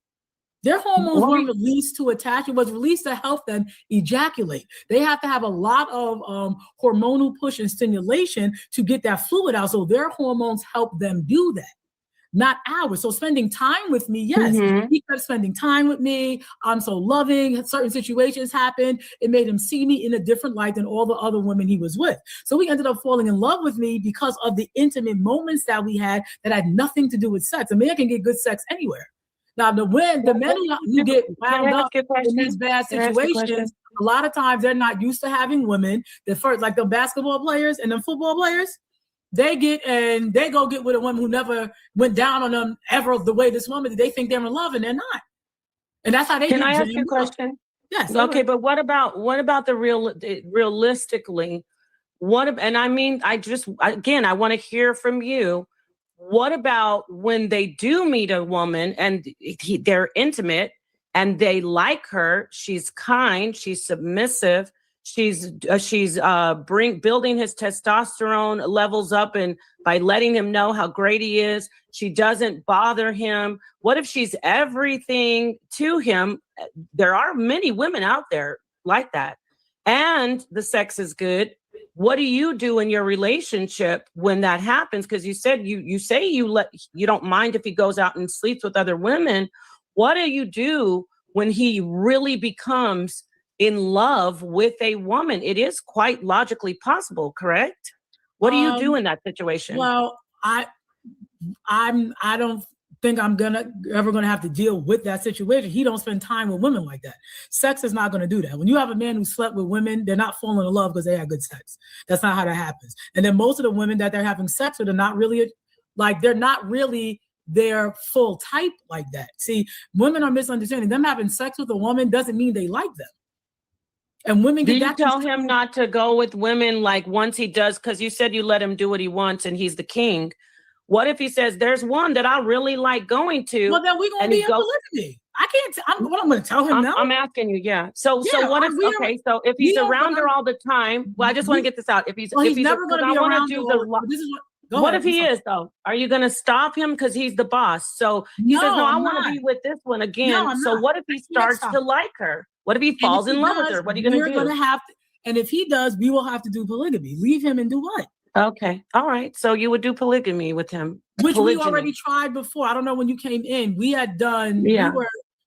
Their hormones weren't released to attach. It was released to help them ejaculate. They have to have a lot of hormonal push and stimulation to get that fluid out. So their hormones help them do that. not hours. So spending time with me, yes, Mhm. he kept spending time with me. I'm so loving. Certain situations happened. It made him see me in a different light than all the other women he was with. So he ended up falling in love with me because of the intimate moments that we had that had nothing to do with sex. A man can get good sex anywhere. Now, the men who get Can I wound up ask you a in these question? bad Can I ask you a question? situations, a lot of times they're not used to having women. The first, like the basketball players and the football players, they go get with a woman who never went down on them ever the way this woman did. They think they're in love and they're not. And that's how they Can get I ask you a jammed up. question? Yes. Okay, but what about realistically? And I mean, I want to hear from you. What about when they do meet a woman and they're intimate and they like her? She's kind, she's submissive, she's building his testosterone levels up, and by letting him know how great he is, she doesn't bother him. What if she's everything to him? There are many women out there like that, and the sex is good. What do you do in your relationship when that happens? Because you said you say you don't mind if he goes out and sleeps with other women. What do you do when he really becomes in love with a woman? It is quite logically possible, correct? What do you do in that situation? Well, I don't think I'm ever gonna have to deal with that situation. He don't spend time with women like that. Sex is not gonna do that. When you have a man who slept with women, they're not falling in love because they had good sex. That's not how that happens. And then most of the women that they're having sex with are not really their full type like that. See, women are misunderstanding. Them having sex with a woman doesn't mean they like them. And women do you tell him not to go with women like once he does? Because you said you let him do what he wants and he's the king. What if he says, there's one that I really like going to? Well, then we're going to be in polygamy. I can't, I'm going to tell him now? I'm asking you, yeah. So what if, so if he's around her all the time, well, I just want to get this out. If he's never going to be around her. What if he is though? Are you going to stop him? Because he's the boss. So he says, no, I want to be with this one again. So what if he starts to like her? What if he falls in love with her? What are you going to do? And if he does, we will have to do polygamy. Leave him and do what? Okay. All right. So you would do polygamy with him. Which we already tried before. I don't know when you came in. We had done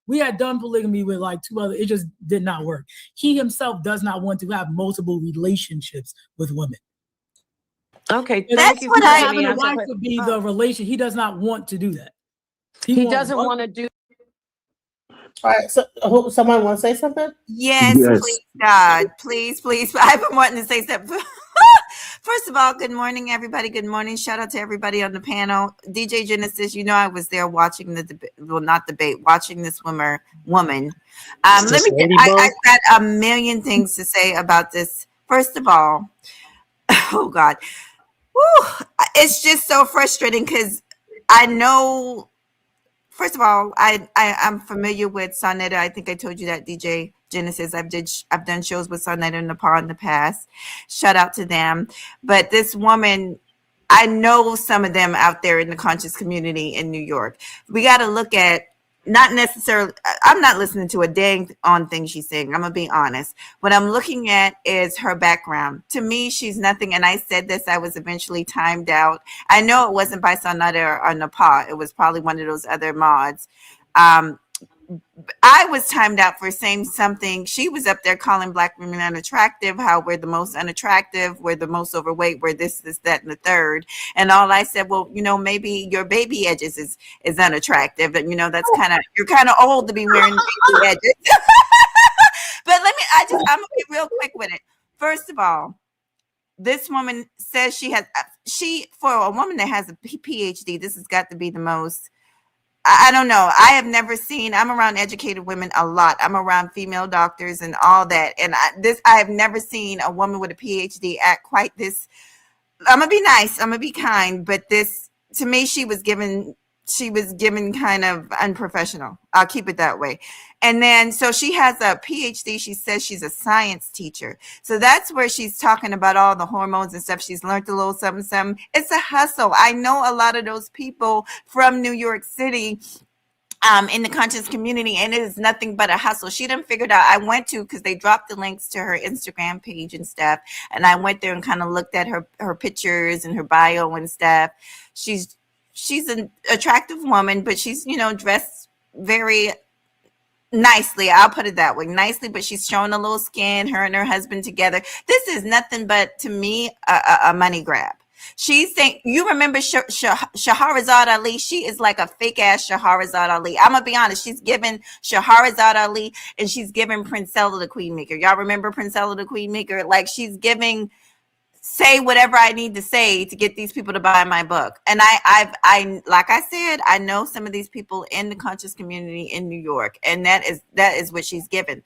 we had done polygamy with like two other. It just did not work. He himself does not want to have multiple relationships with women. Okay. That's what having a wife to be the relation. He does not want to do that. He doesn't want to do. All right, so someone want to say something? Yes, please, God, please. I've been wanting to say something. First of all, good morning, everybody. Good morning. Shout out to everybody on the panel. DJ Genesis, you know I was there watching the debate, well, not debate, watching this woman. I got a million things to say about this. First of all, oh God, it's just so frustrating because I know. First of all, I'm familiar with Sonetta. I think I told you that, DJ Genesis. I've done shows with Sonetta and Nepal in the past. Shout out to them. But this woman, I know some of them out there in the conscious community in New York. We got to look at, not necessarily, I'm not listening to a dang on thing she's saying. I'm going to be honest. What I'm looking at is her background. To me, she's nothing. And I said this, I was eventually timed out. I know it wasn't by Sonata or Nepal. It was probably one of those other mods. I was timed out for saying something. She was up there calling Black women unattractive, how we're the most unattractive, we're the most overweight, we're this, that, and the third. And all I said, well, maybe your baby edges is unattractive. And, that's you're kind of old to be wearing baby edges. But I'm going to be real quick with it. First of all, this woman says for a woman that has a PhD, this has got to be the most, I don't know. I have never seen, I'm around educated women a lot. I'm around female doctors and all that. And I have never seen a woman with a PhD act quite this. I'm going to be nice. I'm going to be kind. But this, to me, she was given kind of unprofessional. I'll keep it that way. And then, so she has a PhD. She says she's a science teacher. So that's where she's talking about all the hormones and stuff. She's learned a little something. It's a hustle. I know a lot of those people from New York City in the conscious community, and it is nothing but a hustle. She done figured out. I went to, because they dropped the links to her Instagram page and stuff, and I went there and kind of looked at her pictures and her bio and stuff. She's she's an attractive woman, but she's, dressed very nicely. I'll put it that way, nicely, but she's showing a little skin, her and her husband together. This is nothing but, to me, a money grab. She's saying, you remember Shahrazad Ali? She is like a fake ass Shahrazad Ali. I'm gonna be honest. She's giving Shahrazad Ali, and she's giving Princella the Queen Maker. Y'all remember Princella the Queen Maker? Like, she's giving, say whatever I need to say to get these people to buy my book. And I like I said, I know some of these people in the conscious community in New York, and that is what she's given.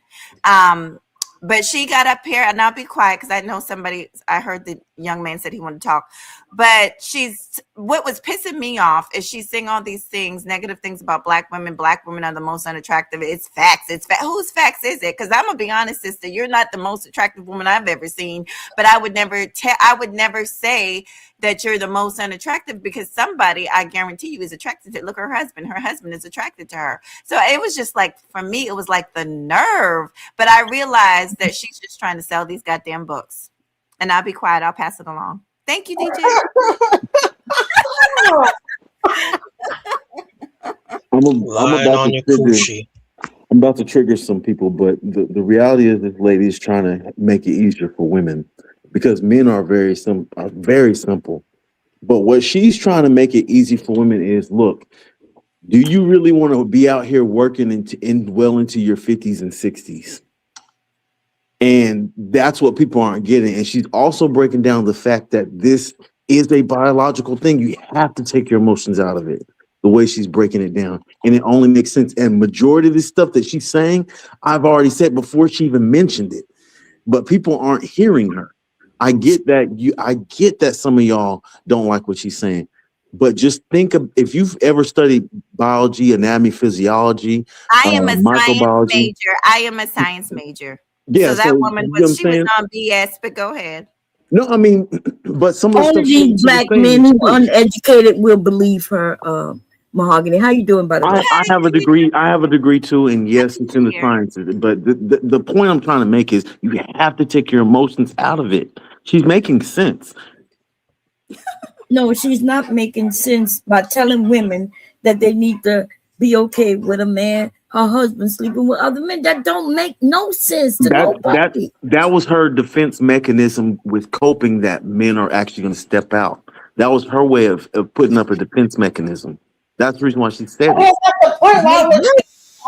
But she got up here, and I'll be quiet because I know I heard the young man said he wanted to talk. But what was pissing me off is she's saying all these things, negative things about Black women. Black women are the most unattractive. It's facts. Whose facts is it? Because I'm going to be honest, sister, you're not the most attractive woman I've ever seen. But I would never say that you're the most unattractive, because somebody, I guarantee you, is attracted to. Look at her husband. Her husband is attracted to her. So it was just like, for me, it was like the nerve. But I realized that she's just trying to sell these goddamn books. And I'll be quiet. I'll pass it along. Thank you, DJ. I'm about to trigger some people, but the reality is this lady is trying to make it easier for women, because men are very simple. But what she's trying to make it easy for women is, look, do you really want to be out here working well into your 50s and 60s? And that's what people aren't getting. And she's also breaking down the fact that this is a biological thing. You have to take your emotions out of it, the way she's breaking it down. And it only makes sense. And majority of this stuff that she's saying, I've already said before she even mentioned it. But people aren't hearing her. I get that some of y'all don't like what she's saying. But just think of, if you've ever studied biology, anatomy, physiology, I am a microbiology. science major. I am a science major. Yeah, so that woman was saying? on BS, but go ahead. No, I mean, but some of the Only stuff these Black men who are uneducated will believe her. Mahogany, how you doing, by the way? I have a degree. I have a degree too, and yes, it's in the sciences. But the point I'm trying to make is, you have to take your emotions out of it. She's making sense. No, she's not making sense by telling women that they need to be okay with a man, her husband sleeping with other men. That don't make no sense to nobody. That was her defense mechanism with coping, that men are actually going to step out. That was her way of putting up a defense mechanism. That's the reason why she said it. That's the point. Why would you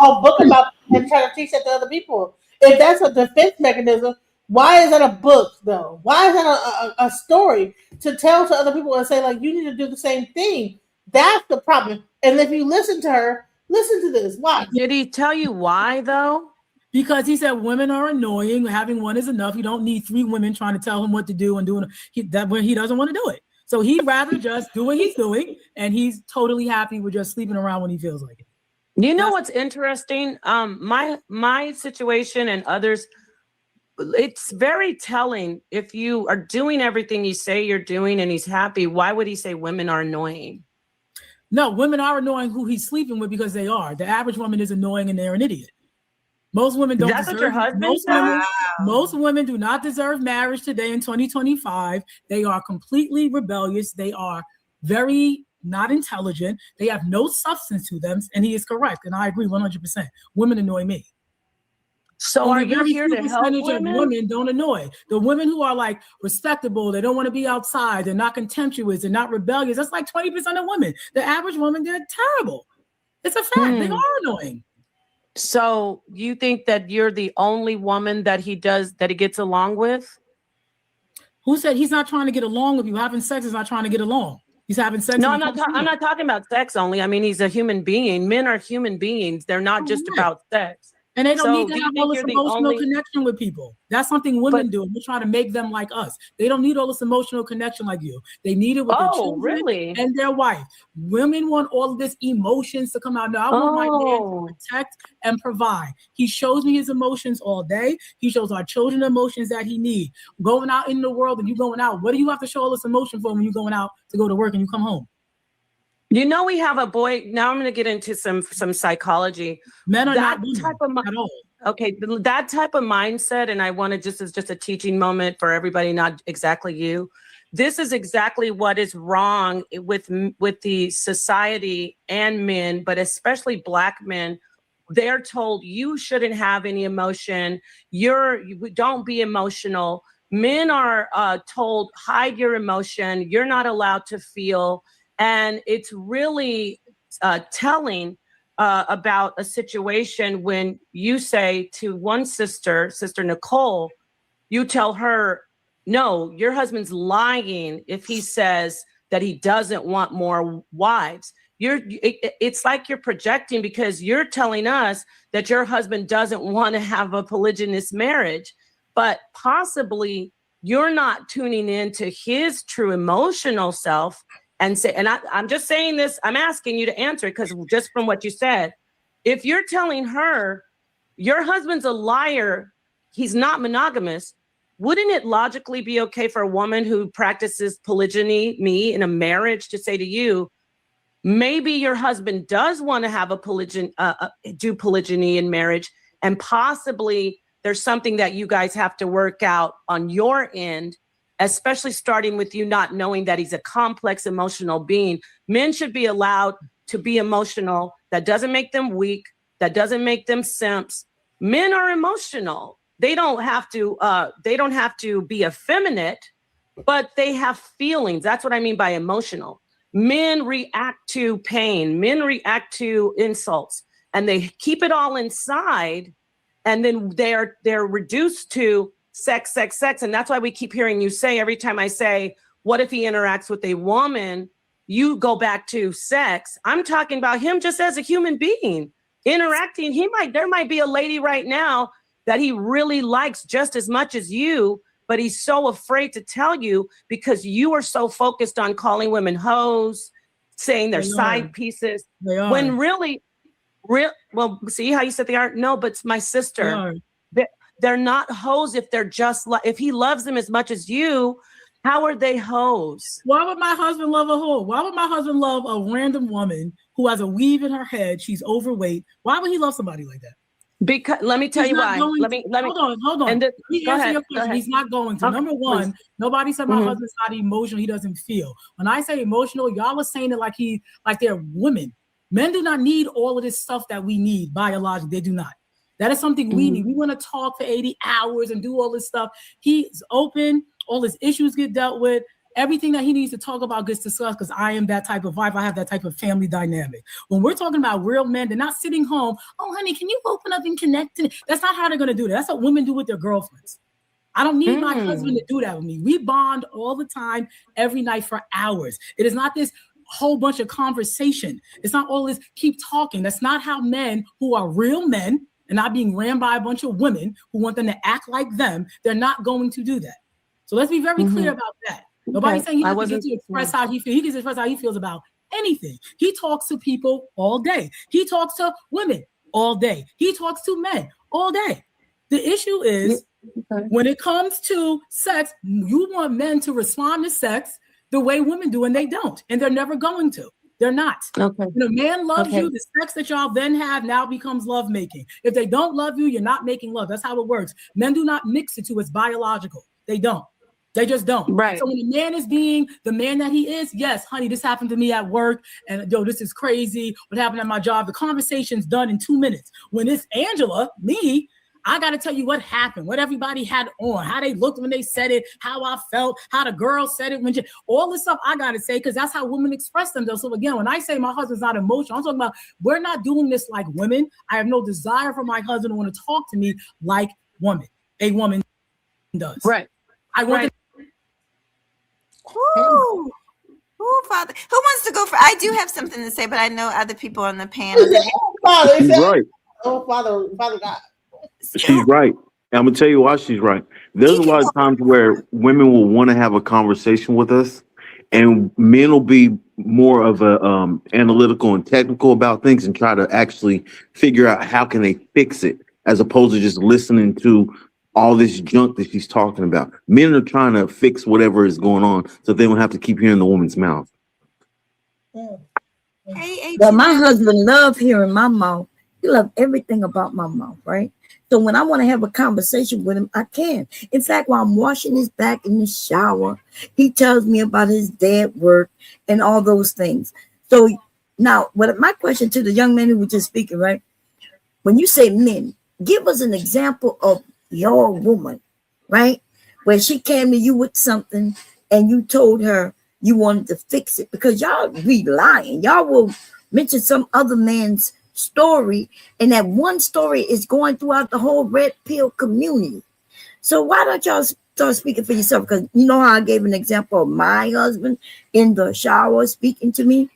a book about and try to teach that to other people? If that's a defense mechanism, why is that a book though? Why is that a story to tell to other people and say, like, you need to do the same thing? That's the problem. And if you listen to her, listen to this. Why? Did he tell you why though? Because he said women are annoying. Having one is enough. You don't need 3 women trying to tell him what to do and doing that when he doesn't want to do it. So he'd rather just do what he's doing, and he's totally happy with just sleeping around when he feels like it. You know what's interesting? My situation and others, it's very telling. If you are doing everything you say you're doing and he's happy, why would he say women are annoying? No, women are annoying who he's sleeping with, because they are. The average woman is annoying and they're an idiot. Most women don't That's deserve, what your husband said? Most women do not deserve marriage today in 2025. They are completely rebellious. They are very not intelligent. They have no substance to them. And he is correct. And I agree 100%. Women annoy me. So only are you here to help women? Women don't annoy. The women who are like respectable, they don't want to be outside, they're not contemptuous, they're not rebellious. That's like 20% of women. The average woman, they're terrible. It's a fact. They are annoying. So you think that you're the only woman that he gets along with? Who said he's not trying to get along with you? Having sex is not trying to get along. He's having sex. No, I'm not talking about sex only. I mean, he's a human being. Men are human beings. They're not just about sex. And they don't need to have all this emotional connection with people. That's something women do. We're trying to make them like us. They don't need all this emotional connection like you. They need it with their children and their wife. Women want all of this emotions to come out. No, I want my man to protect and provide. He shows me his emotions all day. He shows our children the emotions that he needs. Going out in the world and you going out, what do you have to show all this emotion for when you're going out to go to work and you come home? You know, we have a boy. Now I'm going to get into some psychology. Men are that not type of at all. Okay, that type of mindset, and I want to just as a teaching moment for everybody, not exactly you. this is exactly what is wrong with the society and men, but especially Black men. They're told you shouldn't have any emotion. You don't be emotional. Men are told hide your emotion. You're not allowed to feel, and it's really telling about a situation when you say to one sister, Sister Nicole, you tell her, no, your husband's lying if he says that he doesn't want more wives. It's like you're projecting, because you're telling us that your husband doesn't want to have a polygynous marriage, but possibly you're not tuning into his true emotional self and say, and I'm just saying this, I'm asking you to answer it, because just from what you said, if you're telling her your husband's a liar, he's not monogamous, wouldn't it logically be okay for a woman who practices polygyny, me, in a marriage to say to you, maybe your husband does want to have a do polygyny in marriage, and possibly there's something that you guys have to work out on your end, especially starting with you not knowing that he's a complex emotional being. Men should be allowed to be emotional. That doesn't make them weak. That doesn't make them simps. Men are emotional. They don't have to be effeminate, but they have feelings. That's what I mean by emotional. Men react to pain. Men react to insults, and they keep it all inside. And then they're reduced to sex. And that's why we keep hearing you say, every time I say, what if he interacts with a woman? You go back to sex. I'm talking about him just as a human being interacting. There might be a lady right now that he really likes just as much as you, but he's so afraid to tell you because you are so focused on calling women hoes, saying they're side pieces. They are. When really, well, see how you said they are? No, but it's my sister. They're not hoes if they're just if he loves them as much as you. How are they hoes? Why would my husband love a hoe? Why would my husband love a random woman who has a weave in her head? She's overweight. Why would he love somebody like that? Because let me tell you why. Let me hold on. And Go ahead. He's not going to. Okay, number one, please. Nobody said my husband's not emotional. He doesn't feel. When I say emotional, y'all are saying it like they're women. Men do not need all of this stuff that we need biologically. They do not. That is something we need. We want to talk for 80 hours and do all this stuff. He's open. All his issues get dealt with. Everything that he needs to talk about gets discussed, because I am that type of wife. I have that type of family dynamic. When we're talking about real men, they're not sitting home. Oh, honey, can you open up and connect? That's not how they're going to do that. That's what women do with their girlfriends. I don't need my husband to do that with me. We bond all the time, every night for hours. It is not this whole bunch of conversation. It's not all this keep talking. That's not how men who are real men and not being ran by a bunch of women who want them to act like them, they're not going to do that. So let's be very clear about that. Nobody's saying he doesn't get to express how he feels. He can express how he feels about anything. He talks to people all day. He talks to women all day. He talks to men all day. The issue is when it comes to sex, you want men to respond to sex the way women do, and they don't. And they're never going to. They're not. Okay. When a man loves you, the sex that y'all then have now becomes lovemaking. If they don't love you, you're not making love. That's how it works. Men do not mix the two. It's biological. They don't. They just don't. Right. So when a man is being the man that he is, yes, honey, this happened to me at work, and yo, this is crazy. What happened at my job? The conversation's done in 2 minutes. When it's Angela, me, I got to tell you what happened, what everybody had on, how they looked when they said it, how I felt, how the girl said it, all this stuff I got to say, because that's how women express themselves. So again, when I say my husband's not emotional, I'm talking about we're not doing this like women. I have no desire for my husband to want to talk to me like a woman does. Right. I want to. Ooh, Father. Who wants to go for? I do have something to say, but I know other people on the panel. She's right. Oh, Father God. She's right. I'm gonna tell you why she's right. There's a lot of times where women will want to have a conversation with us, and men will be more of a analytical and technical about things and try to actually figure out how can they fix it, as opposed to just listening to all this junk that she's talking about. Men are trying to fix whatever is going on so they don't have to keep hearing the woman's mouth. But my husband loves hearing my mouth. He loves everything about my mouth, right? So when I want to have a conversation with him, I can. In fact, while I'm washing his back in the shower, he tells me about his dad work and all those things. So now, what my question to the young man who was just speaking, right? When you say men, give us an example of your woman, right? Where she came to you with something and you told her you wanted to fix it, because y'all be lying. Y'all will mention some other man's story, and that one story is going throughout the whole red pill community. So why don't y'all start speaking for yourself? Because you know how I gave an example of my husband in the shower speaking to me.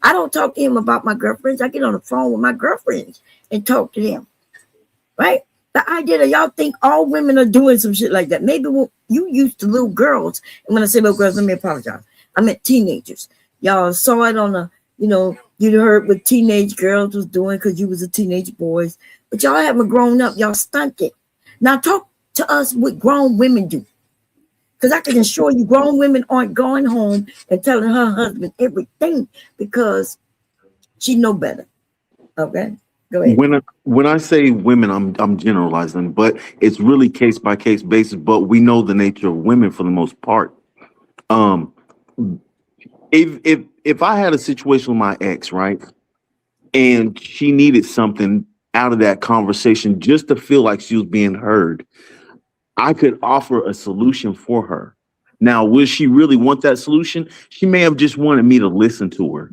I don't talk to him about my girlfriends. I get on the phone with my girlfriends and talk to them, right? The idea that y'all think all women are doing some shit like that. Maybe when you used to little girls, and when I say little girls, let me apologize. I meant teenagers. Y'all saw it on the, you heard what teenage girls was doing because you was a teenage boys. But y'all haven't grown up. Y'all stunted. Now talk to us what grown women do. Because I can assure you grown women aren't going home and telling her husband everything because she know better. Okay? Go ahead. When I say women, I'm generalizing, but it's really case by case basis. But we know the nature of women for the most part. Um, if I had a situation with my ex, right, and she needed something out of that conversation just to feel like she was being heard, I could offer a solution for her. Now, will she really want that solution? She may have just wanted me to listen to her.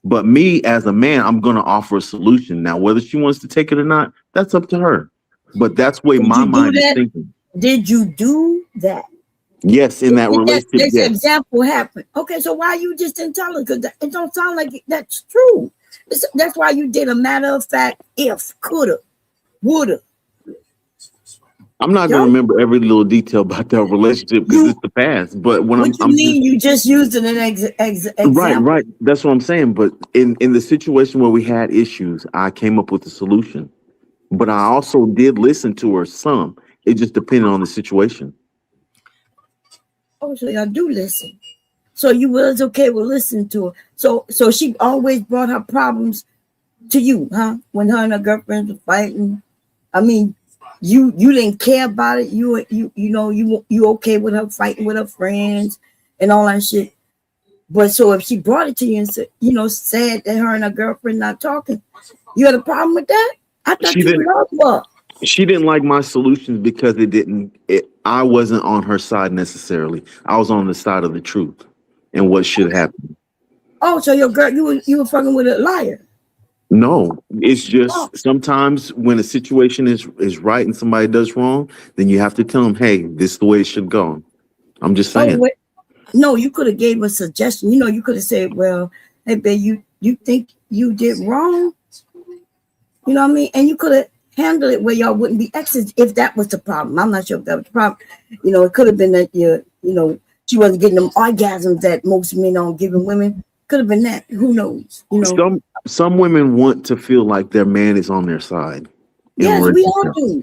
But me as a man, I'm going to offer a solution. Now, whether she wants to take it or not, that's up to her. But that's the way my mind is thinking. Did you do that? Yes, in that relationship, This yes. example happened. Okay, so why you just didn't tell her? Because it don't sound like that's true. That's why you did a matter of fact, if, coulda, woulda. I'm not going to remember every little detail about that relationship because it's the past. But when What you mean? You just used it as an example. Right. That's what I'm saying. But in the situation where we had issues, I came up with a solution. But I also did listen to her some. It just depended on the situation. Oh, so y'all do listen. So you was okay with listening to her. So she always brought her problems to you, huh? When her and her girlfriends were fighting. I mean, you didn't care about it. You okay with her fighting with her friends and all that shit. But so if she brought it to you and said, said that her and her girlfriend not talking, you had a problem with that? I thought you loved her. She didn't like my solutions because I wasn't on her side necessarily. I was on the side of the truth and what should happen. Oh, so your girl, you were fucking with a liar. No, it's just sometimes when a situation is right and somebody does wrong, then you have to tell them, hey, this is the way it should go. I'm just saying. Oh, no, you could have gave a suggestion. You could have said, well, hey, babe, you think you did wrong? You know what I mean? And you could have handled it where y'all wouldn't be exes if that was the problem. I'm not sure if that was the problem. It could have been that she wasn't getting them orgasms that most men aren't giving women. Could have been that. Who knows? Some women want to feel like their man is on their side. Yes, we all do.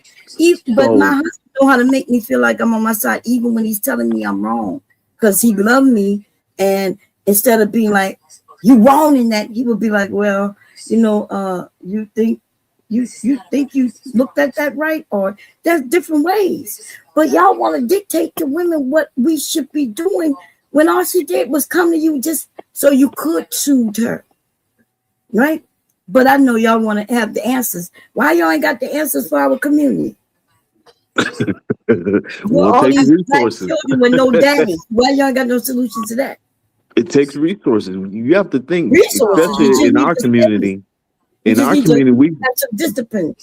But my husband know how to make me feel like I'm on my side, even when he's telling me I'm wrong, because he loved me. And instead of being like, "You wrong in that," he would be like, "Well, you think you looked at that right, or there's different ways." But y'all want to dictate to women what we should be doing when all she did was come to you just so you could soothe her, right? But I know y'all want to have the answers. Why y'all ain't got the answers for our community? Well, it takes resources. Children with no daddy. Why y'all ain't got no solution to that? It takes resources. You have to think, resources. especially in our community. In our community, we have some discipline,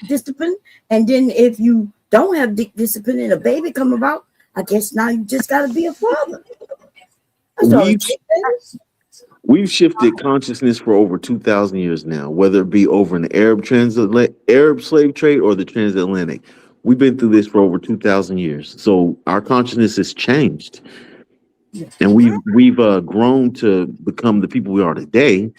discipline, and then if you don't have discipline and a baby come about, I guess now you just got to be a father. We've shifted consciousness for over 2,000 years now, whether it be over in the Arab slave trade or the transatlantic. We've been through this for over 2,000 years. So our consciousness has changed. And we've grown to become the people we are today.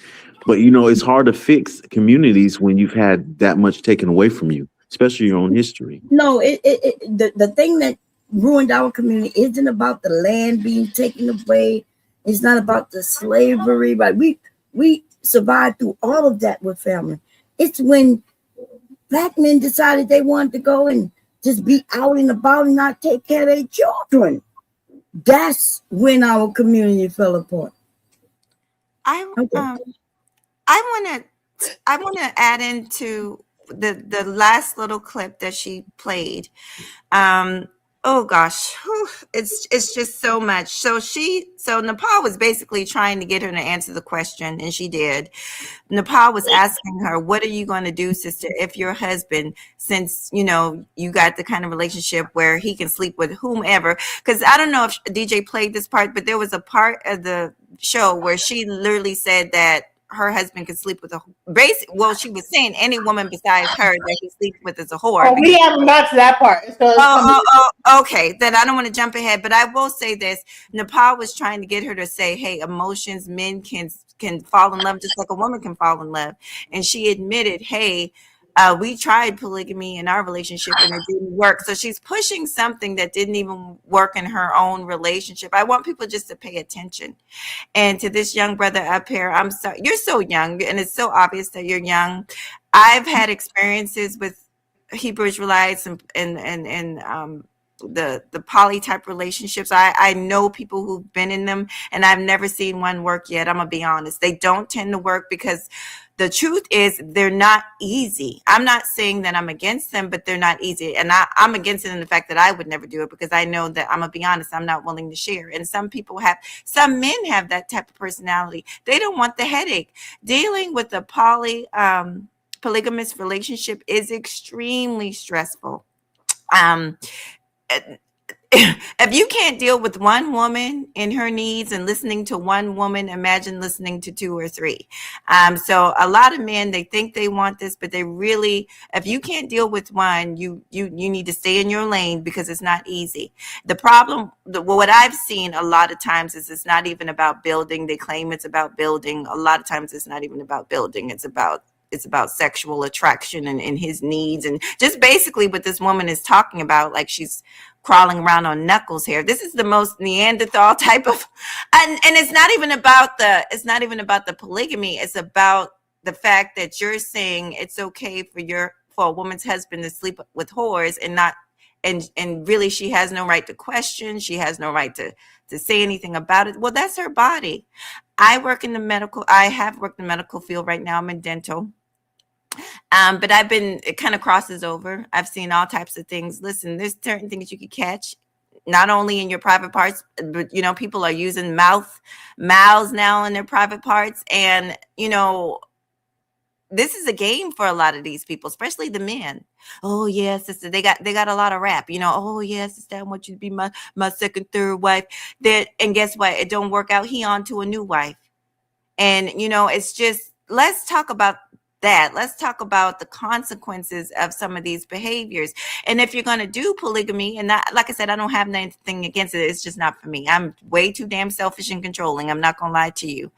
But, it's hard to fix communities when you've had that much taken away from you, especially your own history. No, the thing that ruined our community isn't about the land being taken away. It's not about the slavery, right? We survived through all of that with family. It's when Black men decided they wanted to go and just be out and about and not take care of their children. That's when our community fell apart. I want to add into the last little clip that she played. Oh gosh, whew, it's just so much. So Nepal was basically trying to get her to answer the question, and she did. Nepal was asking her, what are you going to do, sister, if your husband, since you got the kind of relationship where he can sleep with whomever? Because I don't know if DJ played this part, but there was a part of the show where she literally said that her husband could sleep with she was saying any woman besides her that he sleeps with is a whore. Oh, we haven't got to that part. Okay. Then I don't want to jump ahead, but I will say this. Nepal was trying to get her to say, hey, emotions, men can fall in love just like a woman can fall in love. And she admitted, hey, we tried polygamy in our relationship and it didn't work. So she's pushing something that didn't even work in her own relationship. I want people just to pay attention. And to this young brother up here, I'm sorry, you're so young, and it's so obvious that you're young. I've had experiences with Hebrew Israelites and the poly type relationships. I know people who've been in them, and I've never seen one work yet. I'm gonna be honest. They don't tend to work because the truth is they're not easy. I'm not saying that I'm against them, but they're not easy. And I'm against it in the fact that I would never do it because I know that, I'm gonna be honest, I'm not willing to share. And some men have that type of personality. They don't want the headache. Dealing with a polygamous relationship is extremely stressful. If you can't deal with one woman in her needs and listening to one woman, imagine listening to two or three. So a lot of men, they think they want this, but they really, if you can't deal with one, you need to stay in your lane because it's not easy. The problem, what I've seen a lot of times is it's not even about building. They claim it's about building. A lot of times it's not even about building. It's about sexual attraction and his needs, and just basically what this woman is talking about, like she's crawling around on knuckles here. This is the most Neanderthal type of, and it's not even about the polygamy. It's about the fact that you're saying it's okay for a woman's husband to sleep with whores and not, and really she has no right to question. She has no right to say anything about it. Well, that's her body. I have worked in the medical field right now. I'm in dental. But it kind of crosses over. I've seen all types of things. Listen, there's certain things you could catch, not only in your private parts, but people are using mouths now in their private parts. And, this is a game for a lot of these people, especially the men. Oh yes, sister, they got a lot of rap, oh yes, sister, I want you to be my second, third wife. And guess what? It don't work out. He on to a new wife. And, it's just, let's talk about that. Let's talk about the consequences of some of these behaviors. And if you're going to do polygamy, and like I said, I don't have anything against it. It's just not for me. I'm way too damn selfish and controlling. I'm not going to lie to you.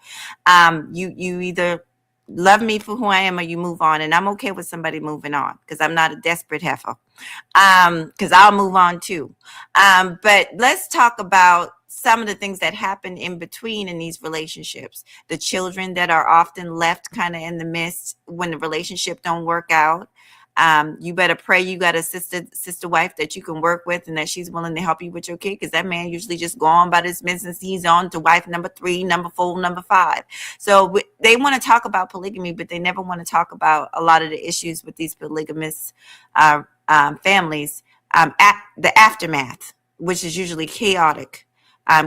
You either love me for who I am or you move on. And I'm okay with somebody moving on because I'm not a desperate heifer. Because I'll move on too. But let's talk about some of the things that happen in between in these relationships. The children that are often left kind of in the midst when the relationship don't work out. You better pray you got a sister wife that you can work with and that she's willing to help you with your kid, because that man usually just go on about his business. He's on to wife number 3, number 4, number 5. So they want to talk about polygamy, but they never want to talk about a lot of the issues with these polygamous families. The aftermath, which is usually chaotic.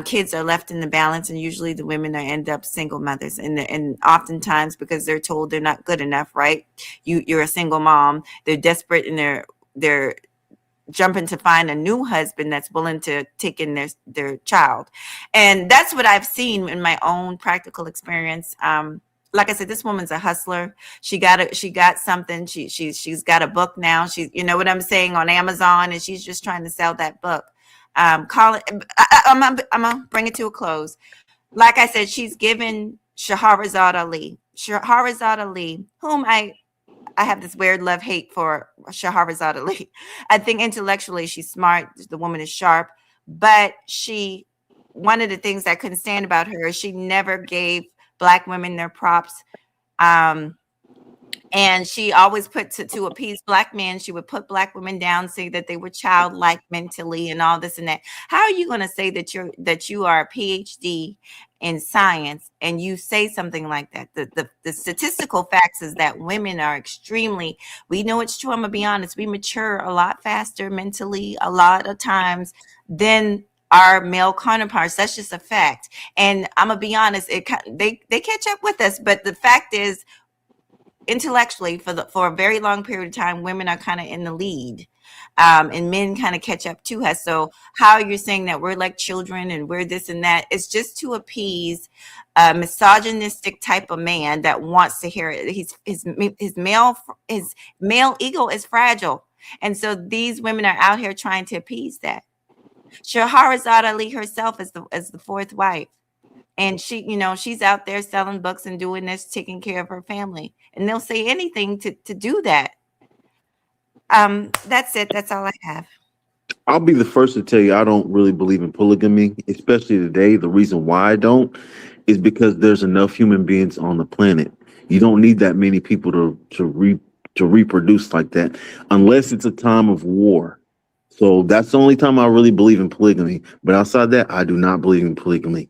Kids are left in the balance, and usually the women end up single mothers, and oftentimes because they're told they're not good enough, right? You're a single mom. They're desperate, and they're jumping to find a new husband that's willing to take in their child, and that's what I've seen in my own practical experience. Like I said, this woman's a hustler. She got something. She's got a book now. She's, you know what I'm saying, on Amazon, and she's just trying to sell that book. I'm gonna bring it to a close. Like I said, she's given Shahrazad Ali, whom I have this weird love-hate for Shahrazad Ali. I think intellectually she's smart. The woman is sharp, but one of the things I couldn't stand about her is she never gave Black women their props. And she always put to appease black men, she would put black women down, say that they were childlike mentally and all this and that. How are you going to say that you are a PhD in science and you say something like that? The statistical facts is that women are extremely, we know it's true, I'm gonna be honest, we mature a lot faster mentally a lot of times than our male counterparts. That's just a fact. And I'm gonna be honest, they catch up with us, but the fact is, intellectually, for a very long period of time, women are kind of in the lead, and men kind of catch up to us. So how you're saying that we're like children and we're this and that, it's just to appease a misogynistic type of man that wants to hear it. His male ego is fragile, and so these women are out here trying to appease that. Shahrazad Ali herself is the fourth wife. And she, she's out there selling books and doing this, taking care of her family. And they'll say anything to do that. That's it. That's all I have. I'll be the first to tell you I don't really believe in polygamy, especially today. The reason why I don't is because there's enough human beings on the planet. You don't need that many people to reproduce like that, unless it's a time of war. So that's the only time I really believe in polygamy. But outside that, I do not believe in polygamy.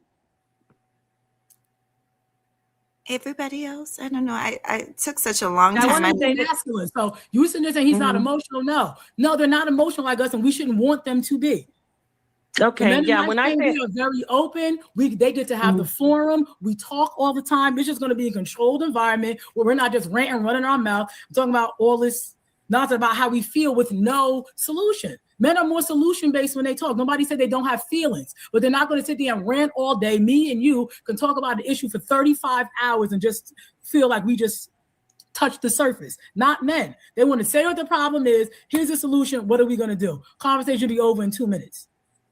Everybody else, I don't know. I took such a long time. I want masculine. So you sitting there saying he's not emotional? No, they're not emotional like us, and we shouldn't want them to be. Okay, yeah. When I say we are very open, they get to have the forum. We talk all the time. It's just going to be a controlled environment where we're not just ranting, running our mouth, talking about all this nonsense about how we feel with no solution. Men are more solution-based when they talk. Nobody said they don't have feelings, but they're not going to sit there and rant all day. Me and you can talk about the issue for 35 hours and just feel like we just touched the surface. Not men. They want to say what the problem is. Here's the solution. What are we going to do? Conversation be over in 2 minutes.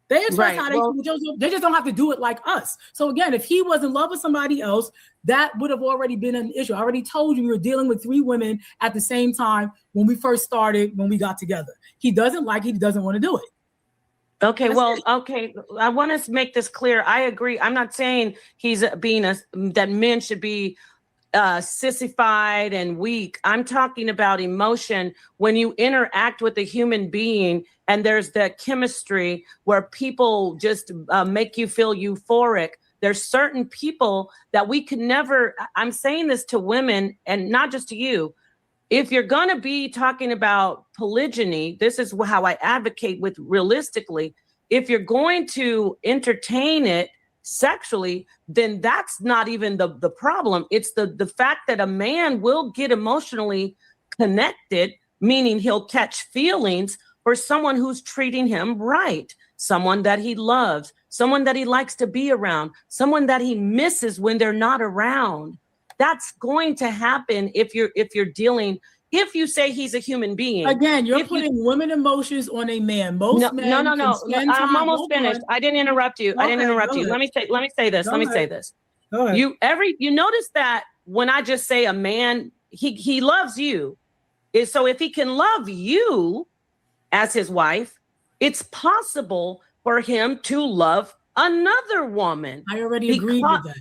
They express how they just don't have to do it like us. So again, if he was in love with somebody else, that would have already been an issue. I already told you we were dealing with 3 women at the same time when we first started, when we got together. He doesn't want to do it. Okay, okay. I want to make this clear. I agree. I'm not saying he's that men should be sissified and weak. I'm talking about emotion. When you interact with a human being and there's that chemistry where people just make you feel euphoric. There's certain people that we could never, I'm saying this to women and not just to you. If you're going to be talking about polygyny, this is how I advocate with realistically. If you're going to entertain it sexually, then that's not even the problem. It's the fact that a man will get emotionally connected, meaning he'll catch feelings for someone who's treating him right, someone that he loves, someone that he likes to be around, someone that he misses when they're not around. That's going to happen if you're dealing. If you say he's a human being, again, you're putting women emotions on a man. Most men. No. I'm almost finished. I didn't interrupt you. I didn't interrupt you. Let me say this. You notice that when I just say a man, he loves you. So if he can love you as his wife, it's possible for him to love another woman. I already agreed with that.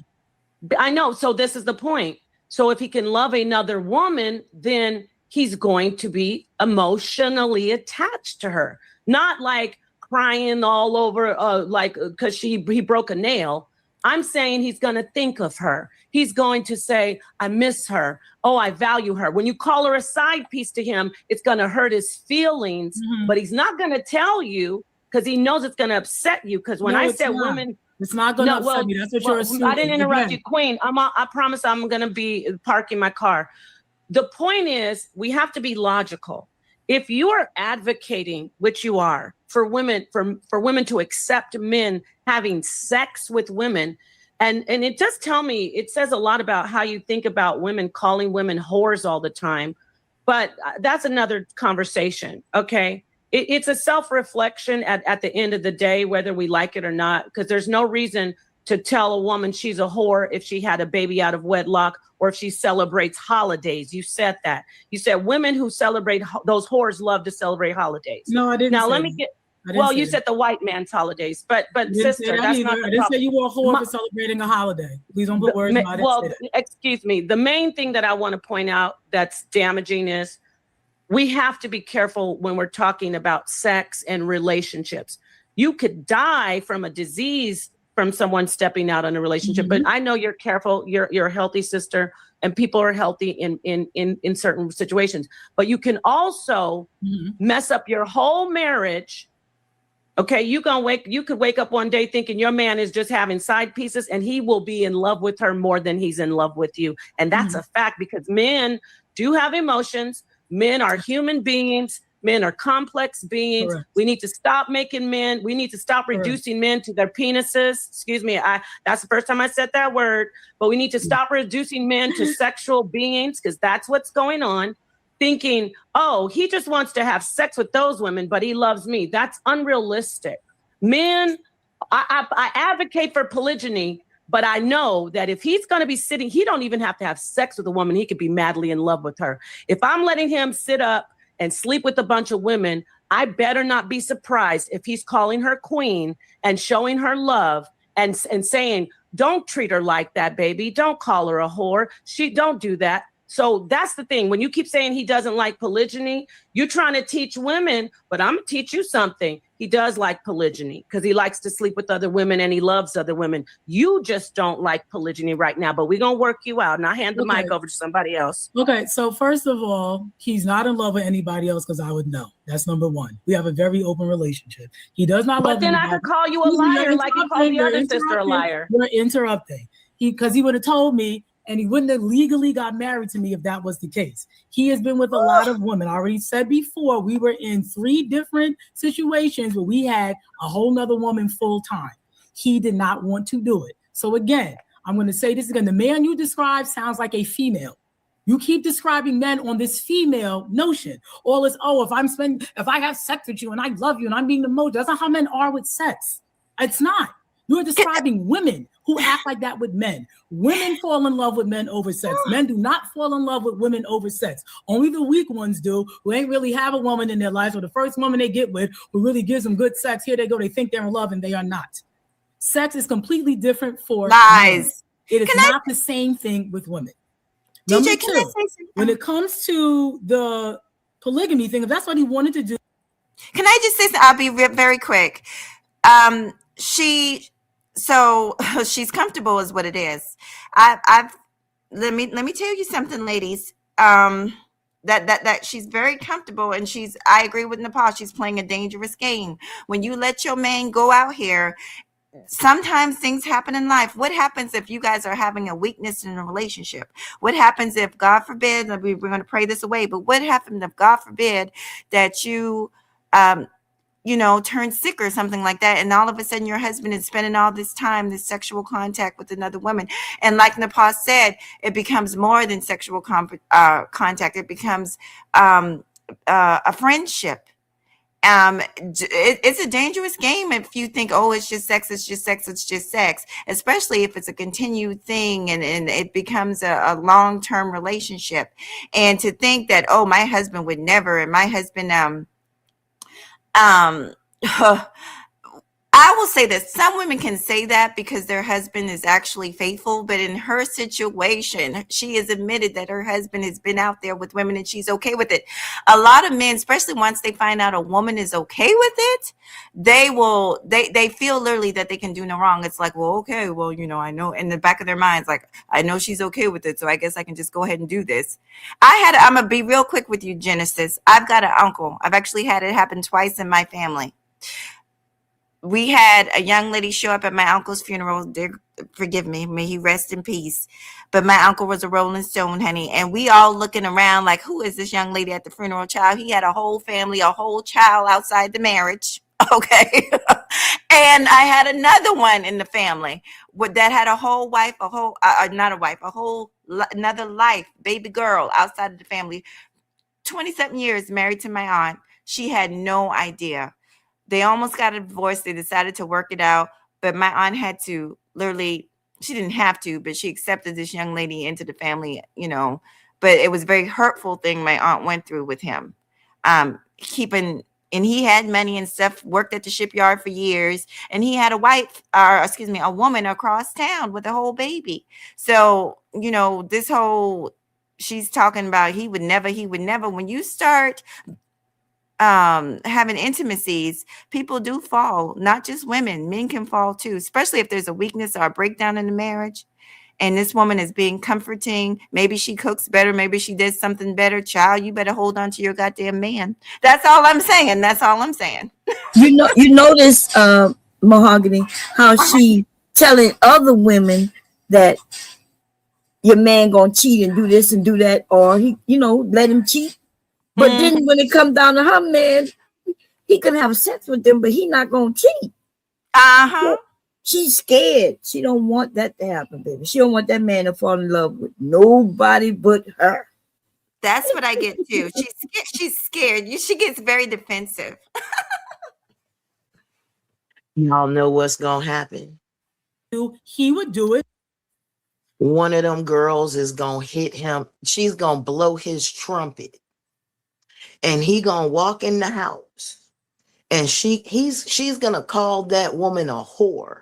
I know. So this is the point. So if he can love another woman, then he's going to be emotionally attached to her, not like crying all over, like because he broke a nail. I'm saying he's going to think of her. He's going to say, I miss her. Oh, I value her. When you call her a side piece to him, it's going to hurt his feelings, but he's not going to tell you because he knows it's going to upset you. Because when I said women, it's not going to upset you. That's what you're assuming. I didn't interrupt you, Queen. I promise I'm going to be parking my car. The point is, we have to be logical. If you are advocating, which you are, for women, for women to accept men having sex with women, and it does tell me, it says a lot about how you think about women calling women whores all the time, but that's another conversation, okay? It's a self-reflection at the end of the day, whether we like it or not, because there's no reason to tell a woman she's a whore if she had a baby out of wedlock or if she celebrates holidays. You said that. You said women who celebrate, those whores love to celebrate holidays. No, I didn't. Now, say let me get, Well, you said the white man's holidays, but sister, that's not the I didn't problem. say you were a whore for celebrating a holiday. Please don't put words in my Well, excuse me. The main thing that I want to point out that's damaging is we have to be careful when we're talking about sex and relationships. You could die from a disease from someone stepping out in a relationship, but I know you're careful. You're a healthy sister, and people are healthy in certain situations. But you can also mess up your whole marriage. Okay, you could wake up one day thinking your man is just having side pieces, and he will be in love with her more than he's in love with you. And that's a fact, because men do have emotions. Men are human beings. Men are complex beings. Correct. We need to stop making men. We need to stop reducing men to their penises. Excuse me. That's the first time I said that word. But we need to stop reducing men to sexual beings, because that's what's going on. Thinking, oh, he just wants to have sex with those women, but he loves me. That's unrealistic. Men, I advocate for polygyny, but I know that if he's going to be sitting, he don't even have to have sex with a woman. He could be madly in love with her. If I'm letting him sit up and sleep with a bunch of women, I better not be surprised if he's calling her queen and showing her love and saying, don't treat her like that, baby. Don't call her a whore. Don't do that. So that's the thing. When you keep saying he doesn't like polygyny, you're trying to teach women, but I'm going to teach you something. He does like polygyny because he likes to sleep with other women and he loves other women. You just don't like polygyny right now, but we're going to work you out. And I'll hand the mic over to somebody else. Okay, so first of all, he's not in love with anybody else because I would know. That's number one. We have a very open relationship. He does not love But then anybody. I could call you a liar like you called the other sister a liar. You're interrupting. Because he would have told me, and he wouldn't have legally got married to me if that was the case. He has been with a lot of women. I already said before, we were in 3 different situations where we had a whole nother woman full time. He did not want to do it. So again, I'm going to say this again. The man you describe sounds like a female. You keep describing men on this female notion. All is, if I have sex with you and I love you and I'm being the most, that's not how men are with sex. It's not. You're describing women who act like that with men. Women fall in love with men over sex. Men do not fall in love with women over sex. Only the weak ones do, who ain't really have a woman in their lives, or the first woman they get with who really gives them good sex. Here they go. They think they're in love and they are not. Sex is completely different for lies. Men. It is not the same thing with women. Number DJ, two, can I say something? when it comes to the polygamy thing, if that's what he wanted to do. Can I just say something? I'll be very quick. So she's comfortable is what it is. Let me tell you something, ladies. That she's very comfortable, and I agree with Nepal. She's playing a dangerous game. When you let your man go out here, sometimes things happen in life. What happens if you guys are having a weakness in a relationship? What happens if, God forbid, we're going to pray this away, but what happens if, God forbid, that you turn sick or something like that, and all of a sudden your husband is spending all this time, this sexual contact with another woman, and like Nepal said, it becomes more than sexual contact. It becomes a friendship. It's a dangerous game if you think, oh, it's just sex, especially if it's a continued thing and it becomes a long-term relationship. And to think that, oh, my husband would never, and my husband I will say this. Some women can say that because their husband is actually faithful, but in her situation, she has admitted that her husband has been out there with women and she's okay with it. A lot of men, especially once they find out a woman is okay with it, they feel literally that they can do no wrong. It's like, well, okay, well, I know in the back of their minds, like, I know she's okay with it, so I guess I can just go ahead and do this. I'm gonna be real quick with you, Genesis. I've got an uncle. I've actually had it happen twice in my family. We had a young lady show up at my uncle's funeral. Forgive me, may he rest in peace. But my uncle was a Rolling Stone, honey. And we all looking around like, who is this young lady at the funeral? Child, he had a whole family, a whole child outside the marriage. Okay. And I had another one in the family that had a whole wife, another life, baby girl outside of the family. 20-something years married to my aunt. She had no idea. They almost got a divorce. They decided to work it out. But my aunt had to literally, she didn't have to, but she accepted this young lady into the family, But it was a very hurtful thing my aunt went through with him. Keeping and he had money and stuff, worked at the shipyard for years, and he had a wife, or excuse me, a woman across town with a whole baby. So, you know, this whole, she's talking about he would never, when you start having intimacies, people do fall, not just women, men can fall too, especially if there's a weakness or a breakdown in the marriage. And this woman is being comforting. Maybe she cooks better. Maybe she did something better. Child, you better hold on to your goddamn man. That's all I'm saying. That's all I'm saying. You notice, Mahogany, how she telling other women that your man gonna cheat and do this and do that, or he, you know, let him cheat. But then when it comes down to her man, he can have sex with them, but he not gonna cheat. Uh-huh. She's scared. She don't want that to happen, baby. She don't want that man to fall in love with nobody but her. That's what I get too. She's scared. She gets very defensive. Y'all know what's gonna happen. He would do it. One of them girls is gonna hit him. She's gonna blow his trumpet, and he gonna walk in the house, and she's gonna call that woman a whore.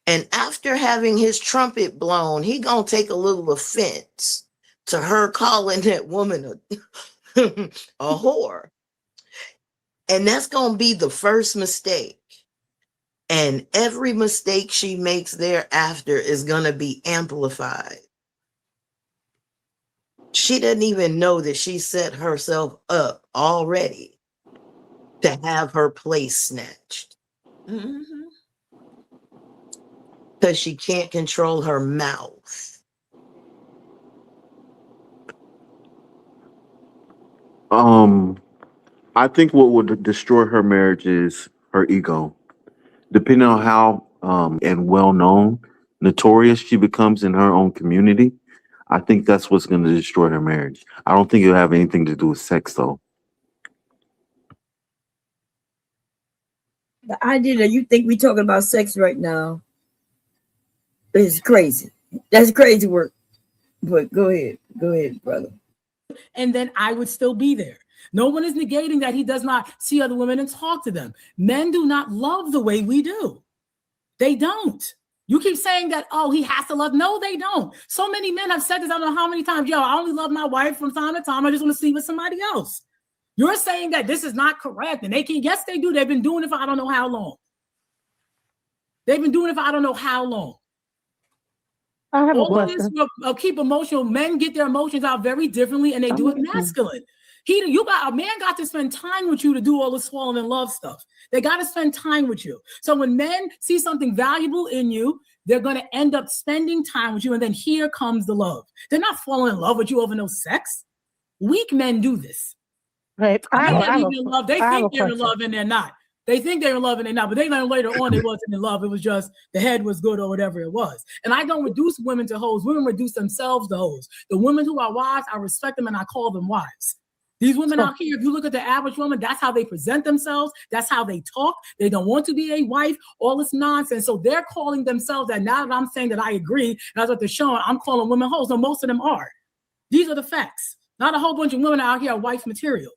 And after having his trumpet blown, he gonna take a little offense to her calling that woman a whore. And that's gonna be the first mistake. And every mistake she makes thereafter is gonna be amplified. She doesn't even know that she set herself up already to have her place snatched. Because she can't control her mouth. I think what would destroy her marriage is her ego. Depending on how and well known, notorious she becomes in her own community, I think that's what's going to destroy her marriage. I don't think it'll have anything to do with sex, though. The idea that you think we talking about sex right now is crazy. That's crazy work. But go ahead, brother. And then I would still be there. No one is negating that he does not see other women and talk to them. Men do not love the way we do. They don't. You keep saying that, oh, he has to love. No, they don't. So many men have said this, I don't know how many times. Yo, I only love my wife from time to time. I just want to sleep with somebody else. You're saying that this is not correct. And they can, yes, they do. They've been doing it for I don't know how long. They've been doing it for I don't know how long. I have All a of this will keep emotional. Men get their emotions out very differently, and they do it masculine. A man got to spend time with you to do all this falling in love stuff. They got to spend time with you. So when men see something valuable in you, they're going to end up spending time with you, and then here comes the love. They're not falling in love with you over no sex. Weak men do this. Right. They think they're in love and they're not. They think they're in love and they're not, but they learn later on they wasn't in love. It was just the head was good or whatever it was. And I don't reduce women to hoes. Women reduce themselves to hoes. The women who are wives, I respect them and I call them wives. These women out here, if you look at the average woman, that's how they present themselves. That's how they talk. They don't want to be a wife, all this nonsense. So they're calling themselves that. Now that I'm saying that I agree, that's what they're showing. I'm calling women hoes. No, most of them are. These are the facts. Not a whole bunch of women out here are wife material.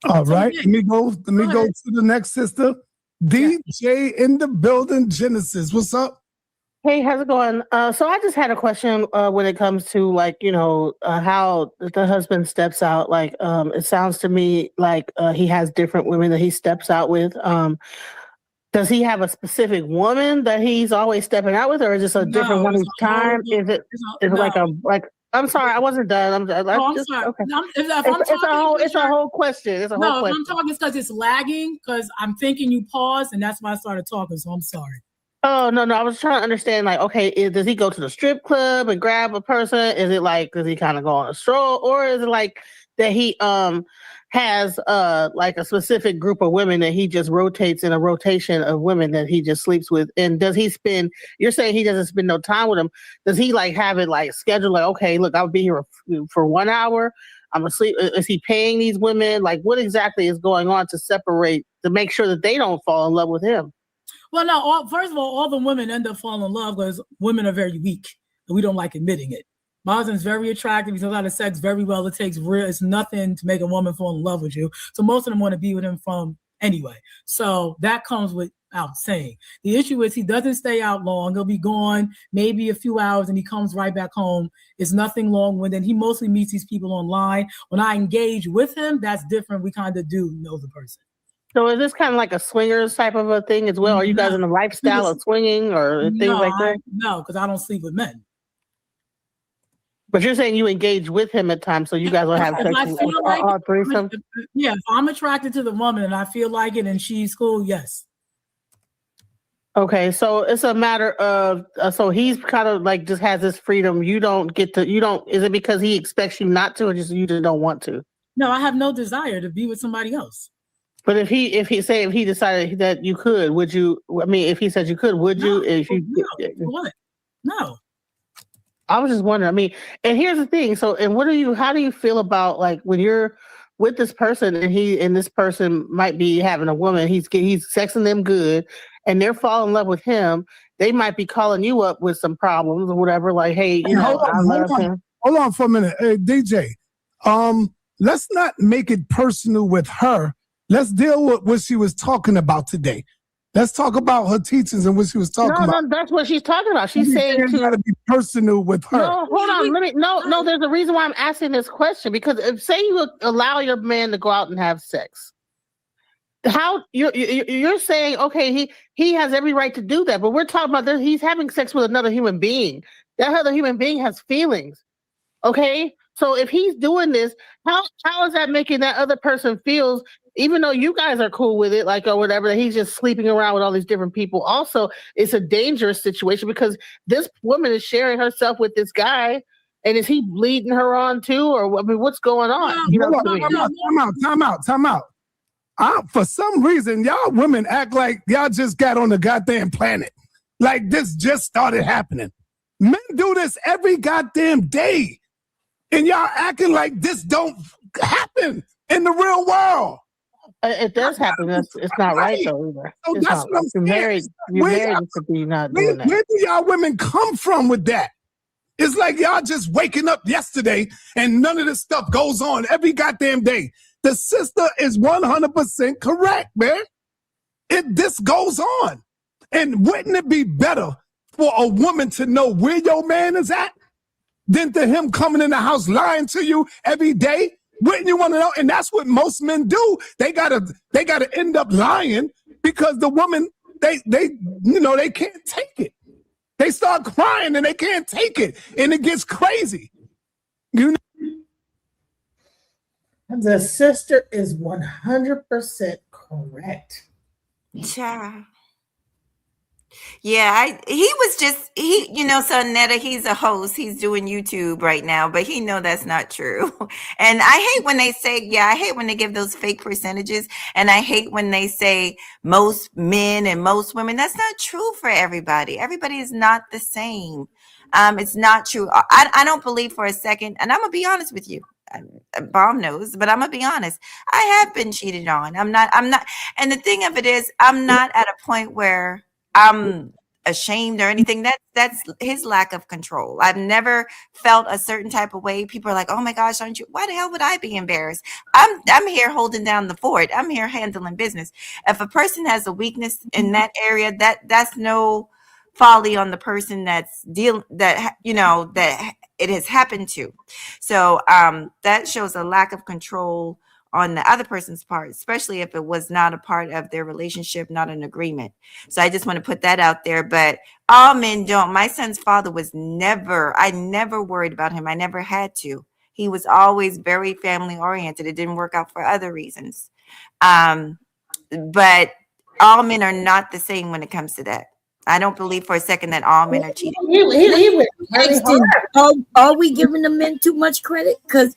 All right, let me go to the next sister. DJ in the building, Genesis. What's up? Hey, how's it going? So I just had a question when it comes to how the husband steps out. It sounds to me like he has different women that he steps out with. Does he have a specific woman that he's always stepping out with, or is this a different one each time? I'm sorry, I wasn't done. I'm sorry. Okay. It's a whole question. It's a whole question. If I'm talking, it's because it's lagging. Because I'm thinking you paused, and that's why I started talking. So I'm sorry. Oh no! I was trying to understand. Does he go to the strip club and grab a person? Is it does he kind of go on a stroll, or is it like that he has a specific group of women that he just rotates in a rotation of women that he just sleeps with? And does he spend? You're saying he doesn't spend no time with them. Does he have it scheduled? Okay, look, I'll be here for 1 hour. I'm asleep. Is he paying these women? What exactly is going on to make sure that they don't fall in love with him? Well, no. First of all the women end up falling in love because women are very weak, and we don't like admitting it. My husband's very attractive. He knows how to sex very well. It takes real. It's nothing to make a woman fall in love with you. So most of them want to be with him from anyway. So that comes without saying. The issue is he doesn't stay out long. He'll be gone maybe a few hours and he comes right back home. It's nothing long-winded. He mostly meets these people online. When I engage with him, that's different. We kind of do know the person. So is this kind of like a swingers type of a thing as well? Are you guys in the lifestyle of swinging or things like that? No, because I don't sleep with men. But you're saying you engage with him at times, so you guys will have sex threesome? Yeah, if I'm attracted to the woman and I feel like it and she's cool, yes. Okay, so it's a matter of so he's kind of like just has this freedom. You don't get to. You don't. Is it because he expects you not to, or just you just don't want to? No, I have no desire to be with somebody else. But if he decided that you could, would you? I mean, if he said you could, would you? If you what? No. I was just wondering. I mean, and here's the thing. So, and how do you feel about like when you're with this person and this person might be having a woman, he's sexing them good, and they're falling in love with him. They might be calling you up with some problems or whatever. Like, hey, you know, I love him. Hold on for a minute, hey, DJ. Let's not make it personal with her. Let's deal with what she was talking about today. Let's talk about her teachings and what she was talking about. No, that's what she's talking about. She's saying you got to be personal with her. No, hold on. No. There's a reason why I'm asking this question because if say you allow your man to go out and have sex, how you're saying okay, he has every right to do that, but we're talking about that he's having sex with another human being. That other human being has feelings. Okay, so if he's doing this, how is that making that other person feels? Even though you guys are cool with it, like or whatever, that he's just sleeping around with all these different people. Also, it's a dangerous situation because this woman is sharing herself with this guy, and is he leading her on too, or I mean, what's going on? Time out. For some reason, y'all women act like y'all just got on the goddamn planet, like this just started happening. Men do this every goddamn day, and y'all acting like this don't happen in the real world. It does happen. It's not right though either. So that's what I'm saying. You're married to be not doing that. Where do y'all women come from with that? It's like y'all just waking up yesterday and none of this stuff goes on every goddamn day. The sister is 100% correct, man. This goes on. And wouldn't it be better for a woman to know where your man is at than to him coming in the house lying to you every day? Wouldn't you want to know? And that's what most men do. They gotta end up lying because the woman, they can't take it. They start crying and they can't take it. And it gets crazy. You know? The sister is 100% correct. Child. Yeah, so Netta, he's a host. He's doing YouTube right now, but he know that's not true. And I hate when they say, I hate when they give those fake percentages. And I hate when they say most men and most women. That's not true for everybody. Everybody is not the same. It's not true. I don't believe for a second, and I'm going to be honest with you. Bomb knows, but I'm gonna be honest. I have been cheated on. I'm not. And the thing of it is, I'm not at a point where I'm ashamed or anything. That's his lack of control. I've never felt a certain type of way. People are like, "Oh my gosh, aren't you? Why the hell would I be embarrassed?" I'm here holding down the fort. I'm here handling business. If a person has a weakness in that area, that's no folly on the person that it has happened to. So that shows a lack of control on the other person's part, especially if it was not a part of their relationship, not an agreement. So I just want to put that out there. But all men don't. My son's father I never worried about him. I never had to. He was always very family oriented. It didn't work out for other reasons. But all men are not the same when it comes to that. I don't believe for a second that all men are cheating. Are we giving the men too much credit? Because,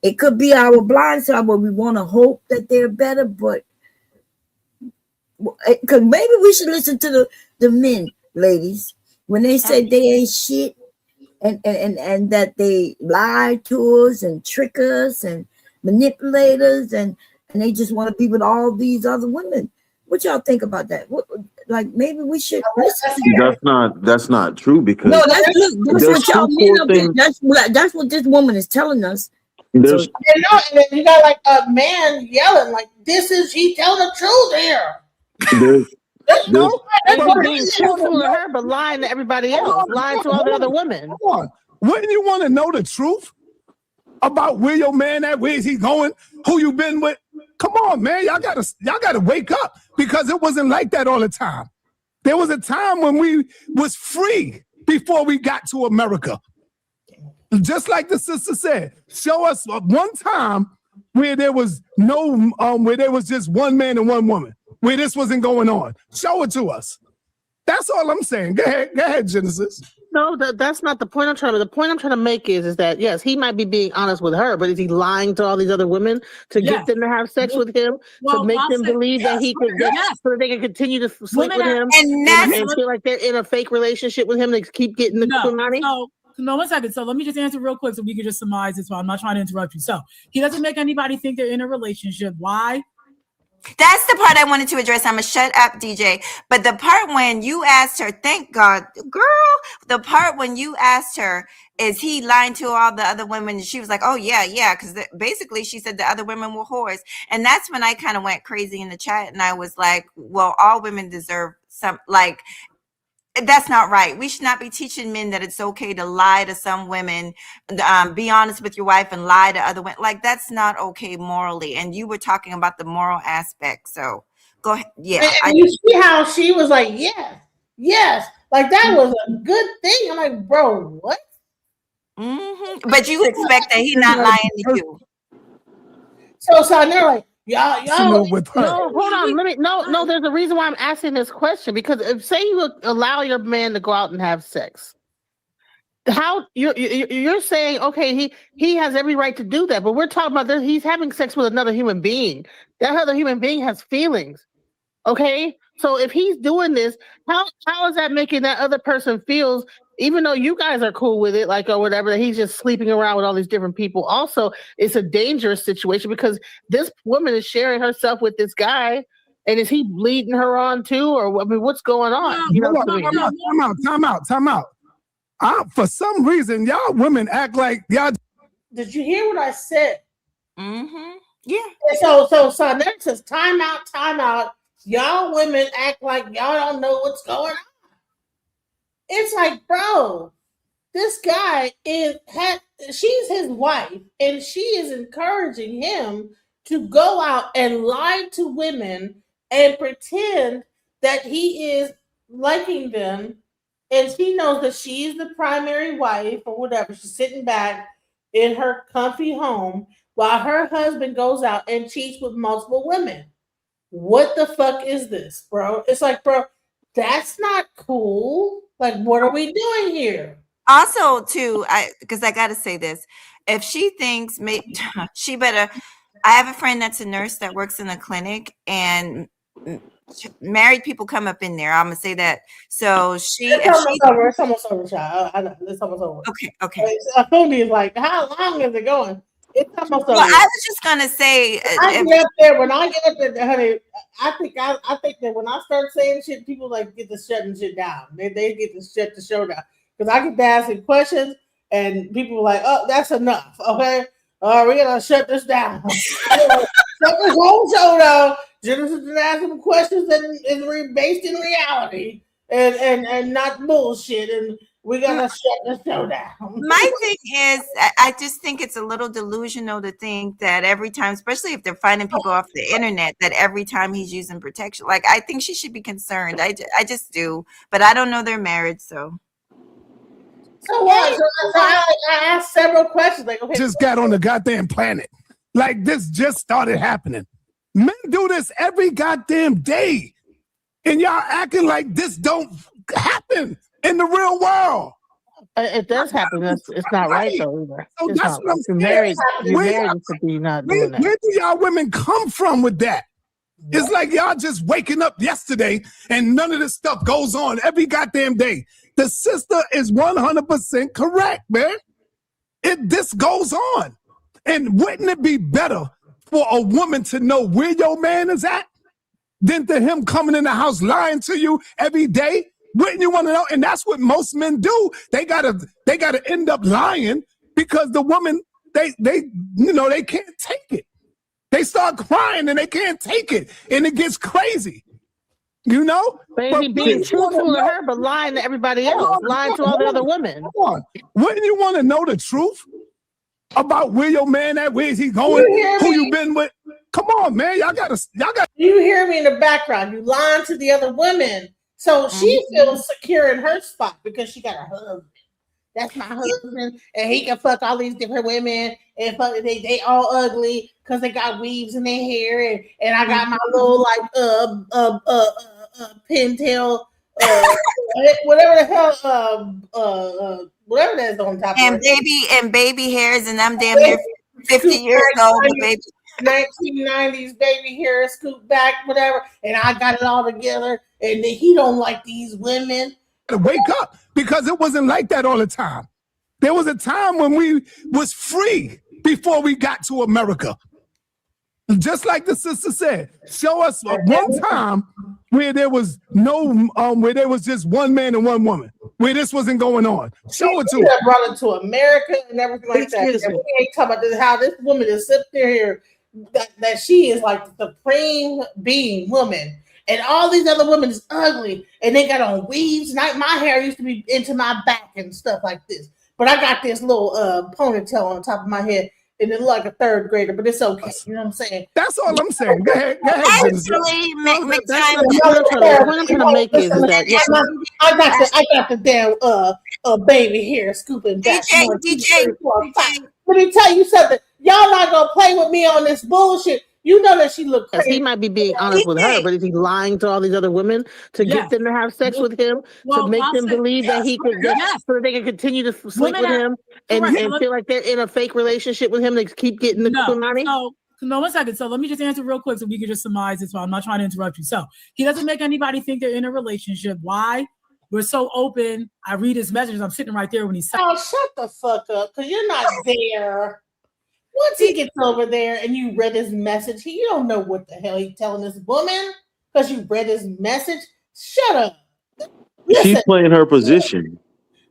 it could be our blind side where we want to hope that they're better, but because maybe we should listen to the men, ladies, when they say they ain't shit and that they lie to us and trick us and manipulate us and they just want to be with all these other women. What y'all think about that? Like maybe we should listen to that. That's not true because No, that's there's what y'all two men core up here. things. That's what this woman is telling us. There's So, And then you got like a man yelling, like, "This is he telling the truth here." there's No, And you're being truthful to her, but lying to everybody else, lying to all the other women. Hold on. Wouldn't you want to know the truth about where your man at? Where is he going? Who you been with? Come on, man. Y'all gotta wake up because it wasn't like that all the time. There was a time when we was free before we got to America. Just like the sister said, show us one time where there was where there was just one man and one woman, where this wasn't going on. Show it to us. That's all I'm saying. Go ahead, Genesis. No, that's not the point I'm trying to. The point I'm trying to make is that yes, he might be being honest with her, but is he lying to all these other women to get them to have sex with him, to make them believe that he could get, so that they can continue to sleep with him and feel like they're in a fake relationship with him to keep getting the money? No, 1 second. So let me just answer real quick so we can just surmise this. I'm not trying to interrupt you. So he doesn't make anybody think they're in a relationship. Why? That's the part I wanted to address. I'm gonna shut up, DJ. But the part when you asked her, thank God, girl, the part when you asked her, is he lying to all the other women? And she was like, oh, yeah. Because basically she said the other women were whores. And that's when I kind of went crazy in the chat. And I was like, well, all women deserve some, like, that's not right. We should not be teaching men that it's okay to lie to some women, be honest with your wife and lie to other women. Like, that's not okay morally. And you were talking about the moral aspect. So go ahead. Yeah. And you see how she was like, yes. Like, that was a good thing. I'm like, bro, what? Mm-hmm. But you expect that he's not lying to you. So they're like, y'all with her. No, hold on. No, there's a reason why I'm asking this question, because if say you allow your man to go out and have sex, how you're saying, okay, he has every right to do that, but we're talking about this, he's having sex with another human being. That other human being has feelings. Okay? So if he's doing this, how is that making that other person feels, even though you guys are cool with it, like, or whatever, that he's just sleeping around with all these different people? Also, it's a dangerous situation because this woman is sharing herself with this guy, and is he leading her on too, or I mean, what's going on? You know what I mean? Time out. For some reason, y'all women act like y'all. Did you hear what I said? Mm-hmm. Yeah. And so next says time out. Y'all women act like y'all don't know what's going on. It's like, bro, this guy she's his wife, and she is encouraging him to go out and lie to women and pretend that he is liking them, and she knows that she's the primary wife or whatever. She's sitting back in her comfy home while her husband goes out and cheats with multiple women. What the fuck is this, bro? It's like, bro, that's not cool. Like, what are we doing here? Also, too, because I got to say this. If she thinks she better, I have a friend that's a nurse that works in a clinic, and married people come up in there. I'm going to say that. So It's almost over, child. It's almost over. Okay. Fundi is like, how long is it going? It's almost over. Well, I was just going to say. When I get up there, honey, I think that when I start saying shit, people like get to shutting shit down. They get to shut the show down. Because I get to asking questions, and people are like, oh, that's enough. Okay? We're going to shut this down. Shut this whole show down. Genesis is asking questions that is based in reality and not bullshit. And we're going to shut the show down. My thing is, I just think it's a little delusional to think that every time, especially if they're finding people off the internet, that every time he's using protection. Like, I think she should be concerned. I just do. But I don't know they're married, so. So what? So I asked several questions. Like, okay, just got on the goddamn planet. Like, this just started happening. Men do this every goddamn day. And y'all acting like this don't happen in the real world. It does happen. It's not right, though, either. So it's that's not, what I'm you're saying. married to be not doing that. Where do y'all women come from with that? It's like y'all just waking up yesterday and none of this stuff goes on every goddamn day. The sister is 100% correct, man. This goes on. And wouldn't it be better for a woman to know where your man is at than to him coming in the house lying to you every day? Wouldn't you want to know? And that's what most men do. They gotta end up lying because the woman, they can't take it. They start crying and they can't take it, and it gets crazy. You know? Baby, being truthful to her, but lying to everybody else, lying to all the other women. Come on. Wouldn't you want to know the truth about where your man at? Where is he going? Who you been with? Come on, man. Y'all got. You hear me in the background. You lying to the other women. So she feels secure in her spot because she got a husband. That's my husband, and he can fuck all these different women, and fuck, they all ugly because they got weaves in their hair, and I got my little pintail, whatever the hell, whatever that's on top and of it. baby hairs, and I'm damn near 50 years old, baby. 1990s baby hair, scoop back, whatever, and I got it all together, and he don't like these women. To wake up because it wasn't like that all the time. There was a time when we was free before we got to America. Just like the sister said, show us one time where there was where there was just one man and one woman, where this wasn't going on. Show it to us. Brought it to America and everything like that. And we ain't talking about this, how this woman is sitting there here, that she is like the supreme being woman. And all these other women is ugly, and they got on weaves. And my hair used to be into my back and stuff like this, but I got this little ponytail on top of my head, and it look like a third grader. But it's okay, you know what I'm saying? That's all I'm saying. Go ahead. Actually, what I'm trying to make is that I got the damn baby hair scooping back. DJ. Let me tell you something. Y'all not gonna play with me on this bullshit. You know that she looked crazy. He might be being honest with her, but is he lying to all these other women to get them to have sex with him, to make them believe that he could, so that they can continue to sleep with him and feel like they're in a fake relationship with him? They keep getting the money. No, 1 second. So let me just answer real quick so we can just surmise this. While I'm not trying to interrupt you. So he doesn't make anybody think they're in a relationship. Why? We're so open. I read his messages. I'm sitting right there when he's. Oh, shut the fuck up, because you're not there. Once he gets over there and you read his message, you don't know what the hell he's telling this woman because you read his message. Shut up. Listen, she's playing her position.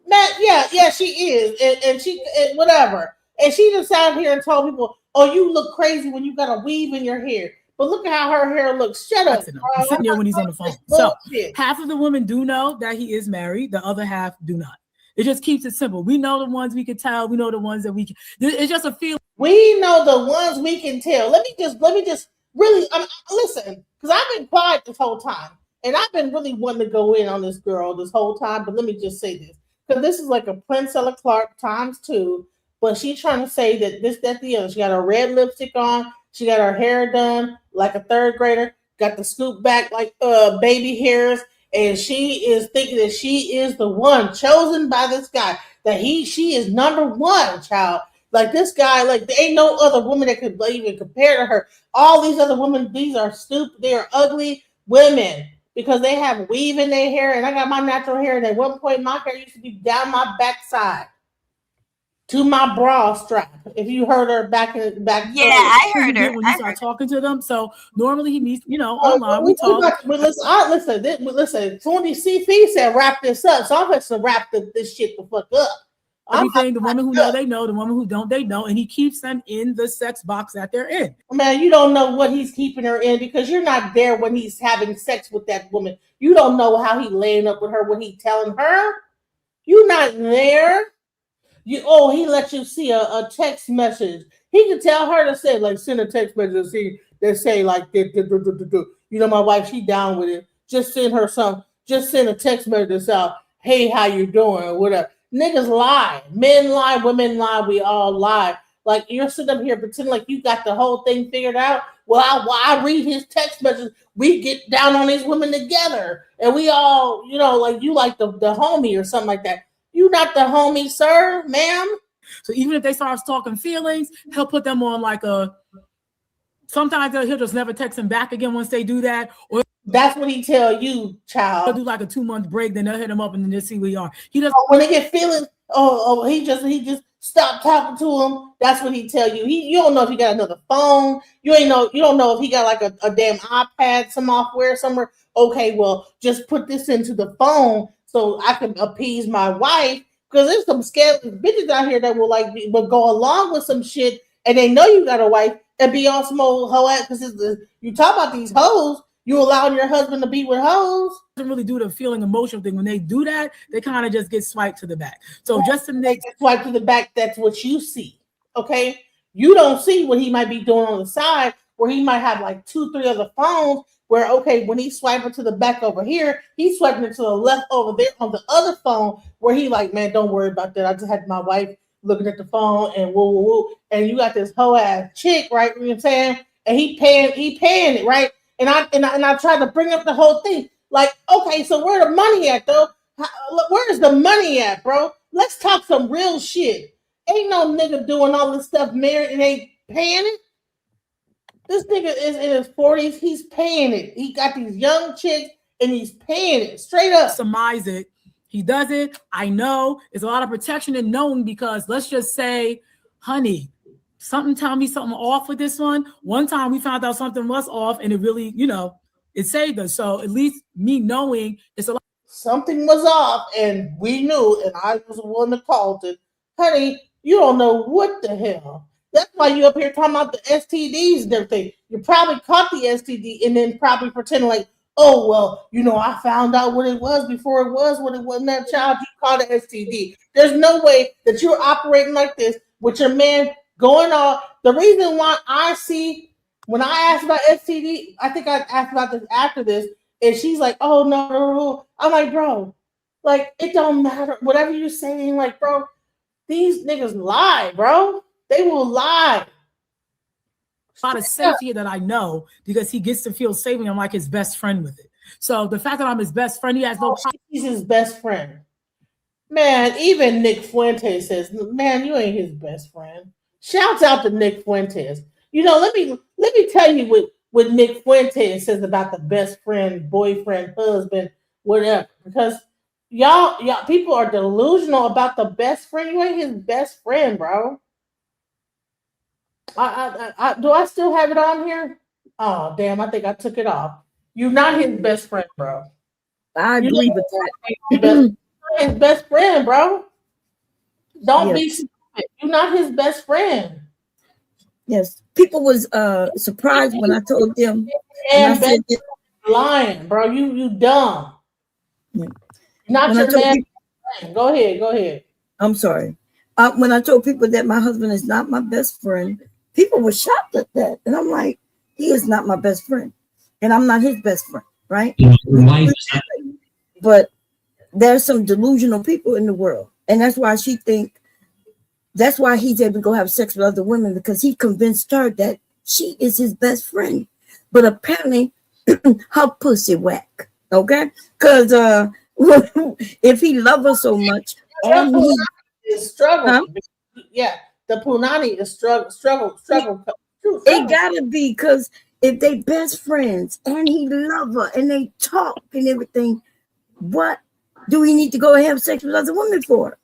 Man, yeah, she is, and she whatever. And she just sat here and told people, "Oh, you look crazy when you got a weave in your hair." But look at how her hair looks. Shut up. He's sitting there when he's on the phone. So half of the women do know that he is married. The other half do not. It just keeps it simple. We know the ones we can tell. We know the ones that we can. It's just a feeling. We know the ones we can tell. Let me just really listen, because I've been quiet this whole time, and I've been really wanting to go in on this girl this whole time. But let me just say this, because this is like a Princella Clark ×2. But she's trying to say that this, that, the other. She got her red lipstick on. She got her hair done like a third grader. Got the scoop back like baby hairs. And she is thinking that she is the one chosen by this guy, that she is number one, child. Like this guy, like there ain't no other woman that could even compare to her. All these other women, these are stupid, they are ugly women because they have weave in their hair. And I got my natural hair, and at one point my hair used to be down my backside to my bra strap. If you heard her back. Yeah, I heard her. When you start talking to them. So normally he meets, online. We talk. Listen. Tony CP said wrap this up. So I'm going to wrap this shit the fuck up. Everything, the women who know, they know. The women who don't, they know. And he keeps them in the sex box that they're in. Man, you don't know what he's keeping her in because you're not there when he's having sex with that woman. You don't know how he laying up with her, what he telling her. You're not there. He let you see a text message. He could tell her to say, like, send a text message that say like, my wife, she down with it. Just send her some. Just send a text message out. Hey, how you doing? Or whatever. Niggas lie. Men lie. Women lie. We all lie. Like you're sitting up here pretending like you got the whole thing figured out. Well, I read his text message. We get down on these women together, and we all, like you like the homie or something like that. You not the homie, sir, ma'am. So even if they start talking feelings, he'll put them on like sometimes he'll just never text them back again once they do that. Or that's what he tell you, child. He'll do like a 2-month break, then they'll hit him up and then they'll see where you are. He does when they get feelings. He just stop talking to him. That's what he tell you. You don't know if he got another phone. You don't know if he got like a damn iPad, some software somewhere. Okay, well, just put this into the phone so I can appease my wife. Because there's some scandalous bitches out here that will go along with some shit, and they know you got a wife and be on some old hoe ass. Because you talk about these hoes, you allowing your husband to be with hoes. Doesn't really do the feeling emotional thing. When they do that, they kind of just get swiped to the back. So just to make swipe to the back, that's what you see. Okay, you don't see what he might be doing on the side, where he might have like 2-3 other phones. Where okay, when he's swiping to the back over here, he's swiping it to the left over there on the other phone. Where he like, man, don't worry about that. I just had my wife looking at the phone and woo woo woo, and you got this hoe ass chick, right? You know what I'm saying? And he paying it, right? And I tried to bring up the whole thing. Like, okay, so where the money at though? Where is the money at, bro? Let's talk some real shit. Ain't no nigga doing all this stuff married and ain't paying it. This nigga is in his 40s. He's paying it. He got these young chicks and he's paying it straight up. Surmise it. He does it. I know it's a lot of protection in knowing, because let's just say, honey, something tell me something off with this one. One time we found out something was off and it really, it saved us. So at least me knowing it's a lot. Something was off and we knew, and I was the one that called it. Honey, you don't know what the hell. That's why you up here talking about the STDs and everything. You probably caught the STD and then probably pretending like, oh, well, I found out what it was before it was what it wasn't that child. You caught an STD. There's no way that you're operating like this with your man going on. The reason why I see, when I asked about STD, I think I asked about this after this, and she's like, oh, no. I'm like, bro, like, it don't matter. Whatever you're saying, like, bro, these niggas lie, bro. They will lie. A lot of safety that I know, because he gets to feel safe and I'm like his best friend with it. So the fact that I'm his best friend, he has no problem. He's his best friend. Man, even Nick Fuentes says, man, you ain't his best friend. Shouts out to Nick Fuentes. Let me tell you what Nick Fuentes says about the best friend, boyfriend, husband, whatever. Because y'all people are delusional about the best friend. You ain't his best friend, bro. Do I still have it on here? Oh, damn, I think I took it off. You're not his best friend, bro. I agree with that. His best friend, bro. Don't be stupid. You're not his best friend. Yes. People was surprised when I told them. And lying, bro. You dumb. Yeah. Not when your man. Go ahead. I'm sorry. When I told people that my husband is not my best friend, people were shocked at that. And I'm like, he is not my best friend. And I'm not his best friend, right? But there's some delusional people in the world. And that's why that's why he's able to go have sex with other women, because he convinced her that she is his best friend. But apparently, her pussy whack, okay? Because if he loved her so much, and he is struggling. Huh? Yeah, the punani is struggle. It gotta be, because if they best friends and he love her and they talk and everything, what do we need to go and have sex with other women for?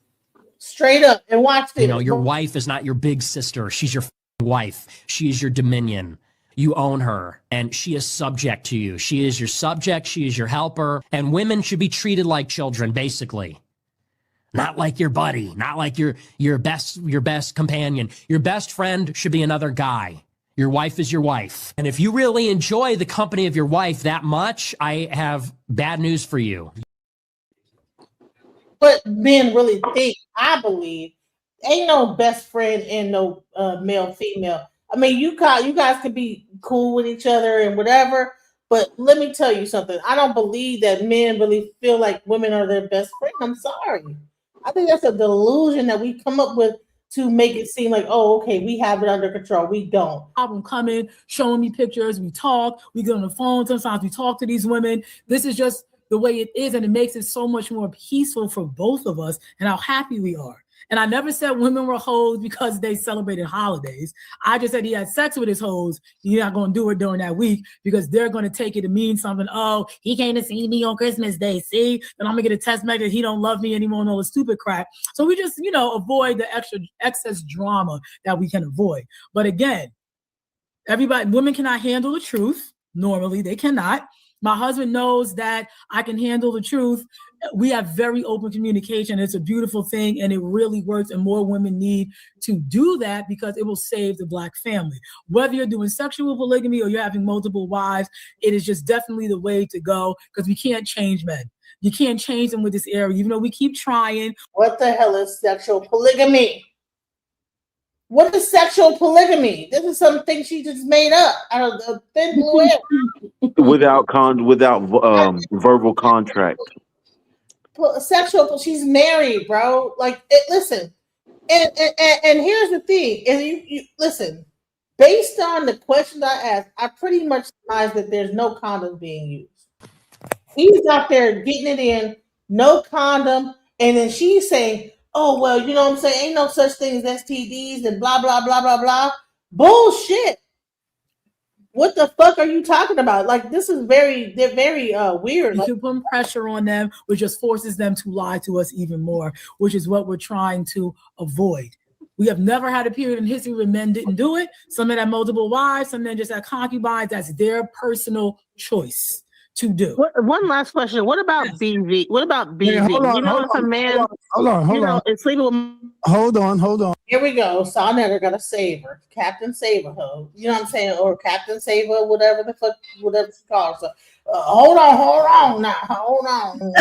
Straight up, and watch this. Your wife is not your big sister. She's your wife. She is your dominion. You own her, and she is subject to you. She is your subject. She is your helper, and women should be treated like children, basically. Not like your buddy, not like your best companion. Your best friend should be another guy. Your wife is your wife. And if you really enjoy the company of your wife that much, I have bad news for you. But men really think, I believe, ain't no best friend and no male female. I mean, you guys could be cool with each other and whatever, but let me tell you something. I don't believe that men really feel like women are their best friend. I'm sorry. I think that's a delusion that we come up with to make it seem like, oh, okay, we have it under control. We don't. Problem coming, showing me pictures. We talk. We get on the phone. Sometimes we talk to these women. This is just the way it is, and it makes it so much more peaceful for both of us and how happy we are. And I never said women were hoes because they celebrated holidays. I just said he had sex with his hoes. He's not going to do it during that week because they're going to take it to mean something. Oh, he came to see me on Christmas Day. See, then I'm going to get a text message. He don't love me anymore and all the stupid crap. So we just, avoid the excess drama that we can avoid. But again, women cannot handle the truth. Normally, they cannot. My husband knows that I can handle the truth. We have very open communication. It's a beautiful thing, and it really works. And more women need to do that because it will save the Black family. Whether you're doing sexual polygamy or you're having multiple wives, it is just definitely the way to go because we can't change men. You can't change them with this era, even though we keep trying. What the hell is sexual polygamy? What is sexual polygamy? This is something she just made up out of the thin blue air. Without verbal contract. She's married, bro. Listen, and here's the thing: is you listen. Based on the questions I asked, I pretty much surmise that there's no condom being used. He's out there getting it in, no condom, and then she's saying, "Oh well, you know what I'm saying? Ain't no such thing as STDs and blah blah blah blah blah." Bullshit. What the fuck are you talking about? This is very weird. You can put pressure on them, which just forces them to lie to us even more, which is what we're trying to avoid. We have never had a period in history where men didn't do it. Some men had multiple wives, some men just had concubines. That's their personal choice to do. One last question. What about BV? What about BV? If a man is sleeping with... Hold on. Here we go. Sonetta got a saver. Captain Saver-Ho. You know what I'm saying? Or Captain Saver, whatever she calls her. Hold on now. Hold on.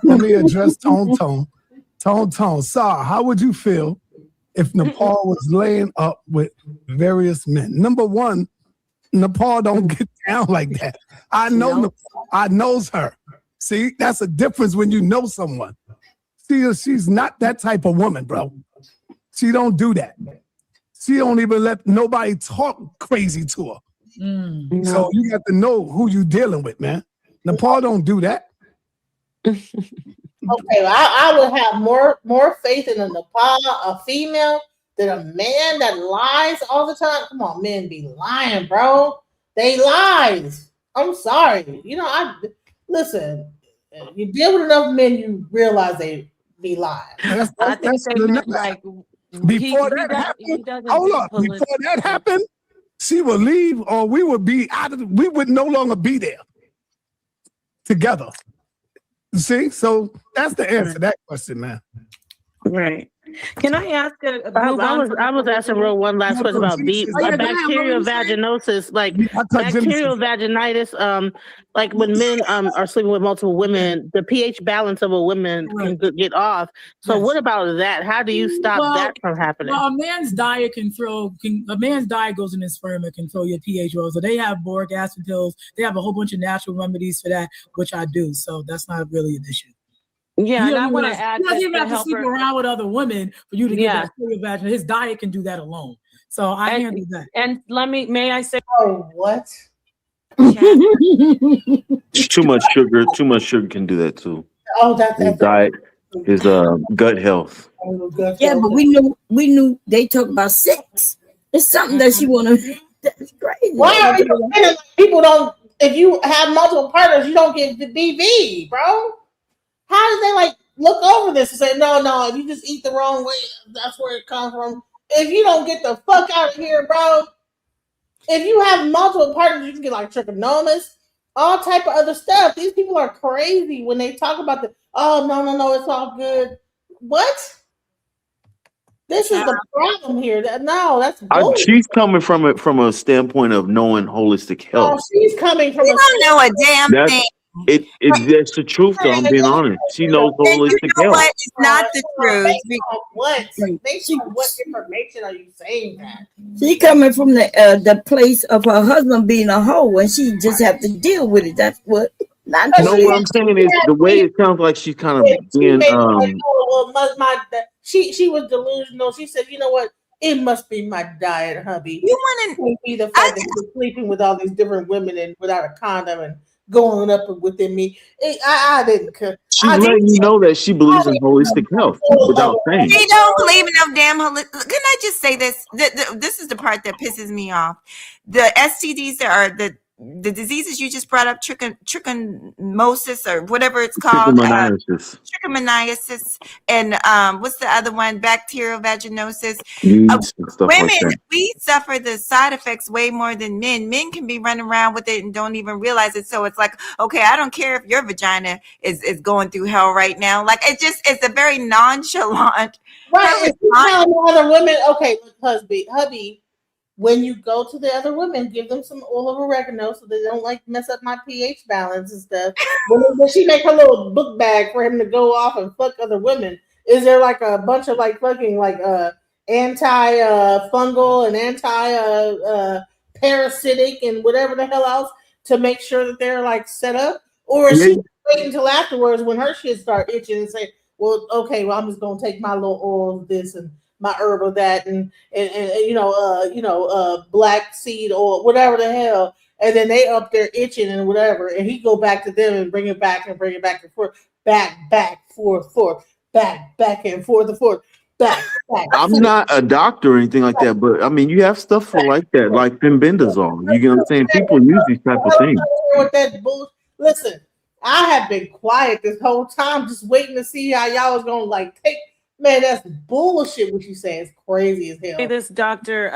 Let me address Tone. Sir, how would you feel if Nepal was laying up with various men? Number one, Nepal don't get down like that. I know Nepal. I knows her. See, that's a difference when you know someone. She's not that type of woman, bro. She don't do that. She don't even let nobody talk crazy to her. So you have to know who you dealing with, man. Nepal don't do that. Okay, I would have more faith in a Nepal, a female, than a man that lies all the time. Come on, men be lying, bro. They lies. I'm sorry. Listen. You deal with enough men, you realize they be lying. Before that happened, she would leave, or we would be we would no longer be there together. See, so that's the answer to that question, man. Right. Can I ask I was asking one last question about bacterial vaginosis, bacterial vaginitis, when men are sleeping with multiple women, the pH balance of a woman can get off. So what about that? How do you stop that from happening? Well, a man's diet goes in his sperm and can throw your pH low. So they have boric acid pills. They have a whole bunch of natural remedies for that, which I do. So that's not really an issue. Yeah, and I want to add that you have to sleep around with other women for you to get bacterial vagina. His diet can do that alone. So I handle that. And may I say? Oh, what? Too much sugar. Too much sugar can do that too. Oh, that's diet is gut health. Yeah, but we knew they talk about sex. It's something that she wanna. That's crazy. Why are you saying people don't? If you have multiple partners, you don't get the BV, bro. How do they look over this and say, no, if you just eat the wrong way, that's where it comes from. If you don't get the fuck out of here, bro. If you have multiple partners, you can get trichomonas, all type of other stuff. These people are crazy when they talk about no, it's all good. What? This is the problem here. That's bullshit. She's coming from a standpoint of knowing holistic health. Oh, she's coming from. We don't know a damn thing. That's the truth, though. I'm being honest. She knows holistic health. What? It's not the truth. What information are you saying that? She coming from the place of her husband being a hoe, and she just have to deal with it. That's what. What I'm saying is the way it sounds like she's kind of being. She was delusional. She said, "You know what? It must be my diet, hubby. You want to be the fact that you're sleeping with all these different women and without a condom and." going up within me. I didn't care. She's letting you know that she believes in holistic health without saying. They don't believe in no damn holistic. Can I just say this? This is the part that pisses me off. The STDs that are the diseases you just brought up, trichomoniasis or whatever it's called, trichomoniasis, and what's the other one? Bacterial vaginosis. And stuff Women, like that. we suffer the side effects way more than men. Men can be running around with it and don't even realize it. So it's like, okay, I don't care if your vagina is going through hell right now. Like it's a very nonchalant. Right. If you tell other women, okay, look, hubby, when you go to the other women, give them some oil of oregano so they don't like mess up my pH balance and stuff. When she make her little book bag for him to go off and fuck other women, is there like a bunch of like fucking like anti fungal and anti parasitic and whatever the hell else to make sure that they're like set up? Or is she waiting until afterwards when her shit start itching and say, well, okay, well, I'm just gonna take my little oil of this and my herb of that and black seed oil, whatever the hell, and then they up there itching and whatever, and he go back to them and bring it back and forth, back forth, back and forth, back. I'm not a doctor or anything like that, but I mean, you have stuff for like that, like fenbendazole. You get what I'm saying? People use these type of things. With that bullshit. Listen, I have been quiet this whole time, just waiting to see how y'all was gonna like take. Man, that's bullshit. What you say is crazy as hell. Hey, this doctor,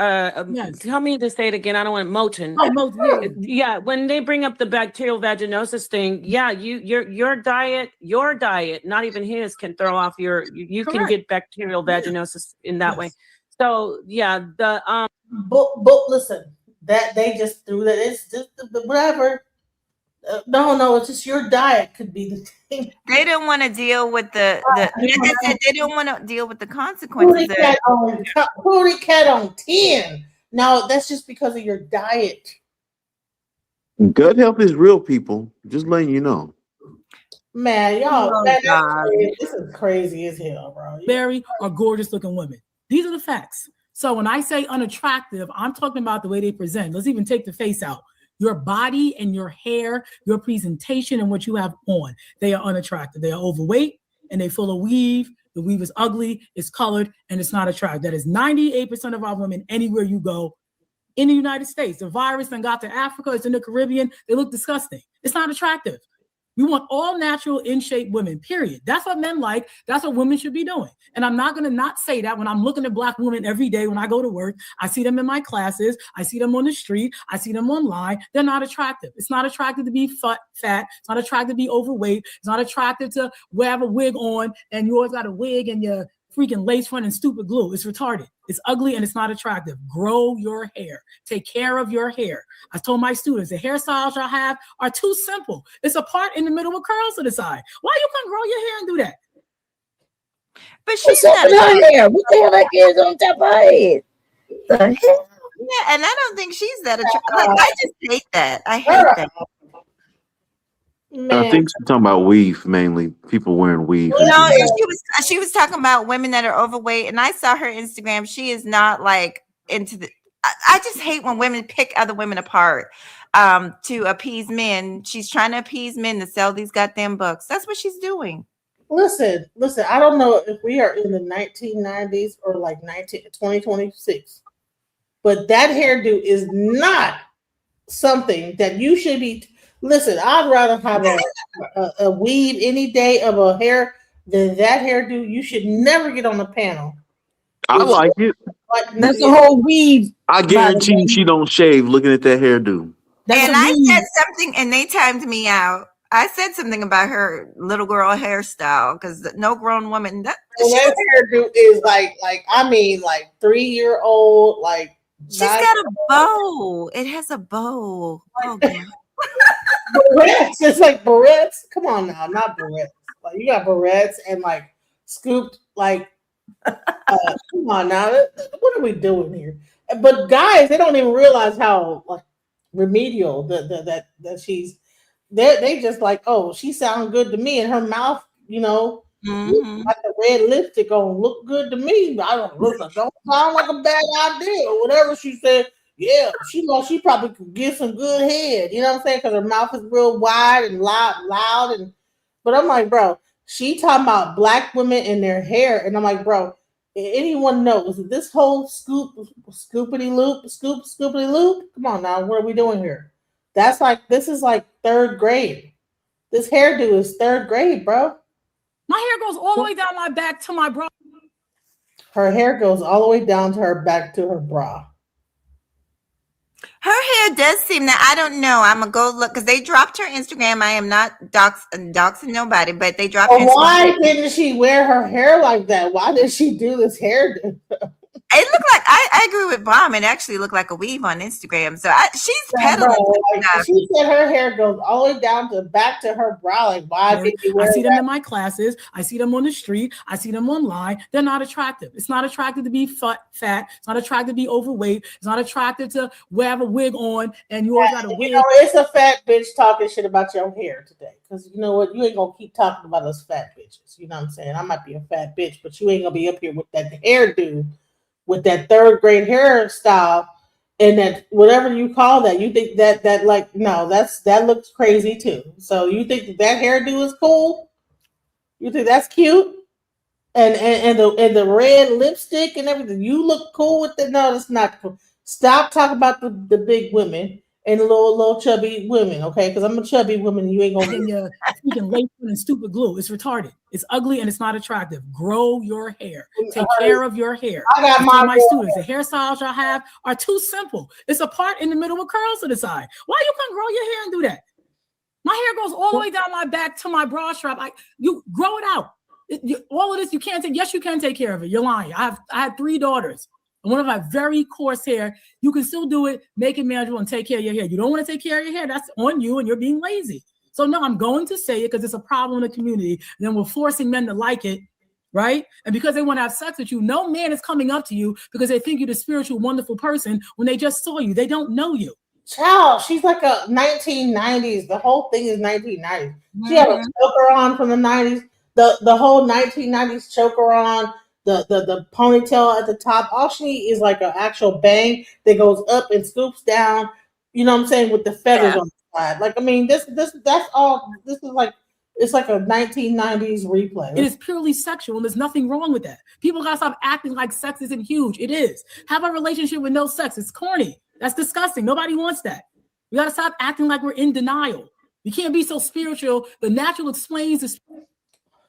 tell me to say it again. I don't want Moten. Oh, Moten. Yeah, when they bring up the bacterial vaginosis thing, yeah, your diet, not even his, can throw off you can get bacterial vaginosis in that way. So yeah, the but listen, that they just threw that. It's just whatever. No, it's just your diet could be the thing. They didn't want to deal with they didn't want to deal with the consequences. Pooty cat on 10. No, that's just because of your diet. Gut health is real, people. Just letting you know. Man, y'all, this is crazy as hell, bro. Very are gorgeous looking women. These are the facts. So when I say unattractive, I'm talking about the way they present. Let's even take the face out. Your body and your hair, your presentation and what you have on, they are unattractive. They are overweight and they're full of weave. The weave is ugly, it's colored, and it's not attractive. That is 98% of our women anywhere you go in the United States. The virus then got to Africa, it's in the Caribbean. They look disgusting. It's not attractive. We want all natural, in-shape women, period. That's what men like. That's what women should be doing. And I'm not going to not say that when I'm looking at Black women every day when I go to work. I see them in my classes. I see them on the street. I see them online. They're not attractive. It's not attractive to be fat. It's not attractive to be overweight. It's not attractive to have a wig on and you always got a wig and your freaking lace front and stupid glue. It's retarded. It's ugly and it's not attractive. Grow your hair. Take care of your hair. I told my students the hairstyles y'all have are too simple. It's a part in the middle with curls to the side. Why you can't grow your hair and do that? But she's not her hair. What the hell that is on top of her head? The hell? Yeah, and I don't think she's that attractive. Like, I just hate that. I hate that. I think she's talking about weave mainly. People wearing weave. No, she was talking about women that are overweight, and I saw her Instagram. She is not like into the. I just hate when women pick other women apart to appease men. She's trying to appease men to sell these goddamn books. That's what she's doing. Listen. I don't know if we are in the 1990s or like 2026, but that hairdo is not something that you should be. Listen, I'd rather have a weave any day of a hair than that hairdo. You should never get on the panel. I like it. That's a whole weave. I guarantee you she don't shave looking at that hairdo. I said something and they timed me out. I said something about her little girl hairstyle because no grown woman. That hairdo is like 3-year-old. Like she's got a bow. It has a bow. Oh God. Barrettes. It's like barrettes. Come on now, not barrettes. Like you got barrettes and like scooped like. Come on now, what are we doing here? But guys, they don't even realize how like remedial that she's. They just like, oh, she sounds good to me, and her mouth, like the red lipstick on, look good to me. I don't sound like a bad idea or whatever she said. yeah, she probably could get some good head. You know what I'm saying? Because her mouth is real wide and loud. But I'm like, bro, she talking about black women and their hair, and I'm like, bro, anyone knows this whole scoopity loop? Come on now, what are we doing here? This is like third grade. This hairdo is third grade, bro. My hair goes all the way down my back to my bra. Her hair goes all the way down to her back to her bra. Her hair does seem that I don't know. I'm gonna go look because they dropped her Instagram. I am not doxing nobody, but they dropped her Instagram. Why didn't she wear her hair like that? Why did she do this hairdo? It looked like I agree with Bomb. It actually looked like a weave on Instagram. So she's peddling. She said her hair goes all the way down to back to her brow. Like, why did you wear I see that? them in my classes. I see them on the street. I see them online. They're not attractive. It's not attractive to be fat. It's not attractive to be overweight. It's not attractive to wear a wig on and you always got a wig. You know, it's a fat bitch talking shit about your hair today. Because you know what? You ain't going to keep talking about us fat bitches. You know what I'm saying? I might be a fat bitch, but you ain't going to be up here with that hairdo, with that third grade hairstyle, and that whatever you call that. You think that like, no, that looks crazy too. So you think that hairdo is cool? You think that's cute? And the red lipstick and everything. You look cool with it. No, that's not cool. Stop talking about the big women and the little chubby women, okay? Because I'm a chubby woman. You ain't gonna and you're freaking lace and stupid glue. It's retarded. It's ugly and it's not attractive. Grow your hair. Take care of your hair. I got my students. The hairstyles y'all have are too simple. It's a part in the middle with curls to the side. Why you couldn't grow your hair and do that? My hair goes all the way down my back to my bra strap. You grow it out. All of this you can't take. Yes, you can take care of it. You're lying. I had 3 daughters. And one of my very coarse hair, you can still do it, make it manageable, and take care of your hair. You don't want to take care of your hair, that's on you, and you're being lazy. So no, I'm going to say it because it's a problem in the community. And then we're forcing men to like it, right? And because they want to have sex with you, no man is coming up to you because they think you're the spiritual, wonderful person when they just saw you. They don't know you. Child, she's like a 1990s. The whole thing is 1990s. She had a choker on from the 90s. The whole 1990s choker on. The ponytail at the top. All she needs is like an actual bang that goes up and scoops down. You know what I'm saying, with the feathers on the side. Like, I mean, that's all. This is like, it's like a 1990s replay. It is purely sexual, and there's nothing wrong with that. People gotta stop acting like sex isn't huge. It is. Have a relationship with no sex. It's corny. That's disgusting. Nobody wants that. We gotta stop acting like we're in denial. You can't be so spiritual. The natural explains the.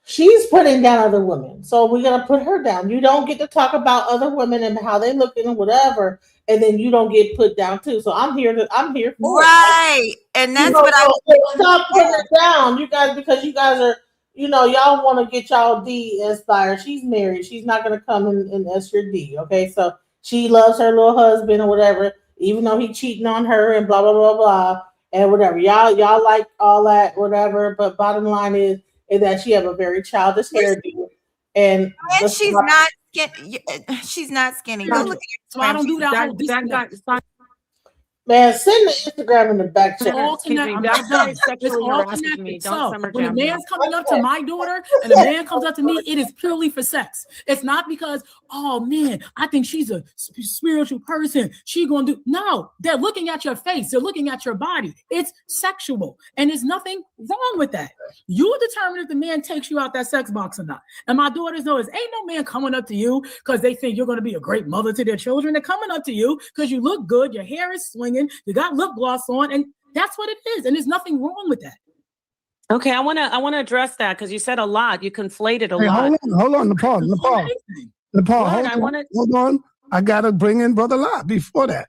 She's putting down other women, so we're gonna put her down. You don't get to talk about other women and how they look and whatever, and then you don't get put down too. So I'm here for right, and that's what I stop putting her down, you guys, because you guys are, y'all want to get y'all D inspired. She's married. She's not gonna come and that's your D. Okay, so she loves her little husband or whatever, even though he cheating on her and blah blah blah blah and whatever. Y'all like all that whatever, but bottom line is that she have a very childish hairdo, and she's not she's not skinny. Go look at your so I don't do that. Man, send the Instagram in the back check. channel. It's all connected. So when a man's coming up to my daughter and a man comes up to me, it is purely for sex. It's not because, oh man, I think she's a spiritual person. She gonna do. No, they're looking at your face. They're looking at your body. It's sexual, and there's nothing wrong with that. You determine if the man takes you out that sex box or not. And my daughters know this. Ain't no man coming up to you because they think you're gonna be a great mother to their children. They're coming up to you because you look good. Your hair is swinging. You got lip gloss on, and that's what it is. And there's nothing wrong with that. Okay, I want to address that because you said a lot. You conflated a lot. Hold on, Nepal. Hold on. I gotta bring in Brother Lot before that.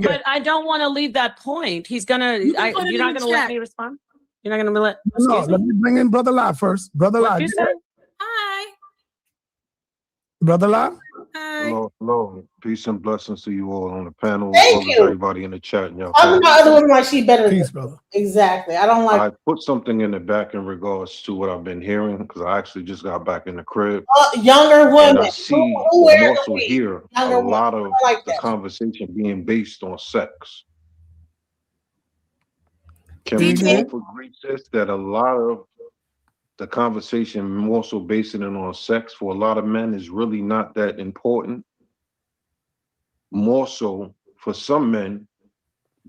But I don't want to leave that point. He's gonna. You're not gonna let me respond. You're not gonna let. No, let me bring in Brother Lot first. Brother Lot. Hi. Brother Lot. Hello. Peace and blessings to you all on the panel. Thank you. Everybody in the chat. And y'all I'm not other women like she better. Peace, brother. Exactly. I don't like. I put something in the back in regards to what I've been hearing because I actually just got back in the crib. Younger women. And I see and also hear a lot of the conversation being based on sex. Can we both agree, sis, that a lot of the conversation more so basing it on sex for a lot of men is really not that important? More so for some men,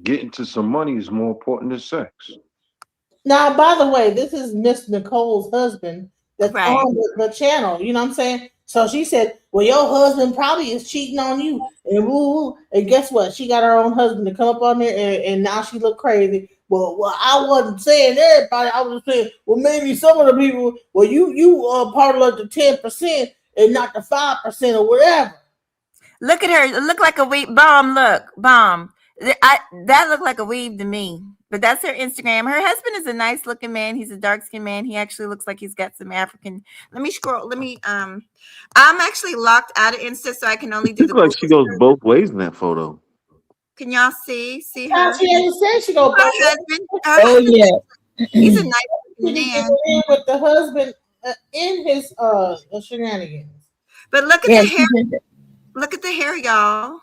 getting to some money is more important than sex. Now, by the way, this is Miss Nicole's husband that's Right. on the channel. You know what I'm saying? So she said, "Well, your husband probably is cheating on you." And woo, and guess what? She got her own husband to come up on there, and now she look crazy. Well, I wasn't saying everybody. I was saying, well, maybe some of the people. Well, you are part of like the 10% and not the 5% or whatever. Look at her. It look like a weave. Bomb. Look, bomb. That looked like a weave to me. But that's her Instagram. Her husband is a nice looking man. He's a dark skinned man. He actually looks like he's got some African. Let me scroll. I'm actually locked out of Insta, so I can only do Look the like she goes Google. both ways in that photo. Can y'all see Now, her? she ain't said she go. Her husband. Her Oh husband. yeah. He's a nice She be man. getting in with the husband in his shenanigans. But look at Yeah, the hair. Look at the hair, y'all.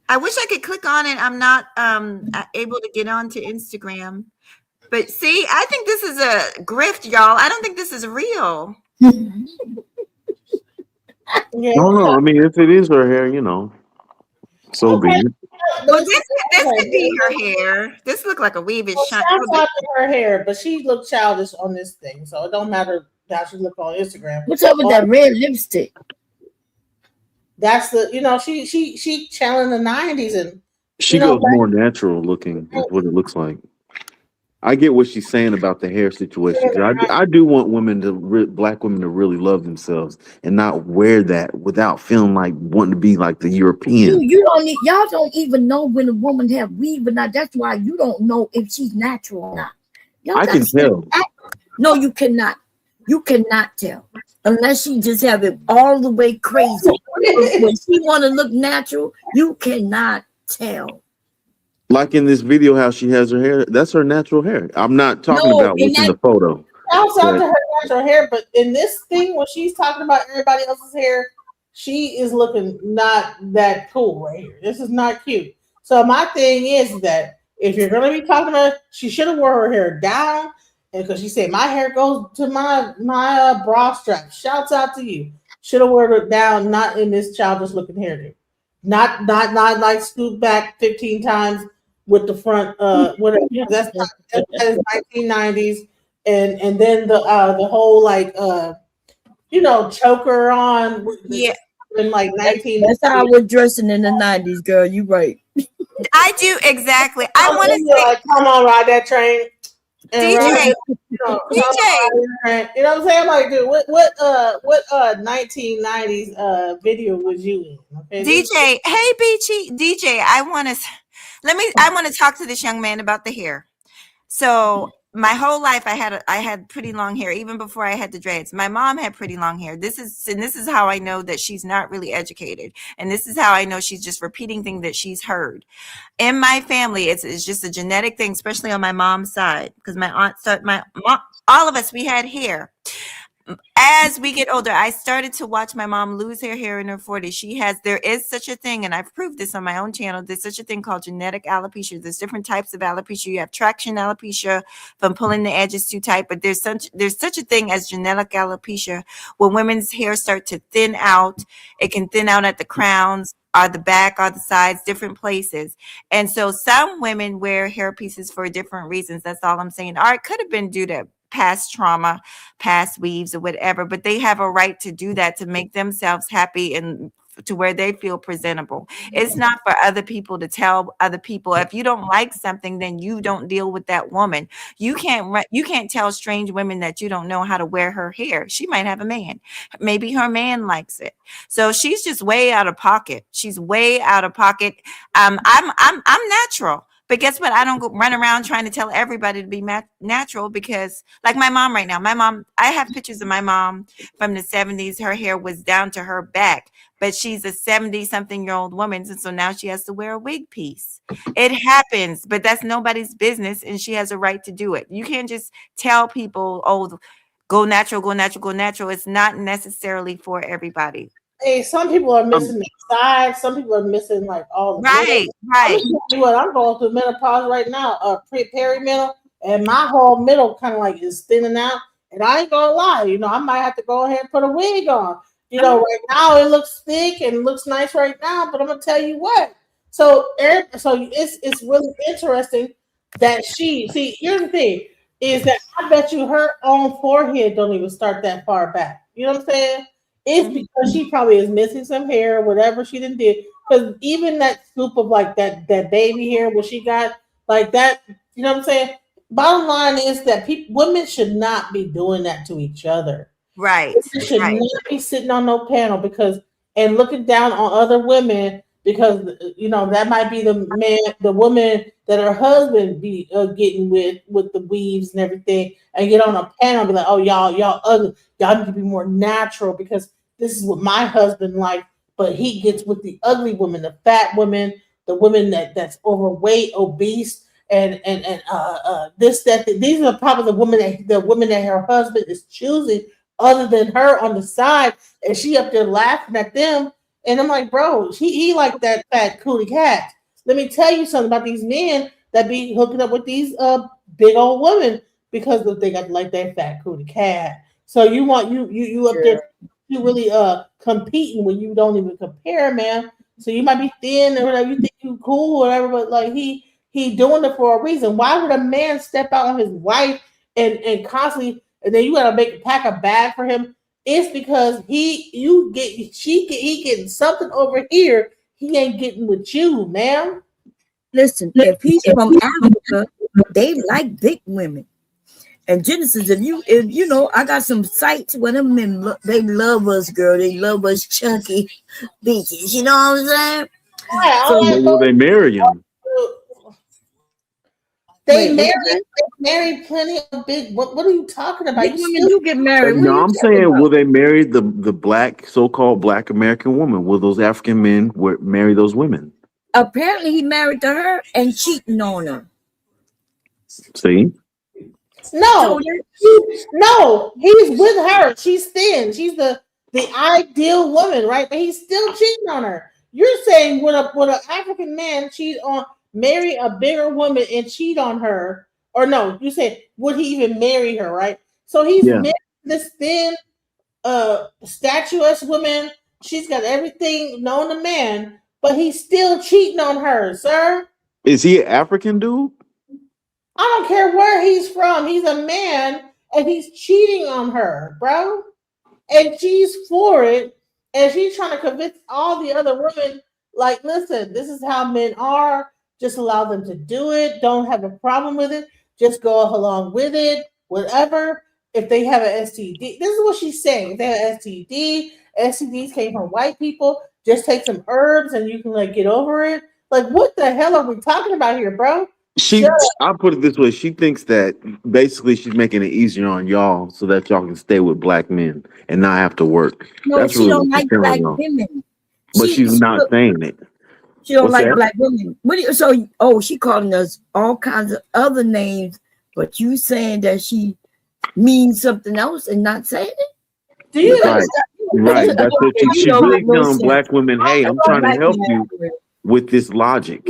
I wish I could click on it. I'm not able to get onto Instagram. But see, I think this is a grift, y'all. I don't think this is real. Yeah. I don't know. I mean, if it is her hair, you know, so be it. Well, this could be her hair. This looked like a weave. Well, Shine. shouts out to her hair, but she looked childish on this thing, so it don't matter how she look on Instagram. What's up with that red lipstick? That's the she channeling the 90s and She goes more natural looking, is what it looks like. I get what she's saying about the hair situation. 'Cause I do want women black women to really love themselves and not wear that without feeling like wanting to be like the European. Y'all don't even know when a woman have weave or not. That's why you don't know if she's natural or not. Y'all I can tell. No, you cannot. You cannot tell unless she just have it all the way crazy. When she want to look natural, you cannot tell. Like in this video, how she has her hair, that's her natural hair. I'm not talking about what's in the photo. Shouts out to her natural hair, but in this thing when she's talking about everybody else's hair, she is looking not that cool right here. This is not cute. So my thing is that if you're gonna be talking about, she should have wore her hair down, and because she said my hair goes to my bra strap. Shouts out to you. Should have worn it down, not in this childish looking hairdo. Not like scoot back 15 times with the front whatever. That is 1990s, and then the whole like choker on. Yeah. In like 19. That's how I was dressing in the 90s, girl. You right. I do exactly. I want to say, like, come on, ride that train. And DJ, DJ. You know what I'm saying? Like, dude, what 1990s video was you in? Okay? DJ, hey Beachy, DJ, I want to talk to this young man about the hair. So my whole life I had pretty long hair, even before I had the dreads. My mom had pretty long hair. This is how I know that she's not really educated, and this is how I know she's just repeating things that she's heard. In my family, it's just a genetic thing, especially on my mom's side, because my aunt started, my mom, all of us, we had hair. As we get older, I started to watch my mom lose her hair in her 40s. There is such a thing, and I've proved this on my own channel. There's such a thing called genetic alopecia. There's different types of alopecia. You have traction alopecia from pulling the edges too tight, but there's such a thing as genetic alopecia when women's hair start to thin out. It can thin out at the crowns, or the back, or the sides, different places. And so some women wear hair pieces for different reasons. That's all I'm saying. Or it could have been due to past trauma, past weaves, or whatever, but they have a right to do that to make themselves happy and to where they feel presentable. It's not for other people to tell other people, if you don't like something, then you don't deal with that woman. You can't tell strange women that you don't know how to wear her hair. She might have a man. Maybe her man likes it. So she's just way out of pocket. She's way out of pocket. I'm natural. But guess what? I don't go run around trying to tell everybody to be natural, because like my mom right now, I have pictures of my mom from the 70s. Her hair was down to her back, but she's a 70-something-year-old woman. And so now she has to wear a wig piece. It happens, but that's nobody's business. And she has a right to do it. You can't just tell people, oh, go natural, go natural, go natural. It's not necessarily for everybody. Hey, some people are missing the sides. Some people are missing like all the right. I'm going through menopause right now, perimenopause, and my whole middle kind of like is thinning out. And I ain't gonna lie, I might have to go ahead and put a wig on. Right now it looks thick and looks nice right now, but I'm gonna tell you what, So it's really interesting that she see. Here's the thing: is that I bet you her own forehead don't even start that far back. You know what I'm saying? It's because she probably is missing some hair, whatever she didn't did. Because even that scoop of like that baby hair, what she got, like that, you know what I'm saying? Bottom line is that women should not be doing that to each other. Right. Women should Right. not be sitting on no panel because and looking down on other women because you know that might be the woman that her husband be getting with the weaves and everything, and get on a panel and be like, oh y'all ugly, y'all need to be more natural because this is what my husband like, but he gets with the ugly women, the fat women, the women that's overweight, obese, and this that these are probably the women that her husband is choosing other than her on the side, and she up there laughing at them. And I'm like, bro, he like that fat cootie cat. Let me tell you something about these men that be hooking up with these big old women because they got like that fat cootie cat. So you want you up there you really competing when you don't even compare, man. So you might be thin or whatever, you think you cool or whatever, but like he doing it for a reason. Why would a man step out on his wife and constantly and then you gotta pack a bag for him? It's because he getting something over here he ain't getting with you, ma'am. Listen, if he's from Africa, they like big women. And Genesis, if you know, I got some sites where them men they love us, girl. They love us chunky bitches. You know what I'm saying? So But will they marry him? They wait, married plenty of big. What are you talking about? big You women still do get married. What are No, you I'm talking saying, about? will they marry the black so-called black American woman? Will those African men marry those women? Apparently, he married to her and cheating on her. See, no, no. He's with her. She's thin. She's the ideal woman, right? But he's still cheating on her. You're saying would an African man cheat on marry a bigger woman and cheat on her? Or no, you said would he even marry her, right? So he's yeah. married this thin statuesque woman. She's got everything known to man, but he's still cheating on her, sir. Is he an African dude? I don't care where he's from. He's a man and he's cheating on her, bro. And she's for it. And she's trying to convince all the other women, like, listen, this is how men are. Just allow them to do it. Don't have a problem with it. Just go along with it. Whatever. If they have an STD, this is what she's saying. If they have an STD, STDs came from white people. Just take some herbs and you can like get over it. Like, what the hell are we talking about here, bro? I'll put it this way. She thinks that basically she's making it easier on y'all so that y'all can stay with black men and not have to work. No, That's she really don't what she's like telling black y'all. women. But she's not saying it. She don't What's like that? black women. What do you, so? Oh, she calling us all kinds of other names, but you saying that she means something else and not saying it? Do you Right. That's what she's really telling black women, hey, I'm trying to help you with this logic.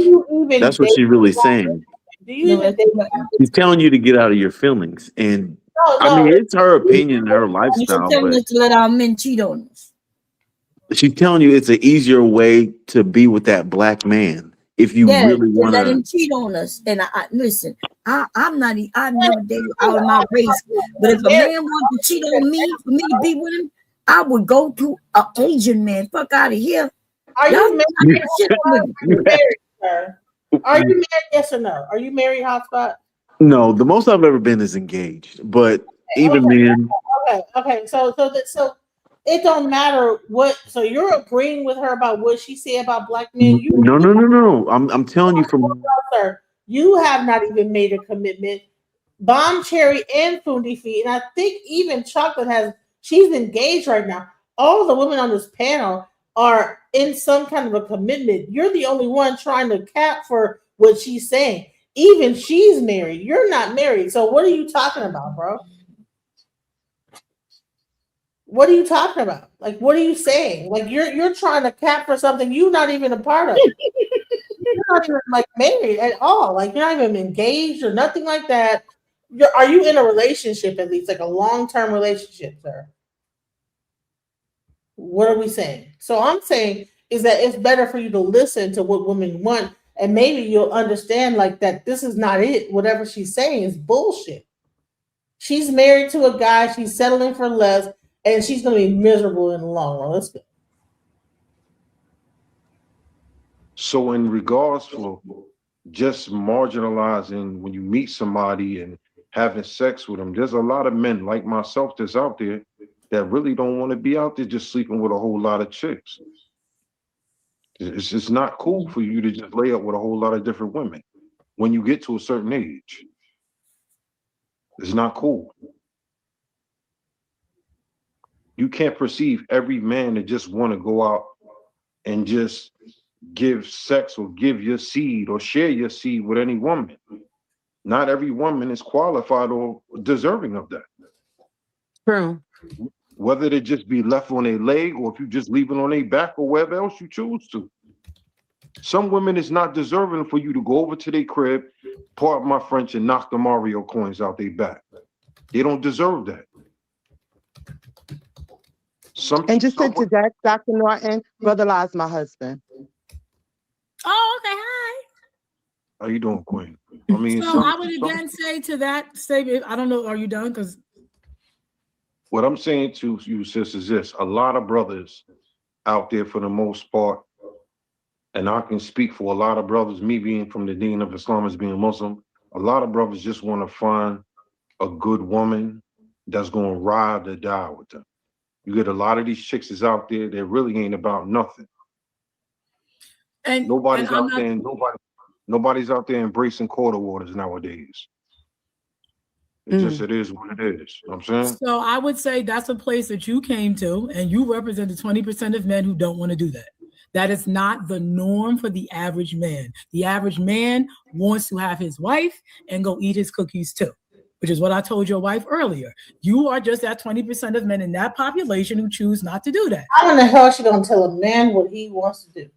That's what she's really saying. Do you even think She's telling you to get out of your feelings. And I mean, it's her opinion, her lifestyle, She's telling but us to let our men cheat on us. she's telling you it's an easier way to be with that black man if you Yeah, really to want let to. him cheat on us. And I listen. I'm not. I've never dated out of my race. But if a man wanted to cheat on me for me to be with him, I would go to an Asian man. Fuck out of here. Are Y'all you married? shit with me. Sir? Are you married? Yes or no? Are you married, Hotspot? No, the most I've ever been is engaged, but even then, Okay. So it don't matter what. So you're agreeing with her about what she said about black men. no. I'm telling you from Sir, you have not even made a commitment. Bomb Cherry and Fundi Feet, and I think even Chocolate has. She's engaged right now. All the women on this panel are in some kind of a commitment. You're the only one trying to cap for what she's saying. Even she's married. You're not married. So what are you talking about, bro? What are you talking about? Like, what are you saying? Like, you're trying to cap for something you're not even a part of. You're not even like married at all. Like, you're not even engaged or nothing like that. Are you in a relationship at least, like a long-term relationship, sir? What are we saying? So I'm saying is that it's better for you to listen to what women want, and maybe you'll understand like that this is not it. Whatever she's saying is bullshit. She's married to a guy, she's settling for less, and she's gonna be miserable in the long run. Let's go. So in regards for just marginalizing when you meet somebody and having sex with them, there's a lot of men like myself that's out there that really don't want to be out there just sleeping with a whole lot of chicks. It's just not cool for you to just lay up with a whole lot of different women when you get to a certain age. It's not cool. You can't perceive every man to just want to go out and just give sex or give your seed or share your seed with any woman. Not every woman is qualified or deserving of that. True. Whether they just be left on a leg or if you just leave it on their back or wherever else you choose to. Some women is not deserving for you to go over to their crib, pardon my French, and knock the Mario coins out their back. They don't deserve that. And just to interject, Dr. Norton, Brother La's my husband. Oh, okay. Hi. How you doing, Queen? I mean, So I would again say to that statement, I don't know, are you done? Because what I'm saying to you, sis, is this: a lot of brothers out there, for the most part, and I can speak for a lot of brothers, me being from the Deen of Islam as being Muslim, a lot of brothers just want to find a good woman that's going to ride or die with them. You get a lot of these chicks is out there that really ain't about nothing. And nobody's and out there, and nobody's out there embracing quarter waters nowadays. It just it is what it is. You know what I'm saying? So I would say that's a place that you came to, and you represent the 20% of men who don't want to do that. That is not the norm for the average man. The average man wants to have his wife and go eat his cookies too, which is what I told your wife earlier. You are just that 20% of men in that population who choose not to do that. How in the hell she gonna tell a man what he wants to do?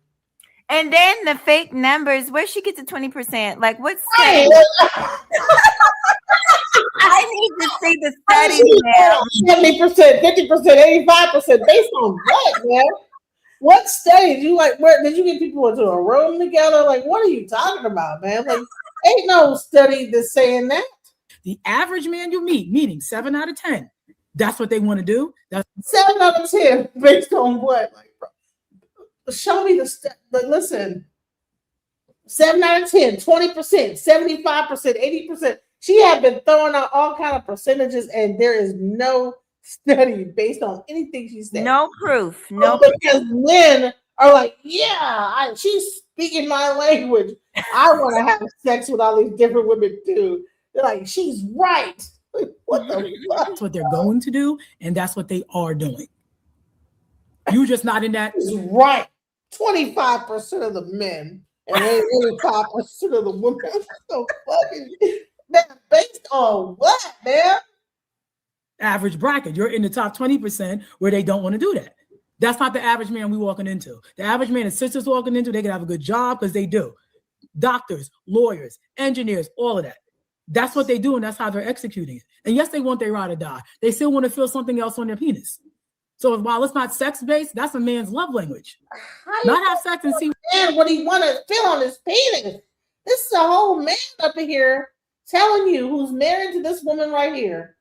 And then the fake numbers, where she gets to 20%? Like what's Hey, I need to see the studies now. 70%, 50%, 85%, based on what, man? What studies? You like where did you get people into a room together? Like, what are you talking about, man? Like, ain't no study that's saying that. The average man you meet, meaning 7 out of 10, that's what they want to do. That's 7 out of 10, based on what? Like, bro, show me the but listen, 7 out of 10, 20%, 75%, 80%. She had been throwing out all kind of percentages, and there is no study based on anything she said. No proof. No because men are like, yeah, she's speaking my language. I want to have sex with all these different women too. They're like, she's right. What the fuck? That's what they're going to do, and that's what they are doing. You just not in that. She's right. 25% of the men and 85% of the women. So fucking man, based on what, man? Average bracket. You're in the top 20% where they don't want to do that. That's not the average man we walking into. The average man and sisters walking into, they can have a good job because they do. Doctors, lawyers, engineers, all of that. That's what they do, and that's how they're executing it. And yes, they want their ride or die. They still want to feel something else on their penis. So while it's not sex-based, that's a man's love language. Not have sex and see what he want to feel on his penis. This is a whole man up in here telling you who's married to this woman right here.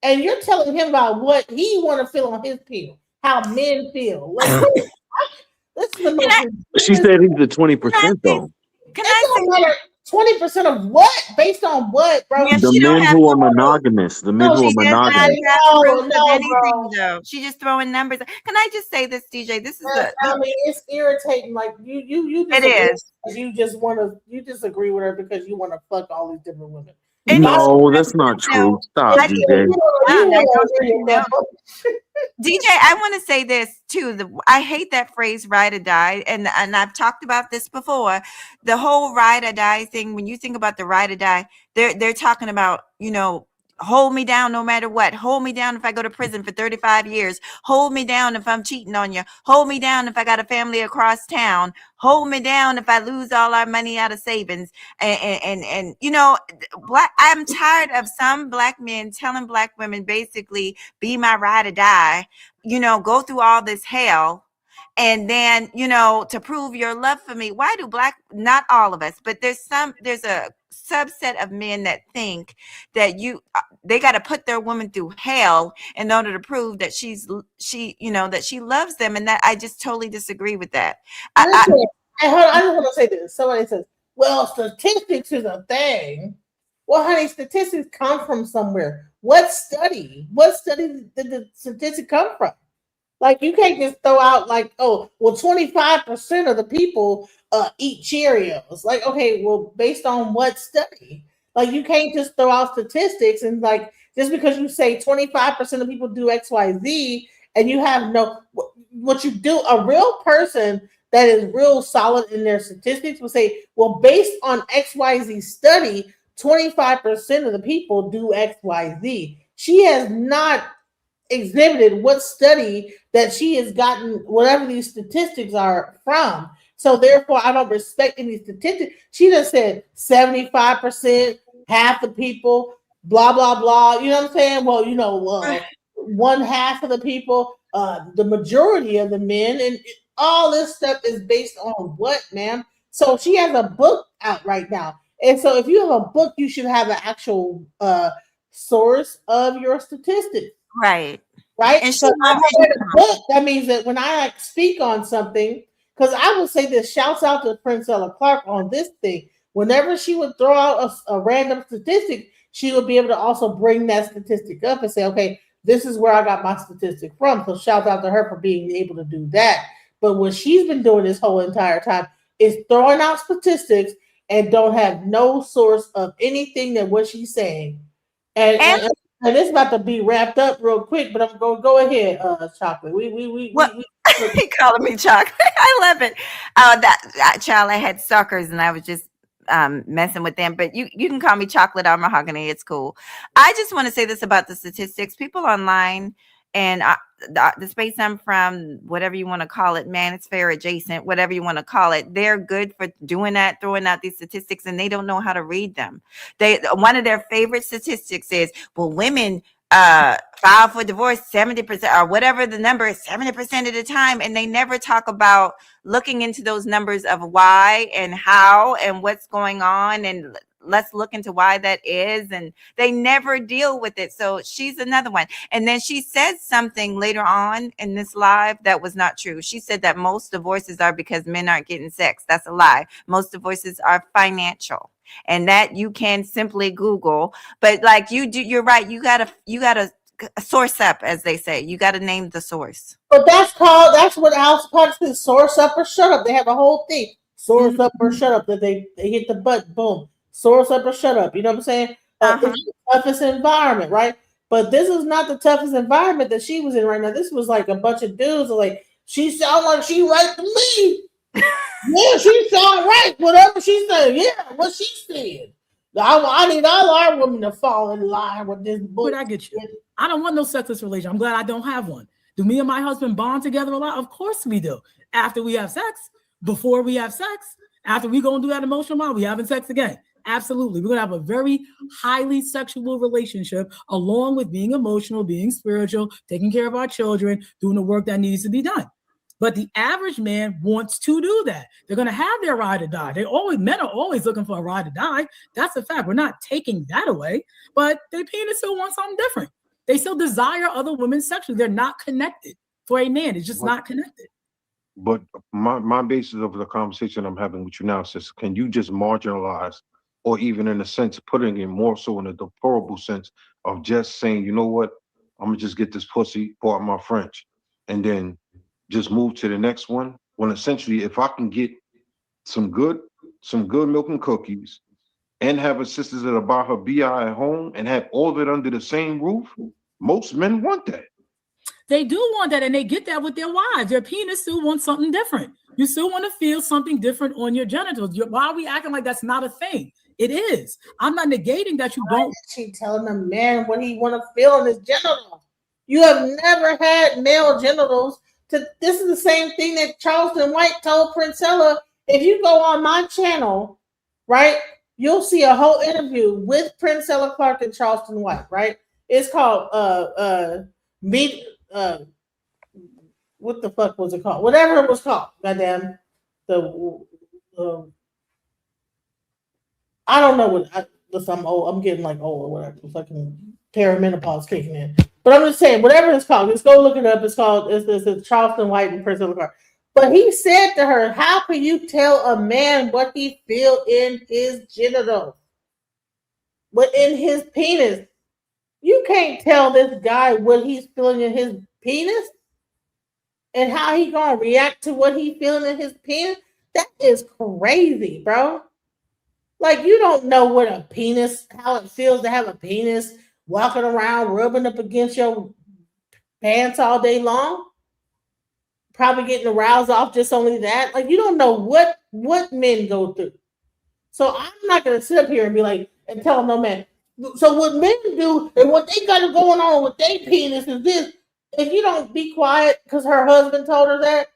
And you're telling him about what he want to feel on his penis, how men feel. Like, this is the most she said he's the 20% though. Can I say 20% of what? Based on what, bro? The men who are monogamous. The men who are monogamous. Though. She just throwing numbers. Can I just say this, DJ? This is I mean, it's irritating. Like you. It is. You just want to. You disagree with her because you want to fuck all these different women. No, that's not true. Stop, DJ. DJ, I want to say this too. I hate that phrase "ride or die," and I've talked about this before. The whole ride or die thing. When you think about the ride or die, they're talking about, hold me down no matter what. Hold me down if I go to prison for 35 years. Hold me down if I'm cheating on you. Hold me down if I got a family across town. Hold me down if I lose all our money out of savings. And I'm tired of some black men telling black women basically be my ride or die, go through all this hell and then, you know, to prove your love for me. Why do not all of us, but there's a subset of men that think that they got to put their woman through hell in order to prove that she loves them. And that I just totally disagree with that. Listen, I just want to say this. Somebody says, well, statistics is a thing. Well, honey, statistics come from somewhere. What study did the statistics come from? Like, you can't just throw out like, oh, well, 25% of the people eat Cheerios. Like, okay, well, based on what study? Like, you can't just throw out statistics and like, just because you say 25% of people do XYZ and you have what you do, a real person that is real solid in their statistics will say, well, based on XYZ study, 25% of the people do XYZ. She has not exhibited what study that she has gotten whatever these statistics are from. So therefore, I don't respect any statistics. She just said 75%, half the people, blah blah blah. You know what I'm saying? Well, one half of the people, the majority of the men, and all this stuff is based on what, ma'am? So she has a book out right now, and so if you have a book, you should have an actual source of your statistics. Right. Right. So if I read a book, that means that when I speak on something, because I will say this, shouts out to Princella Clark on this thing. Whenever she would throw out a random statistic, she would be able to also bring that statistic up and say, okay, this is where I got my statistic from. So shout out to her for being able to do that. But what she's been doing this whole entire time is throwing out statistics and don't have no source of anything that what she's saying. And it's about to be wrapped up real quick, but I'm going to go ahead, Chocolate. We he calling me Chocolate. I love it. That child, I had suckers and I was just messing with them, but you can call me Chocolate or Mahogany. It's cool. I just want to say this about the statistics. People online and the space I'm from, whatever you want to call it, manosphere adjacent, whatever you want to call it, they're good for doing that, throwing out these statistics, and they don't know how to read them. One of their favorite statistics is, well, women file for divorce 70% or whatever the number is, 70% of the time, and they never talk about looking into those numbers of why and how and what's going on, and let's look into why that is, and they never deal with it. So she's another one. And then she said something later on in this live that was not true. She said that most divorces are because men aren't getting sex. That's a lie. Most divorces are financial, and that you can simply Google. But like you're right. You gotta source up, as they say. You gotta name the source. But that's what House Parks is, source up or shut up. They have a whole thing. Source up or shut up, that they hit the button, boom. Source up or shut up. You know what I'm saying? It's the toughest environment, right? But this is not the toughest environment that she was in right now. This was like a bunch of dudes like, she sound like she right to me. Yeah, she sound right. Whatever she said. Yeah, what she said. I need all our women to fall in line with this book. But I get you. I don't want no sexless relation. I'm glad I don't have one. Do me and my husband bond together a lot? Of course we do. After we have sex, before we have sex, after we go and do that emotional bond, we having sex again. Absolutely. We're going to have a very highly sexual relationship, along with being emotional, being spiritual, taking care of our children, doing the work that needs to be done. But the average man wants to do that. They're going to have their ride or die. Men are always looking for a ride or die. That's a fact. We're not taking that away, but their penis still wants something different. They still desire other women sexually. They're not connected. For a man, it's just not connected. But my basis of the conversation I'm having with you now says, can you just marginalize, or even in a sense, putting it more so in a deplorable sense of just saying, you know what, I'm gonna just get this pussy, pardon my French, and then just move to the next one? When essentially, if I can get some good milk and cookies and have a sister that'll buy her BI at home and have all of it under the same roof, most men want that. They do want that, and they get that with their wives. Their penis still wants something different. You still want to feel something different on your genitals. Why are we acting like that's not a thing? It is. I'm not negating that you don't. She telling a man what he want to feel in his genitals. You have never had male genitals. This is the same thing that Charleston White told Princella. If you go on my channel, right, you'll see a whole interview with Princella Clark and Charleston White, right? It's called what the fuck was it called? Whatever it was called. Goddamn. I don't know what. Listen, I'm old. I'm getting like old or whatever. Fucking perimenopause kicking in. But I'm just saying, whatever it's called, just go look it up. It's called it's Charleston White and Priscilla Clark. But he said to her, "How can you tell a man what he feel in his genitals, what in his penis? You can't tell this guy what he's feeling in his penis and how he gonna react to what he feeling in his penis. That is crazy, bro. Like you don't know what a penis, how it feels to have a penis walking around, rubbing up against your pants all day long. Probably getting aroused off just only that. Like you don't know what men go through. So I'm not gonna sit up here and be like and tell no man. So what men do and what they got going on with their penis is this. If you don't be quiet because her husband told her that,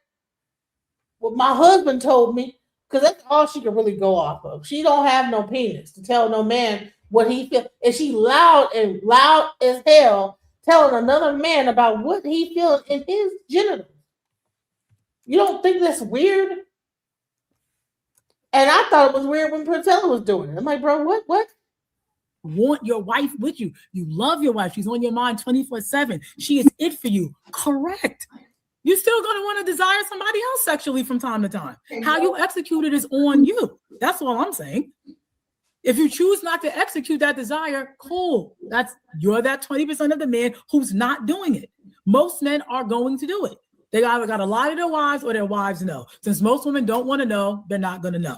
well, my husband told me because that's all she can really go off of. She don't have no penis to tell no man what he feels, and she loud as hell telling another man about what he feels in his genitals. You don't think that's weird? And I thought it was weird when Priscilla was doing it. I'm like, bro, what? Want your wife with you. You love your wife. She's on your mind 24/7. She is it for you. Correct. You're still going to want to desire somebody else sexually from time to time. How you execute it is on you. That's all I'm saying. If you choose not to execute that desire, cool. You're that 20% of the men who's not doing it. Most men are going to do it. They either got to lie to their wives or their wives know. Since most women don't want to know, they're not going to know.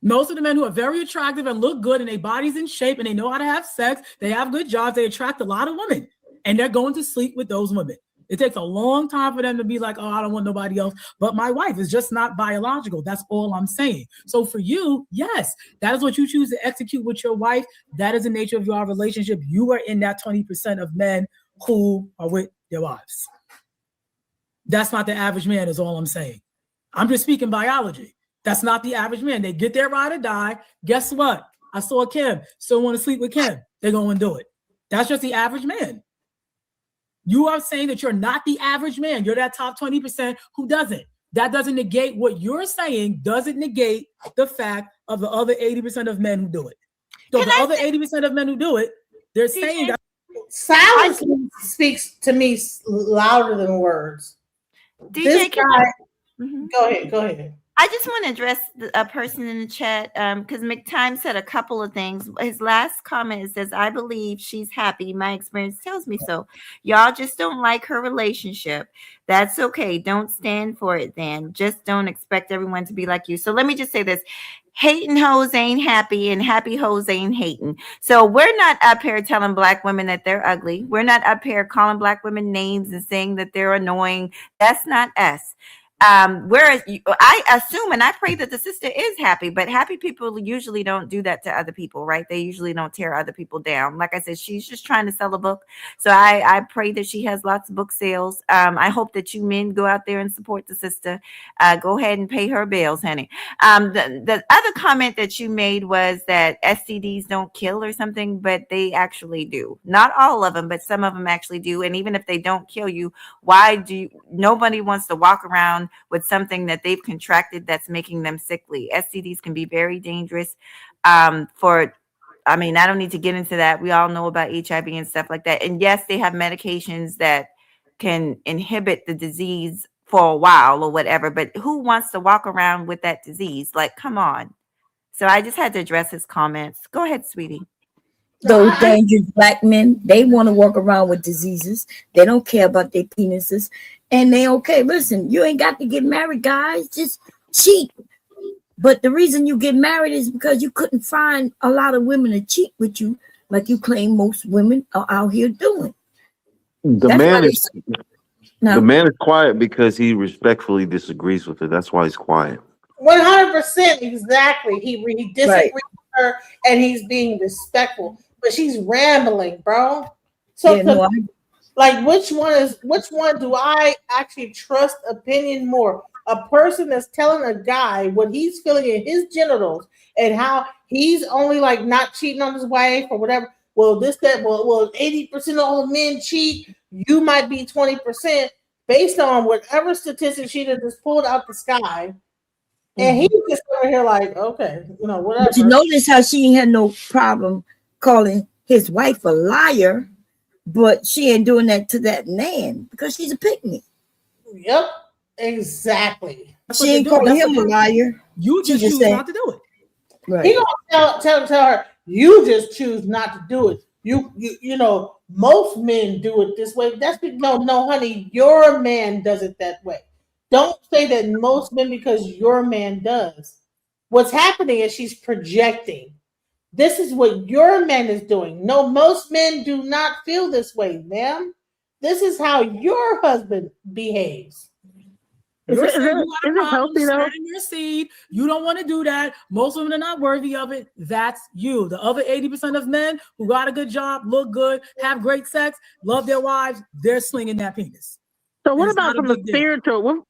Most of the men who are very attractive and look good and their body's in shape and they know how to have sex, they have good jobs, they attract a lot of women. And they're going to sleep with those women. It takes a long time for them to be like, oh, I don't want nobody else but my wife. It's just not biological. That's all I'm saying. So for you, yes, that is what you choose to execute with your wife. That is the nature of your relationship. You are in that 20% of men who are with their wives. That's not the average man is all I'm saying. I'm just speaking biology. That's not the average man. They get their ride or die. Guess what? I saw Kim. Still want to sleep with Kim. They're going to do it. That's just the average man. You are saying that you're not the average man. You're that top 20% who doesn't. That doesn't negate what you're saying, doesn't negate the fact of the other 80% of men who do it. So the other 80% of men who do it, they're saying that. Silence speaks to me louder than words. DJ, This guy, go ahead. I just want to address a person in the chat because McTime said a couple of things. His last comment says, I believe she's happy. My experience tells me so. Y'all just don't like her relationship. That's okay. Don't stand for it then. Just don't expect everyone to be like you. So let me just say this. Hating hoes ain't happy and happy hoes ain't hating. So we're not up here telling black women that they're ugly. We're not up here calling black women names and saying that they're annoying. That's not us. Whereas I assume and I pray that the sister is happy, but happy people usually don't do that to other people, right? They usually don't tear other people down. Like I said, she's just trying to sell a book. So I pray that she has lots of book sales. I hope that you men go out there and support the sister. Go ahead and pay her bills, honey. The other comment that you made was that STDs don't kill or something, but they actually do. Not all of them, but some of them actually do. And even if they don't kill you, nobody wants to walk around with something that they've contracted that's making them sickly. STDs can be very dangerous. I don't need to get into that. We all know about HIV and stuff like that. And yes, they have medications that can inhibit the disease for a while or whatever, but who wants to walk around with that disease? Like, come on. So I just had to address his comments. Go ahead, sweetie. Those dangerous black men, they want to walk around with diseases. They don't care about their penises. And they okay. Listen, you ain't got to get married, guys. Just cheat. But the reason you get married is because you couldn't find a lot of women to cheat with you, like you claim most women are out here doing. The man is quiet because he respectfully disagrees with it. That's why he's quiet. 100% exactly. He disagrees with her and he's being respectful, but she's rambling, bro. So like which one do I actually trust opinion more? A person that's telling a guy what he's feeling in his genitals and how he's only like not cheating on his wife or whatever. Well, 80% of all men cheat. you might be 20% based on whatever statistics she just pulled out the sky. And he's just over here like, okay, whatever. But you notice how she ain't had no problem calling his wife a liar, but she ain't doing that to that man because she's a picnic. Yep, exactly. She ain't calling him a liar. You just choose not to do it. Right. He gonna tell her, you just choose not to do it. You know, most men do it this way. No, honey, your man does it that way. Don't say that most men because your man does. What's happening is she's projecting. This is what your man is doing. No, most men do not feel this way, ma'am. This is how your husband behaves. You're saying you got a problem spreading your seed. You don't want to do that. Most women are not worthy of it. That's you. The other 80% of men who got a good job, look good, have great sex, love their wives, they're slinging that penis. So what about from the spiritual?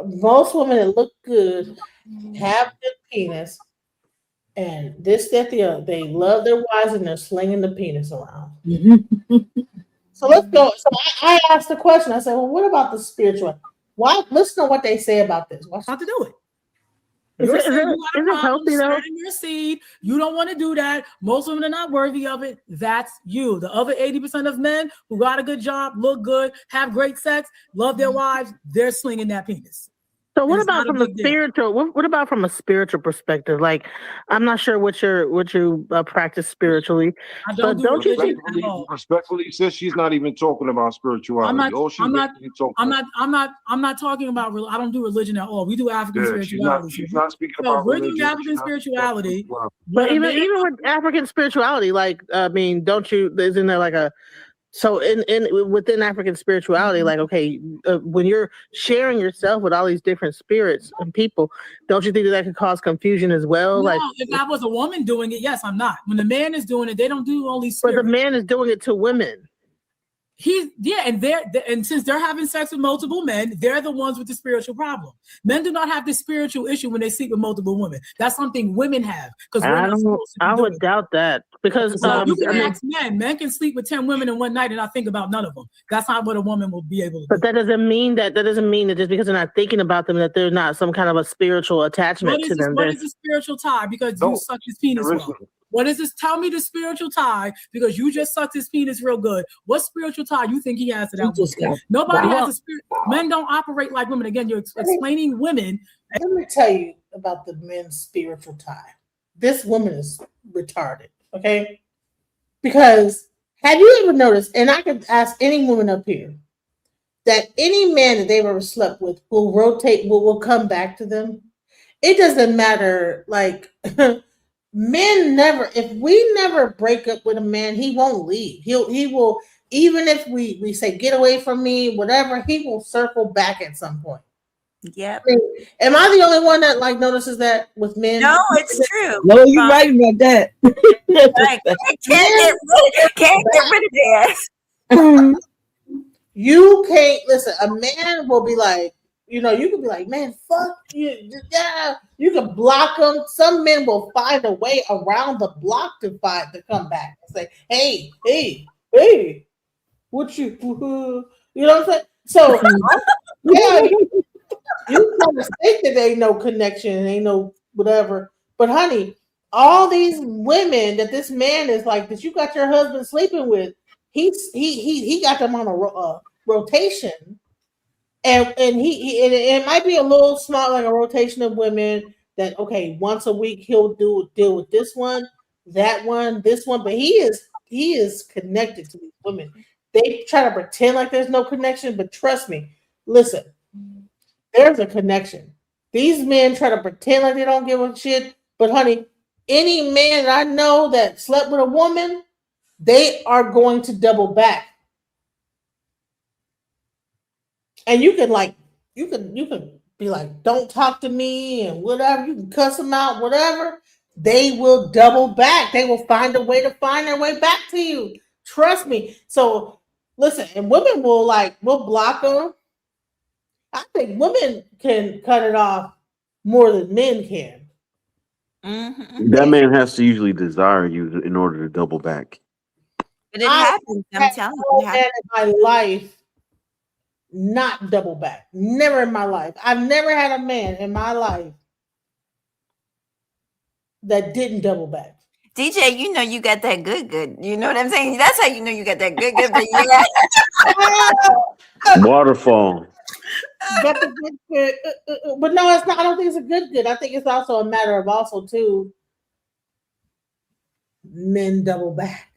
Most women that look good have good penis, and this, that, the other. They love their wives and they're slinging the penis around. So let's go. So I asked the question. I said, well, what about the spiritual? Why? Listen to what they say about this. What's not to do it? You're saying you got a problem spreading your seed. You don't want to do that. Most women are not worthy of it. That's you. The other 80% of men who got a good job, look good, have great sex, love their wives, they're slinging that penis. So what about from the spiritual? What about from a spiritual perspective? Like, I'm not sure what you practice spiritually, but don't you think? Respectfully, sis, she's not even talking about spirituality. I'm not talking about. I don't do religion at all. We do African spirituality. She's not speaking so about we're religion. doing African spirituality. But even with African spirituality, like, I mean, don't you? Isn't there like a so within African spirituality, like, okay, when you're sharing yourself with all these different spirits and people, don't you think that could cause confusion as well? No, like, if I was a woman doing it, yes, I'm not. When the man is doing it, they don't do only spirits. But the man is doing it to women. And since they're having sex with multiple men, they're the ones with the spiritual problem. Men do not have the spiritual issue when they sleep with multiple women. That's something women have because I would doubt that because you can ask men can sleep with 10 women in one night and not think about none of them. That's not what a woman will be able to do. But that doesn't mean that just because they're not thinking about them that there's not some kind of a spiritual attachment to them. What is the spiritual tie? Because you sucked his penis well. What is this? Tell me the spiritual tie because you just sucked his penis real good. What spiritual tie you think he has to that woman? Nobody has a spirit. Men don't operate like women. Again, you're explaining women. Let me tell you about the men's spiritual tie. This woman is retarded, okay? Because have you ever noticed, and I could ask any woman up here, that any man that they've ever slept with will rotate, will come back to them? It doesn't matter, like... Men never, if we never break up with a man, he won't leave. He will, even if we say get away from me, whatever, he will circle back at some point. Yep. I mean, am I the only one that like notices that with men? No, it's true. No, you're right about that. Like, can't get rid of that. You can't listen. A man will be like, you can be like, man, fuck you. Yeah. You can block them. Some men will find a way around the block to come back and say, hey, what you know what I'm saying? So yeah, you kind of think that ain't no connection, ain't no whatever. But honey, all these women that this man is like that you got your husband sleeping with, he got them on a rotation. And it might be a little small, like a rotation of women that, okay, once a week he'll deal with this one, that one, this one, but he is connected to these women. They try to pretend like there's no connection, but trust me, listen, there's a connection. These men try to pretend like they don't give a shit, but honey, any man that I know that slept with a woman, they are going to double back. And you can be like, don't talk to me and whatever. You can cuss them out, whatever. They will double back. They will find a way to find their way back to you. Trust me. So listen, and women will block them. I think women can cut it off more than men can. That man has to usually desire you in order to double back. But it I happens. I'm had telling you, no it man happens. in my life not double back. Never in my life. I've never had a man in my life that didn't double back. DJ, you know you got that good. You know what I'm saying? That's how you know you got that good. But yeah. Waterfall. But but no, it's not. I don't think it's a good. I think it's also a matter of also too men double back.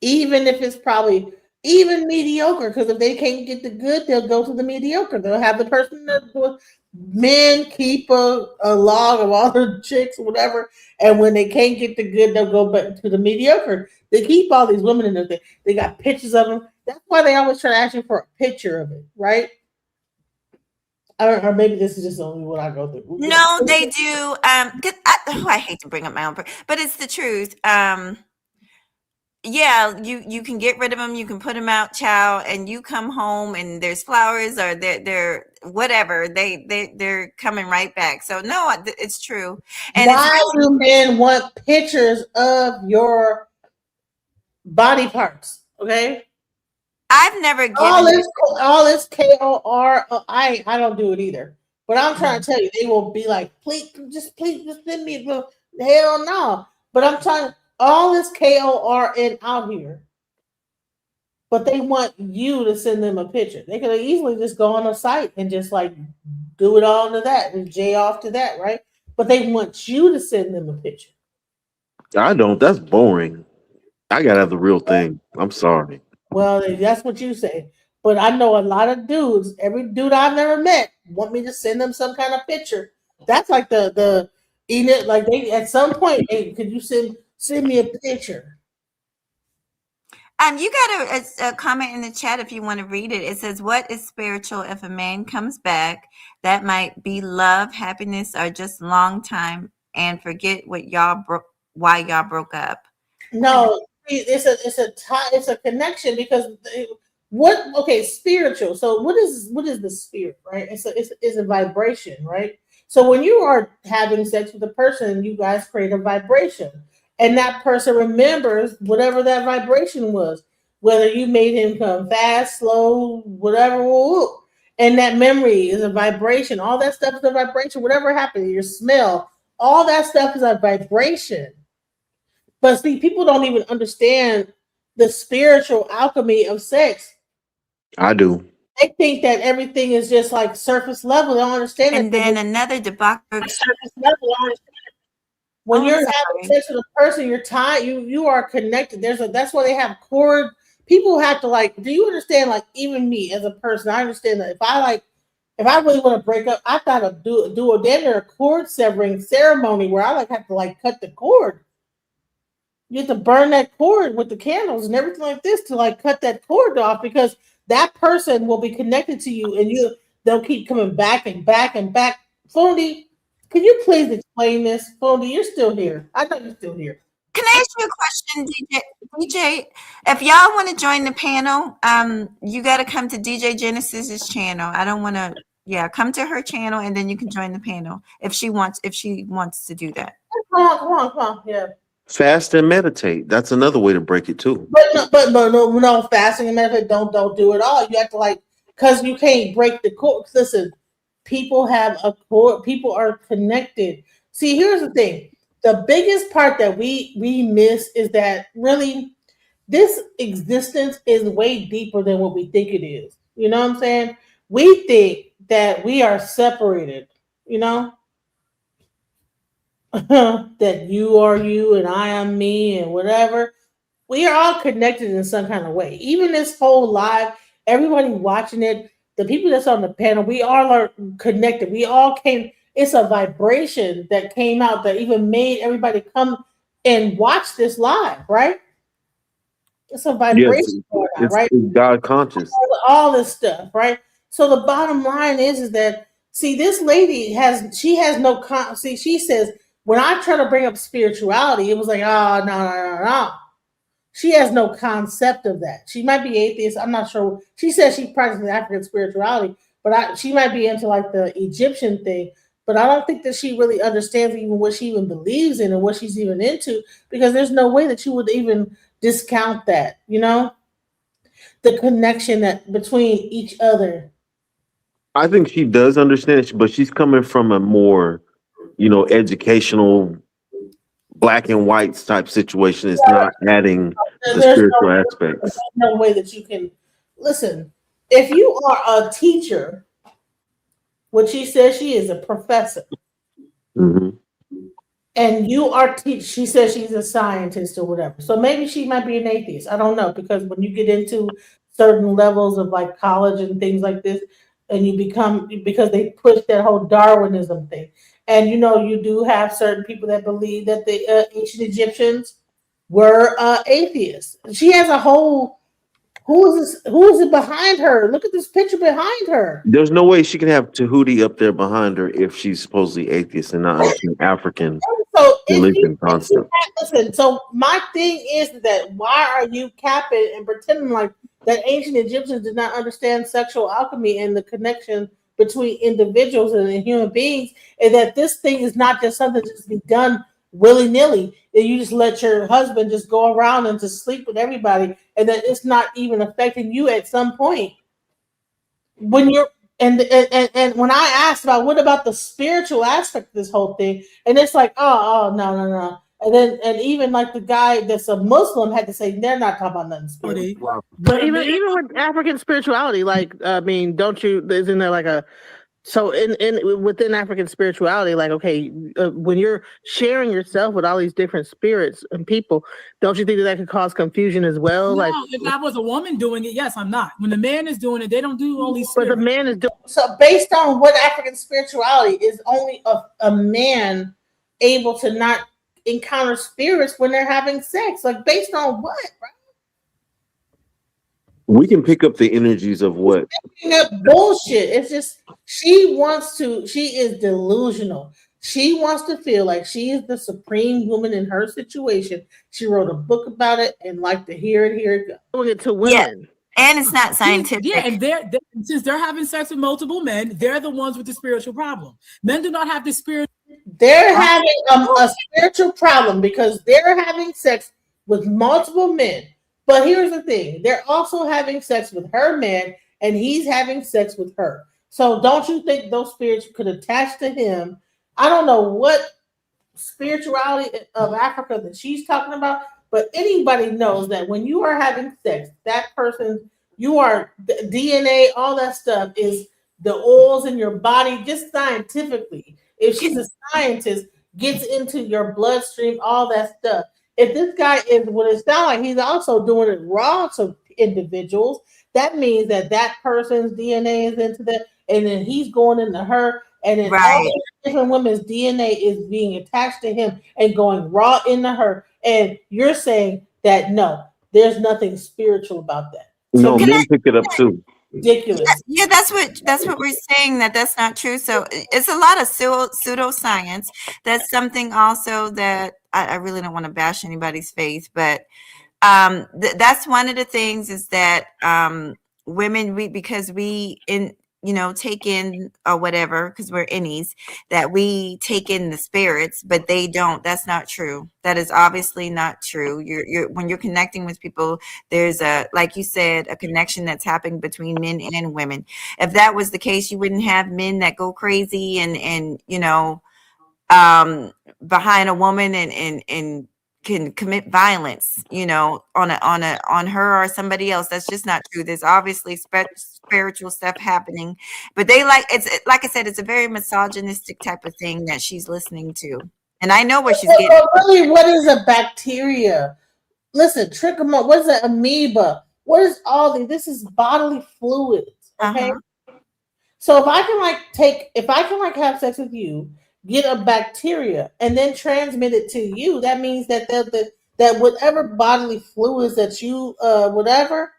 Even if it's probably even mediocre, because if they can't get the good, they'll go to the mediocre. They'll have the person that men keep a log of all their chicks or whatever, and when they can't get the good, they'll go back to the mediocre. They keep all these women in there. They got pictures of them. That's why they always try to ask you for a picture of it, right? Or maybe this is just only what I go through. No, they do. I hate to bring up my own, but it's the truth. Yeah, you can get rid of them, you can put them out, child, and you come home and there's flowers or they're whatever, they're coming right back. So no, it's true. And Why it's do men want pictures of your body parts? Okay, I've never given all this KOR. I don't do it either. But I'm trying to tell you, they will be like, please, just send me. Hell no. But I'm trying all this KOR out here. But they want you to send them a picture. They could easily just go on a site and just like do it all to that and J off to that, right? But they want you to send them a picture. I don't. That's boring. I gotta have the real thing. I'm sorry. Well, that's what you say. But I know a lot of dudes, every dude I've never met, want me to send them some kind of picture. That's like the like they at some point, hey, could you send me a picture? you got a comment in the chat if you want to read it. It says, what is spiritual if a man comes back? That might be love, happiness, or just long time and forget why y'all broke up. No, it's a connection because spiritual. So what is the spirit, right? It's a vibration, right? So when you are having sex with a person, you guys create a vibration, and that person remembers whatever that vibration was, whether you made him come fast, slow, whatever, and that memory is a vibration. All that stuff is a vibration. Whatever happened, your smell, all that stuff is a vibration. But see, people don't even understand the spiritual alchemy of sex. I do. They think that everything is just like surface level. They don't understand and that. then another debacle. Surface level. They don't understand. When you're having sex with a person, you're tied. You are connected. That's why they have cord. People have to like. Do you understand? Like even me as a person, I understand that if I really want to break up, I gotta do a damn near cord severing ceremony where I like have to like cut the cord. You have to burn that cord with the candles and everything like this to like cut that cord off because that person will be connected to you and they'll keep coming back and back and back. Fondy, can you please explain this? Fondy, you're still here. I know you're still here. Can I ask you a question, DJ? DJ, if y'all want to join the panel, you got to come to DJ Genesis's channel. I don't want to. Yeah, come to her channel and then you can join the panel if she wants to do that. Come on. Yeah. Fast and meditate. That's another way to break it too. But no, fasting and meditate don't do it all. You have to like because you can't break the cord. Listen, people have a cord. People are connected. See, here's the thing. The biggest part that we miss is that really this existence is way deeper than what we think it is. You know what I'm saying? We think that we are separated, you know, that you are you and I am me and whatever. We are all connected in some kind of way. Even this whole live, everybody watching it, the people that's on the panel, we all are connected. We all came. It's a vibration that came out that even made everybody come and watch this live, right? It's a Yes, vibration going on, right? it's God conscious. All this stuff, right? So the bottom line is that see, this lady has no see. She says when I try to bring up spirituality, it was like, oh no. She has no concept of that. She might be atheist. I'm not sure. She says she practices African spirituality, but she might be into like the Egyptian thing. But I don't think that she really understands even what she even believes in or what she's even into, because there's no way that you would even discount that, the connection that between each other. I think she does understand it, but she's coming from a more, educational black and white type situation. It's not adding the There's spiritual aspects. no way that you can listen. If you are a teacher, what she says she is a professor, hmm and you are she says she's a scientist or whatever. So maybe she might be an atheist. I don't know, because when you get into certain levels of like college and things like this, and you become, because they push that whole Darwinism thing, and you do have certain people that believe that the ancient Egyptians were atheists. She has a whole. Who is this? Who is it behind her? Look at this picture behind her. There's no way she can have Tahuti up there behind her if she's supposedly atheist and not understand African So religion concept. listen, so my thing is that why are you capping and pretending like that ancient Egyptians did not understand sexual alchemy and the connection between individuals and human beings, and that this thing is not just something that just be done willy nilly, that you just let your husband just go around and just sleep with everybody, and that it's not even affecting you at some point when you're and when I asked about what about the spiritual aspect of this whole thing, and it's like, no. And even like the guy that's a Muslim had to say they're not talking about nothing spiritual. But even with African spirituality, like I mean, don't you? Isn't there like a so in within African spirituality, like okay, when you're sharing yourself with all these different spirits and people, don't you think that could cause confusion as well? No, Like if I was a woman doing it, yes, I'm not. When the man is doing it, they don't do all these. But the man is doing. So based on what African spirituality is, only a man able to not encounter spirits when they're having sex? Like based on what? Right? We can pick up the energies of what Bullshit. It's just she is delusional. She wants to feel like she is the supreme woman in her situation. She wrote a book about it and like to hear it go. Doing it to women. And it's not scientific. Yeah, and since they're having sex with multiple men, they're the ones with the spiritual problem. Men do not have the spirit. They're having a spiritual problem because they're having sex with multiple men. But here's the thing: they're also having sex with her man, and he's having sex with her. So don't you think those spirits could attach to him? I don't know what spirituality of Africa that she's talking about, but anybody knows that when you are having sex, that person, you are DNA, all that stuff is the oils in your body, just scientifically. If she's a scientist, gets into your bloodstream, all that stuff. If this guy is what it sounds like, he's also doing it raw to individuals. That means that person's DNA is into that, and then he's going into her, and then all different women's DNA is being attached to him and going raw into her. And you're saying that no, there's nothing spiritual about that. No, men pick it up too. Ridiculous. Yeah, that's what we're saying, that's not true. So it's a lot of pseudoscience. That's something also that I really don't want to bash anybody's faith, but that's one of the things is that women, because we take in or whatever, because we're innies, that we take in the spirits, but they don't. That's not true. That is obviously not true. You're when you're connecting with people, there's like you said, a connection that's happening between men and women. If that was the case, you wouldn't have men that go crazy and behind a woman and can commit violence, on her or somebody else. That's just not true. There's obviously spiritual stuff happening, but it's like I said, it's a very misogynistic type of thing that she's listening to, and I know where she's getting. But really, what is a bacteria? Listen, trichoma. What is an amoeba? What is all these? This is bodily fluids. Okay. So if I can have sex with you, get a bacteria, and then transmit it to you, that means that that whatever bodily fluids that you whatever,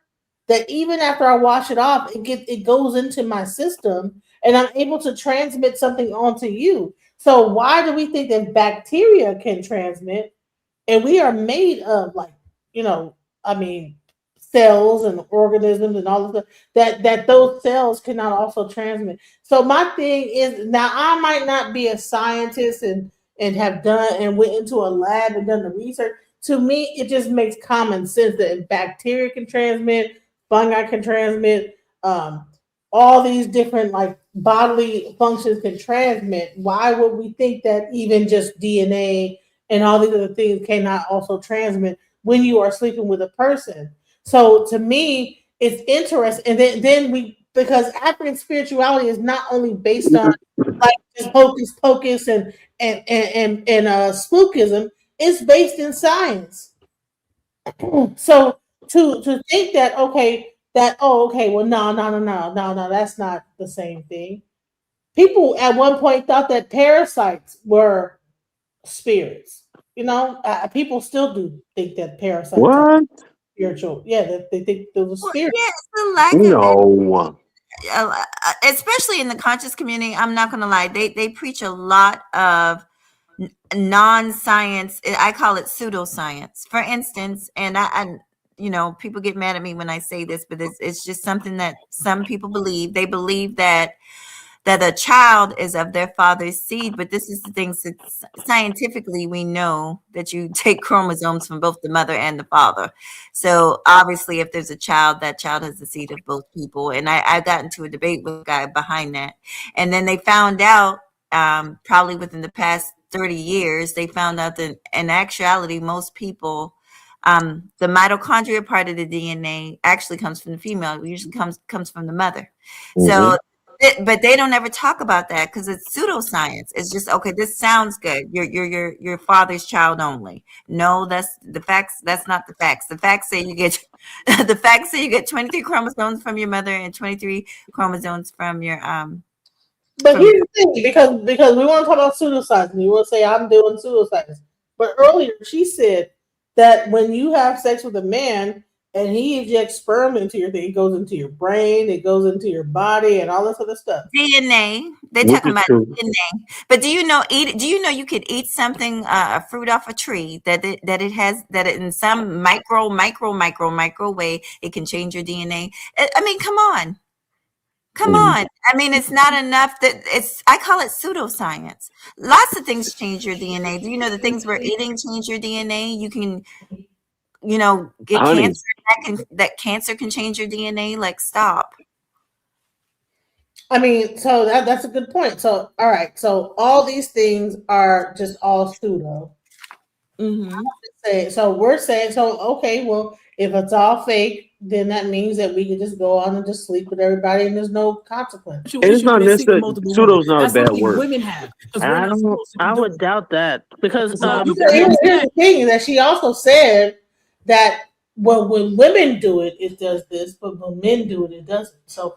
that even after I wash it off, it goes into my system, and I'm able to transmit something onto you. So why do we think that bacteria can transmit? And we are made of cells and organisms and all of that those cells cannot also transmit. So my thing is, now I might not be a scientist and have done and went into a lab and done the research. To me, it just makes common sense that bacteria can transmit, fungi can transmit, all these different like bodily functions can transmit. Why would we think that even just DNA and all these other things cannot also transmit when you are sleeping with a person? So to me, it's interesting. And then we, because African spirituality is not only based on like just hocus pocus and spookism, it's based in science. So to think that okay, that oh okay, well no, that's not the same thing. People at one point thought that parasites were spirits. People still do think that parasites are What? spiritual. Yeah, that they think those are Well, spirits. yeah, it's the lack of it. No. Especially in the conscious community, I'm not gonna lie, they preach a lot of non-science. I call it pseudoscience, for instance. And I people get mad at me when I say this, but it's just something that some people believe. They believe that a child is of their father's seed, but this is the thing that scientifically we know that you take chromosomes from both the mother and the father. So obviously if there's a child, that child has the seed of both people. And I got into a debate with a guy behind that. And then they found out, probably within the past 30 years, they found out that in actuality, most people, the mitochondria part of the DNA actually comes from the female. It usually comes from the mother. So but they don't ever talk about that because it's pseudoscience. It's just okay. This sounds good. You're your father's child only. No, that's the facts. That's not the facts. The facts say you get the facts say you get 23 chromosomes from your mother and 23 chromosomes from your But here's the thing, because we want to talk about pseudoscience, and you want to say I'm doing pseudoscience. But earlier she said that when you have sex with a man and he injects sperm into your thing, it goes into your brain, it goes into your body, and all this other stuff. DNA. They're talking about DNA. But do you know you could eat something, a fruit off a tree that it in some micro way it can change your DNA? I mean, come on. Come on. I mean, it's not enough that I call it pseudoscience. Lots of things change your DNA. Do you know the things we're eating change your DNA? You can, get cancer. That cancer can change your DNA. Like, stop. I mean, so that's a good point. So, all right. So all these things are just all pseudo. So we're saying, so okay, well, if it's all fake, then that means that we can just go on and just sleep with everybody, and there's no consequence. It's not necessarily pseudo's not a bad word. Women have. I would doubt that because Here's the thing that she also said that when women do it, it does this, but when men do it, it doesn't. So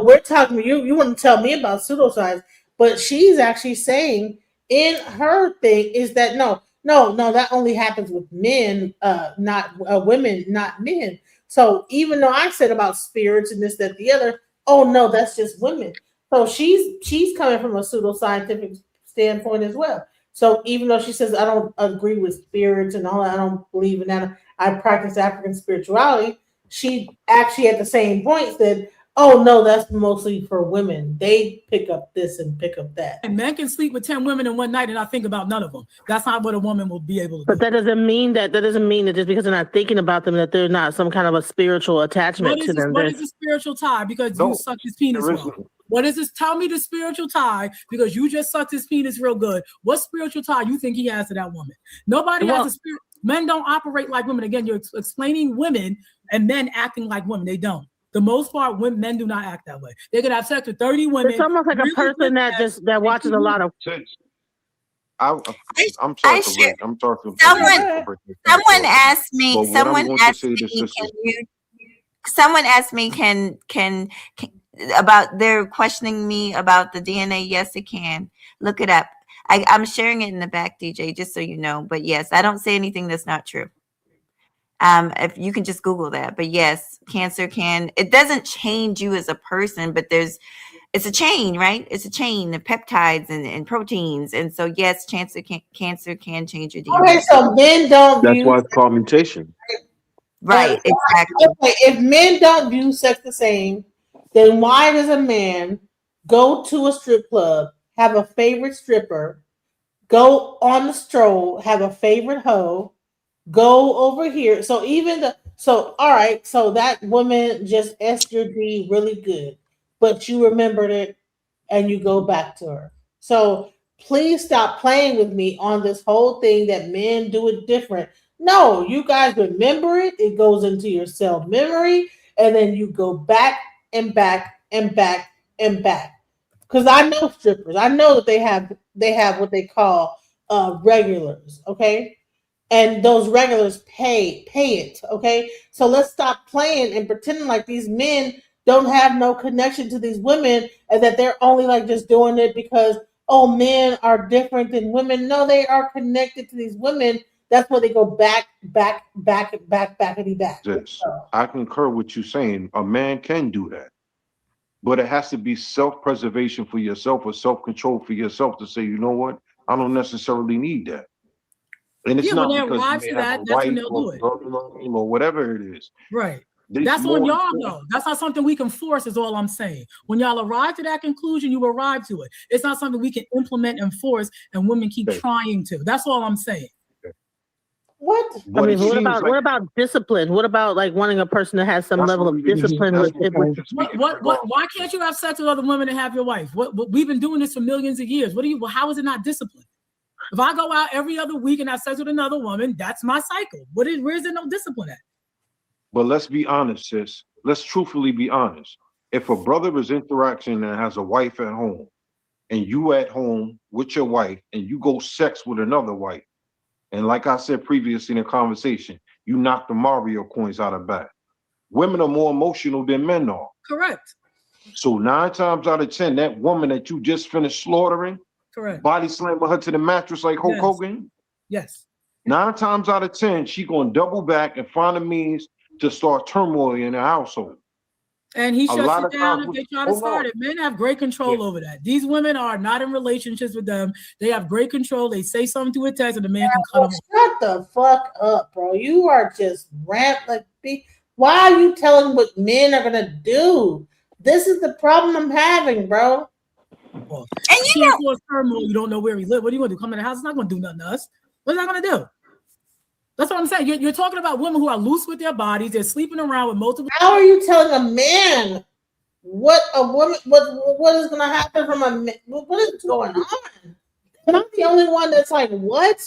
we're talking. You want to tell me about pseudoscience, but she's actually saying in her thing is that no, that only happens with men, not women, not men. So even though I said about spirits and this, that, the other, oh no, that's just women. So she's coming from a pseudoscientific standpoint as well. So even though she says I don't agree with spirits and all that, I don't believe in that, I practice African spirituality, she actually at the same point said, oh no, that's mostly for women. They pick up this and pick up that. And men can sleep with 10 women in one night and not think about none of them. That's not what a woman will be able to do. But that doesn't mean that just because they're not thinking about them that there's not some kind of a spiritual attachment to them. What is the spiritual tie? Because you sucked his penis well. What is this? Tell me the spiritual tie because you just sucked his penis real good. What spiritual tie you think he has to that woman? Nobody has a spirit. Men don't operate like women. Again, you're explaining women and men acting like women. They don't. The most part, men do not act that way. They could have sex with 30 women. It's almost like a person that watches a lot of. I'm sorry. I'm sorry. Someone asked me. Someone asked me, can about they're questioning me about the DNA. Yes, it can. Look it up. I'm sharing it in the back, DJ, just so you know. But yes, I don't say anything that's not true. If you can just Google that, but yes, cancer it doesn't change you as a person, but it's a chain, right? It's a chain of peptides and proteins. And so, yes, cancer can change your DNA. Okay, so men don't That's why it's called mutation. Right, exactly. Okay, if men don't view sex the same, then why does a man go to a strip club, have a favorite stripper, go on the stroll, have a favorite hoe, go over here? So all right, so that woman just asked your D really good, but you remembered it and you go back to her. So please stop playing with me on this whole thing that men do it different. No, you guys remember it. It goes into your cell memory, and then you go back and back and back and back. Because I know strippers. I know that they have what they call regulars. Okay, and those regulars pay it. Okay, so let's stop playing and pretending like these men don't have no connection to these women and that they're only like just doing it because men are different than women. No, they are connected to these women. That's why they go back, backity back. This. I concur with you saying a man can do that, but it has to be self-preservation for yourself or self-control for yourself to say, you know what, I don't necessarily need that. And it's when not they because you arrive may to have that, a that's when wife they'll do or it. or whatever it is. Right. There's That's on more y'all to it. though. That's not something we can force, is all I'm saying. When y'all arrive to that conclusion, you arrive to it. It's not something we can implement and force, and women keep trying to. That's all I'm saying. What? I mean, what about discipline? What about like wanting a person to have some level of discipline with Why can't you have sex with other women and have your wife? What we've been doing this for millions of years. How is it not discipline? If I go out every other week and have sex with another woman, that's my cycle. Where's there no discipline at? But let's be honest, sis. Let's truthfully be honest. If a brother is interaction and has a wife at home, and you at home with your wife, and you go sex with another wife, and like I said previously in the conversation, you knock the Mario coins out of bag. Women are more emotional than men are. Correct. So 9 times out of 10, that woman that you just finished slaughtering, correct, body slamming her to the mattress like Hulk Hogan, yes, 9 times out of 10, she gonna double back and find a means to start turmoil in the household. And he A shuts lot it of down times if they we- try to hold start on. it. Men have great control over that. These women are not in relationships with them. They have great control. They say something to a text, and the man can cut them off. Shut the fuck up, bro. You are just why are you telling what men are gonna do? This is the problem I'm having, bro. Well, you can't force turmoil. You don't know where he lives. What are you gonna do? Come in the house? It's not gonna do nothing to us. What's that gonna do? That's what I'm saying. You're talking about women who are loose with their bodies. They're sleeping around with multiple. How are you telling a man what a woman what is gonna happen from a man? What is going on? Am I the only one that's like, what?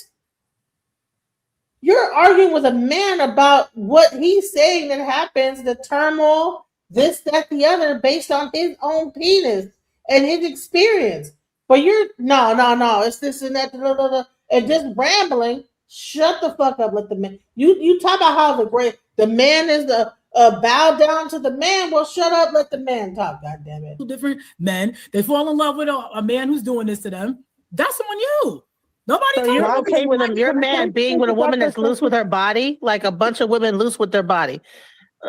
You're arguing with a man about what he's saying that happens, the turmoil, this, that, the other, based on his own penis and his experience. But you're no, it's this and that, and just rambling. Shut the fuck up. Let the man. You talk about how the man is the bow down to the man. Well, shut up. Let the man talk. God damn it. Different men. They fall in love with a man who's doing this to them. That's on you. Nobody. So you're okay with your man being with a woman that's loose with her body, like a bunch of women loose with their body.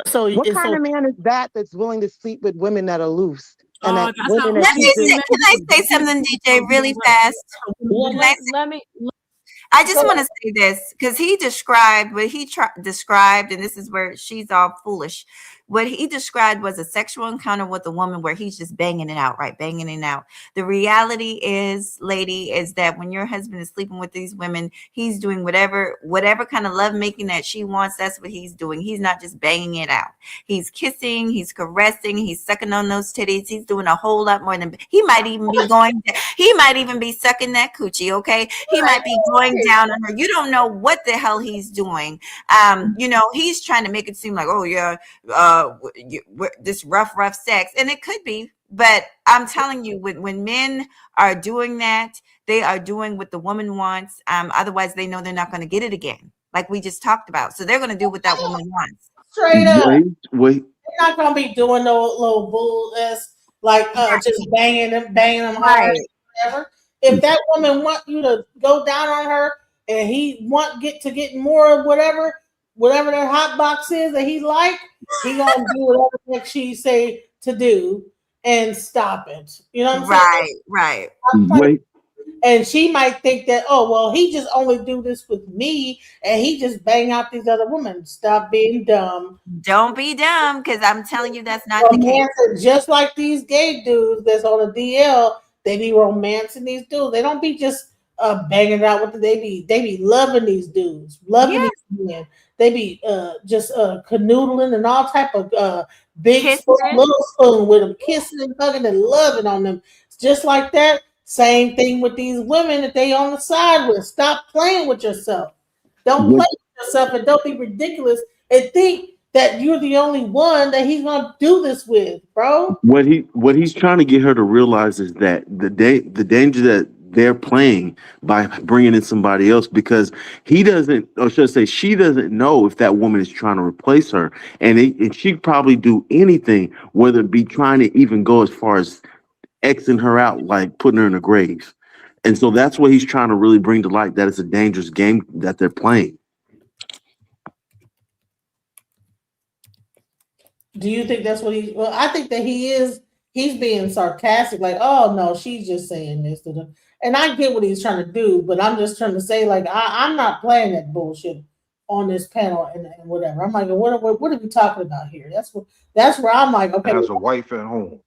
So what kind of man is that that's willing to sleep with women that are loose? And that women Let me say, can I say something, DJ, really fast? Let me. I just want to say this because he described what he described, and this is where she's all foolish. What he described was a sexual encounter with a woman where he's just banging it out, right? Banging it out. The reality is, lady, is that when your husband is sleeping with these women, he's doing whatever kind of lovemaking that she wants. That's what he's doing. He's not just banging it out. He's kissing, he's caressing, he's sucking on those titties. He's doing a whole lot more than he might even be going. He might even be sucking that coochie. Okay, he might be going down on her. You don't know what the hell he's doing. He's trying to make it seem like, oh yeah, this rough sex, and it could be, but I'm telling you, when men are doing that, they are doing what the woman wants. Otherwise they know they're not going to get it again, like we just talked about. So they're going to do what that woman wants. Straight up. Wait. They're not gonna be doing no little bull like just banging them hard, whatever. If that woman want you to go down on her and he want get more of whatever that hot box is that he like, he gonna do whatever that she say to do and stop it. You know what I'm saying? Right. Wait. And she might think that, oh, well, he just only do this with me and he just bang out these other women. Stop being dumb. Don't be dumb, because I'm telling you that's not the case. Romancing, just like these gay dudes that's on the DL, they be romancing these dudes. They don't be just banging it out with they be loving these dudes, loving these men. They be just canoodling and all type of big spoon, little spoon with them, kissing and hugging and loving on them. Just like that. Same thing with these women that they on the side with. Stop playing with yourself. Don't play with yourself and don't be ridiculous and think that you're the only one that he's gonna do this with, bro. What he's trying to get her to realize is that the danger that they're playing by bringing in somebody else, because he doesn't, or should I say, she doesn't know if that woman is trying to replace her, and she'd probably do anything, whether it be trying to even go as far as Xing her out, like putting her in a grave. And so that's what he's trying to really bring to light, that it's a dangerous game that they're playing. Do you think that's what well, I think that he's being sarcastic, like, oh no, she's just saying this to them. And I get what he's trying to do, but I'm just trying to say, like, I'm not playing that bullshit on this panel and whatever. I'm like, what are we talking about here? That's where I'm like, okay. As a wife at home,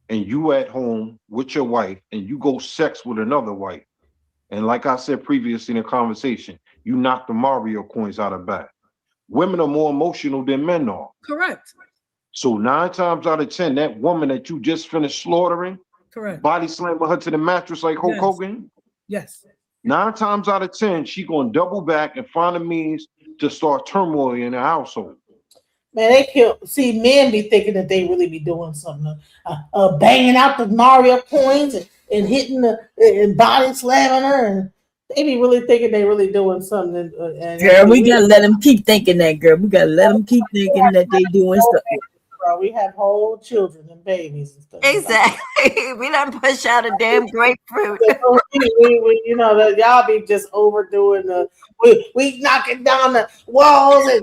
and you at home with your wife, and you go sex with another wife, and like I said previously in the conversation, you knock the Mario coins out of bag. Women are more emotional than men are. Correct. So 9 times out of 10, that woman that you just finished slaughtering, correct, body slamming her to the mattress like Hulk Hogan. Yes. 9 times out of 10, she gonna double back and find a means to start turmoil in the household. Man, they kill. See, men be thinking that they really be doing something, banging out the Mario coins and hitting and body slamming her, and they be really thinking they really doing something. Girl, we gotta let them keep thinking that, girl. We gotta let them keep thinking that they doing something. Bro, we have whole children and babies and stuff. Exactly. We done push out a damn grapefruit. we that y'all be just overdoing we knocking down the walls and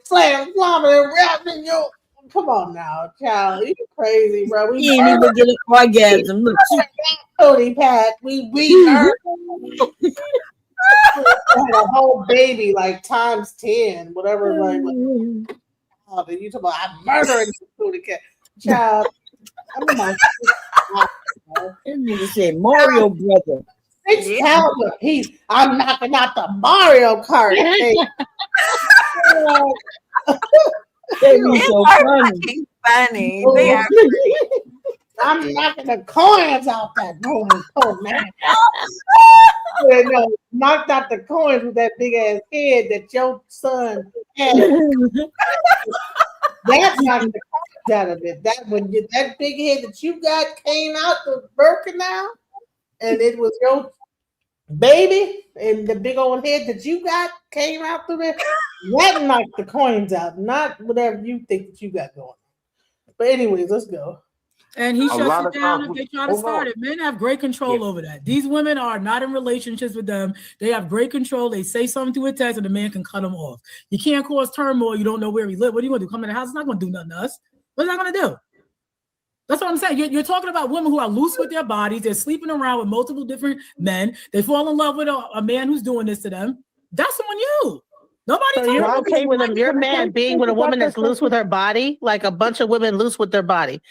slam and rapping yo. Come on now, child. You crazy, bro. We ain't even get an orgasm. Look, Tony Pat. We had a whole baby like times 10, whatever. Like you talk about I'm murdering Tony Cat, child. You said Mario brother. £6 a piece. I'm knocking out the Mario Kart. They be so funny. Funny. They are. I'm knocking the coins out that man. Knocked out the coins with that big ass head that your son had. That's knocking the coins out of it. That that big head that you got came out the Birkenau, and it was your baby, and the big old head that you got came out through there. That knocked the coins out, not whatever you think that you got going. But anyways, let's go. And he shuts it down if they try to start it. Men have great control over that. These women are not in relationships with them. They have great control. They say something through a text and the man can cut them off. You can't cause turmoil. You don't know where he lives. What are you going to do? Come in the house? It's not going to do nothing to us. What's that going to do? That's what I'm saying. You're talking about women who are loose with their bodies. They're sleeping around with multiple different men. They fall in love with a man who's doing this to them. That's on you. Nobody. So you're okay with your man being with a woman that's loose with her body, like a bunch of women loose with their body.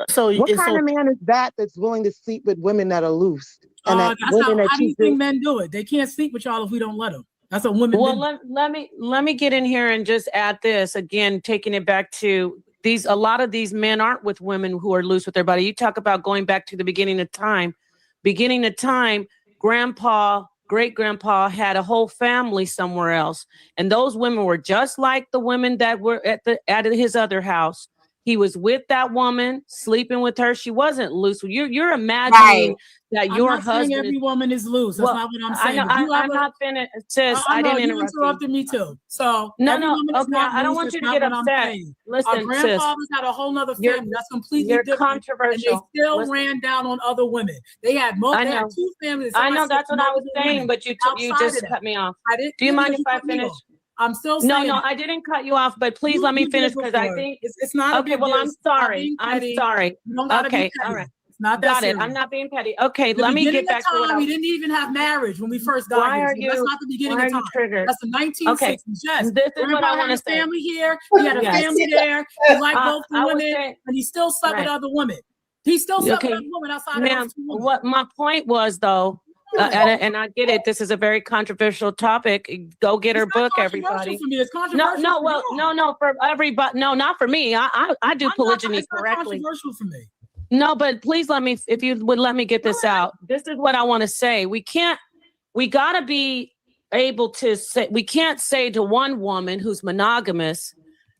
So what kind of man is that's willing to sleep with women that are loose? And how do you think men do it? They can't sleep with y'all if we don't let them. That's what women. Well, let me get in here and just add this again, taking it back to these. A lot of these men aren't with women who are loose with their body. You talk about going back to the beginning of time. Grandpa, great grandpa had a whole family somewhere else, and those women were just like the women that were at his other house. He was with that woman, sleeping with her. She wasn't loose. You're imagining that your husband. Every woman is loose. That's not what I'm saying. I'm not finished, sis. I didn't interrupt. You interrupted me too. So no. Okay, I don't want you to get upset. Listen, our grandfathers had a whole nother family. That's completely different. Controversial. And they still ran down on other women. They had two families. I know that's what I was saying, but you just cut me off. Do you mind if I finish? I'm still saying. No, I didn't cut you off, but please let me finish because I think it's not. Okay, well, I'm sorry. I'm sorry. Okay, all right. Not that Got serious. it. I'm not being petty. Okay, The let me beginning get back of to what time, I we was. didn't even have marriage when we first got Why here. are So that's you? not the beginning Why are of you time. triggered? That's the 1960s. Okay, Yes, this is what I grandpa want had to a say. family here. He had a Yes. family there. He liked both the I would women, say, and he still slept with right. other women. He still slept with Okay, other women outside of ma'am. those two women. What my point was, though, and I get it. This is a very controversial topic. Go get her It's not book, controversial everybody. for me. It's No, controversial no, for well, y'all. no, for everybody. No, not for me. I do polygyny It's not correctly. controversial for me. No, but please let me, if you would let me get this out. This is what I want to say. We got to be able to say, we can't say to one woman who's monogamous,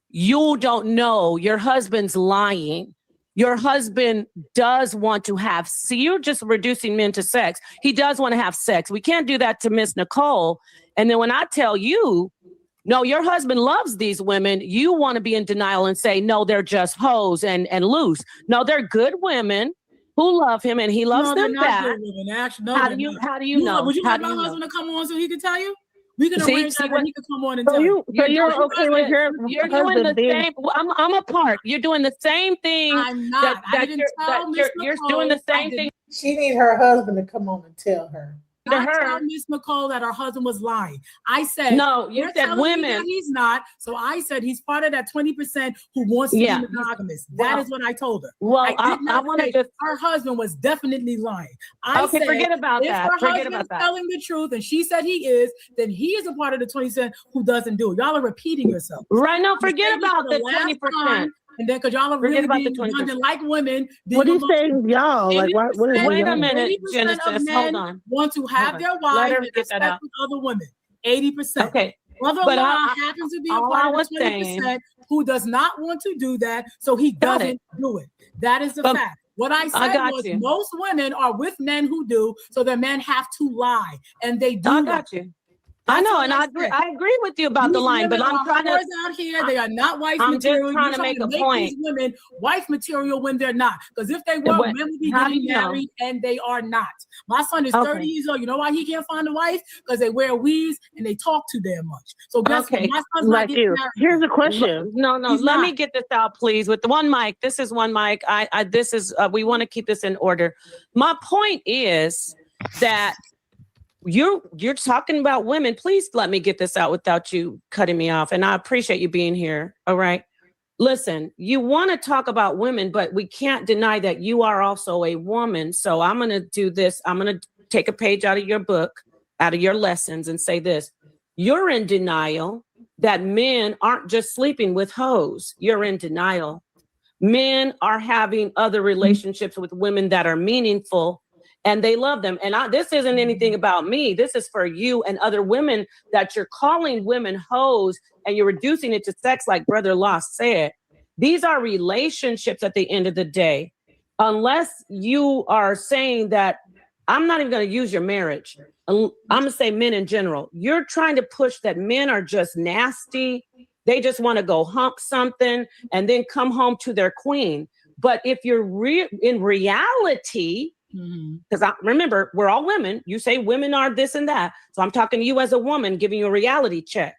you don't know, your husband's lying. Your husband does want to have, see, you're just reducing men to sex. He does want to have sex. We can't do that to Miss Nicole. And then when I tell you, no, your husband loves these women, you want to be in denial and say, no, they're just hoes and loose. No, they're good women who love him and he loves No, they're them not back. good women. Actually, no, How they're do you not. how do you know? Would you How like do my you know? husband to come on so he can tell you? We can See arrange that what he can come on and So tell you. you're okay with your You're doing the husband being? same. I'm a part. You're doing the same thing. I'm not. I didn't tell Miss You're doing the Nicole. same thing She need her husband to come on and tell her. to I tell her. Miss Nicole that her husband was lying. I said, No, you you're said telling me that women. he's not. So I said he's part of that 20% who wants to Yeah. be monogamous. That Well- is what I told her. Well, I did not wanna say just- her husband was definitely lying. I Okay, said, forget about if that. her Forget husband's about that. telling the truth and she said he is, then he is a part of the 20% who doesn't do it. Y'all are repeating yourselves. Right. No, I'm gonna forget say this about for the last 20%. time, and then because y'all are Forget really about the being 20%. redundant like women. What are you saying, y'all? Like, what is Wait a y'all? minute, 80% of Genesis. men Hold on. want to have on. their Let wives her and have get that sex out. with other women. 80%. Okay. Brother But Law happens to be a all part I of was the 20% saying- who does not want to do that, so he Got doesn't do it. That is the But fact. What I I said got was you. most women are with men who do, so their men have to lie, and they do I lie. got you. I That's know, what and I I agree. said. I agree with you about the These line, but women I'm are trying to. whores out here. They are not wife I'm just material. trying You're to make a make point. these women wife material when they're not. Because if they were, What- men would be how do getting you know? married, and they are not. My son is 30 Okay. years old. You know why he can't find a wife? Because they wear weaves and they talk too damn much. So guess Okay. what? My son's not Like getting you. married. Here's a question. No, He's let me not. get this out, please. With the one mic, this is one mic. This is, we want to keep this in order. My point is that you're talking about women. Please let me get this out without you cutting me off. And I appreciate you being here. All right. Listen, you want to talk about women, but we can't deny that you are also a woman. So I'm going to do this. I'm going to take a page out of your book, out of your lessons, and say this. You're in denial that men aren't just sleeping with hoes. You're in denial. Men are having other relationships with women that are meaningful and they love them. And this isn't anything about me. This is for you and other women that you're calling women hoes and you're reducing it to sex, like Brother Lost said. These are relationships at the end of the day. Unless you are saying that, I'm not even going to use your marriage. I'm going to say men in general. You're trying to push that men are just nasty. They just want to go hump something and then come home to their queen. But if you're in reality, because remember, we're all women. You say women are this and that. So I'm talking to you as a woman, giving you a reality check.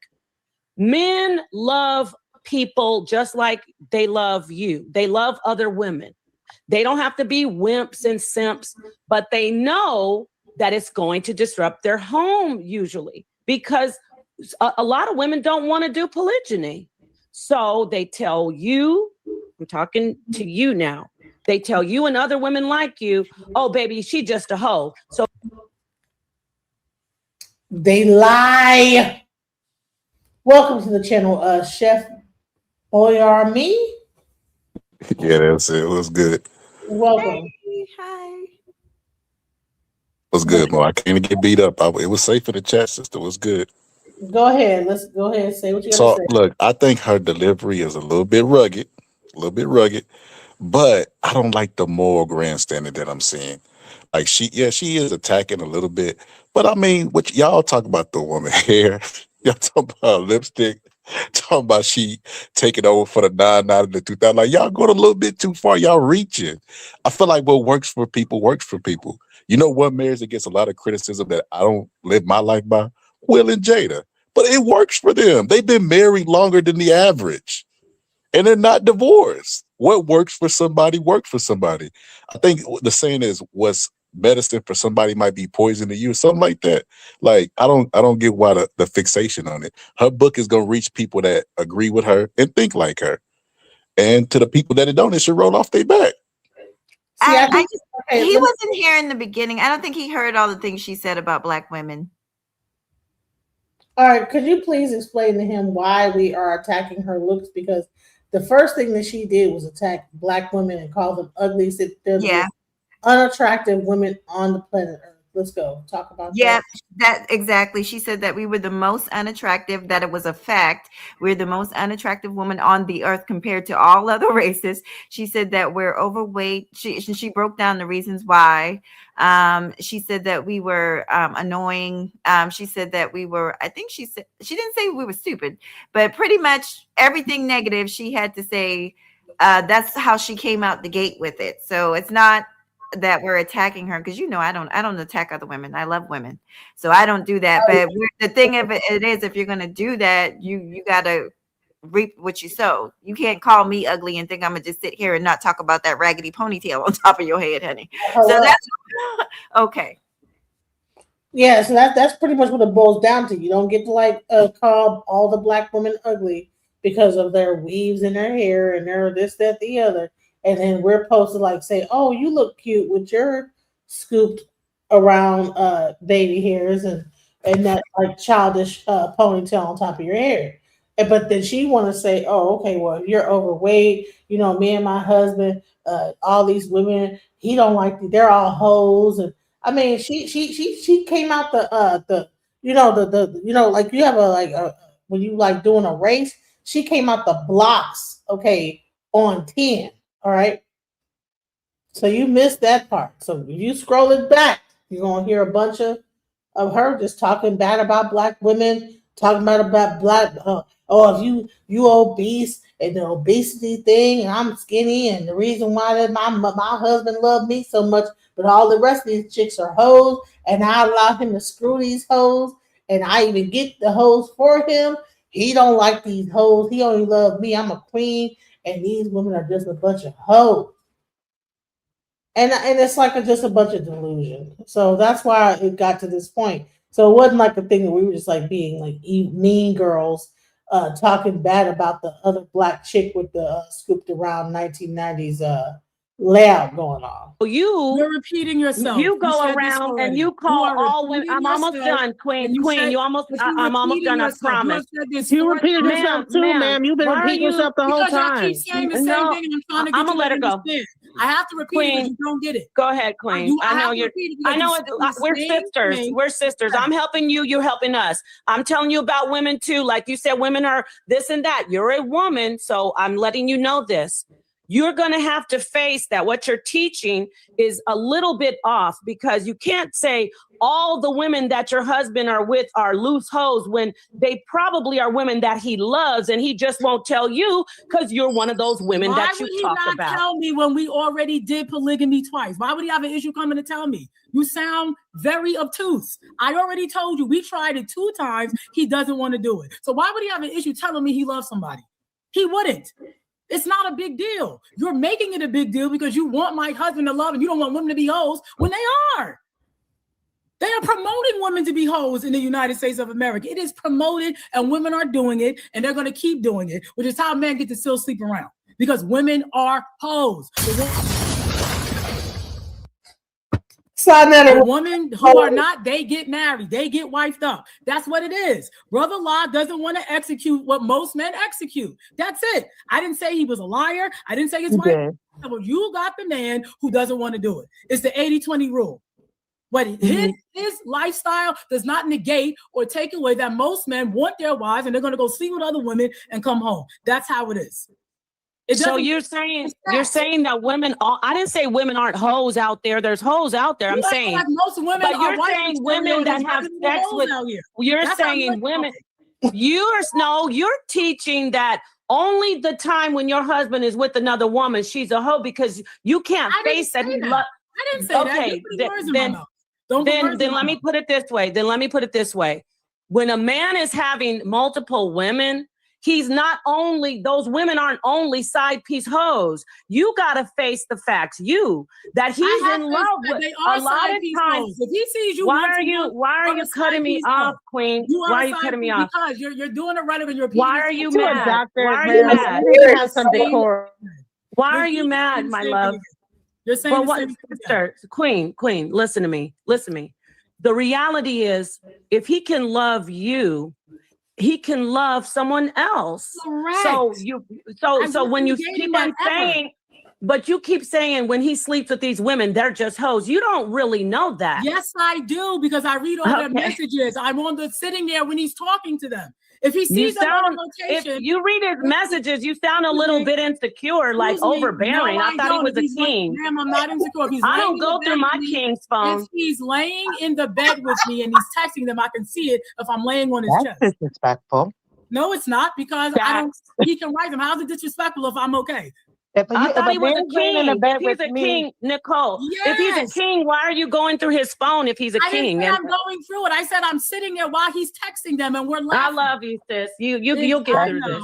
Men love people just like they love you. They love other women. They don't have to be wimps and simps, but they know that it's going to disrupt their home usually because a lot of women don't want to do polygyny. So they tell you, I'm talking to you now. They tell you and other women like you, oh, baby, she just a hoe. So they lie. Welcome to the channel, Chef Boyar Me. Yeah, that's it. It was good. Welcome. Hey, hi. Was good, Mo. I can't even get beat up. It was safe in the chat, sister. It was good. Go ahead. Let's go ahead and say what you got So to say. look, I think her delivery is a little bit rugged, but I don't like the moral grandstanding that I'm seeing. Like she is attacking a little bit, but I mean, what y'all talk about the woman hair, y'all talk about lipstick, talking about she taking over for the 99 and the 2000. Like y'all going a little bit too far. Y'all reaching. I feel like what works for people works for people. You know what marriage that gets a lot of criticism that I don't live my life by? Will and Jada. But it works for them. They've been married longer than the average. And they're not divorced. what works for somebody works for somebody. I think the saying is, what's medicine for somebody might be poison to you, something like that. Like, I don't get why the fixation on it. Her book is gonna reach people that agree with her and think like her. And to the people that it don't, it should roll off their back. See, I think, He wasn't here in the beginning. I don't think he heard all the things she said about Black women. All right, could you please explain to him why we are attacking her looks? Because the first thing that she did was attack Black women and call them ugly. Said they're the most unattractive women on the planet Earth. Let's go talk about that. That exactly. She said that we were the most unattractive, that it was a fact. We're the most unattractive woman on the earth compared to all other races. She said that we're overweight. She broke down the reasons why. She said that we were annoying. She said that we were, I think she said, she didn't say we were stupid, but pretty much everything negative she had to say. That's how she came out the gate with it. So it's not that we're attacking her, because I don't attack other women. I love women, so I don't do that. But the thing of it is, if you're gonna do that, you gotta reap what you sow. You can't call me ugly and think I'm gonna just sit here and not talk about that raggedy ponytail on top of your head, honey. So that's okay. Yeah, so that's pretty much what it boils down to. You don't get to call all the Black women ugly because of their weaves in their hair and their this, that, the other. And then we're supposed to say, oh, you look cute with your scooped around baby hairs and that childish ponytail on top of your hair. But then she want to say, oh, okay, well, you're overweight. Me and my husband, all these women, he don't like they're all hoes. And I mean, she came out like you have a when you doing a race, she came out the blocks, okay, on 10. All right. So you missed that part. So if you scroll it back, you're gonna hear a bunch of her just talking bad about Black women, talking about Black. If you obese and the obesity thing, and I'm skinny, and the reason why that my husband loved me so much, but all the rest of these chicks are hoes, and I allow him to screw these hoes, and I even get the hoes for him. He don't like these hoes. He only loves me. I'm a queen. And these women are just a bunch of hoes. And it's just a bunch of delusion. So that's why it got to this point. So it wasn't like a thing that we were just being mean girls talking bad about the other Black chick with the scooped around 1990s layout going on. You're repeating yourself. You go around and you call all women. I'm almost done, Queen. I'm almost done. I promise. You repeated yourself too, ma'am. You've been repeating yourself the whole time. Keep saying the same thing, and I'm trying to get you to let her go. I have to repeat it because you don't get it. Go ahead, Queen. I know you're. I know it. We're sisters. We're sisters. I'm helping you. You're helping us. I'm telling you about women too. Like you said, women are this and that. You're a woman, so I'm letting you know this. You're going to have to face that what you're teaching is a little bit off, because you can't say all the women that your husband are with are loose hoes when they probably are women that he loves, and he just won't tell you because you're one of those women that you talk about. Why would he not tell me when we already did polygamy twice? Why would he have an issue coming to tell me? You sound very obtuse. I already told you we tried it 2 times. He doesn't want to do it. So why would he have an issue telling me he loves somebody? He wouldn't. It's not a big deal. You're making it a big deal because you want my husband to love and you don't want women to be hoes when they are. They are promoting women to be hoes in the United States of America. It is promoted and women are doing it, and they're going to keep doing it, which is how men get to still sleep around, because women are hoes. The women who are not, they get married. They get wifed up. That's what it is. Brother Law doesn't want to execute what most men execute. That's it. I didn't say he was a liar. I didn't say his wife. You got the man who doesn't want to do it. It's the 80-20 rule. But his lifestyle does not negate or take away that most men want their wives and they're going to go sleep with other women and come home. That's how it is. So you're saying that women I didn't say women aren't hoes out there. There's hoes out there. I'm saying like most women, but you're saying women that have sex with you're saying women. You're teaching that only the time when your husband is with another woman, she's a hoe, because you can't face that. I didn't say that. Then let me put it this way. When a man is having multiple women, He's not only, those women aren't only side piece hoes. You got to face the facts. That he's in love with. A lot of times, if he sees you, why are you cutting me off, Queen? Why are you cutting me off? Because you're doing it right, and you're Why are you To a mad? doctor, Why are man. you mad? You need to have some decorum. Why are you mad, my love? You're saying Well, what, sister, Queen, listen to me. The reality is, if he can love you, he can love someone else. Correct. So when you keep on saying, but you keep saying when he sleeps with these women, they're just hoes. You don't really know that. Yes, I do, because I read all their messages. I'm on the sitting there when he's talking to them. If he sees them on location, if you read his messages, you sound a little bit insecure, like overbearing. No, I thought he was a king. Ma'am, I'm not insecure. If he's I don't laying in go the through bed my with me, king's phone. If he's laying in the bed with me and he's texting them, I can see it if I'm laying on his chest. That's disrespectful. No, it's not, because he can write them. How's it disrespectful if I'm okay? I thought he was a king. If he's a king, Nicole, if he's a Yes. king, why are you going through his phone if he's a I didn't king? say I'm going through it. I said I'm sitting there while he's texting them and we're laughing. I love you, sis. You'll get through this.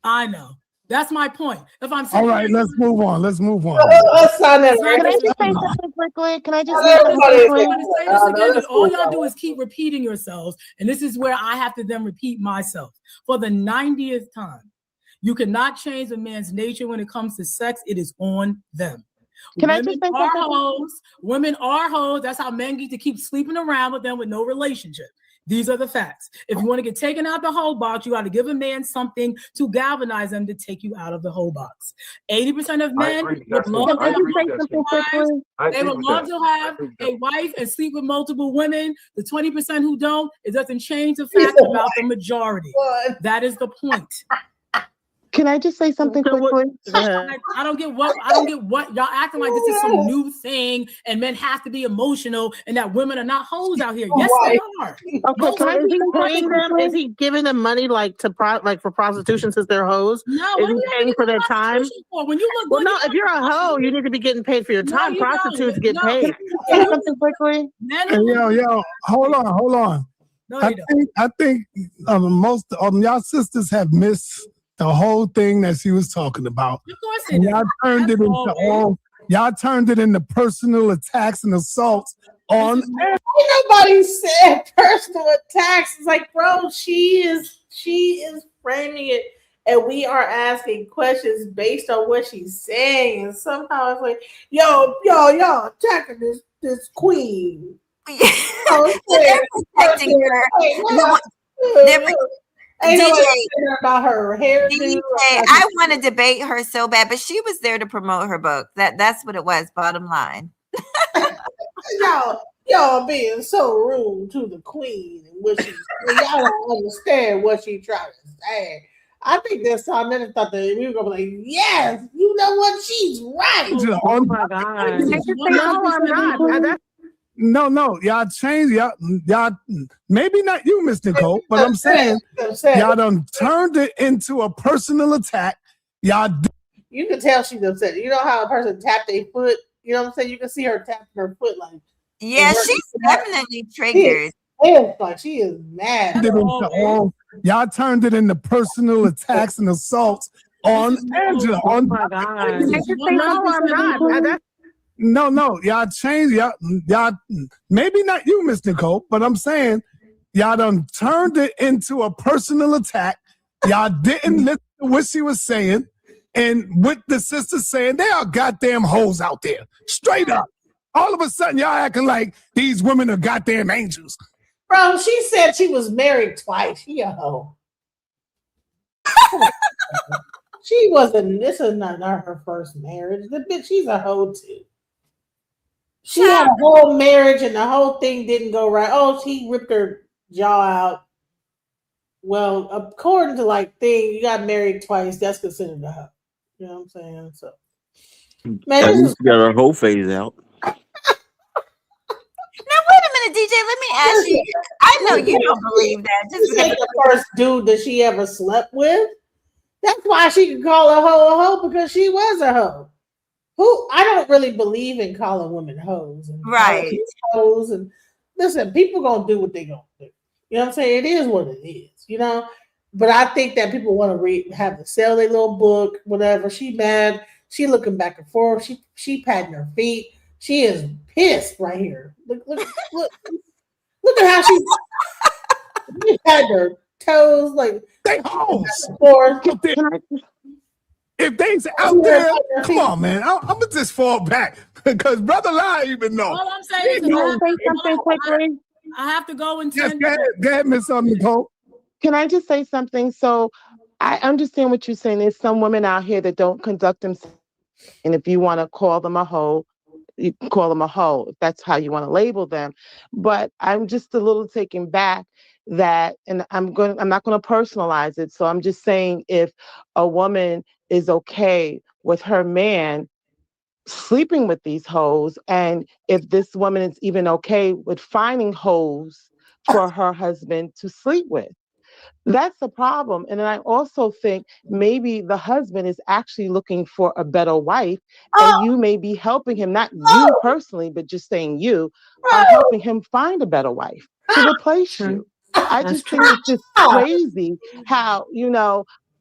I know. That's my point. If I'm All right, let's move on. Let's move on. Can I just say something quickly? Can I just say something quickly? All y'all do is keep repeating yourselves, and this is where I have to then repeat myself for the 90th time. You cannot change a man's nature when it comes to sex. It is on them. Women are hoes. Women are hoes. That's how men get to keep sleeping around with them with no relationship. These are the facts. If you want to get taken out the whole box, you got to give a man something to galvanize them to take you out of the whole box. 80% of men would love to have a wife and sleep with multiple women. The 20% who don't, it doesn't change the fact about the majority. That is the point. Can I just say something quickly? I don't get what y'all acting like this is some new thing and men have to be emotional and that women are not hoes out here. Yes, they are. Okay, so is he paying them? Is he giving them money like for prostitution since they're hoes? No, is he paying for their time? When you look well, no, if you're a hoe, you need to be getting paid for your time. Prostitutes get paid. Say something quickly. Yo, hold on. I think most of y'all sisters have missed the whole thing that she was talking about. Of course and y'all turned it into personal attacks and assaults on. Ain't nobody said personal attacks. It's like, bro, she is framing it, and we are asking questions based on what she's saying, and somehow it's like, y'all attacking this queen. They're protecting her. About her hair. I want to debate her so bad, but she was there to promote her book. That's what it was. Bottom line. y'all being so rude to the queen, and y'all don't understand what she trying to say. I think this time I thought that we were gonna be like, yes, you know what, she's right. Oh my God! No, I'm not. No, y'all changed y'all. Maybe not you, Miss Nicole, but I'm saying y'all done turned it into a personal attack. You can tell she's upset. You know how a person tapped their foot. You know what I'm saying? You can see her tapping her foot like. Yeah, she's definitely triggered. She is mad. Y'all turned it into personal attacks and assaults on Angela. Oh my God! No, I'm not. No, y'all changed y'all. Maybe not you, Miss Nicole, but I'm saying y'all done turned it into a personal attack. Y'all didn't listen to what she was saying, and what the sisters saying, they are goddamn hoes out there, straight up. All of a sudden, y'all acting like these women are goddamn angels. Bro, she said she was married twice. She a hoe. She wasn't. This is not her first marriage. The bitch, she's a hoe too. She had a whole marriage and the whole thing didn't go right. Oh, she ripped her jaw out. Well, according to you got married twice. That's considered a hoe. You know what I'm saying? So, man, at least you got her whole phase out. Now wait a minute, DJ. Let me ask you. I know you don't believe that. This ain't the first dude that she ever slept with. That's why she can call a hoe because she was a hoe. I don't really believe in calling women hoes. And right. Hoes and listen, people gonna do what they gonna do. You know what I'm saying? It is what it is, you know. But I think that people want to have to sell their little book, whatever. She mad. She looking back and forth. She patting her feet. She is pissed right here. Look at how she had her toes like They hoes. forth. If they's out there, come on, man. I'm gonna just fall back because brother lie even know. All I'm saying is, Can I say something quickly? I have to go in Yes, 10 go ahead, minutes. go ahead, Miss Nicole. Can I just say something? So I understand what you're saying. There's some women out here that don't conduct themselves. And if you want to call them a hoe, you can call them a hoe, if that's how you want to label them. But I'm just a little taken back that, and I'm not going to personalize it. So I'm just saying, if a woman is okay with her man sleeping with these hoes, and if this woman is even okay with finding hoes for her husband to sleep with, that's a problem. And then I also think maybe the husband is actually looking for a better wife, and you may be helping him, not you personally, but just saying you are helping him find a better wife to replace you. I That's just think true. it's just crazy how,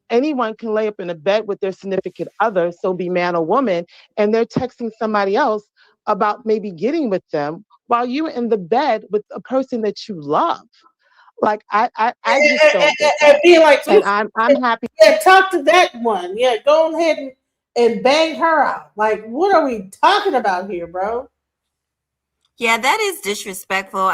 anyone can lay up in a bed with their significant other, so be man or woman, and they're texting somebody else about maybe getting with them while you're in the bed with a person that you love. Like I just don't get And that. be like, And I'm happy. yeah, talk to that one. Yeah, go ahead and bang her out. Like, what are we talking about here, bro? Yeah, that is disrespectful.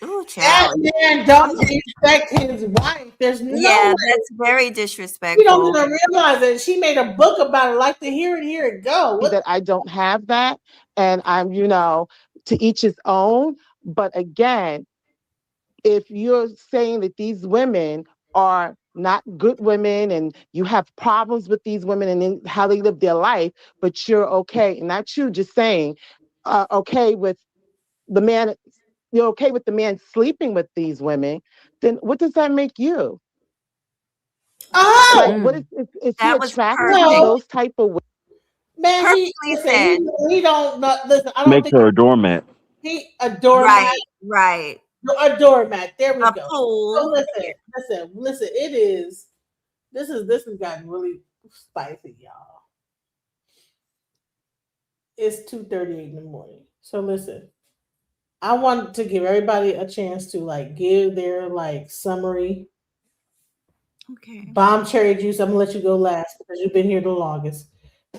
Ooh, That child. man don't respect his wife. There's no Yeah, way. that's very You don't disrespectful. even realize it. She made a book about it. Like to hear it go. What? That I don't have that, and I'm, to each his own. But again, if you're saying that these women are not good women and you have problems with these women and then how they live their life, but you're okay, and not you just saying, okay with the man, you're okay with the man sleeping with these women, then what does that make you? Like, Oh what is he That was attracted to no, perfect. those type of women? man. Perfectly said. He don't listen. I don't Makes think her a doormat. he a doormat. Right, right. A doormat. There we A go. So pool. listen. It is. This has gotten really spicy, y'all. It's 2:38 in the morning. So listen, I want to give everybody a chance to like give their like summary. Okay. Bomb cherry juice. I'm gonna let you go last because you've been here the longest.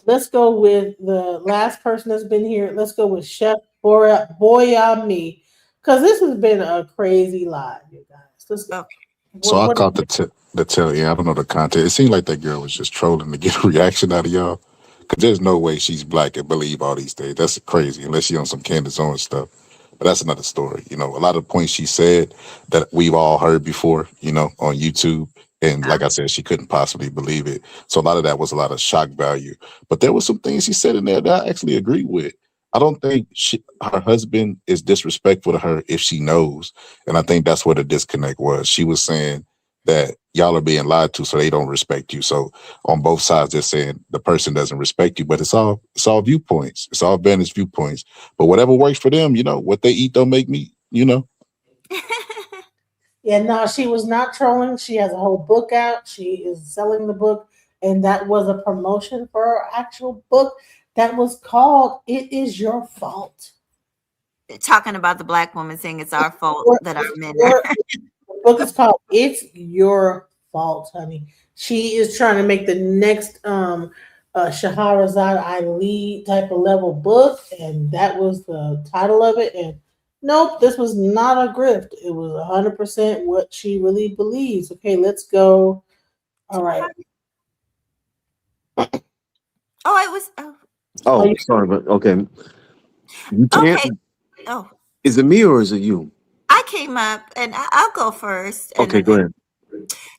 Let's go with the last person that's been here. Let's go with Chef Boyami, because this has been a crazy live, you guys. Let's go. Okay. So I What caught the tail. Yeah, I don't know the content. It seemed like that girl was just trolling to get a reaction out of y'all. Cause there's no way she's black and believe all these things. That's crazy, unless she on some Candace Owens stuff. But that's another story. A lot of the points she said that we've all heard before, on YouTube. And like I said, she couldn't possibly believe it. So a lot of that was a lot of shock value. But there was some things she said in there that I actually agree with. I don't think her husband is disrespectful to her if she knows. And I think that's where the disconnect was. She was saying that y'all are being lied to, so they don't respect you. So on both sides, they're saying the person doesn't respect you, but it's all viewpoints. It's all vantage viewpoints. But whatever works for them, what they eat don't make me. Yeah, no, she was not trolling. She has a whole book out. She is selling the book, and that was a promotion for her actual book that was called "It Is Your Fault." Talking about the black woman saying it's our fault that our men are. The book is called "It's Your Fault," honey. She is trying to make the next Shahrazad Ali type of level book, and that was the title of it. And nope, this was not a grift. It was 100% what she really believes. Okay, let's go. All right. Oh, it was. Oh, Oh, sorry, but okay. You can't. okay. Oh, Is it me or is it you? I came up and I'll go first. Okay, go ahead.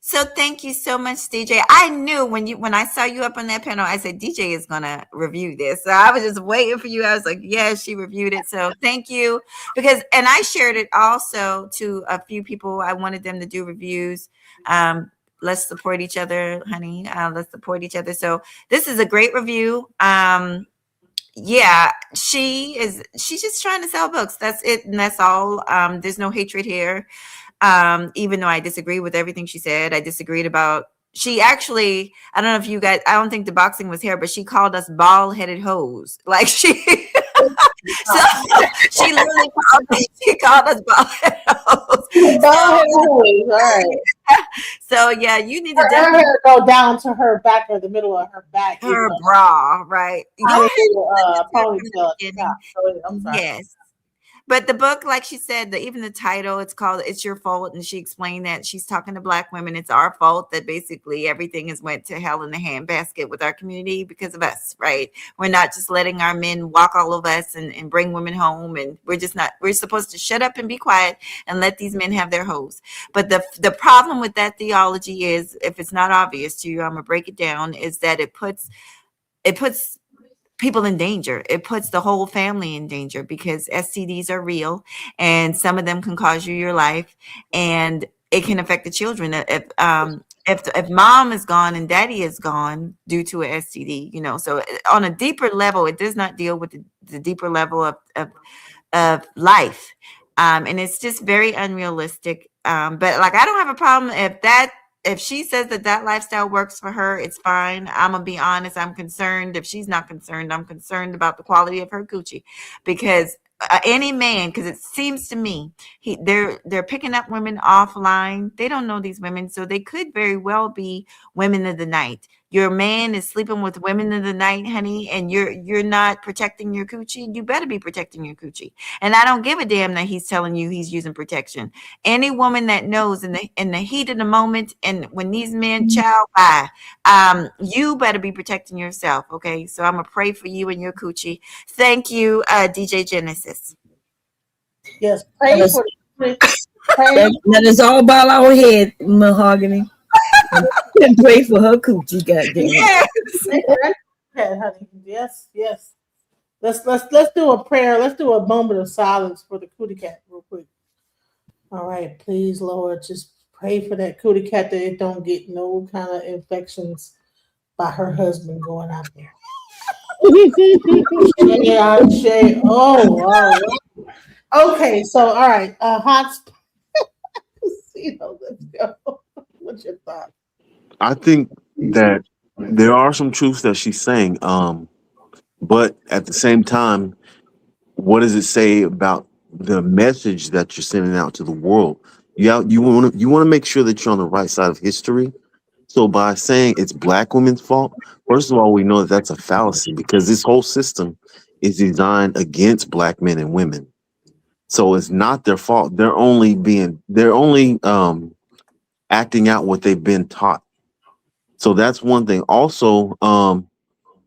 So thank you so much, DJ. I knew when I saw you up on that panel, I said DJ is gonna review this. So I was just waiting for you. I was like, yeah, she reviewed it. So thank you. And I shared it also to a few people. I wanted them to do reviews. Let's support each other, honey. Let's support each other. So this is a great review. yeah, she's just trying to sell books. That's it, and that's all. There's no hatred here. Even though I disagree with everything she said, I disagreed about. She actually, I don't know if you guys, I don't think the boxing was here, but she called us bald-headed hoes. Like so she literally called us bald-headed hoes. Bald-headed hoes, all right. So yeah, you need to Her definitely hair go down to her back or the middle of her back. her bra, right? Ponytail. I'm sorry. Yes. But the book, like she said, even the title, it's called "It's Your Fault," and she explained that she's talking to Black women. It's our fault that basically everything has went to hell in the handbasket with our community because of us, right? We're not just letting our men walk all of us and bring women home, and we're just not. We're supposed to shut up and be quiet and let these men have their hoes. But the problem with that theology is, if it's not obvious to you, I'm gonna break it down. Is that it puts people in danger. It puts the whole family in danger because STDs are real and some of them can cause you your life, and it can affect the children. If mom is gone and daddy is gone due to an STD, so on a deeper level, it does not deal with the deeper level of life. And it's just very unrealistic. But like, I don't have a problem if she says that lifestyle works for her, it's fine. I'm gonna be honest. I'm concerned. If she's not concerned, I'm concerned about the quality of her coochie, because any man, because it seems to me they're picking up women offline. They don't know these women, so they could very well be women of the night. Your man is sleeping with women of the night, honey, and you're not protecting your coochie. You better be protecting your coochie. And I don't give a damn that he's telling you he's using protection. Any woman that knows in the heat of the moment, and when these men chow by, you better be protecting yourself. Okay, so I'm gonna pray for you and your coochie. Thank you, DJ Genesis. Yes, pray for pray. That is all about our head, Mahogany. And pray for her coochie, goddamn. Yes. Okay, honey. Yes, yes. Let's do a prayer. Let's do a moment of silence for the cootie cat real quick. All right, please, Lord, just pray for that cootie cat that it don't get no kind of infections by her husband going out there. Oh, wow. Okay, so all right, hot. Let's go. What's your thought? I think that there are some truths that she's saying, but at the same time, what does it say about the message that you're sending out to the world? You want to make sure that you're on the right side of history. So by saying it's Black women's fault, first of all, we know that that's a fallacy because this whole system is designed against Black men and women. So it's not their fault. They're only acting out what they've been taught. So that's one thing. Also,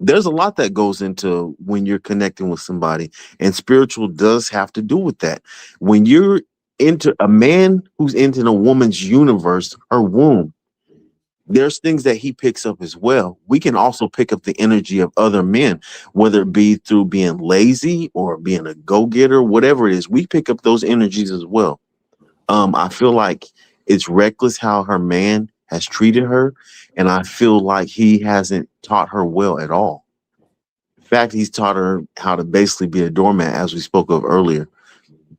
there's a lot that goes into when you're connecting with somebody, and spiritual does have to do with that. When you're into a man who's into a woman's universe, her womb, there's things that he picks up as well. We can also pick up the energy of other men, whether it be through being lazy or being a go-getter, whatever it is, we pick up those energies as well. I feel like it's reckless how her man has treated her, and I feel like he hasn't taught her well at all. In fact, he's taught her how to basically be a doormat, as we spoke of earlier.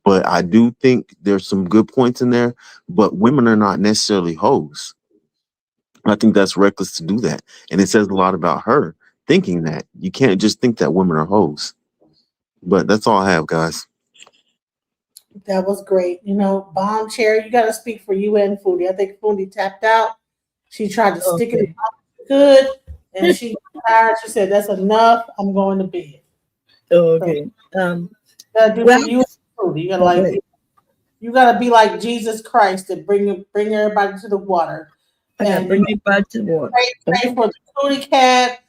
But I do think there's some good points in there, but women are not necessarily hoes. I think that's reckless to do that. And it says a lot about her thinking that. You can't just think that women are hoes. But that's all I have, guys. That was great. Bomb chair, you got to speak for you and Foodie. I think Foodie tapped out. She tried to stick it in good, and she tired. She said, "That's enough. I'm going to bed." Okay. You gotta do for you and Foodie. You gotta be like Jesus Christ and bring everybody to the water. I gotta bring everybody to the water. Pray for the cootie cat.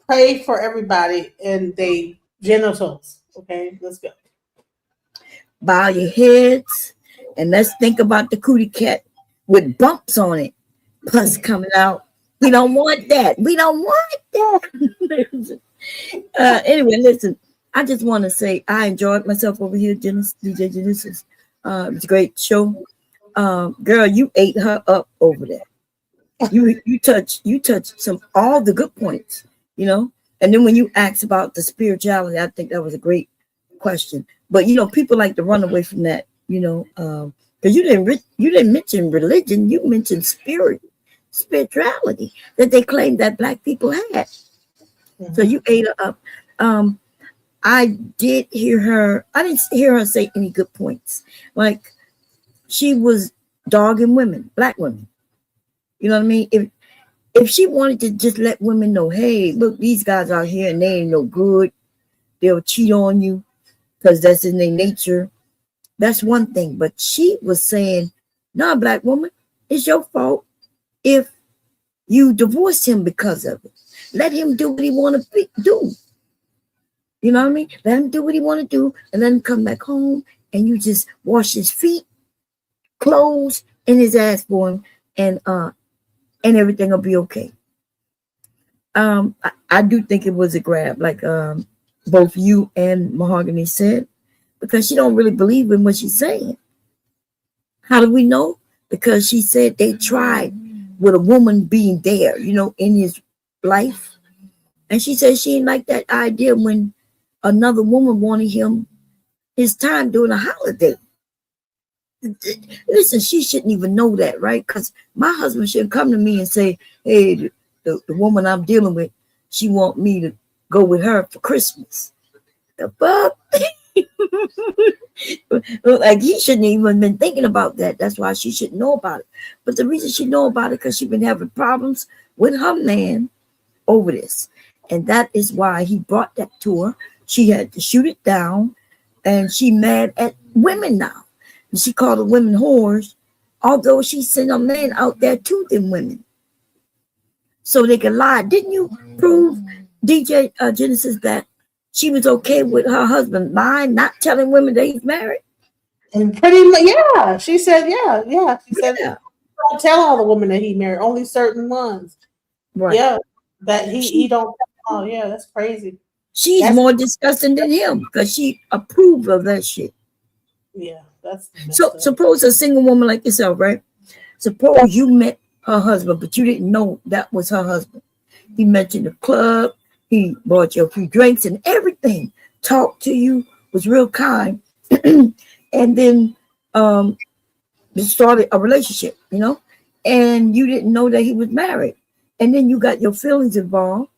Pray for everybody and they genitals. Okay, let's go. Bow your heads and let's think about the cootie cat with bumps on it, pus coming out. We don't want that. We don't want that. Anyway, listen, I just want to say I enjoyed myself over here, DJ Genesis. It was a great show. Girl, you ate her up over there. You touched all the good points, And then when you asked about the spirituality, I think that was a great question. But you know, people like to run away from that, you know, because you didn't mention religion, you mentioned spirituality that they claimed that black people had. So you ate her up. I did hear her. I didn't hear her say any good points. Like she was dogging women, black women. You know what I mean? If she wanted to just let women know, hey, look, these guys out here and they ain't no good. They'll cheat on you because that's in their nature. That's one thing. But she was saying, nah, black woman, it's your fault if you divorce him because of it. Let him do what he want to do. You know what I mean? Let him do what he want to do and then come back home and you just wash his feet, clothes, and his ass for him, and everything will be okay. I do think it was a grab, like both you and Mahogany said, because she don't really believe in what she's saying. How do we know? Because she said they tried with a woman being there, you know, in his life. And she said she didn't like that idea when another woman wanted him his time during a holiday. Listen, she shouldn't even know that, right? Because my husband shouldn't come to me and say, hey, the woman I'm dealing with, she want me to go with her for Christmas. The fuck? Like he shouldn't even been thinking about that. That's why she shouldn't know about it. But the reason she know about it because she's been having problems with her man over this. And that is why he brought that to her. She had to shoot it down, and she mad at women now. And she called the women whores, although she sent a man out there to them women. So they can lie. Didn't you prove, DJ Genesis, that she was okay with her husband lying, not telling women that he's married? And pretty much, yeah. She said, yeah. She said, don't tell all the women that he married, only certain ones. Right. Yeah, that he don't. Oh, yeah, that's crazy. She's more disgusting than him because she approved of that shit. Yeah, that's so. Suppose a single woman like yourself, right? Suppose you met her husband, but you didn't know that was her husband. He met you in the club. He bought you a few drinks and everything. Talked to you, was real kind, and then started a relationship, you know, and you didn't know that he was married, and then you got your feelings involved,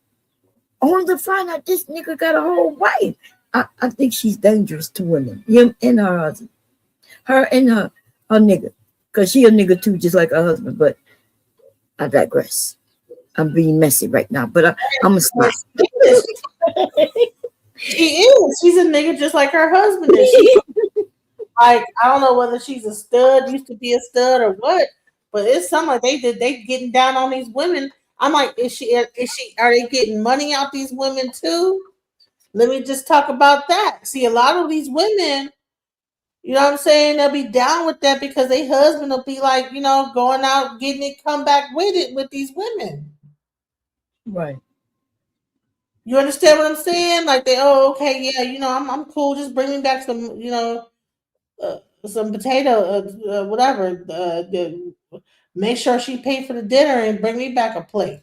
only to find out this nigga got a whole wife. I think she's dangerous to women, him and her husband, her and her nigga, because she a nigga too, just like her husband. But I digress. I'm being messy right now, but I'm a stop. She is. She's a nigga just like her husband is. Like, I don't know whether she's a stud, used to be a stud or what, but it's something like they getting down on these women. I'm like, are they getting money out these women too? Let me just talk about that. See, a lot of these women, you know what I'm saying, they'll be down with that because their husband will be like, you know, going out, getting it, come back with it with these women. Right. You understand what I'm saying? Like okay, yeah, you know, I'm cool. Just bring me back some, you know, some potato, whatever. Make sure she paid for the dinner and bring me back a plate.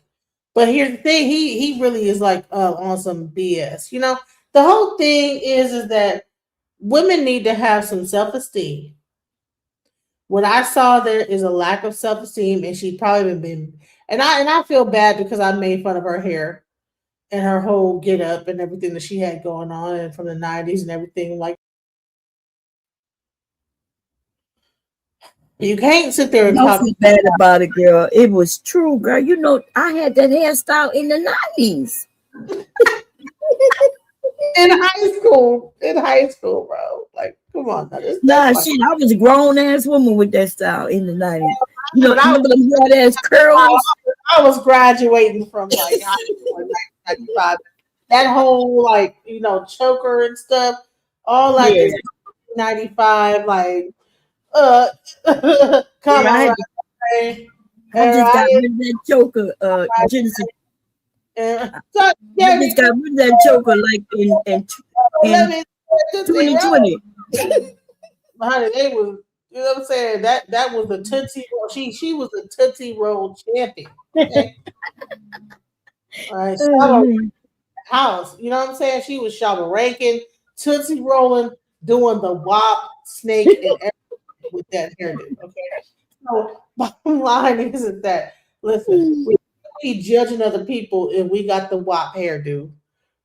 But here's the thing: he really is like on some BS. You know, the whole thing is that women need to have some self-esteem. What I saw there is a lack of self-esteem, and she probably been. And I feel bad because I made fun of her hair and her whole get up and everything that she had going on, and from the '90s and everything like. You can't sit there and Don't talk feel bad about it, girl. It was true, girl. You know, I had that hairstyle in the 90s. in high school. In high school, bro. Like, come on. Nah, shit, I was a grown ass woman with that style in the 90s. You know, I remember them broad ass curls? I was graduating from like 95. That whole like, you know, choker and stuff, all like Yeah. this 95, like come Yeah, on, I just got rid of that choker, Genesis. I just got rid of that choker like in 2020. Honey, they was, you know what I'm saying? That was the Tootsie Roll. She was a Tootsie Roll champion. Okay? All right, so house. You know what I'm saying? She was shovel raking, tootsie rolling, doing the wop, snake, and everything with that hairdo. Okay. So bottom line isn't that listen, we can't be judging other people if we got the wop hairdo.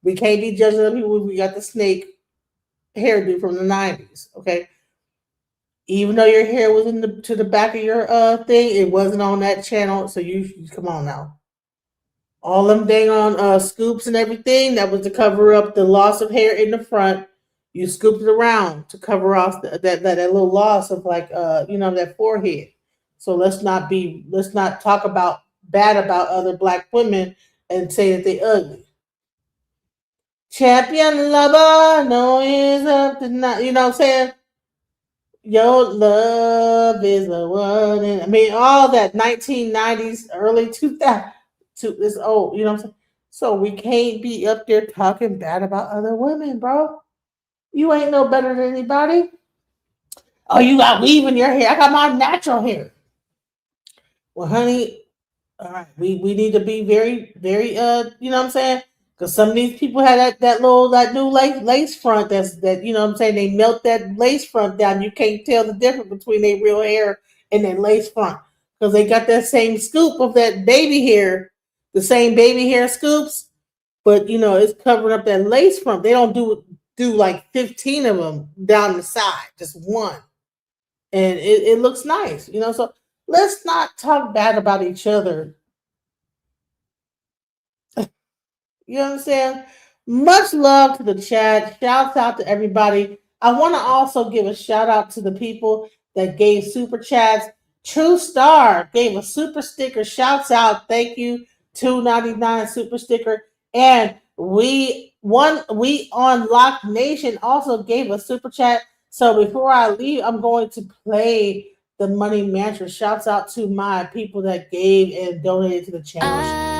We can't be judging other people if we got the snake hairdo from the 90s. Okay. Even though your hair was in the to the back of your thing, it wasn't on that channel. So you come on now. All them dang on scoops and everything, that was to cover up the loss of hair in the front. You scooped it around to cover off that little loss of like that forehead. So let's not talk about bad about other black women and say that they ugly. Champion lover, no is up to not. You know what I'm saying? Your love is the one. And I mean, all that 1990s, early 2000s is old. You know what I'm saying? So we can't be up there talking bad about other women, bro. You ain't no better than anybody. Oh, you got weave in your hair. I got my natural hair. Well, honey, all right, we need to be very, very you know what I'm saying? Because some of these people have that new lace front that you know what I'm saying, they melt that lace front down. You can't tell the difference between their real hair and their lace front. Because they got that same scoop of that baby hair, the same baby hair scoops, but you know, it's covering up that lace front. They don't do like 15 of them down the side, just one. And it looks nice, you know. So let's not talk bad about each other. You understand? Much love to the chat. Shouts out to everybody. I want to also give a shout out to the people that gave super chats. True Star gave a super sticker. Shouts out. Thank you. $2.99 super sticker. And we on Lock Nation also gave a super chat. So before I leave, I'm going to play the money mantra. Shouts out to my people that gave and donated to the channel.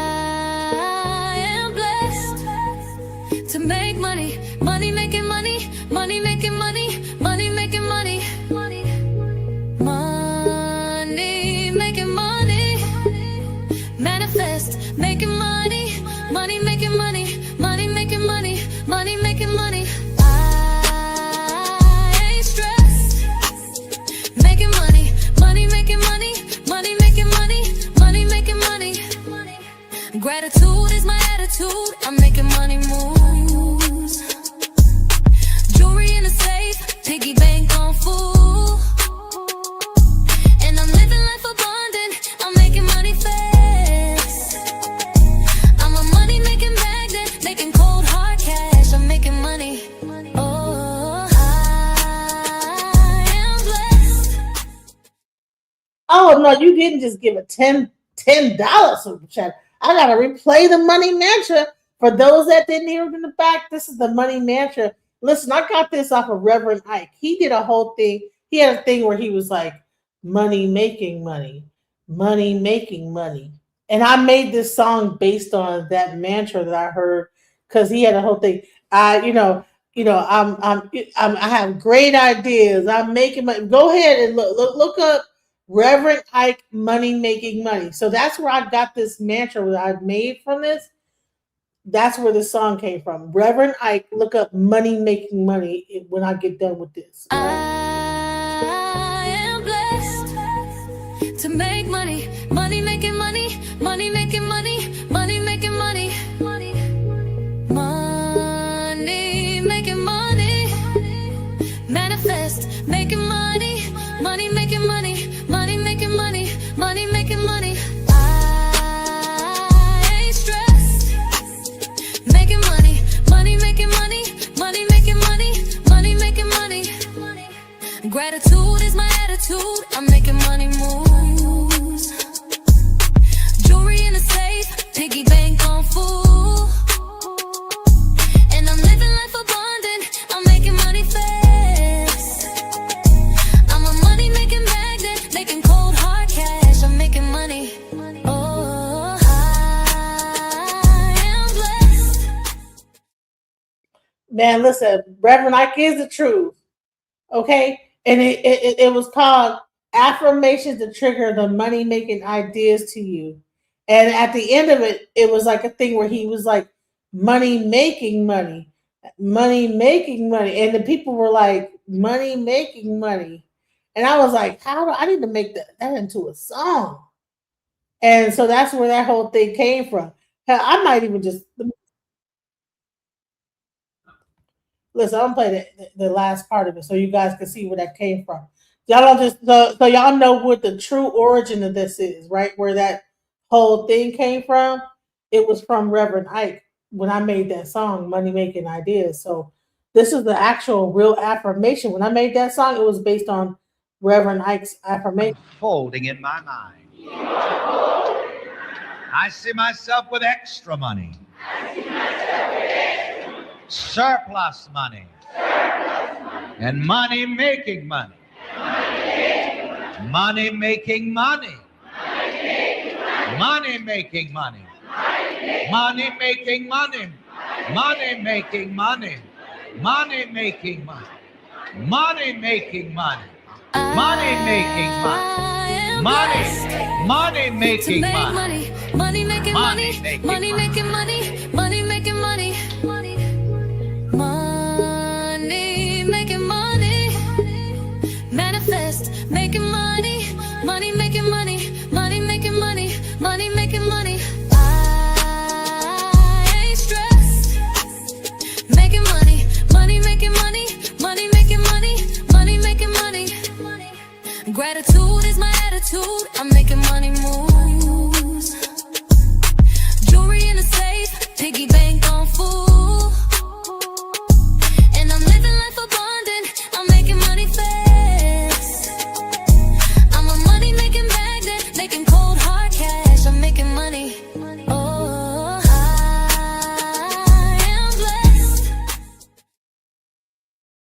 To make money, money making money, money making money, money making money, money making money, manifest making money, money making money, money making money, money making money. I ain't stressed, making money, money making money, money making money, money making money. Gratitude is my attitude. I'm making money moves. Jewelry in the safe, piggy bank on full. And I'm living life abundant. I'm making money fast. I'm a money making magnet, making cold hard cash. I'm making money. Oh, I am blessed. Oh no, you didn't just give a $10 super chat. I gotta replay the money mantra for those that didn't hear it in the back. This is the money mantra. Listen, I got this off of Reverend Ike. He did a whole thing. He had a thing where he was like, money making money, money making money. And I made this song based on that mantra that I heard because he had a whole thing. I have great ideas. I'm making money. Go ahead and look up Reverend Ike money making money. So that's where I got this mantra that I made from this. That's where the song came from. Reverend Ike, look up money making money when I get done with this. I am blessed to make money, money making money, money making money, money making money, money making money, manifest making money, money making money, money making money, money making money. I ain't stressed, making money, money making money, money making money, money making money. Gratitude is my attitude. I'm making money moves. Jewelry in the safe, piggy bank on full. And I'm living life abundant. I'm making money fast. I'm a money making magnet, making cold hard cash. I'm making money. Oh, I am blessed. Man, listen, Reverend Ike is the truth. Okay? And it was called Affirmations to Trigger the Money Making Ideas to You. And at the end of it, it was like a thing where he was like, money making money, money making money. And the people were like, money making money. And I was like, how do I need to make that into a song? And so that's where that whole thing came from. Hell, I might even just listen. I'm gonna play the last part of it so you guys can see where that came from. Y'all don't just so y'all know what the true origin of this is, right? Where that whole thing came from. It was from Reverend Ike when I made that song, Money Making Ideas. So this is the actual real affirmation. When I made that song, it was based on Reverend Ike's affirmation. Folding in my mind. I see myself with extra money. Surplus money. And money making money. Money making money. Money making money. Money making money. Money making money. Money making money. Money making money. Money making money. Money making money. Money making money. Money making money. Money making money. Money making money. Manifest making money. Money making money. Money making money. Money making money. I ain't stressed. Making money. Money making money. Money making money. Money making money. Gratitude is my attitude. I'm making money moves. Jewelry in the safe, piggy bank on full. And I'm living life abundant. I'm making money fast. I'm a money making magnet, making cold hard cash. I'm making money. Oh, I am blessed.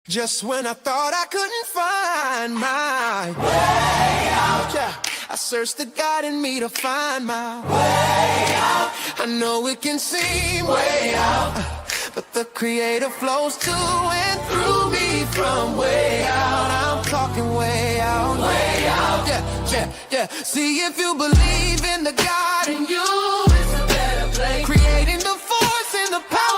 Just when I thought I couldn't find my way out, yeah, I searched the God in me to find my way out. I know it can seem way out, but the Creator flows to and through me from way out. I'm talking way out, yeah, yeah, yeah. See if you believe in the God in you, it's a better place. Creating the force and the power.